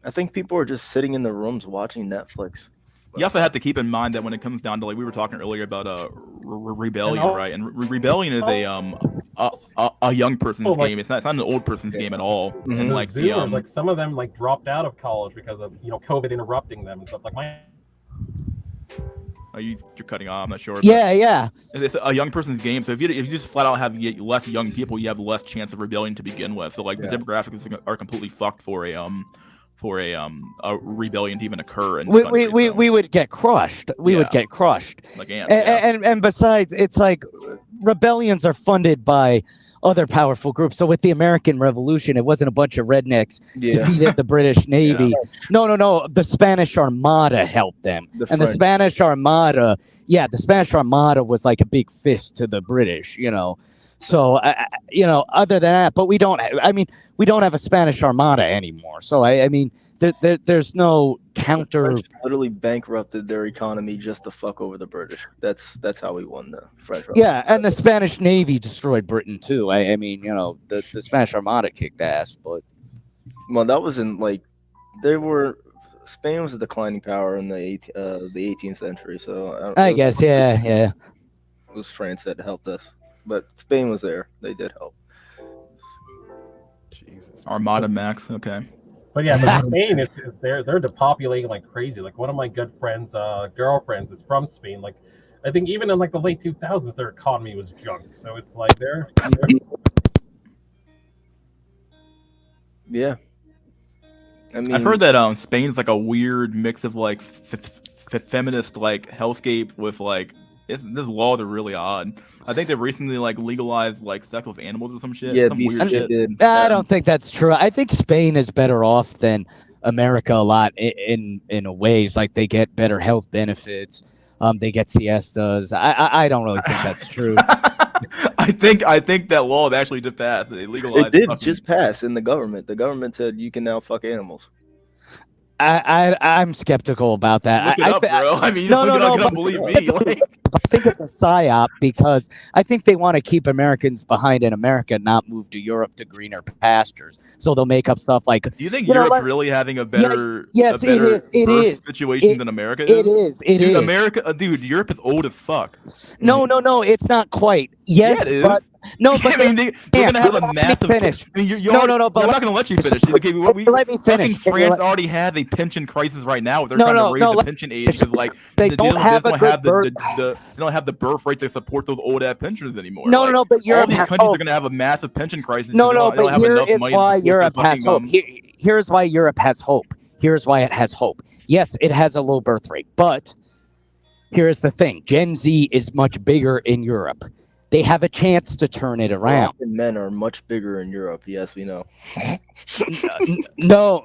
Speaker 6: I think people are just sitting in their rooms watching Netflix.
Speaker 1: You also have to keep in mind that when it comes down to, like we were talking earlier about rebellion, right? And rebellion is a young person's game. It's not an old person's game at all.
Speaker 7: Mm-hmm.
Speaker 1: And like
Speaker 7: Zoomers, like some of them like dropped out of college because of COVID interrupting them and stuff. Like
Speaker 1: you're cutting off. I'm not sure.
Speaker 10: Yeah.
Speaker 1: It's a young person's game. So if you just flat out have less young people, you have less chance of rebellion to begin with. So like the demographics are completely fucked for a rebellion to even occur. In
Speaker 10: we would get crushed. We would get crushed.
Speaker 1: Like
Speaker 10: and besides, it's like rebellions are funded by other powerful groups. So with the American Revolution, it wasn't a bunch of rednecks defeated the British Navy. No. The Spanish Armada helped them. The Spanish Armada was like a big fist to the British, you know. So, other than that, but we don't have a Spanish Armada anymore. So, I mean, there's no counter.
Speaker 6: The French literally bankrupted their economy just to fuck over the British. That's how we won the French Revolution.
Speaker 10: Yeah, and the Spanish Navy destroyed Britain too. I mean, the Spanish Armada kicked ass, but
Speaker 6: well, that was in Spain was a declining power in the 18th century. So
Speaker 10: I guess, yeah.
Speaker 6: It was France that helped us. But Spain was there. They did help.
Speaker 11: Jesus.
Speaker 1: Armada Max, okay.
Speaker 7: But yeah, but Spain they're depopulating like crazy. Like one of my good friends, girlfriends is from Spain. Like I think even in like the late 2000s, their economy was junk. So it's like they're
Speaker 6: yeah. I mean,
Speaker 1: I've heard that Spain's like a weird mix of like feminist like hellscape with like. This laws are really odd. I think they recently like legalized like sex with animals or some shit.
Speaker 6: Yeah,
Speaker 1: some weird shit.
Speaker 6: did.
Speaker 10: I don't think that's true. I think Spain is better off than America a lot in ways. Like they get better health benefits. They get siestas. I don't really think that's true.
Speaker 1: I think that law actually just passed. They legalized.
Speaker 6: It did just pass in the government. The government said you can now fuck animals.
Speaker 10: I'm skeptical about that.
Speaker 1: Look it up, bro. I mean, you don't believe me.
Speaker 10: I think it's a psyop because I think they want to keep Americans behind in America, not move to Europe to greener pastures. So they'll make up stuff like.
Speaker 1: Do you think Europe's really having a better?
Speaker 10: Yes,
Speaker 1: it is situation than America is?
Speaker 10: It is.
Speaker 1: America, dude. Europe is old as fuck.
Speaker 10: No, it's not quite. Yes,
Speaker 1: yeah, it
Speaker 10: but.
Speaker 1: Is.
Speaker 10: No, but
Speaker 1: I mean, they're gonna have a massive.
Speaker 10: Finish.
Speaker 1: I mean,
Speaker 10: no. But
Speaker 1: I'm not gonna let you finish. Okay,
Speaker 10: let me finish.
Speaker 1: France already has a pension crisis right now. They're trying to raise the pension age because, like,
Speaker 10: they don't have
Speaker 1: the birth rate to support those old ass pensioners anymore.
Speaker 10: No, but Europe
Speaker 1: all these countries are gonna have a massive pension crisis.
Speaker 10: But here is why Europe has hope. Here's why Europe has hope. Here's why it has hope. Yes, it has a low birth rate, but here's the thing: Gen Z is much bigger in Europe. They have a chance to turn it around.
Speaker 6: Men are much bigger in Europe. Yes, we know.
Speaker 10: No.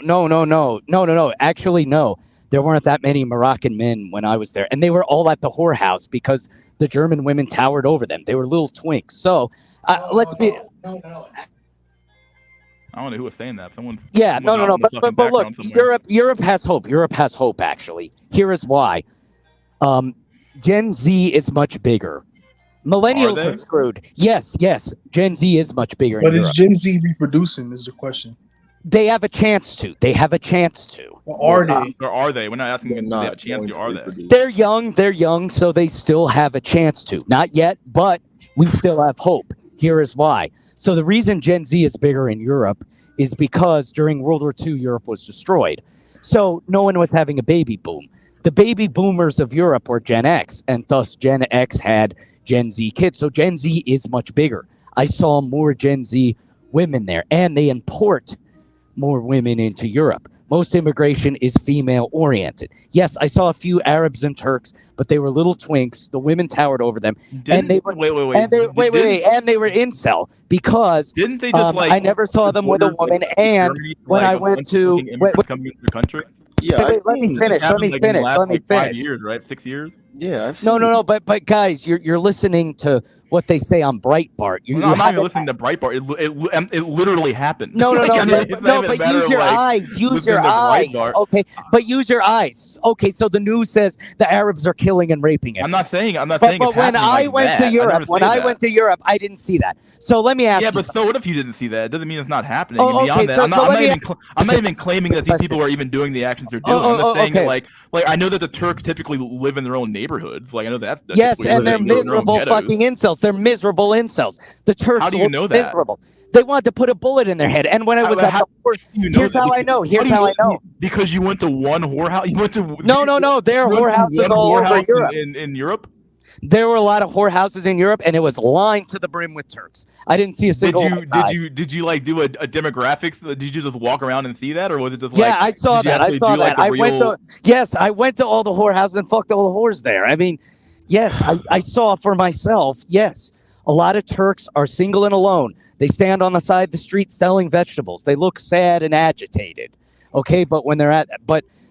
Speaker 10: Actually, no. There weren't that many Moroccan men when I was there. And they were all at the whorehouse because the German women towered over them. They were little twinks. So let's be...
Speaker 1: I don't know who was saying that. Someone.
Speaker 10: Yeah,
Speaker 1: someone's out
Speaker 10: no.
Speaker 1: in the fucking
Speaker 10: But look,
Speaker 1: background somewhere.
Speaker 10: Europe has hope. Europe has hope. Actually, here is why. Gen Z is much bigger. Millennials
Speaker 1: they?
Speaker 10: are screwed. Yes. Gen Z is much bigger
Speaker 8: But
Speaker 10: in
Speaker 8: is
Speaker 10: Europe.
Speaker 8: Gen Z reproducing? Is the question.
Speaker 10: They have a chance to.
Speaker 8: Well, are they?
Speaker 1: Or are they? We're not asking
Speaker 6: They're
Speaker 1: if they have a
Speaker 6: not
Speaker 1: chance
Speaker 6: going
Speaker 1: to.
Speaker 6: to
Speaker 1: Are they?
Speaker 6: reproduce.
Speaker 10: They're young, so they still have a chance to. Not yet, but we still have hope. Here is why. So the reason Gen Z is bigger in Europe is because during World War II, Europe was destroyed. So no one was having a baby boom. The baby boomers of Europe were Gen X, and thus Gen X had Gen Z kids. So Gen Z is much bigger. I saw more Gen Z women there, and they import more women into Europe. Most immigration is female oriented. Yes, I saw a few Arabs and Turks, but they were little twinks. The women towered over them. And they were and they were incel because
Speaker 1: Didn't they just like?
Speaker 10: I never saw them with a
Speaker 1: borders, like,
Speaker 10: woman. And
Speaker 1: Germany to,
Speaker 10: when
Speaker 1: like,
Speaker 10: I
Speaker 1: a
Speaker 10: went
Speaker 1: bunch of
Speaker 10: to
Speaker 1: fucking immigrants coming into the country.
Speaker 6: Yeah,
Speaker 10: wait,
Speaker 6: I've
Speaker 10: let me
Speaker 6: seen-
Speaker 10: finish. Let me
Speaker 1: Happened, like, in the
Speaker 10: finish.
Speaker 1: last,
Speaker 10: Let me
Speaker 1: like, 5
Speaker 10: finish.
Speaker 1: years, right? 6 years.
Speaker 6: Yeah, I've seen
Speaker 10: No. But guys, you're listening to what they say on Breitbart.
Speaker 1: I'm not even listening to Breitbart. It literally happened.
Speaker 10: No,
Speaker 1: Like, I mean, it's
Speaker 10: but
Speaker 1: not even a matter
Speaker 10: use
Speaker 1: of,
Speaker 10: your
Speaker 1: like,
Speaker 10: eyes. Use
Speaker 1: listening
Speaker 10: your
Speaker 1: to
Speaker 10: eyes.
Speaker 1: Breitbart.
Speaker 10: Okay, but use your eyes. Okay, so the news says the Arabs are killing and raping
Speaker 1: I'm not saying. I'm not
Speaker 10: But
Speaker 1: saying. It's
Speaker 10: when
Speaker 1: happening
Speaker 10: I
Speaker 1: like
Speaker 10: went
Speaker 1: that.
Speaker 10: to
Speaker 1: I
Speaker 10: Europe,
Speaker 1: never say that.
Speaker 10: went to Europe, I didn't see that. So let me ask
Speaker 1: Yeah,
Speaker 10: you.
Speaker 1: but so what if you didn't see that? It doesn't mean it's not happening.
Speaker 10: Oh,
Speaker 1: And
Speaker 10: okay,
Speaker 1: beyond that,
Speaker 10: so-
Speaker 1: I'm
Speaker 10: so
Speaker 1: not
Speaker 10: let me
Speaker 1: I'm not even claiming that these people are even doing the actions they're doing. I'm just saying
Speaker 10: okay.
Speaker 1: that, like I know that the Turks typically live in their own neighborhoods. Like I know that's
Speaker 10: Yes,
Speaker 1: typically
Speaker 10: and they're
Speaker 1: living in their own
Speaker 10: miserable
Speaker 1: ghettos.
Speaker 10: fucking incels. They're miserable incels. The Turks
Speaker 1: How do you
Speaker 10: were
Speaker 1: know that?
Speaker 10: miserable. They wanted to put a bullet in their head. And when I was at the port, here's how I know. Here's how I know.
Speaker 1: Because you went to one whorehouse. You went to
Speaker 10: No. There are
Speaker 1: you went to
Speaker 10: whorehouses
Speaker 1: one
Speaker 10: all over
Speaker 1: whorehouse
Speaker 10: Europe.
Speaker 1: in Europe.
Speaker 10: There were a lot of whorehouses in Europe, and it was lined to the brim with Turks. I didn't see a single.
Speaker 1: Did you like do a demographics? Did you just walk around and see that, or was it just like?
Speaker 10: Yeah, I saw
Speaker 1: did you
Speaker 10: that. I
Speaker 1: actually
Speaker 10: saw
Speaker 1: do, like,
Speaker 10: that.
Speaker 1: the
Speaker 10: I went
Speaker 1: real-
Speaker 10: to I went to all the whorehouses and fucked all the whores there. I mean, yes, I saw for myself. Yes, a lot of Turks are single and alone. They stand on the side of the street selling vegetables. They look sad and agitated. Okay, but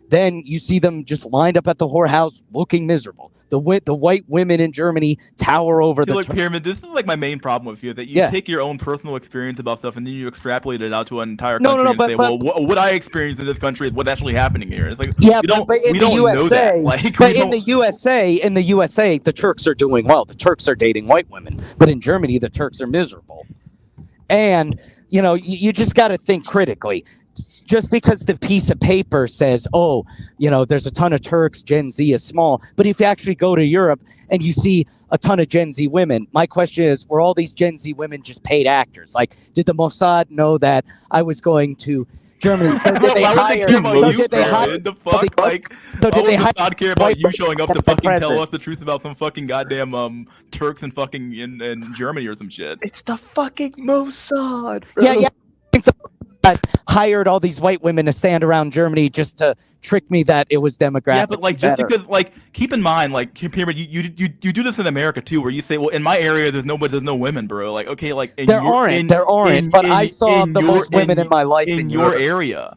Speaker 10: then you see them just lined up at the whorehouse looking miserable. The white women in Germany tower over
Speaker 1: See,
Speaker 10: the
Speaker 1: look, Pyramid, this is like my main problem with you, that you take your own personal experience about stuff and then you extrapolate it out to an entire country and say, well, what I experienced in this country is what's actually happening here. It's like,
Speaker 10: but in
Speaker 1: we
Speaker 10: the
Speaker 1: don't
Speaker 10: USA,
Speaker 1: know that. Like,
Speaker 10: but in the USA, the Turks are doing well. The Turks are dating white women, but in Germany, the Turks are miserable. And you just got to think critically. Just because the piece of paper says, there's a ton of Turks, Gen Z is small, but if you actually go to Europe and you see a ton of Gen Z women, my question is, were all these Gen Z women just paid actors? Like, did the Mossad know that I was going to Germany? So did they hire?
Speaker 1: The fuck? Like,
Speaker 10: so did they
Speaker 1: not care about you showing up to fucking tell
Speaker 10: president?
Speaker 1: us the truth about some fucking goddamn Turks and fucking in Germany or some shit?
Speaker 6: It's the fucking Mossad, bro.
Speaker 10: Yeah. Hired all these white women to stand around Germany just to trick me that it was demographic.
Speaker 1: Yeah, but like just because, like, keep in mind, like, Pyramid, you do this in America too, where you say, well, in my area there's no women, bro. Like, okay, like
Speaker 10: there aren't, but I saw the most women in my life in
Speaker 1: your
Speaker 10: Europe.
Speaker 1: area.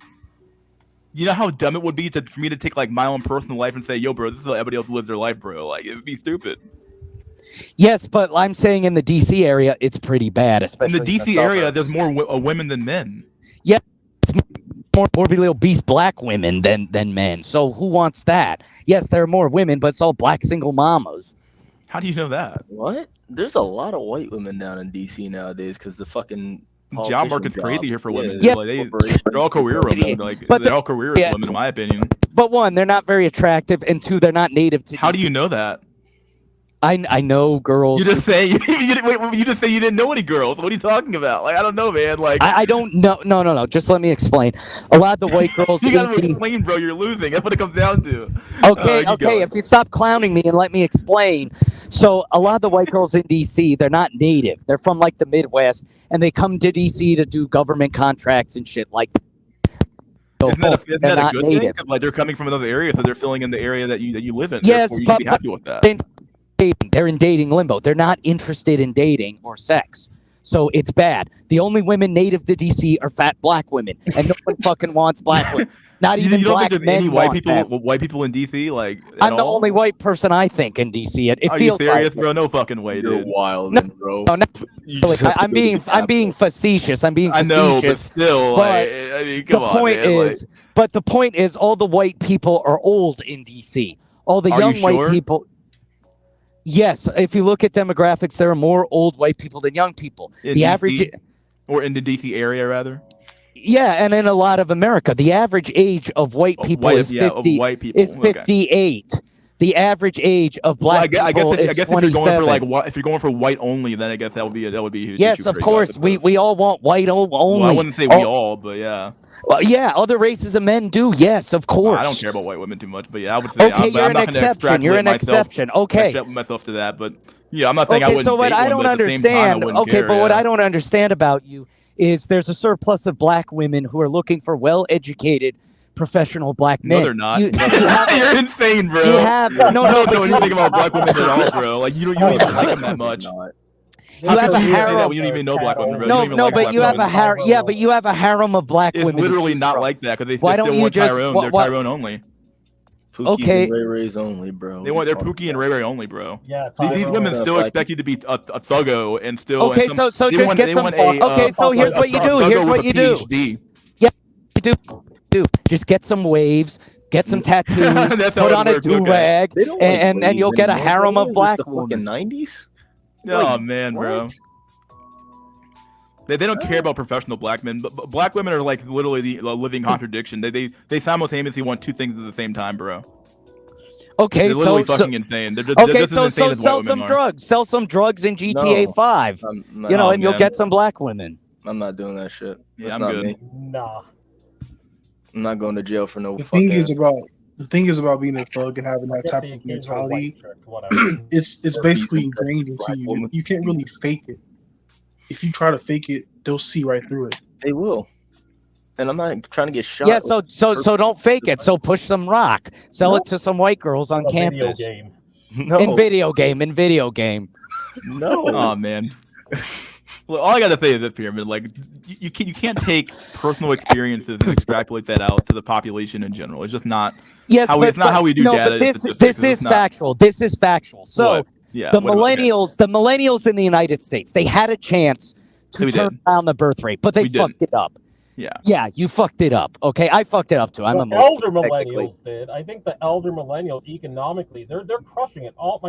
Speaker 1: You know how dumb it would be for me to take like my own personal life and say, yo, bro, this is how everybody else lives their life, bro. Like, it would be stupid.
Speaker 10: Yes, but I'm saying in the DC area, it's pretty bad, especially
Speaker 1: in the DC area. There's more women than men.
Speaker 10: Yeah, it's more little beast black women than men. So who wants that? Yes, there are more women, but it's all black single mamas.
Speaker 1: How do you know that?
Speaker 6: What? There's a lot of white women down in DC nowadays because the fucking
Speaker 1: job market's crazy here for women.
Speaker 10: Yeah,
Speaker 1: like, they're all career women. Like,
Speaker 10: but
Speaker 1: they're all career women, in my opinion.
Speaker 10: But one, they're not very attractive, and two, they're not native to.
Speaker 1: How
Speaker 10: DC.
Speaker 1: do you know that?
Speaker 10: I know girls.
Speaker 1: You just say you just say you didn't know any girls. What are you talking about? Like, I don't know, man. Like,
Speaker 10: I don't know. No. Just let me explain. A lot of the white girls.
Speaker 1: You gotta explain, bro. You're losing. That's what it comes down to.
Speaker 10: Okay. If you stop clowning me and let me explain. So a lot of the white girls in DC, they're not native. They're from like the Midwest, and they come to DC to do government contracts and shit like.
Speaker 1: Isn't that a good thing? Like, they're coming from another area, so they're filling in the area that you live in.
Speaker 10: Yes,
Speaker 1: you should be happy with that.
Speaker 10: They're in dating limbo. They're not interested in dating or sex. So it's bad. The only women native to DC are fat black women, and no one fucking wants black women. Not even
Speaker 1: You don't
Speaker 10: black
Speaker 1: think there's
Speaker 10: men
Speaker 1: any white
Speaker 10: want
Speaker 1: people
Speaker 10: them.
Speaker 1: white people in DC like at
Speaker 10: I'm the
Speaker 1: all?
Speaker 10: only white person I think in DC. It
Speaker 1: Are you
Speaker 10: feels
Speaker 1: serious,
Speaker 10: like
Speaker 1: bro? No fucking way,
Speaker 6: You're
Speaker 1: dude.
Speaker 6: wild,
Speaker 10: No,
Speaker 6: bro.
Speaker 10: no,
Speaker 6: You
Speaker 10: really.
Speaker 6: just have to
Speaker 10: I'm
Speaker 6: go to
Speaker 10: being
Speaker 6: the
Speaker 10: I'm being
Speaker 6: Capitol.
Speaker 10: facetious. I'm being
Speaker 1: I know, but
Speaker 10: facetious.
Speaker 1: still,
Speaker 10: but
Speaker 1: I mean,
Speaker 10: the
Speaker 1: come on,
Speaker 10: point
Speaker 1: man.
Speaker 10: is, but the point is, all the white people are old in DC. All the
Speaker 1: Are you
Speaker 10: young white
Speaker 1: sure?
Speaker 10: people. Yes, if you look at demographics, there are more old white people than young people.
Speaker 1: In
Speaker 10: The
Speaker 1: DC?
Speaker 10: average,
Speaker 1: Or in the DC area, rather.
Speaker 10: yeah, and in a lot of America, the average age of white people is 50.
Speaker 1: White people.
Speaker 10: Is 58. The average age of
Speaker 1: Well,
Speaker 10: black people is
Speaker 1: I guess if
Speaker 10: 27.
Speaker 1: you're going for like if you're going for white only, then I guess that would be a huge
Speaker 10: Yes,
Speaker 1: issue
Speaker 10: of
Speaker 1: for you, I
Speaker 10: course,
Speaker 1: suppose.
Speaker 10: we all want white only.
Speaker 1: Well, I wouldn't say we all, but yeah.
Speaker 10: Well, yeah, other races of men do. Yes, of course.
Speaker 1: I don't care about white women too much, but yeah, I would say
Speaker 10: Okay, you're
Speaker 1: I'm
Speaker 10: an
Speaker 1: not gonna
Speaker 10: exception. You're an exception. Okay.
Speaker 1: extrapolate myself to that, but yeah, I'm not saying I
Speaker 10: Okay,
Speaker 1: wouldn't
Speaker 10: so what
Speaker 1: date
Speaker 10: I
Speaker 1: one,
Speaker 10: don't
Speaker 1: but at the same time, I
Speaker 10: understand.
Speaker 1: wouldn't
Speaker 10: Okay,
Speaker 1: care,
Speaker 10: but what
Speaker 1: yeah.
Speaker 10: I don't understand about you is there's a surplus of black women who are looking for well-educated professional black men.
Speaker 1: No, they're not.
Speaker 10: You have,
Speaker 1: You're insane, bro.
Speaker 10: you have no,
Speaker 1: you
Speaker 10: no,
Speaker 1: don't
Speaker 10: but
Speaker 1: know
Speaker 10: you,
Speaker 1: anything about black women at all, bro. Like you don't even like them that much.
Speaker 10: You
Speaker 1: How
Speaker 10: have
Speaker 1: could
Speaker 10: a
Speaker 1: you even say
Speaker 10: harem.
Speaker 1: that when you don't even know black women, bro? You
Speaker 10: No,
Speaker 1: don't even
Speaker 10: no,
Speaker 1: like
Speaker 10: but
Speaker 1: black
Speaker 10: you have
Speaker 1: women.
Speaker 10: a harem. Yeah, but you have a harem of black
Speaker 1: It's
Speaker 10: women. to
Speaker 1: literally
Speaker 10: choose
Speaker 1: not
Speaker 10: from.
Speaker 1: like that because they
Speaker 10: Why
Speaker 1: still
Speaker 10: don't you
Speaker 1: want
Speaker 10: just?
Speaker 1: Tyrone.
Speaker 10: What,
Speaker 1: They're
Speaker 10: what,
Speaker 1: Tyrone only.
Speaker 6: Pookie's
Speaker 10: Okay.
Speaker 6: and Ray Ray's only, bro.
Speaker 1: They want their Pookie and Ray Ray only, bro.
Speaker 7: Yeah,
Speaker 1: These
Speaker 7: Tyrone.
Speaker 1: women
Speaker 6: Yeah,
Speaker 1: still
Speaker 6: black
Speaker 1: expect you to be a thuggo and still.
Speaker 10: Okay,
Speaker 1: and some,
Speaker 10: so
Speaker 1: they
Speaker 10: just
Speaker 1: want,
Speaker 10: get
Speaker 1: they
Speaker 10: some.
Speaker 1: want a,
Speaker 10: Okay, so here's what you do. Here's what you do.
Speaker 1: PhD.
Speaker 10: Yeah, you do. Just get some waves, get some tattoos,
Speaker 1: That's how
Speaker 10: put
Speaker 1: it
Speaker 10: on a
Speaker 1: works, okay.
Speaker 10: do-rag,
Speaker 6: They don't
Speaker 10: and
Speaker 6: waves
Speaker 10: you'll get a
Speaker 6: anymore,
Speaker 10: harem
Speaker 6: bro.
Speaker 10: of
Speaker 6: Is this
Speaker 10: black
Speaker 6: the fucking
Speaker 10: women.
Speaker 6: 90s?
Speaker 1: Oh
Speaker 6: Like,
Speaker 1: man, bro.
Speaker 6: what?
Speaker 1: They don't care about professional black men, but black women are like literally the living contradiction. They simultaneously want two things at the same time, bro.
Speaker 10: Okay,
Speaker 1: They're literally
Speaker 10: so
Speaker 1: fucking insane. They're just,
Speaker 10: okay,
Speaker 1: they're just as insane as white
Speaker 10: sell
Speaker 1: women
Speaker 10: some
Speaker 1: are.
Speaker 10: drugs. Sell some drugs in GTA
Speaker 6: No.
Speaker 10: 5.
Speaker 6: I'm
Speaker 10: You know,
Speaker 1: Oh,
Speaker 10: and you'll
Speaker 1: man.
Speaker 10: get some black women.
Speaker 6: I'm not doing that shit.
Speaker 1: Yeah,
Speaker 6: That's
Speaker 1: I'm
Speaker 6: not
Speaker 1: good.
Speaker 6: me.
Speaker 7: Nah.
Speaker 6: I'm not going to jail for no
Speaker 8: The
Speaker 6: fucking.
Speaker 8: thing is about being a thug and having that
Speaker 7: Get
Speaker 8: type
Speaker 7: the
Speaker 8: of
Speaker 7: occasional
Speaker 8: mentality.
Speaker 7: white chick, whatever.
Speaker 8: It's
Speaker 6: Or
Speaker 8: basically
Speaker 6: even
Speaker 8: ingrained into
Speaker 6: black
Speaker 8: you.
Speaker 6: woman.
Speaker 8: You can't really fake it. If you try to fake it, they'll see right through it.
Speaker 6: They will. And I'm not trying to get shot.
Speaker 10: Yeah, so don't fake it. So push some rock. Sell it to some white girls on
Speaker 7: A video
Speaker 10: campus.
Speaker 7: game.
Speaker 6: No.
Speaker 10: In video game.
Speaker 6: No.
Speaker 1: Oh man. Well, all I gotta say is this, Pyramid. Like, you can't take personal experiences and extrapolate that out to the population in general. It's just not.
Speaker 10: Yes,
Speaker 1: How
Speaker 10: but
Speaker 1: it's not how we do
Speaker 10: no,
Speaker 1: data
Speaker 10: but this
Speaker 1: statistics. It's
Speaker 10: is
Speaker 1: not-
Speaker 10: factual. This is factual. So
Speaker 1: What? Yeah.
Speaker 10: the
Speaker 1: what about that?
Speaker 10: millennials in the United States, they had a chance to
Speaker 1: We
Speaker 10: turn
Speaker 1: did.
Speaker 10: down the birth rate, but they
Speaker 1: We didn't.
Speaker 10: fucked it up.
Speaker 1: Yeah.
Speaker 10: Yeah, you fucked it up. Okay, I fucked it up too. I'm a
Speaker 7: The elder
Speaker 10: technically.
Speaker 7: millennials did. I think the elder millennials economically, they're crushing it. All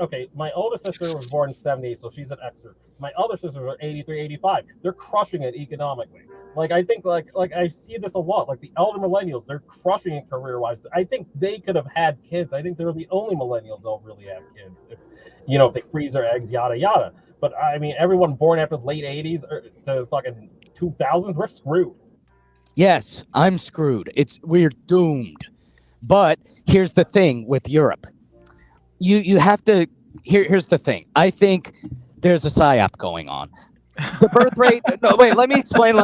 Speaker 7: okay, my older sister was born in 78, so she's an Xer. My other sisters are 83, 85. They're crushing it economically. Like I think like I see this a lot. Like the elder millennials, they're crushing it career-wise. I think they could have had kids. I think they're the only millennials that'll really have kids. If they freeze their eggs, yada yada. But I mean, everyone born after the late 80s or to fucking 2000s, we're screwed.
Speaker 10: Yes, I'm screwed. We're doomed. But here's the thing with Europe. You have to here's the thing. I think there's a psyop going on. The birth rate no wait, let me explain.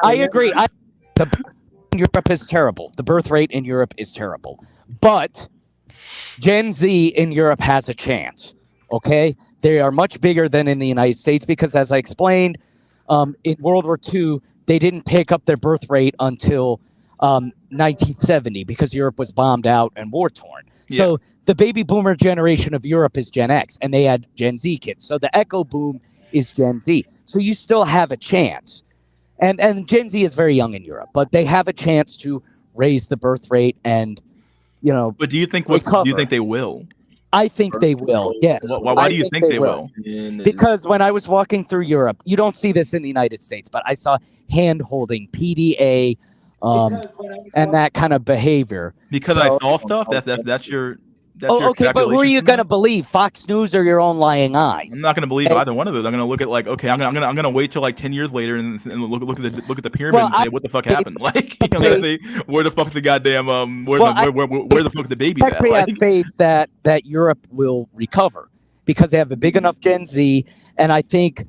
Speaker 10: I agree. The Europe is terrible. The birth rate in Europe is terrible. But Gen Z in Europe has a chance. Okay? They are much bigger than in the United States because as I explained, in World War II, they didn't pick up their birth rate until 1970 because Europe was bombed out and war torn.
Speaker 1: Yeah.
Speaker 10: So the baby boomer generation of Europe is Gen X, and they had Gen Z kids. So the echo boom is Gen Z. So you still have a chance. And Gen Z is very young in Europe, but they have a chance to raise the birth rate and,
Speaker 1: But do you think they will?
Speaker 10: I think they will. Yes.
Speaker 1: Why do you think they will?
Speaker 10: Because when I was walking through Europe, you don't see this in the United States, but I saw hand holding, PDA, and that kind of behavior.
Speaker 1: Because I saw stuff. That's your.
Speaker 10: Okay, but who are you
Speaker 1: extrapolation from
Speaker 10: gonna
Speaker 1: that?
Speaker 10: believe? Fox News or your own lying eyes?
Speaker 1: I'm not gonna believe
Speaker 10: Okay.
Speaker 1: either one of those. I'm gonna look at like, okay, I'm gonna wait till like 10 years later and look at the pyramid and say what the fuck happened. Like, I'm gonna say where the fuck's the goddamn where the fuck's the baby at?
Speaker 10: I
Speaker 1: Like,
Speaker 10: have faith that Europe will recover because they have a big enough Gen Z, and I think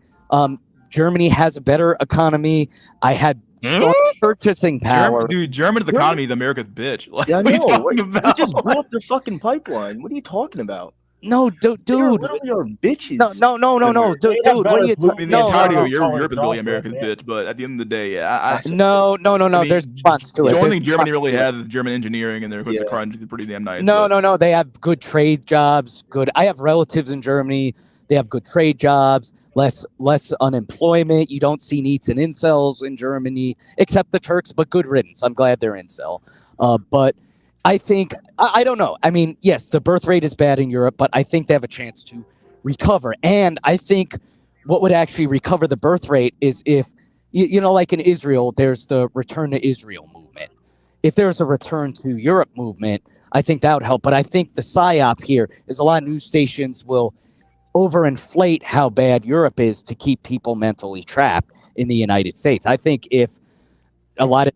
Speaker 10: Germany has a better economy. I had strong purchasing power.
Speaker 1: Germany's economy is America's bitch. Like,
Speaker 6: Yeah, I
Speaker 1: what are you
Speaker 6: know.
Speaker 1: talking
Speaker 6: We
Speaker 1: about?
Speaker 6: just blew up their fucking pipeline. What are you talking about?
Speaker 10: No,
Speaker 6: They
Speaker 10: dude.
Speaker 6: literally are bitches.
Speaker 10: No, dude.
Speaker 7: They have
Speaker 10: What are
Speaker 7: better
Speaker 10: you?
Speaker 7: blue-
Speaker 1: I mean,
Speaker 7: No,
Speaker 1: the entirety
Speaker 7: no,
Speaker 1: of
Speaker 7: no,
Speaker 1: Europe is really
Speaker 7: jobs,
Speaker 1: America's
Speaker 7: man.
Speaker 1: bitch, but at the end of the day, yeah,
Speaker 10: No.
Speaker 1: I mean,
Speaker 10: There's nuance to it.
Speaker 1: the only
Speaker 10: There's
Speaker 1: thing Germany really
Speaker 10: nuance to it.
Speaker 1: has is German engineering, and their equipment
Speaker 6: Yeah.
Speaker 1: crunch is pretty damn nice.
Speaker 10: No,
Speaker 1: but
Speaker 10: They have good trade jobs. Good. I have relatives in Germany. They have good trade jobs. Less unemployment. You don't see neets and incels in Germany, except the Turks. But good riddance. I'm glad they're incel. But I think I don't know. I mean, yes, the birth rate is bad in Europe, but I think they have a chance to recover. And I think what would actually recover the birth rate is if you know, like in Israel, there's the Return to Israel movement. If there's a Return to Europe movement, I think that would help. But I think the psyop here is a lot of news stations will overinflate how bad Europe is to keep people mentally trapped in the United States. I think if a lot of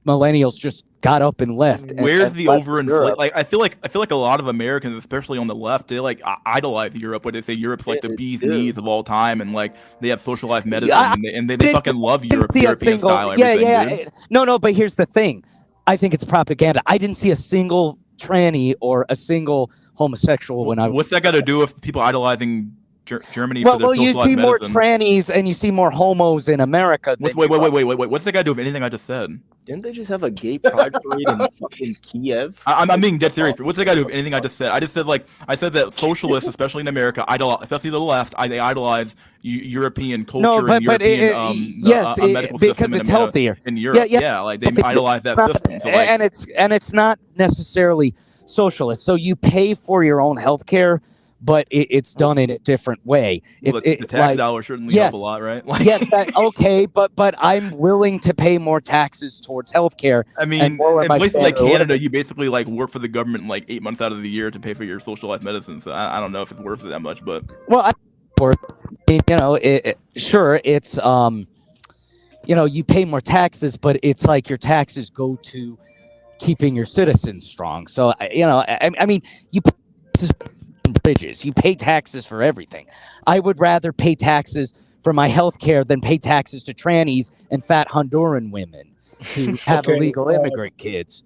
Speaker 10: millennials just got up and left,
Speaker 1: where's the
Speaker 10: left
Speaker 1: overinflate?
Speaker 10: Europe.
Speaker 1: Like, I feel like a lot of Americans, especially on the left, they like idolize Europe. Where they say Europe's like the bee's knees of all time, and like they have socialized medicine, and they fucking love European style everything. Dude.
Speaker 10: No, but here's the thing. I think it's propaganda. I didn't see a single tranny or a single homosexual when I was.
Speaker 1: What's that got to do with people idolizing Germany?
Speaker 10: Well,
Speaker 1: for their
Speaker 10: you see
Speaker 1: medicine?
Speaker 10: more trannies and you see more homos in America.
Speaker 1: Wait. What's that got to do with anything I just said?
Speaker 6: Didn't they just have a gay pride parade in fucking Kiev?
Speaker 1: I'm being dead serious. What's that got to do with anything I just said? I just said that socialists, especially in America, especially the left, they idolize European culture and European medical
Speaker 10: because
Speaker 1: system
Speaker 10: it's healthier
Speaker 1: in Europe. Yeah, like they idolize that system. So, like,
Speaker 10: and it's not necessarily socialist. So you pay for your own health care, but it's done in a different way.
Speaker 1: The tax dollar certainly help a lot, right?
Speaker 10: Yes, okay, but I'm willing to pay more taxes towards healthcare.
Speaker 1: I mean, in places like Canada, you basically like work for the government like 8 months out of the year to pay for your socialized medicine. So I don't know if it's worth it that much, but
Speaker 10: sure, it's you pay more taxes, but it's like your taxes go to keeping your citizens strong. So I mean, you pay taxes for bridges, you pay taxes for everything. I would rather pay taxes for my health care than pay taxes to trannies and fat Honduran women to have illegal immigrant kids.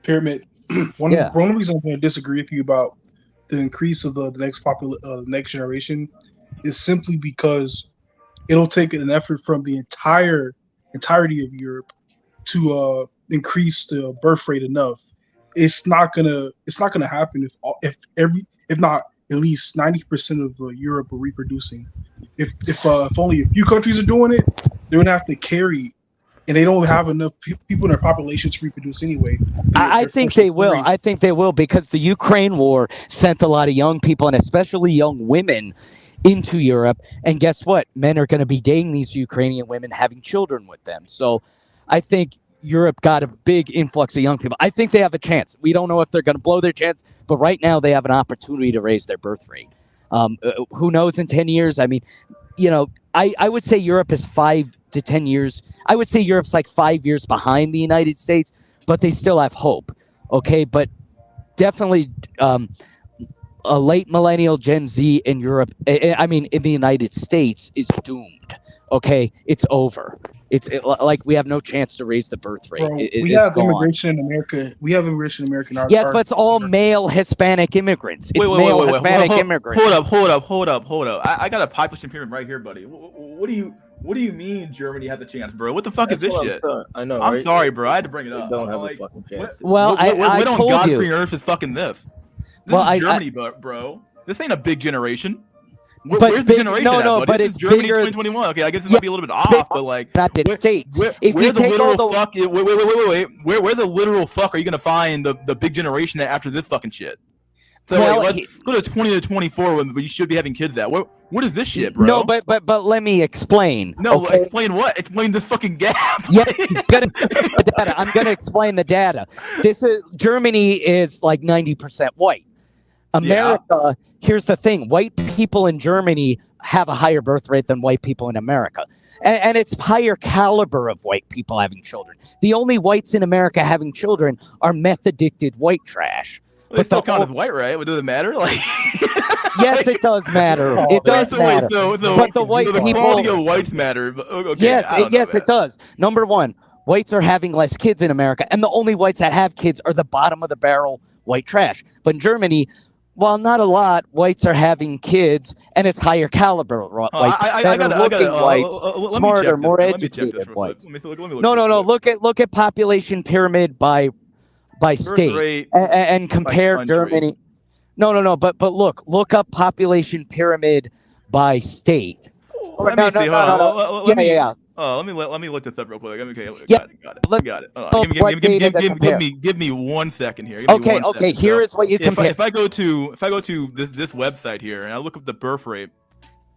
Speaker 8: Pyramid. One of the reasons I'm going to disagree with you about the increase of the next generation is simply because it'll take an effort from the entirety of Europe to increase the birth rate enough. It's not gonna happen if not at least 90% of Europe are reproducing. If only a few countries are doing it, they're gonna have to carry, and they don't have enough people in their population to reproduce anyway.
Speaker 10: I think they will. I think they will, because the Ukraine war sent a lot of young people, and especially young women, into Europe. And guess what? Men are going to be dating these Ukrainian women, having children with them. So I think Europe got a big influx of young people. I think they have a chance. We don't know if they're going to blow their chance, but right now they have an opportunity to raise their birth rate. Who knows in 10 years? I mean, I would say Europe is 5 to 10 years. I would say Europe's like 5 years behind the United States, but they still have hope. Okay, but definitely a late millennial Gen Z in Europe, in the United States, is doomed. Okay, it's over. It's like we have no chance to raise the birth rate.
Speaker 8: Bro, we have immigration in America. We have immigration in America.
Speaker 10: Yes, but it's all male Hispanic immigrants. It's male Hispanic immigrants.
Speaker 1: Hold up. I got a population pyramid right here, buddy. What do you mean Germany had the chance, bro? What the fuck is this shit?
Speaker 6: I know.
Speaker 1: I'm sorry, bro. I had to bring it up.
Speaker 6: They don't have a fucking chance.
Speaker 10: Well, I
Speaker 1: what
Speaker 10: told
Speaker 1: on God's
Speaker 10: you.
Speaker 1: green earth is fucking this? This is Germany, bro. This ain't a big generation. Where's the generation?
Speaker 10: No, but it's
Speaker 1: Germany
Speaker 10: bigger.
Speaker 1: 2021. Okay, I guess it might be a little bit off, but like
Speaker 10: United States.
Speaker 1: If you take all the fuck, wait. Where the literal fuck are you gonna find the big generation after this fucking shit? So let's go to 20 to 24 when you should be having kids at. What is this shit, bro?
Speaker 10: No, but let me explain.
Speaker 1: No,
Speaker 10: okay?
Speaker 1: Explain what? Explain this fucking gap.
Speaker 10: Yeah, I'm gonna explain the data. Germany is like 90% white. America, here's the thing: white people in Germany have a higher birth rate than white people in America, and it's higher caliber of white people having children. The only whites in America having children are meth addicted white trash.
Speaker 1: Well, they still count as white, right? Does it matter? Like,
Speaker 10: yes, it does matter. It does matter. But the white people,
Speaker 1: quality of whites matter. Okay,
Speaker 10: yes, it does. Number one, whites are having less kids in America, and the only whites that have kids are the bottom of the barrel white trash. But in Germany, while not a lot, whites are having kids, and it's higher caliber whites, better looking whites, smarter, more educated whites. No. Look at population pyramid by state and compare Germany. No. But look up population pyramid by state.
Speaker 1: Let me see.
Speaker 10: No. Yeah.
Speaker 1: Oh, let me look this up real quick. Okay,
Speaker 10: yeah,
Speaker 1: got it. Give me 1 second here.
Speaker 10: Okay. Here is what you compare.
Speaker 1: If I go to this website here and I look up the birth rate,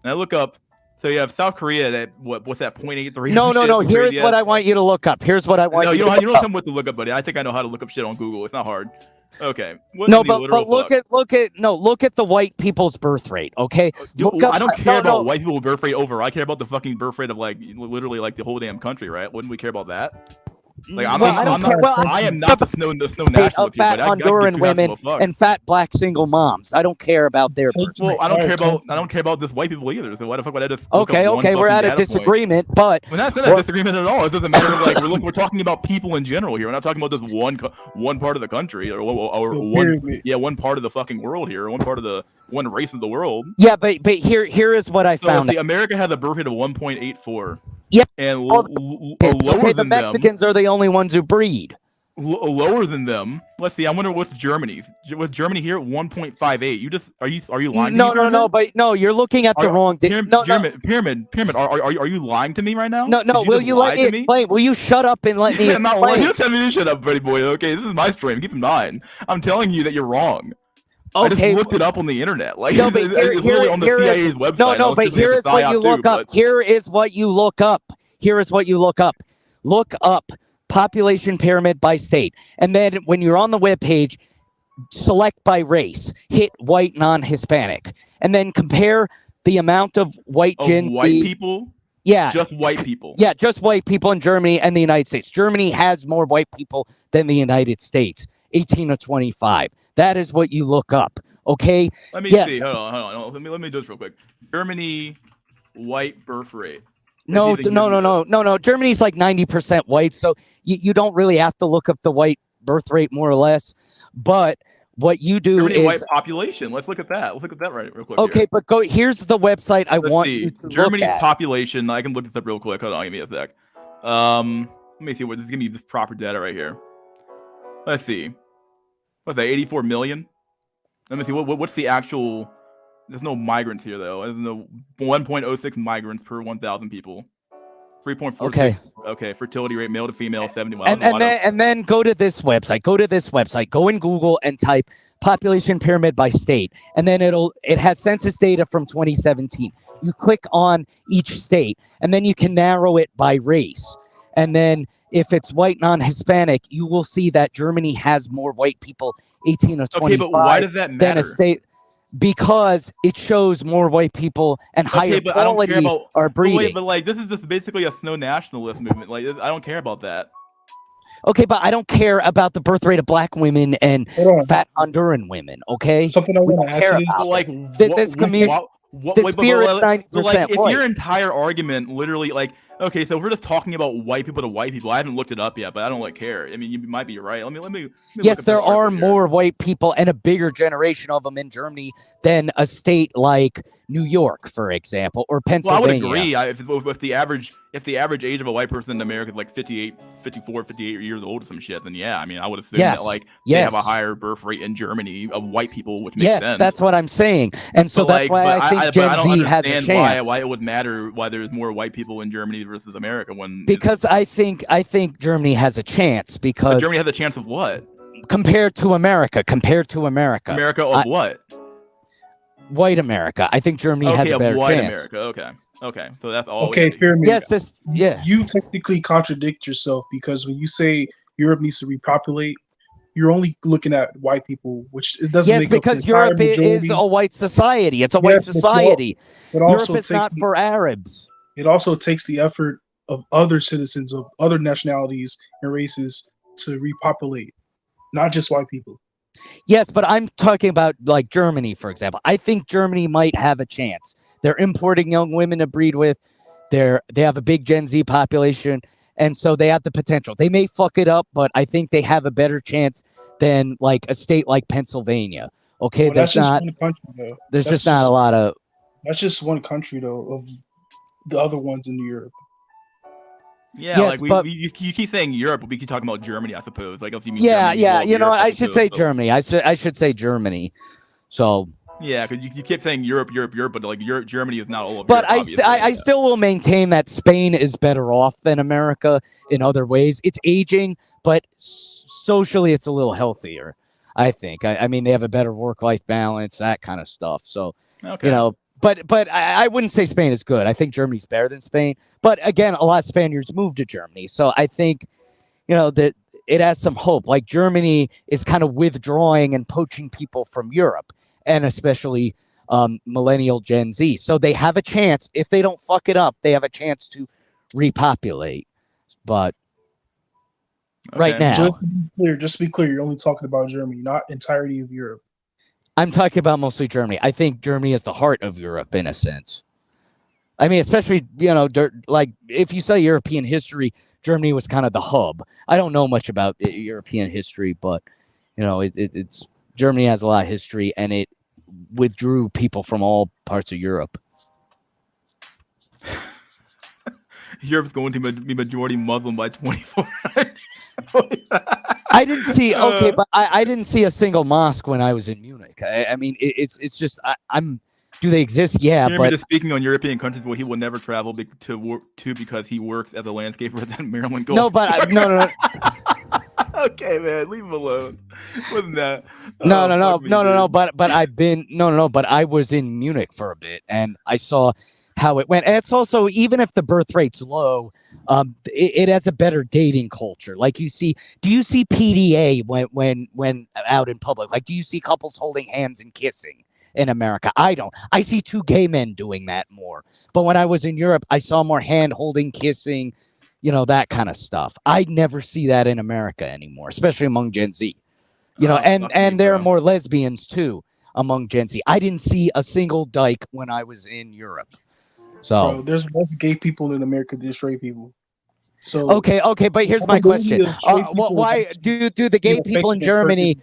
Speaker 1: and I look up, so you have South Korea at what's that 0.83?
Speaker 10: No. Here's what I want you to look up. Here's what I want.
Speaker 1: No,
Speaker 10: you
Speaker 1: don't
Speaker 10: to
Speaker 1: tell me what to look up, buddy. I think I know how to look up shit on Google. It's not hard. Okay.
Speaker 10: No, but look at the white people's birth rate. Okay.
Speaker 1: I don't care about white people's birth rate overall. I care about the fucking birth rate of like literally like the whole damn country, right? Wouldn't we care about that? Like I am not the snow nationalist
Speaker 10: of fat Honduran women and fat black single moms. I don't care about their.
Speaker 1: Well, I don't care about this white people either. So why the fuck would I just?
Speaker 10: Okay, we're at a disagreement, but
Speaker 1: we're not a disagreement at all. It doesn't matter. Like we're talking about people in general here. We're not talking about just one part of the country or one part of the fucking world here, or one race of the world.
Speaker 10: Yeah, but here is what I found.
Speaker 1: America has a birth rate of 1.84.
Speaker 10: Yeah,
Speaker 1: and lower
Speaker 10: the
Speaker 1: than
Speaker 10: Mexicans are the only ones who breed.
Speaker 1: Lower than them. Let's see. I wonder what's Germany's. With Germany here, 1.58. Are you lying?
Speaker 10: No, you're looking at the wrong.
Speaker 1: Pyramid. Are you lying to me right now?
Speaker 10: No. Will you let me explain? Will you shut up and let me?
Speaker 1: I'm not lying. You tell me to shut up, buddy boy. Okay, this is my stream. Keep in mind, I'm telling you that you're wrong. Okay. I just looked it up on the internet. Like it's literally on the CIA's website.
Speaker 10: No, but here is what you look up. Here is what you look up. Look up population pyramid by state. And then when you're on the webpage, select by race. Hit white, non-Hispanic. And then compare the amount of white
Speaker 1: people?
Speaker 10: Yeah.
Speaker 1: Just white people.
Speaker 10: Yeah, just white people in Germany and the United States. Germany has more white people than the United States. 18 to 25. That is what you look up. Okay.
Speaker 1: Let me see. Hold on. Let me do this real quick. Germany white birth rate.
Speaker 10: No. Germany's like 90% white, so you don't really have to look up the white birth rate more or less. But what you do
Speaker 1: Germany
Speaker 10: is
Speaker 1: white population. Let's look at that. Let's look at that real quick.
Speaker 10: Okay, but here's the website
Speaker 1: Let's
Speaker 10: want
Speaker 1: see.
Speaker 10: you to
Speaker 1: Germany's
Speaker 10: look at.
Speaker 1: population. I can look this up real quick. Hold on, give me a sec. Let me see. Give me this proper data right here. Let's see. What's that? 84 million. Let me see. What's the actual? There's no migrants here though. There's no 1.06 migrants per 1,000 people. 3.46. Okay. Fertility rate male to female 71.
Speaker 10: And then go to this website. Go in Google and type population pyramid by state, and then it has census data from 2017. You click on each state, and then you can narrow it by race, and then if it's white non-Hispanic, you will see that Germany has more white people, 18 to 25.
Speaker 1: Okay, but why does that matter?
Speaker 10: Than a state, because it shows more white people and higher quality are breeding.
Speaker 1: But like this is just basically a snow nationalist movement. Like I don't care about that.
Speaker 10: Okay, but I don't care about the birth rate of black women and fat Honduran women. Okay,
Speaker 8: something I want to add to this.
Speaker 1: Like
Speaker 10: this community. The spirit's 90%
Speaker 1: like, if
Speaker 10: white.
Speaker 1: your entire argument literally like okay, so if we're just talking about white people to white people. I haven't looked it up yet, but I don't like care. I mean, you might be right. Let me
Speaker 10: yes, there are more white people and a bigger generation of them in Germany than a state like New York, for example, or Pennsylvania.
Speaker 1: Well, I would agree. If the average age of a white person in America is like 58 years old or some shit, then yeah, I mean, I would assume that like they have a higher birth rate in Germany of white people, which makes sense.
Speaker 10: Yes, that's what I'm saying, and so that's why I think Gen Z has a chance.
Speaker 1: Why it would matter why there's more white people in Germany versus America
Speaker 10: because I think Germany has a chance because
Speaker 1: Germany has a chance of what
Speaker 10: compared to America.
Speaker 1: America of what?
Speaker 10: White America. I think Germany has a better
Speaker 1: white
Speaker 10: chance.
Speaker 1: America. Okay. So that's all.
Speaker 8: Okay, Pyramid.
Speaker 10: Yes,
Speaker 8: You technically contradict yourself because when you say Europe needs to repopulate, you're only looking at white people, which it doesn't make up the
Speaker 10: because
Speaker 8: entire
Speaker 10: Europe
Speaker 8: majority.
Speaker 10: is a white society. It's a white society. Europe is not for Arabs.
Speaker 8: It also takes the effort of other citizens of other nationalities and races to repopulate, not just white people.
Speaker 10: Yes, but I'm talking about like Germany, for example. I think Germany might have a chance. They're importing young women to breed with. They have a big Gen Z population, and so they have the potential. They may fuck it up, but I think they have a better chance than like a state like Pennsylvania Okay,
Speaker 8: Well, that's
Speaker 10: there's
Speaker 8: just
Speaker 10: not.
Speaker 8: one country though.
Speaker 10: There's
Speaker 8: That's
Speaker 10: just not a lot of.
Speaker 8: That's just one country though of the other ones in Europe.
Speaker 1: Yeah,
Speaker 10: Yes,
Speaker 1: like
Speaker 10: but
Speaker 1: you keep saying Europe, but we keep talking about Germany, I suppose. Like, else you mean
Speaker 10: yeah,
Speaker 1: Germany,
Speaker 10: yeah.
Speaker 1: well, Europe, I
Speaker 10: I should
Speaker 1: suppose,
Speaker 10: say
Speaker 1: so.
Speaker 10: Germany. I should say Germany. So.
Speaker 1: Yeah, because you keep saying Europe, but like Europe, Germany is not all of
Speaker 10: But
Speaker 1: Europe. Obviously.
Speaker 10: I still will maintain that Spain is better off than America in other ways. It's aging, but socially it's a little healthier, I think. I mean, they have a better work-life balance, that kind of stuff. So,
Speaker 1: Okay.
Speaker 10: you know, but I wouldn't say Spain is good. I think Germany's better than Spain. But again, a lot of Spaniards moved to Germany. So I think, you know, that it has some hope. Like Germany is kind of withdrawing and poaching people from Europe, and especially millennial Gen Z. So they have a chance. If they don't fuck it up, they have a chance to repopulate. But right now,
Speaker 8: Just to be clear, you're only talking about Germany, not entirety of Europe.
Speaker 10: I'm talking about mostly Germany. I think Germany is the heart of Europe in a sense. I mean, especially, you know, like if you say European history, Germany was kind of the hub. I don't know much about European history, but, you know, it's Germany has a lot of history, and it withdrew people from all parts of Europe.
Speaker 1: Europe's going to be majority Muslim by 24.
Speaker 10: I didn't see but I didn't see a single mosque when I was in Munich. I mean, it's just I'm. Do they exist? Yeah,
Speaker 1: Jeremy
Speaker 10: but
Speaker 1: is speaking on European countries where he will never travel to because he works as a landscaper at Maryland Golf.
Speaker 10: No, but no.
Speaker 1: Okay, man, leave him alone. Wasn't that?
Speaker 10: No. But I've been but I was in Munich for a bit, and I saw how it went. And it's also, even if the birth rate's low, it has a better dating culture. Like do you see PDA when out in public? Like, do you see couples holding hands and kissing in America? I don't. I see two gay men doing that more. But when I was in Europe, I saw more hand holding, kissing, you know, that kind of stuff. I never see that in America anymore, especially among Gen Z. You know, and there are more lesbians too among Gen Z. I didn't see a single dyke when I was in Europe. So
Speaker 8: Bro, there's less gay people in America than straight people. So
Speaker 10: okay, but here's my question: why do the gay people in Germany?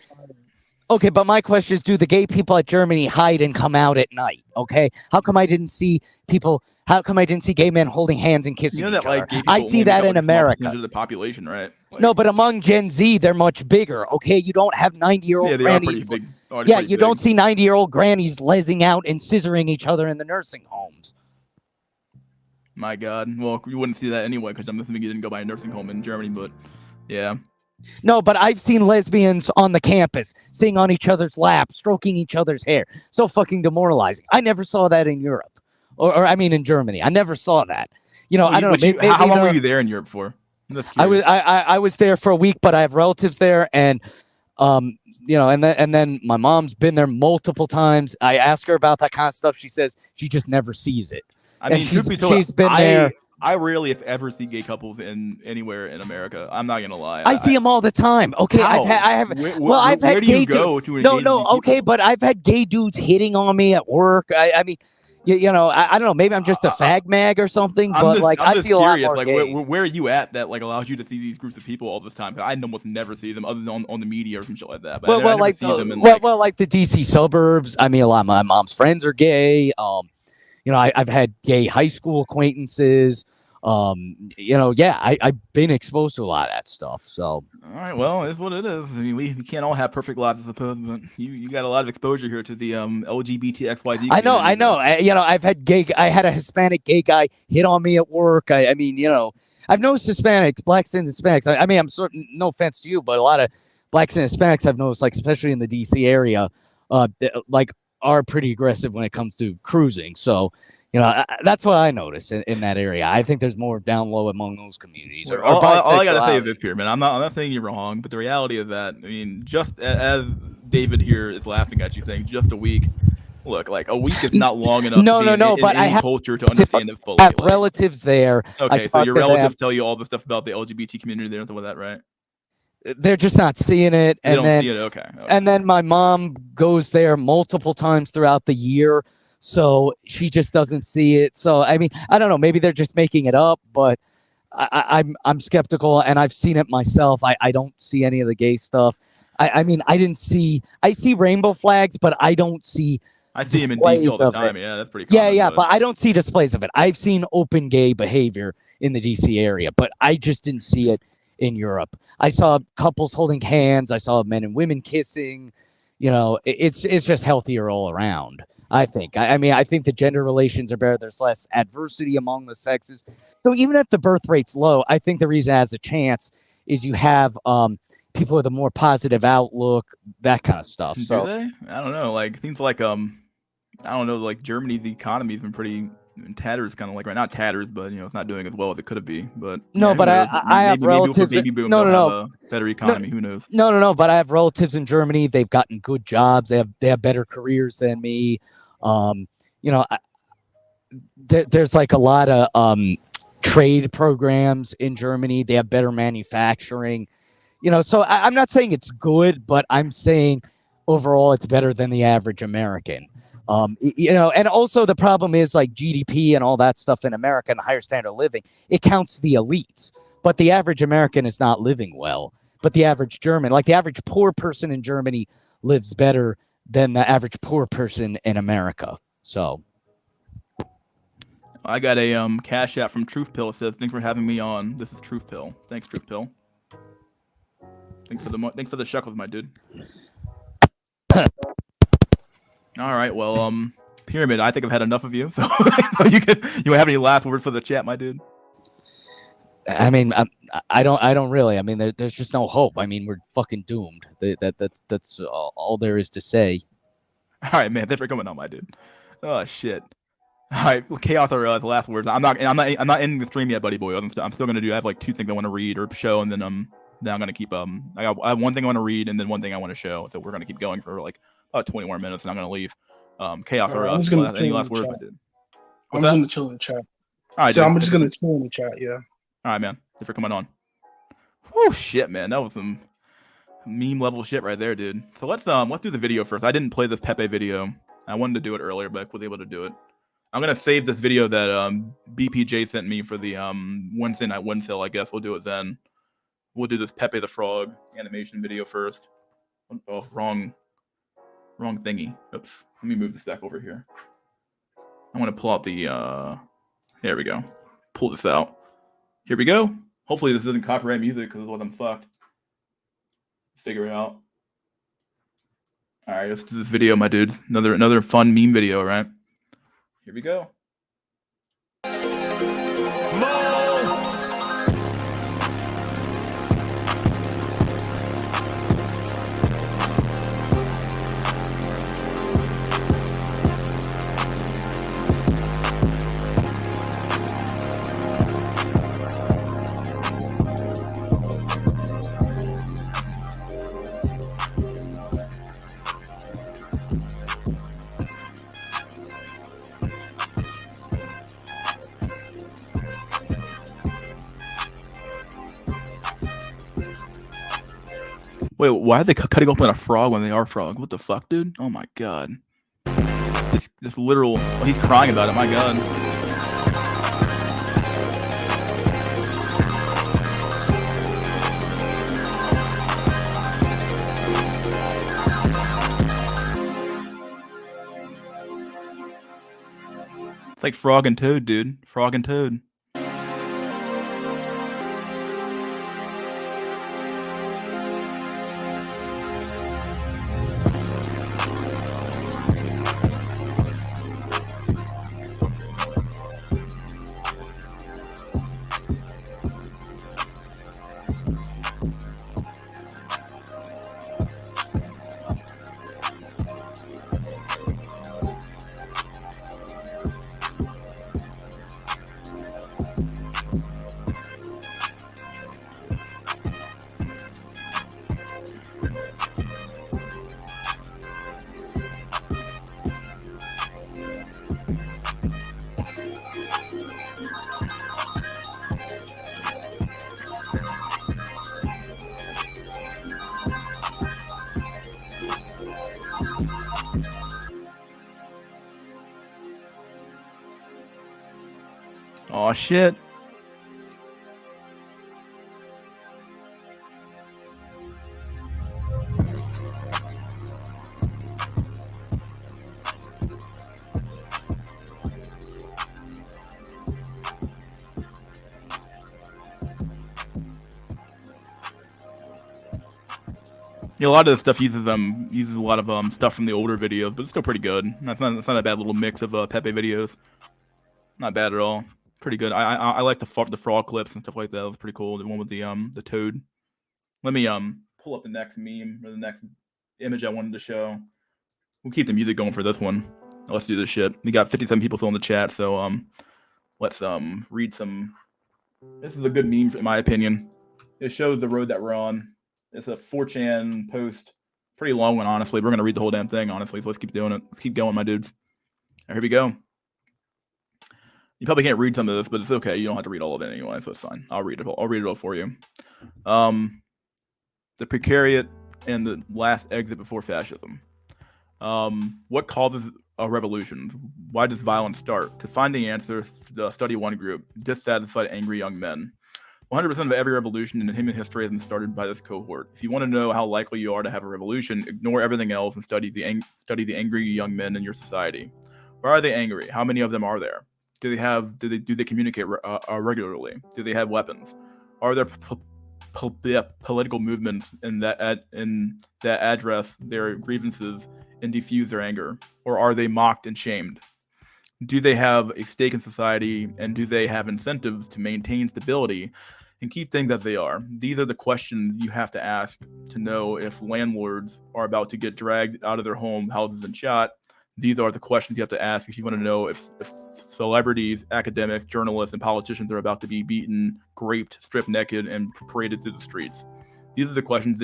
Speaker 10: Okay, but my question is, do the gay people at Germany hide and come out at night? Okay, how come I didn't see people? How come I didn't see gay men holding hands and kissing each other? I see that in America.
Speaker 1: Of the population, right? Like,
Speaker 10: no, but among Gen Z, they're much bigger. Okay, you don't have 90-year-old grannies. You don't see 90-year-old grannies lesing out and scissoring each other in the nursing homes.
Speaker 1: My God. Well, you wouldn't see that anyway, because I'm assuming you didn't go by a nursing home in Germany, but yeah.
Speaker 10: No, but I've seen lesbians on the campus sitting on each other's laps, stroking each other's hair. So fucking demoralizing. I never saw that in Europe, or I mean in Germany. I never saw that. You know, I don't know. Maybe,
Speaker 1: how long were you there in Europe for?
Speaker 10: I was there for a week, but I have relatives there, and you know, and then my mom's been there multiple times. I ask her about that kind of stuff. She says she just never sees it.
Speaker 1: I mean,
Speaker 10: she's been there.
Speaker 1: I rarely, if ever, see gay couples in anywhere in America. I'm not gonna lie.
Speaker 10: I see them all the time. Okay,
Speaker 1: how?
Speaker 10: I've had
Speaker 1: where do you go to engage
Speaker 10: okay, but I've had gay dudes hitting on me at work. I mean, you know, I don't know. Maybe I'm just a fag mag or something, but I see a lot more gays.
Speaker 1: Where are you at that like allows you to see these groups of people all this time? Because I almost never see them other than on the media or some shit like that. But like
Speaker 10: the DC suburbs. I mean, a lot of my mom's friends are gay. You know, I've had gay high school acquaintances. You know, yeah, I've been exposed to a lot of that stuff. So,
Speaker 1: all right, well, it's what it is. I mean, we can't all have perfect lives, I suppose, but you got a lot of exposure here to the LGBTXYZ.
Speaker 10: I know. You know, I had a Hispanic gay guy hit on me at work. I mean, you know, I've noticed Hispanics, blacks and Hispanics. I mean, I'm certain, no offense to you, but a lot of blacks and Hispanics I've noticed, like especially in the DC area, like are pretty aggressive when it comes to cruising. So, you know, that's what I noticed in that area. I think there's more down low among those communities.
Speaker 1: All I gotta say is this here, man. I'm not saying you're wrong, but the reality is that, I mean, just as David here is laughing at you, saying just a week. Look, like a week is not long enough. But I have
Speaker 10: culture
Speaker 1: to understand it fully.
Speaker 10: I have relatives there.
Speaker 1: Okay, so your relatives tell you all the stuff about the LGBT community there and stuff like that, right?
Speaker 10: They're just not seeing it,
Speaker 1: and then see it. Okay.
Speaker 10: And then my mom goes there multiple times throughout the year, so she just doesn't see it. So I mean, I don't know. Maybe they're just making it up, but I'm skeptical, and I've seen it myself. I don't see any of the gay stuff. I mean, I see rainbow flags, but I don't see
Speaker 1: I see him in DC all
Speaker 10: displays
Speaker 1: the
Speaker 10: of
Speaker 1: time.
Speaker 10: it.
Speaker 1: Yeah, that's pretty common.
Speaker 10: Yeah, but I don't see displays of it. I've seen open gay behavior in the DC area, but I just didn't see it in Europe. I saw couples holding hands. I saw men and women kissing. You know, it's just healthier all around. I think. I mean, I think the gender relations are better. There's less adversity among the sexes. So even if the birth rate's low, I think the reason it has a chance is you have people with a more positive outlook, that kind of stuff.
Speaker 1: Do
Speaker 10: So
Speaker 1: they? I don't know. Like things like I don't know. Like Germany, the economy's been pretty in tatters, kind of like right not tatters, but you know it's not doing as well as it could be. But
Speaker 10: no,
Speaker 1: yeah, who
Speaker 10: but
Speaker 1: knows?
Speaker 10: I have
Speaker 1: maybe with the
Speaker 10: relatives.
Speaker 1: baby boom,
Speaker 10: No,
Speaker 1: they'll
Speaker 10: no,
Speaker 1: have a better economy. Who knows?
Speaker 10: No. But I have relatives in Germany. They've gotten good jobs. They have better careers than me. You know, there's like a lot of trade programs in Germany. They have better manufacturing. You know, so I'm not saying it's good, but I'm saying overall it's better than the average American. You know, and also the problem is like GDP and all that stuff in America and the higher standard of living, it counts the elites, but the average American is not living well. But the average German, like the average poor person in Germany, lives better than the average poor person in America. So
Speaker 1: I got a cash app from Truth Pill. It says, "Thanks for having me on." This is Truth Pill. Thanks, Truth Pill. Thanks for the shekels, my dude. All right, well, Pyramid, I think I've had enough of you. So you have any last words for the chat, my dude?
Speaker 10: I mean, I don't really. I mean, there's just no hope. I mean, we're fucking doomed. That's all there is to say.
Speaker 1: All right, man. Thanks for coming on, my dude. Oh shit. All right, Chaos are the last words. I'm not ending the stream yet, buddy boy. I'm still gonna do. I have like 2 things I want to read or show, and then I'm gonna keep I have 1 thing I want to read, and then 1 thing I want to show. So we're gonna keep going for like about 20 more minutes, and I'm gonna leave. Chaos
Speaker 8: All right,
Speaker 1: are
Speaker 8: I'm just gonna
Speaker 1: any
Speaker 8: chill
Speaker 1: last
Speaker 8: in the
Speaker 1: words,
Speaker 8: chat.
Speaker 1: my dude?
Speaker 8: I'm just gonna chill in the chat.
Speaker 1: All right,
Speaker 8: So
Speaker 1: dude.
Speaker 8: I'm just gonna chill in the chat. Yeah.
Speaker 1: All right, man. Thanks for coming on. Oh shit, man. That was some meme level shit right there, dude. So let's do the video first. I didn't play this Pepe video. I wanted to do it earlier, but I was able to do it. I'm gonna save this video that BPJ sent me for the Wednesday night wind sale. I guess we'll do it then. We'll do this Pepe the Frog animation video first. Oh, wrong thingy. Oops. Let me move this back over here. I want to pull out the there we go. Pull this out. Here we go. Hopefully this isn't copyright music because otherwise I'm fucked. Figure it out. All right, let's do this video, my dudes. Another fun meme video, right? Here we go. Wait, why are they cutting open a frog when they are frogs? What the fuck, dude? Oh my god. This literal... Oh, he's crying about it, my god. It's like Frog and Toad, dude. Frog and Toad. Aw, shit. Yeah, a lot of the stuff uses a lot of stuff from the older videos, but it's still pretty good. That's not a bad little mix of Pepe videos. Not bad at all. Pretty good. I like the frog clips and stuff like that. That was pretty cool. The one with the toad. Let me pull up the next meme or the next image I wanted to show. We'll keep the music going for this one. Let's do this shit. We got 57 people still in the chat, so let's read some. This is a good meme in my opinion. It shows the road that we're on. It's a 4chan post. Pretty long one, honestly. We're gonna read the whole damn thing, honestly. So let's keep doing it. Let's keep going, my dudes. Right, here we go. You probably can't read some of this, but it's okay. You don't have to read all of it anyway, so it's fine. I'll read it. I'll read it all for you. The precariat and the last exit before fascism. What causes a revolution? Why does violence start? To find the answer, study one group: dissatisfied, angry young men. 100% of every revolution in human history has been started by this cohort. If you want to know how likely you are to have a revolution, ignore everything else and study the angry young men in your society. Why are they angry? How many of them are there? Do they communicate regularly? Do they have weapons? Are there political movements in that address their grievances and diffuse their anger, or are they mocked and shamed? Do they have a stake in society, and do they have incentives to maintain stability and keep things as they are? These are the questions you have to ask to know if landlords are about to get dragged out of their houses and shot. These are the questions you have to ask if you want to know if celebrities, academics, journalists, and politicians are about to be beaten, raped, stripped naked, and paraded through the streets. These are the questions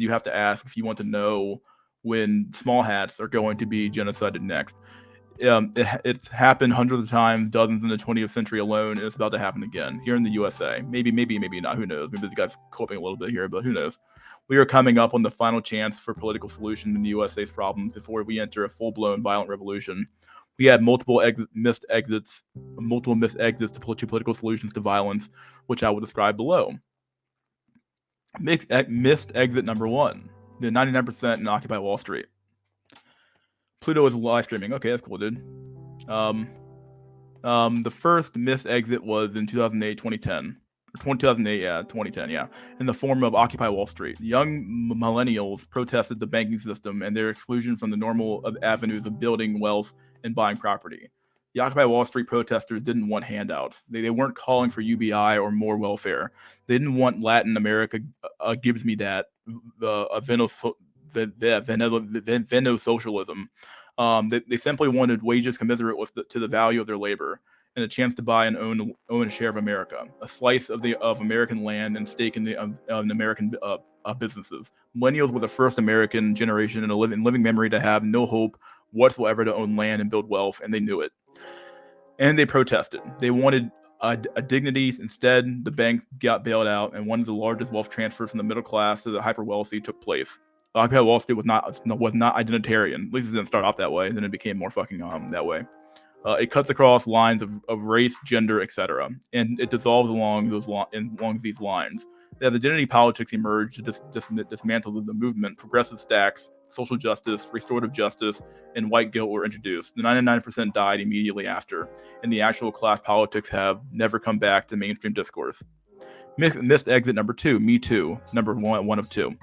Speaker 1: you have to ask if you want to know when small hats are going to be genocided next. It's happened hundreds of times, dozens in the 20th century alone, and it's about to happen again here in the USA. Maybe not. Who knows? Maybe this guy's coping a little bit here, but who knows? We are coming up on the final chance for political solution in the USA's problems before we enter a full-blown violent revolution. We had multiple missed exits to political solutions to violence, which I will describe below. Missed exit number 1: the 99% in Occupy Wall Street. Pluto is live streaming. Okay, that's cool, dude. The first missed exit was in 2008, 2010. 2010, yeah, in the form of Occupy Wall Street. Young millennials protested the banking system and their exclusion from the normal avenues of building wealth and buying property. The Occupy Wall Street protesters didn't want handouts. They weren't calling for UBI or more welfare. They didn't want Latin America gives me that, Veno socialism. They simply wanted wages commensurate to the value of their labor and a chance to buy and own a share of America, a slice of American land and stake in American businesses. Millennials were the first American generation in living memory to have no hope whatsoever to own land and build wealth, and they knew it. And they protested. They wanted a dignity. Instead, the banks got bailed out, and one of the largest wealth transfers from the middle class to the hyper wealthy took place. Occupy Wall Street was not identitarian. At least it didn't start off that way. Then it became more fucking that way. It cuts across lines of race, gender, etc., and it dissolves along these lines. As identity politics emerged to dismantle the movement, progressive stacks, social justice, restorative justice, and white guilt were introduced. The 99% died immediately after, and the actual class politics have never come back to mainstream discourse. Missed exit number 2, Me Too, number one of 2.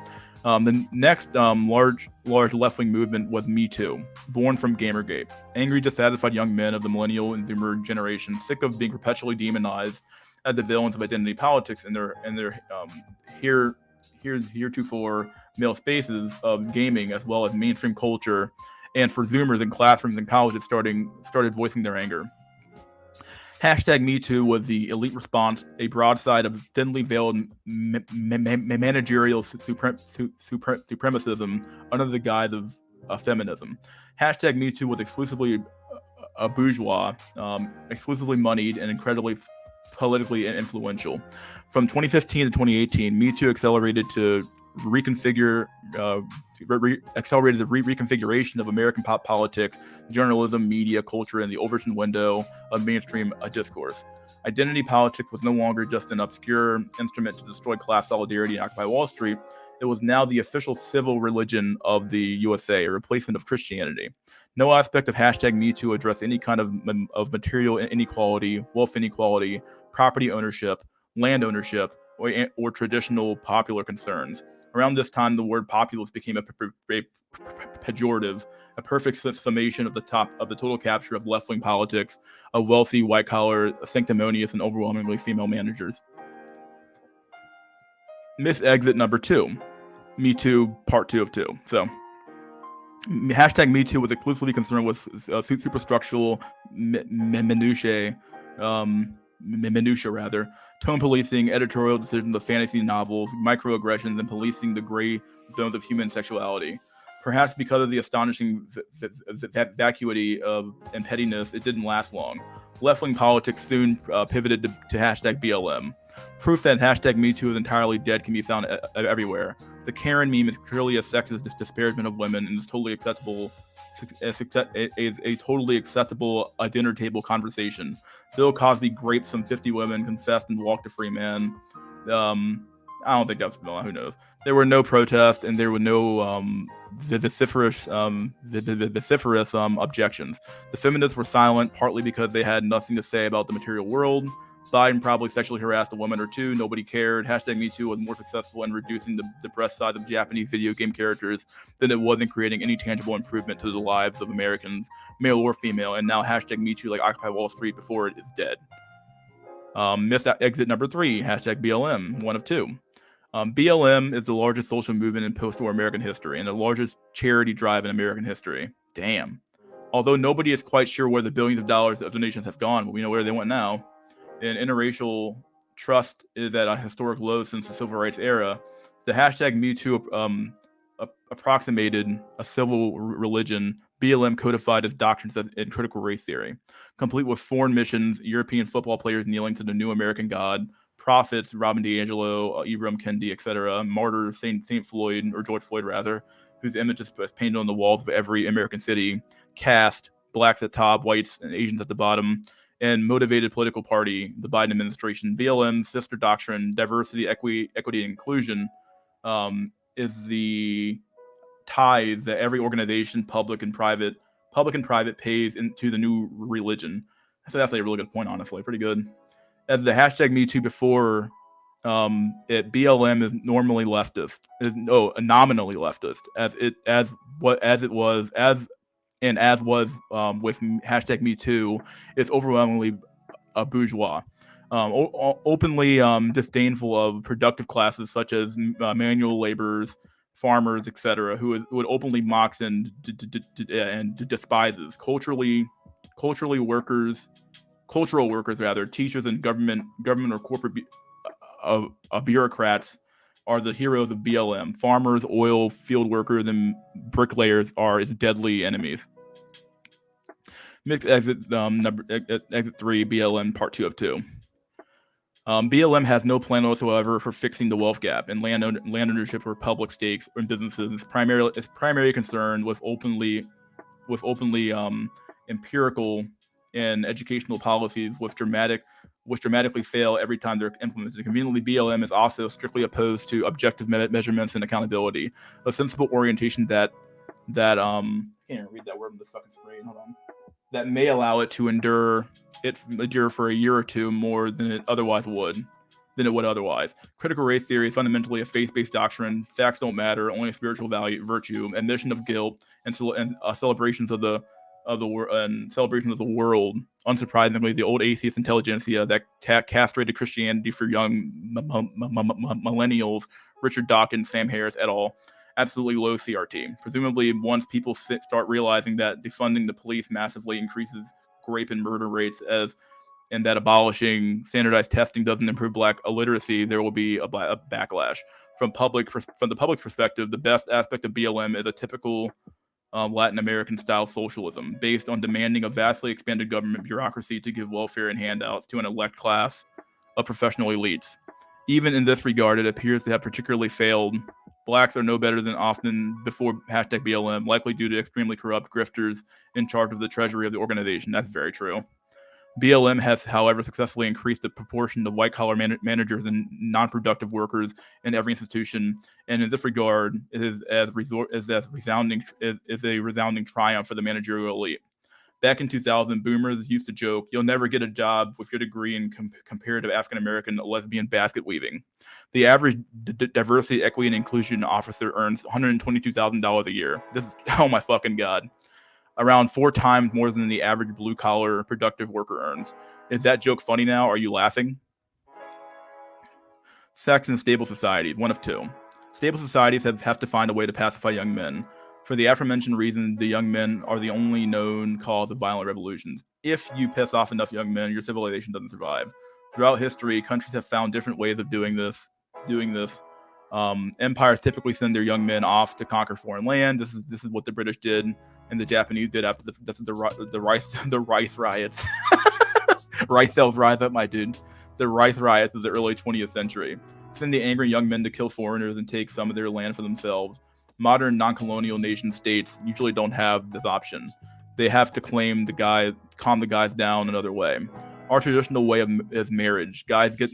Speaker 1: The next large left-wing movement was Me Too, born from Gamergate. Angry, dissatisfied young men of the millennial and Zoomer generation, sick of being perpetually demonized as the villains of identity politics in their heretofore male spaces of gaming, as well as mainstream culture, and for Zoomers in classrooms and colleges started voicing their anger. #MeToo was the elite response, a broadside of thinly veiled managerial supremacism under the guise of feminism. #MeToo was exclusively bourgeois, exclusively moneyed, and incredibly politically influential. From 2015 to 2018, MeToo accelerated the reconfiguration of American pop politics, journalism, media, culture, and the Overton window of mainstream discourse. Identity politics was no longer just an obscure instrument to destroy class solidarity and Occupy Wall Street. It was now the official civil religion of the USA, a replacement of Christianity. No aspect of #MeToo addressed any kind of material inequality, wealth inequality, property ownership, land ownership, or traditional popular concerns. Around this time, the word populist became a pejorative, a perfect summation of the total capture of left-wing politics, of wealthy, white-collar, sanctimonious, and overwhelmingly female managers. Myth exit number 2. Me Too, part 2 of 2. So, hashtag Me Too was exclusively concerned with superstructural minutiae, tone policing, editorial decisions of fantasy novels, microaggressions, and policing the gray zones of human sexuality. Perhaps because of the astonishing vacuity and pettiness, it didn't last long. Left-wing politics soon pivoted to hashtag BLM. Proof that hashtag MeToo is entirely dead can be found everywhere. The Karen meme is clearly a sexist disparagement of women and is totally acceptable. A totally acceptable dinner table conversation. Bill Cosby raped some 50 women, confessed, and walked a free man. I don't think that's who knows. There were no protests and there were no vociferous objections. The feminists were silent, partly because they had nothing to say about the material world. Biden probably sexually harassed a woman or two. Nobody cared. Hashtag MeToo was more successful in reducing the breast size of Japanese video game characters than it was in creating any tangible improvement to the lives of Americans, male or female. And now hashtag MeToo, like Occupy Wall Street before it, is dead. Missed exit number 3. Hashtag BLM, 1 of 2. BLM is the largest social movement in post-war American history and the largest charity drive in American history. Damn. Although nobody is quite sure where the billions of dollars of donations have gone, but we know where they went now. And interracial trust is at a historic low since the civil rights era. The hashtag MeToo approximated a civil religion. BLM codified its doctrines in critical race theory, complete with foreign missions, European football players kneeling to the new American God, prophets, Robin DiAngelo, Ibram Kendi, etc., martyrs, Saint Floyd, or George Floyd rather, whose image is painted on the walls of every American city, caste, blacks at top, whites and Asians at the bottom, and motivated political party, the Biden administration. BLM's sister doctrine, diversity, equity, and inclusion, is the tithe that every organization, public and private, pays into the new religion. So that's a really good point, honestly. Pretty good. As the hashtag MeToo before, BLM is normally leftist. Nominally leftist, as was with hashtag MeToo, it's overwhelmingly bourgeois, openly disdainful of productive classes such as manual laborers, farmers, etc., who would openly mocks and despises cultural workers rather, teachers and government or corporate bureaucrats are the heroes of BLM. Farmers, oil field workers, and bricklayers are its deadly enemies. Mixed exit exit 3, BLM part 2 of 2. BLM has no plan whatsoever for fixing the wealth gap, and land ownership or public stakes in businesses is primary concern with openly empirical and educational policies which dramatically fail every time they're implemented. Conveniently, BLM is also strictly opposed to objective measurements and accountability, a sensible orientation that can't even read that word on the fucking screen. Hold on. That may allow it to endure for a year or two more than it would otherwise. Critical race theory is fundamentally a faith-based doctrine. Facts don't matter, only spiritual virtue, admission of guilt, and celebrations of the world. Unsurprisingly, the old atheist intelligentsia that castrated Christianity for young millennials, Richard Dawkins, Sam Harris et al., absolutely low CRT. Presumably, once people start realizing that defunding the police massively increases rape and murder rates, and that abolishing standardized testing doesn't improve Black illiteracy, there will be a backlash. From the public perspective, the best aspect of BLM is a typical Latin American style socialism based on demanding a vastly expanded government bureaucracy to give welfare and handouts to an elect class of professional elites. Even in this regard, it appears to have particularly failed. Blacks are no better than often before hashtag BLM, likely due to extremely corrupt grifters in charge of the treasury of the organization. That's very true. BLM has, however, successfully increased the proportion of white-collar managers and non-productive workers in every institution, and in this regard, it is a resounding triumph for the managerial elite. Back in 2000, boomers used to joke, "You'll never get a job with your degree in comparative African American lesbian basket weaving." The average diversity, equity, and inclusion officer earns $122,000 a year. This is, oh my fucking god, around 4 times more than the average blue collar productive worker earns. Is that joke funny now? Are you laughing? Sex in stable societies, one of two. Stable societies have to find a way to pacify young men. For the aforementioned reason, the young men are the only known cause of violent revolutions. If you piss off enough young men, your civilization doesn't survive. Throughout history, countries have found different ways of doing this. Empires typically send their young men off to conquer foreign land. This is what the British did, and the Japanese did after the rice riots. Rice cells rise up, my dude. The rice riots of the early 20th century. Send the angry young men to kill foreigners and take some of their land for themselves. Modern non-colonial nation states usually don't have this option. They have to calm the guys down another way. Our traditional way is marriage. Guys get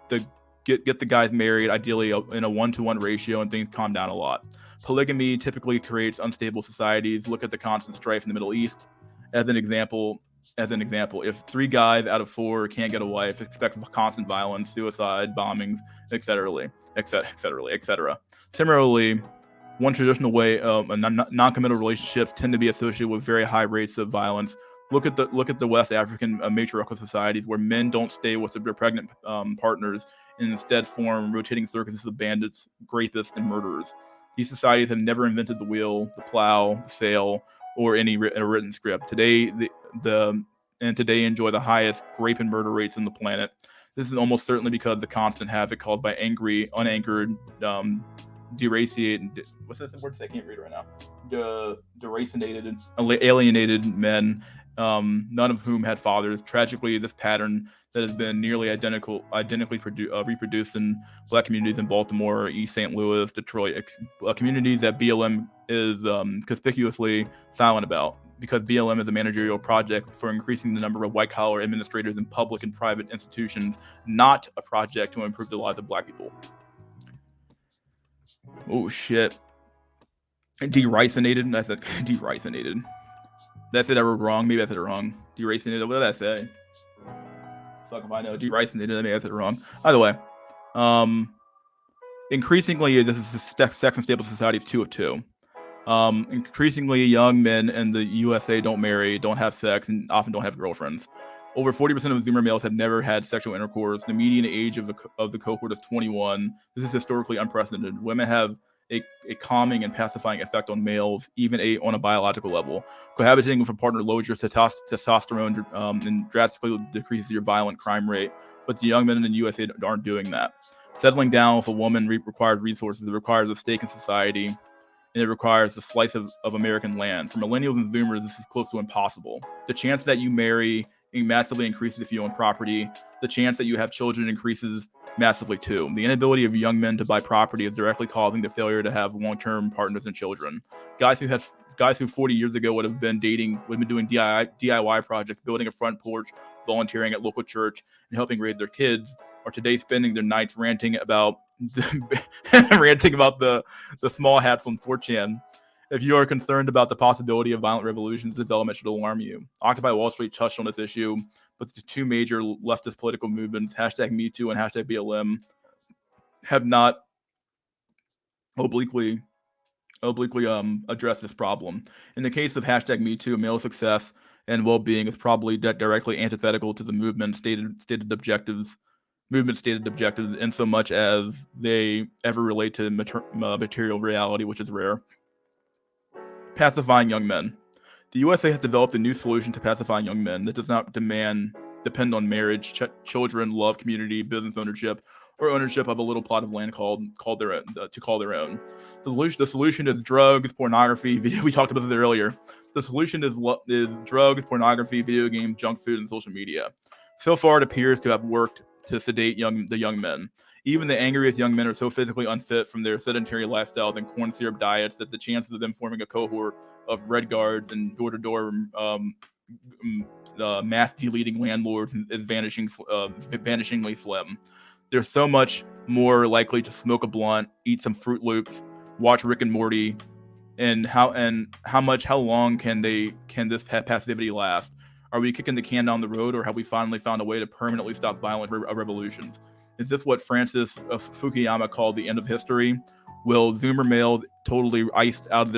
Speaker 1: the guys married, ideally in a 1-to-1 ratio, and things calm down a lot. Polygamy typically creates unstable societies. Look at the constant strife in the Middle East. As an example, if 3 guys out of 4 can't get a wife, expect constant violence, suicide, bombings, etc. Similarly, one traditional way non-committal relationships tend to be associated with very high rates of violence. Look at the West African matriarchal societies where men don't stay with their pregnant partners and instead form rotating circuses of bandits, rapists, and murderers. These societies have never invented the wheel, the plow, the sail, or any written script. Today, today enjoy the highest rape and murder rates on the planet. This is almost certainly because of the constant havoc caused by angry, unanchored, deracinated. What's that word? I can't read it right now. Deracinated, alienated men, none of whom had fathers. Tragically, this pattern that has been nearly identically reproduced in Black communities in Baltimore, East St. Louis, Detroit, communities that BLM is conspicuously silent about, because BLM is a managerial project for increasing the number of white-collar administrators in public and private institutions, not a project to improve the lives of Black people. Oh, shit. Deracinated? I said deracinated. That's it, I wrote wrong. Maybe I said it wrong. Deracinated, what did I say? Fuck if I know. Deracinated, I may have said it wrong. Either way. Increasingly, this is sex and stable societies 2 of 2. Increasingly, young men in the USA don't marry, don't have sex, and often don't have girlfriends. Over 40% of Zoomer males have never had sexual intercourse. The median age of the cohort is 21. This is historically unprecedented. Women have a calming and pacifying effect on males, even on a biological level. Cohabitating with a partner lowers your testosterone and drastically decreases your violent crime rate, but the young men in the USA aren't doing that. Settling down with a woman requires resources. It requires a stake in society, and it requires a slice of American land. For millennials and Zoomers, this is close to impossible. The chance that you marry massively increases if you own property. The chance that you have children increases massively too. The inability of young men to buy property is directly causing the failure to have long-term partners and children. Guys who 40 years ago would have been doing DIY projects, building a front porch, volunteering at local church, and helping raise their kids, are today spending their nights ranting about the small hats on 4chan. If you are concerned about the possibility of violent revolutions, this development should alarm you. Occupy Wall Street touched on this issue, but the 2 major leftist political movements, #MeToo and #BLM, have not obliquely addressed this problem. In the case of #MeToo, male success and well-being is probably directly antithetical to the movement's stated objectives in so much as they ever relate to material reality, which is rare. Pacifying young men. The USA has developed a new solution to pacifying young men that does not depend on marriage, children, love, community, business ownership, or ownership of a little plot of land called their own. The solution is drugs, pornography, video. We talked about this earlier. The solution is drugs, pornography, video games, junk food, and social media. So far, it appears to have worked to sedate the young men. Even the angriest young men are so physically unfit from their sedentary lifestyles and corn syrup diets that the chances of them forming a cohort of red guards and door-to-door math deleting landlords is vanishingly slim. They're so much more likely to smoke a blunt, eat some Fruit Loops, watch Rick and Morty, And how long can this passivity last? Are we kicking the can down the road, or have we finally found a way to permanently stop violent revolutions? Is this what Francis Fukuyama called the end of history? Will Zoomer male totally priced out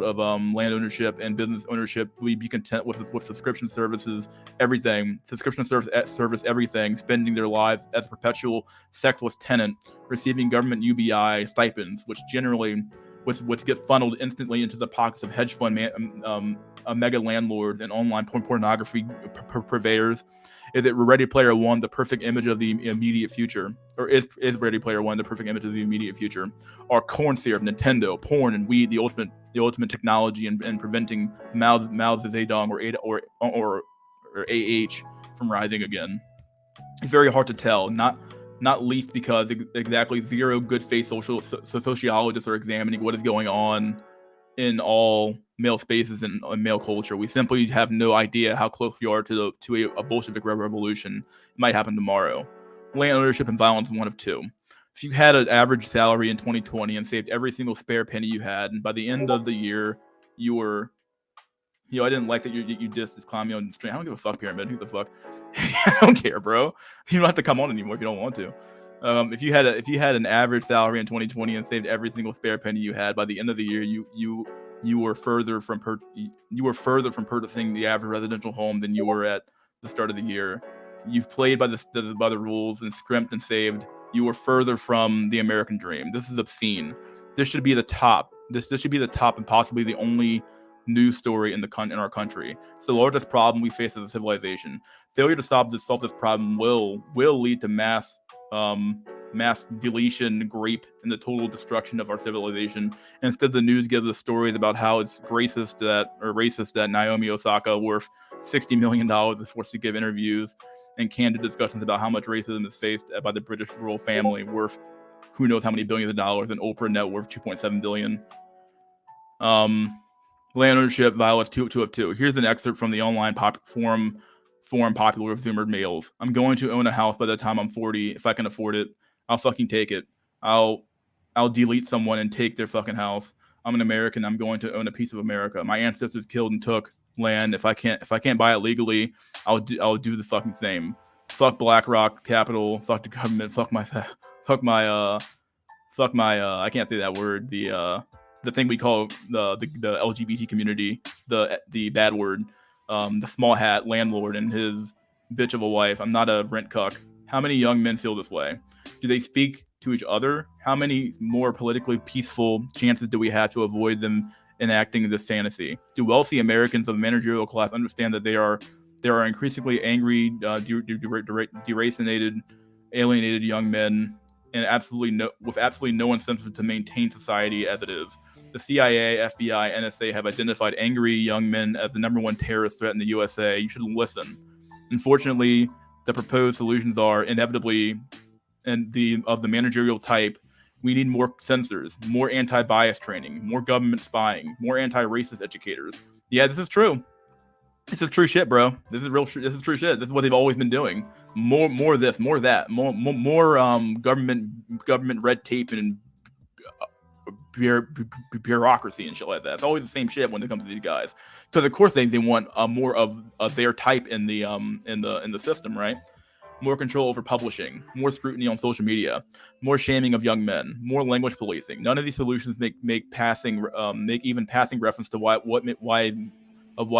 Speaker 1: of land ownership and business ownership? Will we be content with subscription services, everything, service everything, spending their lives as a perpetual sexless tenant, receiving government UBI stipends, which get funneled instantly into the pockets of hedge fund mega landlords and online pornography purveyors? Is it Ready Player One the perfect image of the immediate future? Or is Ready Player One the perfect image of the immediate future? Are corn syrup, Nintendo, porn, and weed the ultimate technology in preventing Mao Zedong or AH from rising again? It's very hard to tell, not least because exactly zero good faith sociologists are examining what is going on in all male spaces and male culture. We simply have no idea how close we are to a Bolshevik revolution. It might happen tomorrow. Land ownership and violence is one of two. If you had an average salary in 2020 and saved every single spare penny you had, and by the end of the year, you were, I didn't like that you dissed this clown on the stream. I don't give a fuck, Pyramid. Who the fuck? I don't care, bro. You don't have to come on anymore if you don't want to. If you had an average salary in 2020 and saved every single spare penny you had, by the end of the year, you were further from purchasing the average residential home than you were at the start of the year. You've played by the rules and scrimped and saved. You were further from the American dream. This is obscene. This should be the top. This should be the top and possibly the only news story in our country. It's the largest problem we face as a civilization. Failure to solve this problem will lead to mass deletion, grape, and the total destruction of our civilization. Instead, the news gives us stories about how it's racist that Naomi Osaka, worth $60 million, is forced to give interviews and candid discussions about how much racism is faced by the British royal family, worth who knows how many billions of dollars, and Oprah net worth $2.7 billion. Land ownership, violence, 2 of 2. Here's an excerpt from the online forum popular of Zoomer males. I'm going to own a house by the time I'm 40. If I can afford it, I'll fucking take it. I'll delete someone and take their fucking house. I'm an American. I'm going to own a piece of America. My ancestors killed and took land. If I can't buy it legally, I'll do the fucking same. Fuck BlackRock Capital. Fuck the government. Fuck my I can't say that word. The thing we call the LGBT community, the bad word, the small hat landlord and his bitch of a wife. I'm not a rent cuck. How many young men feel this way? Do they speak to each other? How many more politically peaceful chances do we have to avoid them enacting this fantasy? Do wealthy Americans of the managerial class understand that there are increasingly angry, deracinated, alienated young men and with absolutely no incentive to maintain society as it is? The CIA, FBI, NSA have identified angry young men as the #1 terrorist threat in the USA. You should listen. Unfortunately, the proposed solutions are inevitably of the managerial type. We need more censors, more anti-bias training, more government spying, more anti-racist educators. Yeah, this is true. This is true shit, bro. This is true shit. This is what they've always been doing. More of this, more of that, more government red tape and bureaucracy and shit like that. It's always the same shit when it comes to these guys. Because of course they want more of their type in the system, right? More control over publishing, more scrutiny on social media, more shaming of young men, more language policing. None of these solutions make even passing reference to why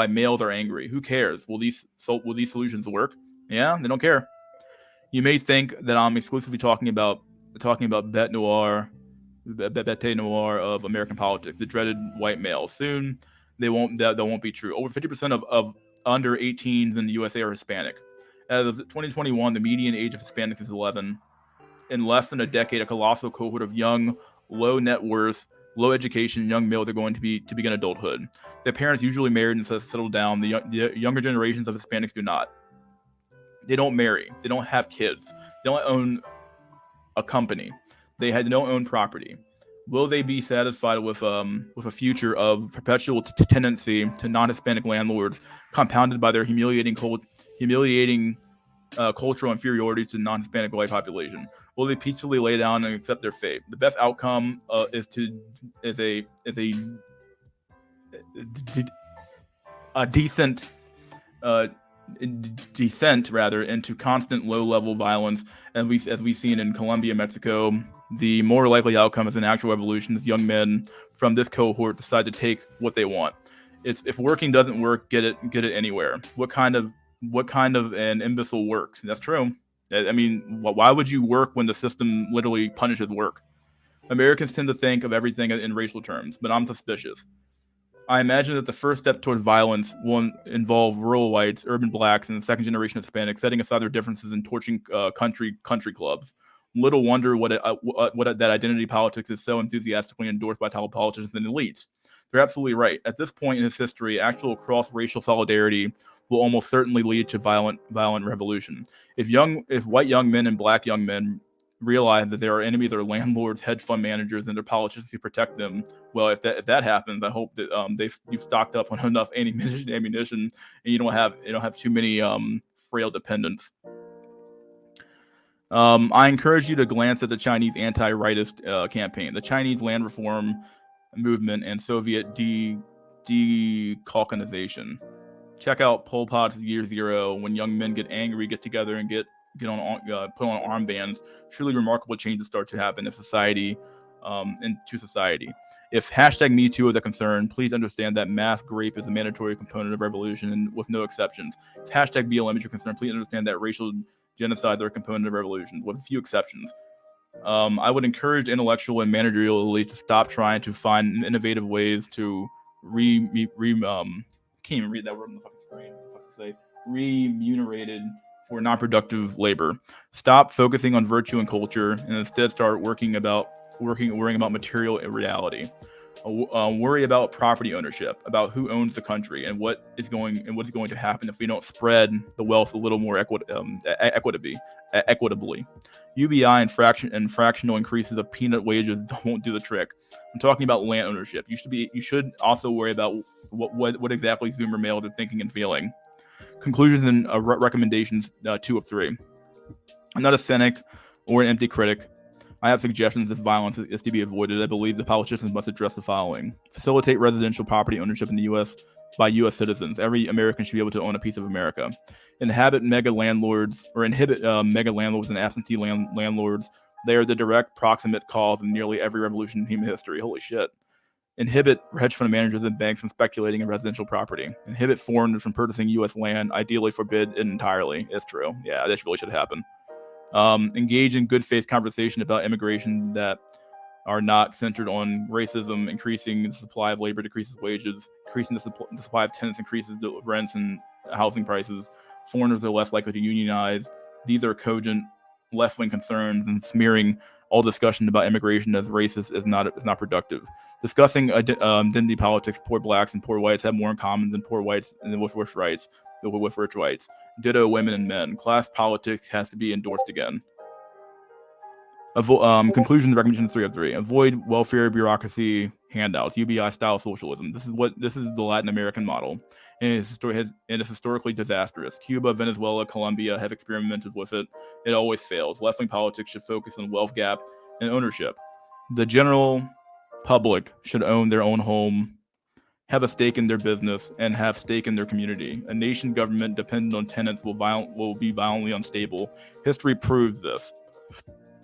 Speaker 1: males are angry. Who cares? Will these solutions work? Yeah, they don't care. You may think that I'm exclusively talking about bête noire of American politics, the dreaded white male. Soon, that won't be true. Over 50% of under 18s in the USA are Hispanic. As of 2021, the median age of Hispanics is 11. In less than a decade, a colossal cohort of young, low net worth, low education young males are going to begin adulthood. Their parents usually married and settled down. The younger generations of Hispanics do not. They don't marry. They don't have kids. They don't own a company. They don't own property. Will they be satisfied with a future of perpetual tenancy to non-Hispanic landlords, compounded by their humiliating cultural inferiority to non-Hispanic white population? Will they peacefully lay down and accept their fate? The best outcome is a decent descent rather into constant low-level violence, as we've seen in Colombia, Mexico. The more likely outcome is an actual revolution as young men from this cohort decide to take what they want. If working doesn't work, get it anywhere. What kind of an imbecile works? That's true. I mean, why would you work when the system literally punishes work? Americans tend to think of everything in racial terms, but I'm suspicious. I imagine that the first step toward violence will involve rural whites, urban blacks, and second-generation Hispanics setting aside their differences and torching country clubs. Little wonder what that identity politics is so enthusiastically endorsed by top politicians and elites. They're absolutely right. At this point in its history, actual cross-racial solidarity will almost certainly lead to violent revolution. If white young men and black young men realize that there are enemies or landlords, hedge fund managers, and their politicians to protect them, well, if that happens, I hope that you've stocked up on enough ammunition, and you don't have too many frail dependents. I encourage you to glance at the Chinese anti-rightist campaign, the Chinese land reform movement, and Soviet decolonization. Check out Pol Pot's Year Zero, when young men get angry, get together, and put on armbands. Truly remarkable changes start to happen in society. If #MeToo is a concern, please understand that mass rape is a mandatory component of revolution, and with no exceptions. If #BLM is your concern, please understand that racial genocides are a component of revolution, with a few exceptions. I would encourage intellectual and managerial elites to stop trying to find innovative ways to can't even read that word on the fucking screen. What the fuck to say? Remunerated for non-productive labor. Stop focusing on virtue and culture, and instead start worrying about material reality. Worry about property ownership, about who owns the country, and what is going to happen if we don't spread the wealth a little more equitably. UBI and fractional increases of peanut wages won't do the trick. I'm talking about land ownership. You should also worry about what exactly Zoomer males are thinking and feeling. Conclusions and recommendations 2 of 3. I'm not a cynic or an empty critic. I have suggestions if violence is to be avoided. I believe the politicians must address the following: facilitate residential property ownership in the U.S. by U.S. citizens. Every American should be able to own a piece of America. Inhibit mega landlords and absentee landlords. They are the direct proximate cause of nearly every revolution in human history. Holy shit. Inhibit hedge fund managers and banks from speculating in residential property. Inhibit foreigners from purchasing U.S. land. Ideally forbid it entirely. It's true. Yeah, this really should happen. Engage in good faith conversation about immigration that are not centered on racism. Increasing the supply of labor decreases wages. Increasing the supply of tenants increases the rents and housing prices. Foreigners are less likely to unionize. These are cogent left-wing concerns, and smearing all discussion about immigration as racist is not productive. Discussing identity politics, poor blacks and poor whites have more in common than poor whites and with rich whites. Ditto women and men. Class politics has to be endorsed again. Conclusions and recommendations 3 of 3. Avoid welfare bureaucracy handouts, UBI style socialism. This is the Latin American model, and it's historically disastrous. Cuba, Venezuela, Colombia have experimented with it. It always fails. Left-wing politics should focus on wealth gap and ownership. The general public should own their own home, have a stake in their business, and have stake in their community. A nation government dependent on tenants will be violently unstable. History proves this.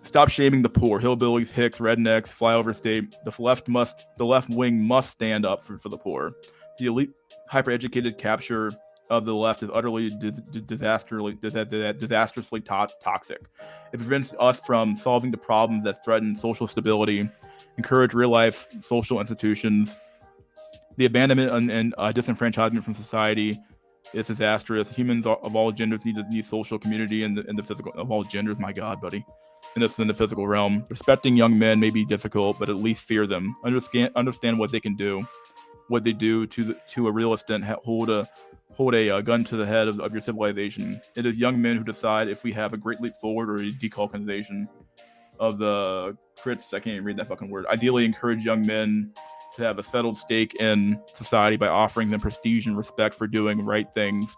Speaker 1: Stop shaming the poor, hillbillies, hicks, rednecks, flyover state. The left wing must stand up for the poor. The elite, hyper-educated capture of the left is utterly disastrously toxic. It prevents us from solving the problems that threaten social stability, encourage real-life social institutions. The abandonment and disenfranchisement from society is disastrous. Humans of all genders need social community in the physical of all genders. My God, buddy. And it's in the physical realm. Respecting young men may be difficult, but at least fear them. Understand what they can do, what they do to a real extent. Hold a gun to the head of your civilization. It is young men who decide if we have a great leap forward or a decolonization of the crits. I can't even read that fucking word. Ideally, encourage young men to have a settled stake in society by offering them prestige and respect for doing right things.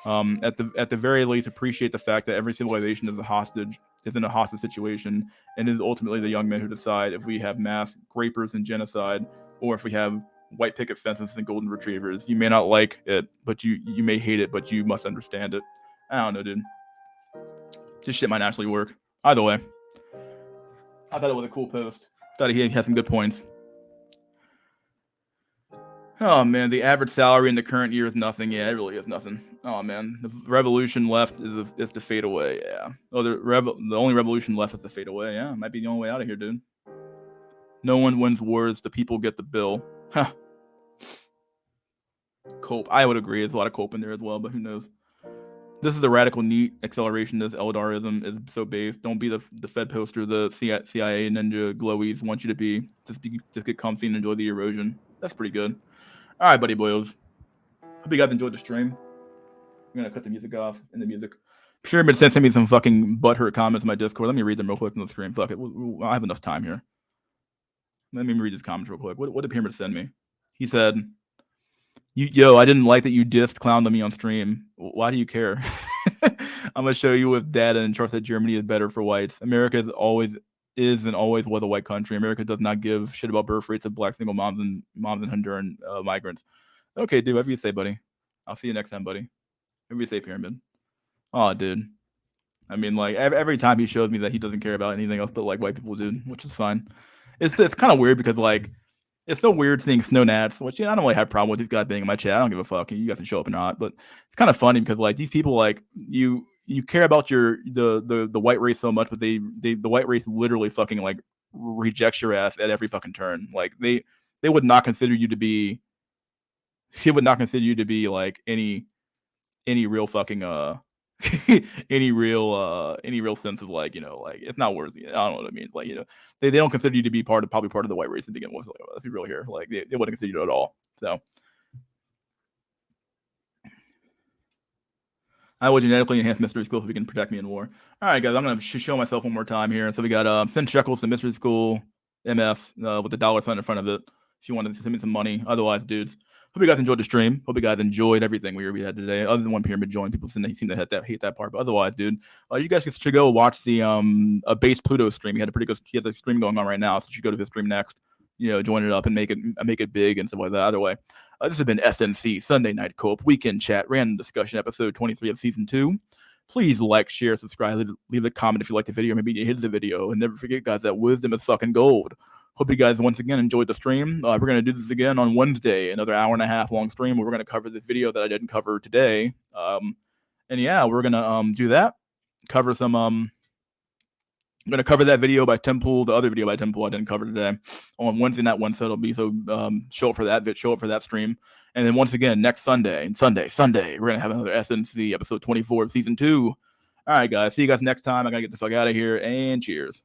Speaker 1: At the very least, appreciate the fact that every civilization is a hostage is in a hostage situation, and it is ultimately the young men who decide if we have mass rapers and genocide, or if we have white picket fences and golden retrievers. You may not like it, but you may hate it, but you must understand it. I don't know, dude. This shit might actually work. Either way, I thought it was a cool post. Thought he had some good points. Oh man, the average salary in the current year is nothing. Yeah, it really is nothing. Oh man, the revolution left is to fade away. Yeah. Oh, the only revolution left is to fade away. Yeah, might be the only way out of here, dude. No one wins wars. The people get the bill. Huh. Cope. I would agree. There's a lot of cope in there as well, but who knows? This is a radical neat acceleration. This Eldarism is so based. Don't be the Fed poster the CIA ninja glowies want you to be. Just get comfy and enjoy the erosion. That's pretty good. All right, buddy boyos. Hope you guys enjoyed the stream. I'm gonna cut the music off and the music. Pyramid sent me some fucking butthurt comments in my Discord. Let me read them real quick on the screen. Fuck it. I have enough time here. Let me read his comments real quick. What did Pyramid send me? He said, Yo, I didn't like that you dissed clowned on me on stream. Why do you care? I'm gonna show you with data and charts that Germany is better for whites. America is and always was a white country. America does not give shit about birth rates of black single moms and Honduran migrants. Okay, dude, whatever you say, buddy. I'll see you next time, buddy. Whatever you say, Pyramid. Oh, dude. I mean, like every time he shows me that he doesn't care about anything else but like white people, dude, which is fine. It's kind of weird because like it's so weird seeing Snow Nats, which I don't really have a problem with these guys being in my chat. I don't give a fuck. You guys can show up or not, but it's kind of funny because like these people like you care about the white race so much, but the white race literally fucking like rejects your ass at every fucking turn. Like they would not consider you to be. He would not consider you to be like any real fucking any real sense of like, you know, like it's not worthy. I don't know what I mean. Like, you know, they don't consider you to be probably part of the white race to begin with. Like, let's be real here. Like they wouldn't consider you at all. So I will genetically enhance mystery school so we can protect me in war. All right, guys, I'm gonna show myself one more time here. So we got send shekels to mystery school MS with the $sign in front of it. If you want to send me some money. Otherwise, dudes. Hope you guys enjoyed the stream. Hope you guys enjoyed everything we had today. Other than one Pyramid join, people seem to hate that part. But otherwise, dude, you guys should go watch the a base Pluto stream. He has a stream going on right now, so you should go to his stream next. You know, join it up and make it big and stuff like that. Either way, this has been SNC Sunday Night Co-op Weekend Chat Random Discussion episode 23 of season 2. Please like, share, subscribe, leave a comment if you like the video. Maybe you hit the video, and never forget, guys, that wisdom is fucking gold. Hope you guys once again enjoyed the stream. We're going to do this again on Wednesday, another hour and a half long stream where we're going to cover this video that I didn't cover today. And yeah, we're going to do that. Cover some I'm going to cover that video by Temple, the other video by Temple I didn't cover today on Wednesday night one, so it'll be show up for that stream. And then once again next Sunday, we're going to have another SNC episode 24 of season 2. All right, guys. See you guys next time. I got to get the fuck out of here, and cheers.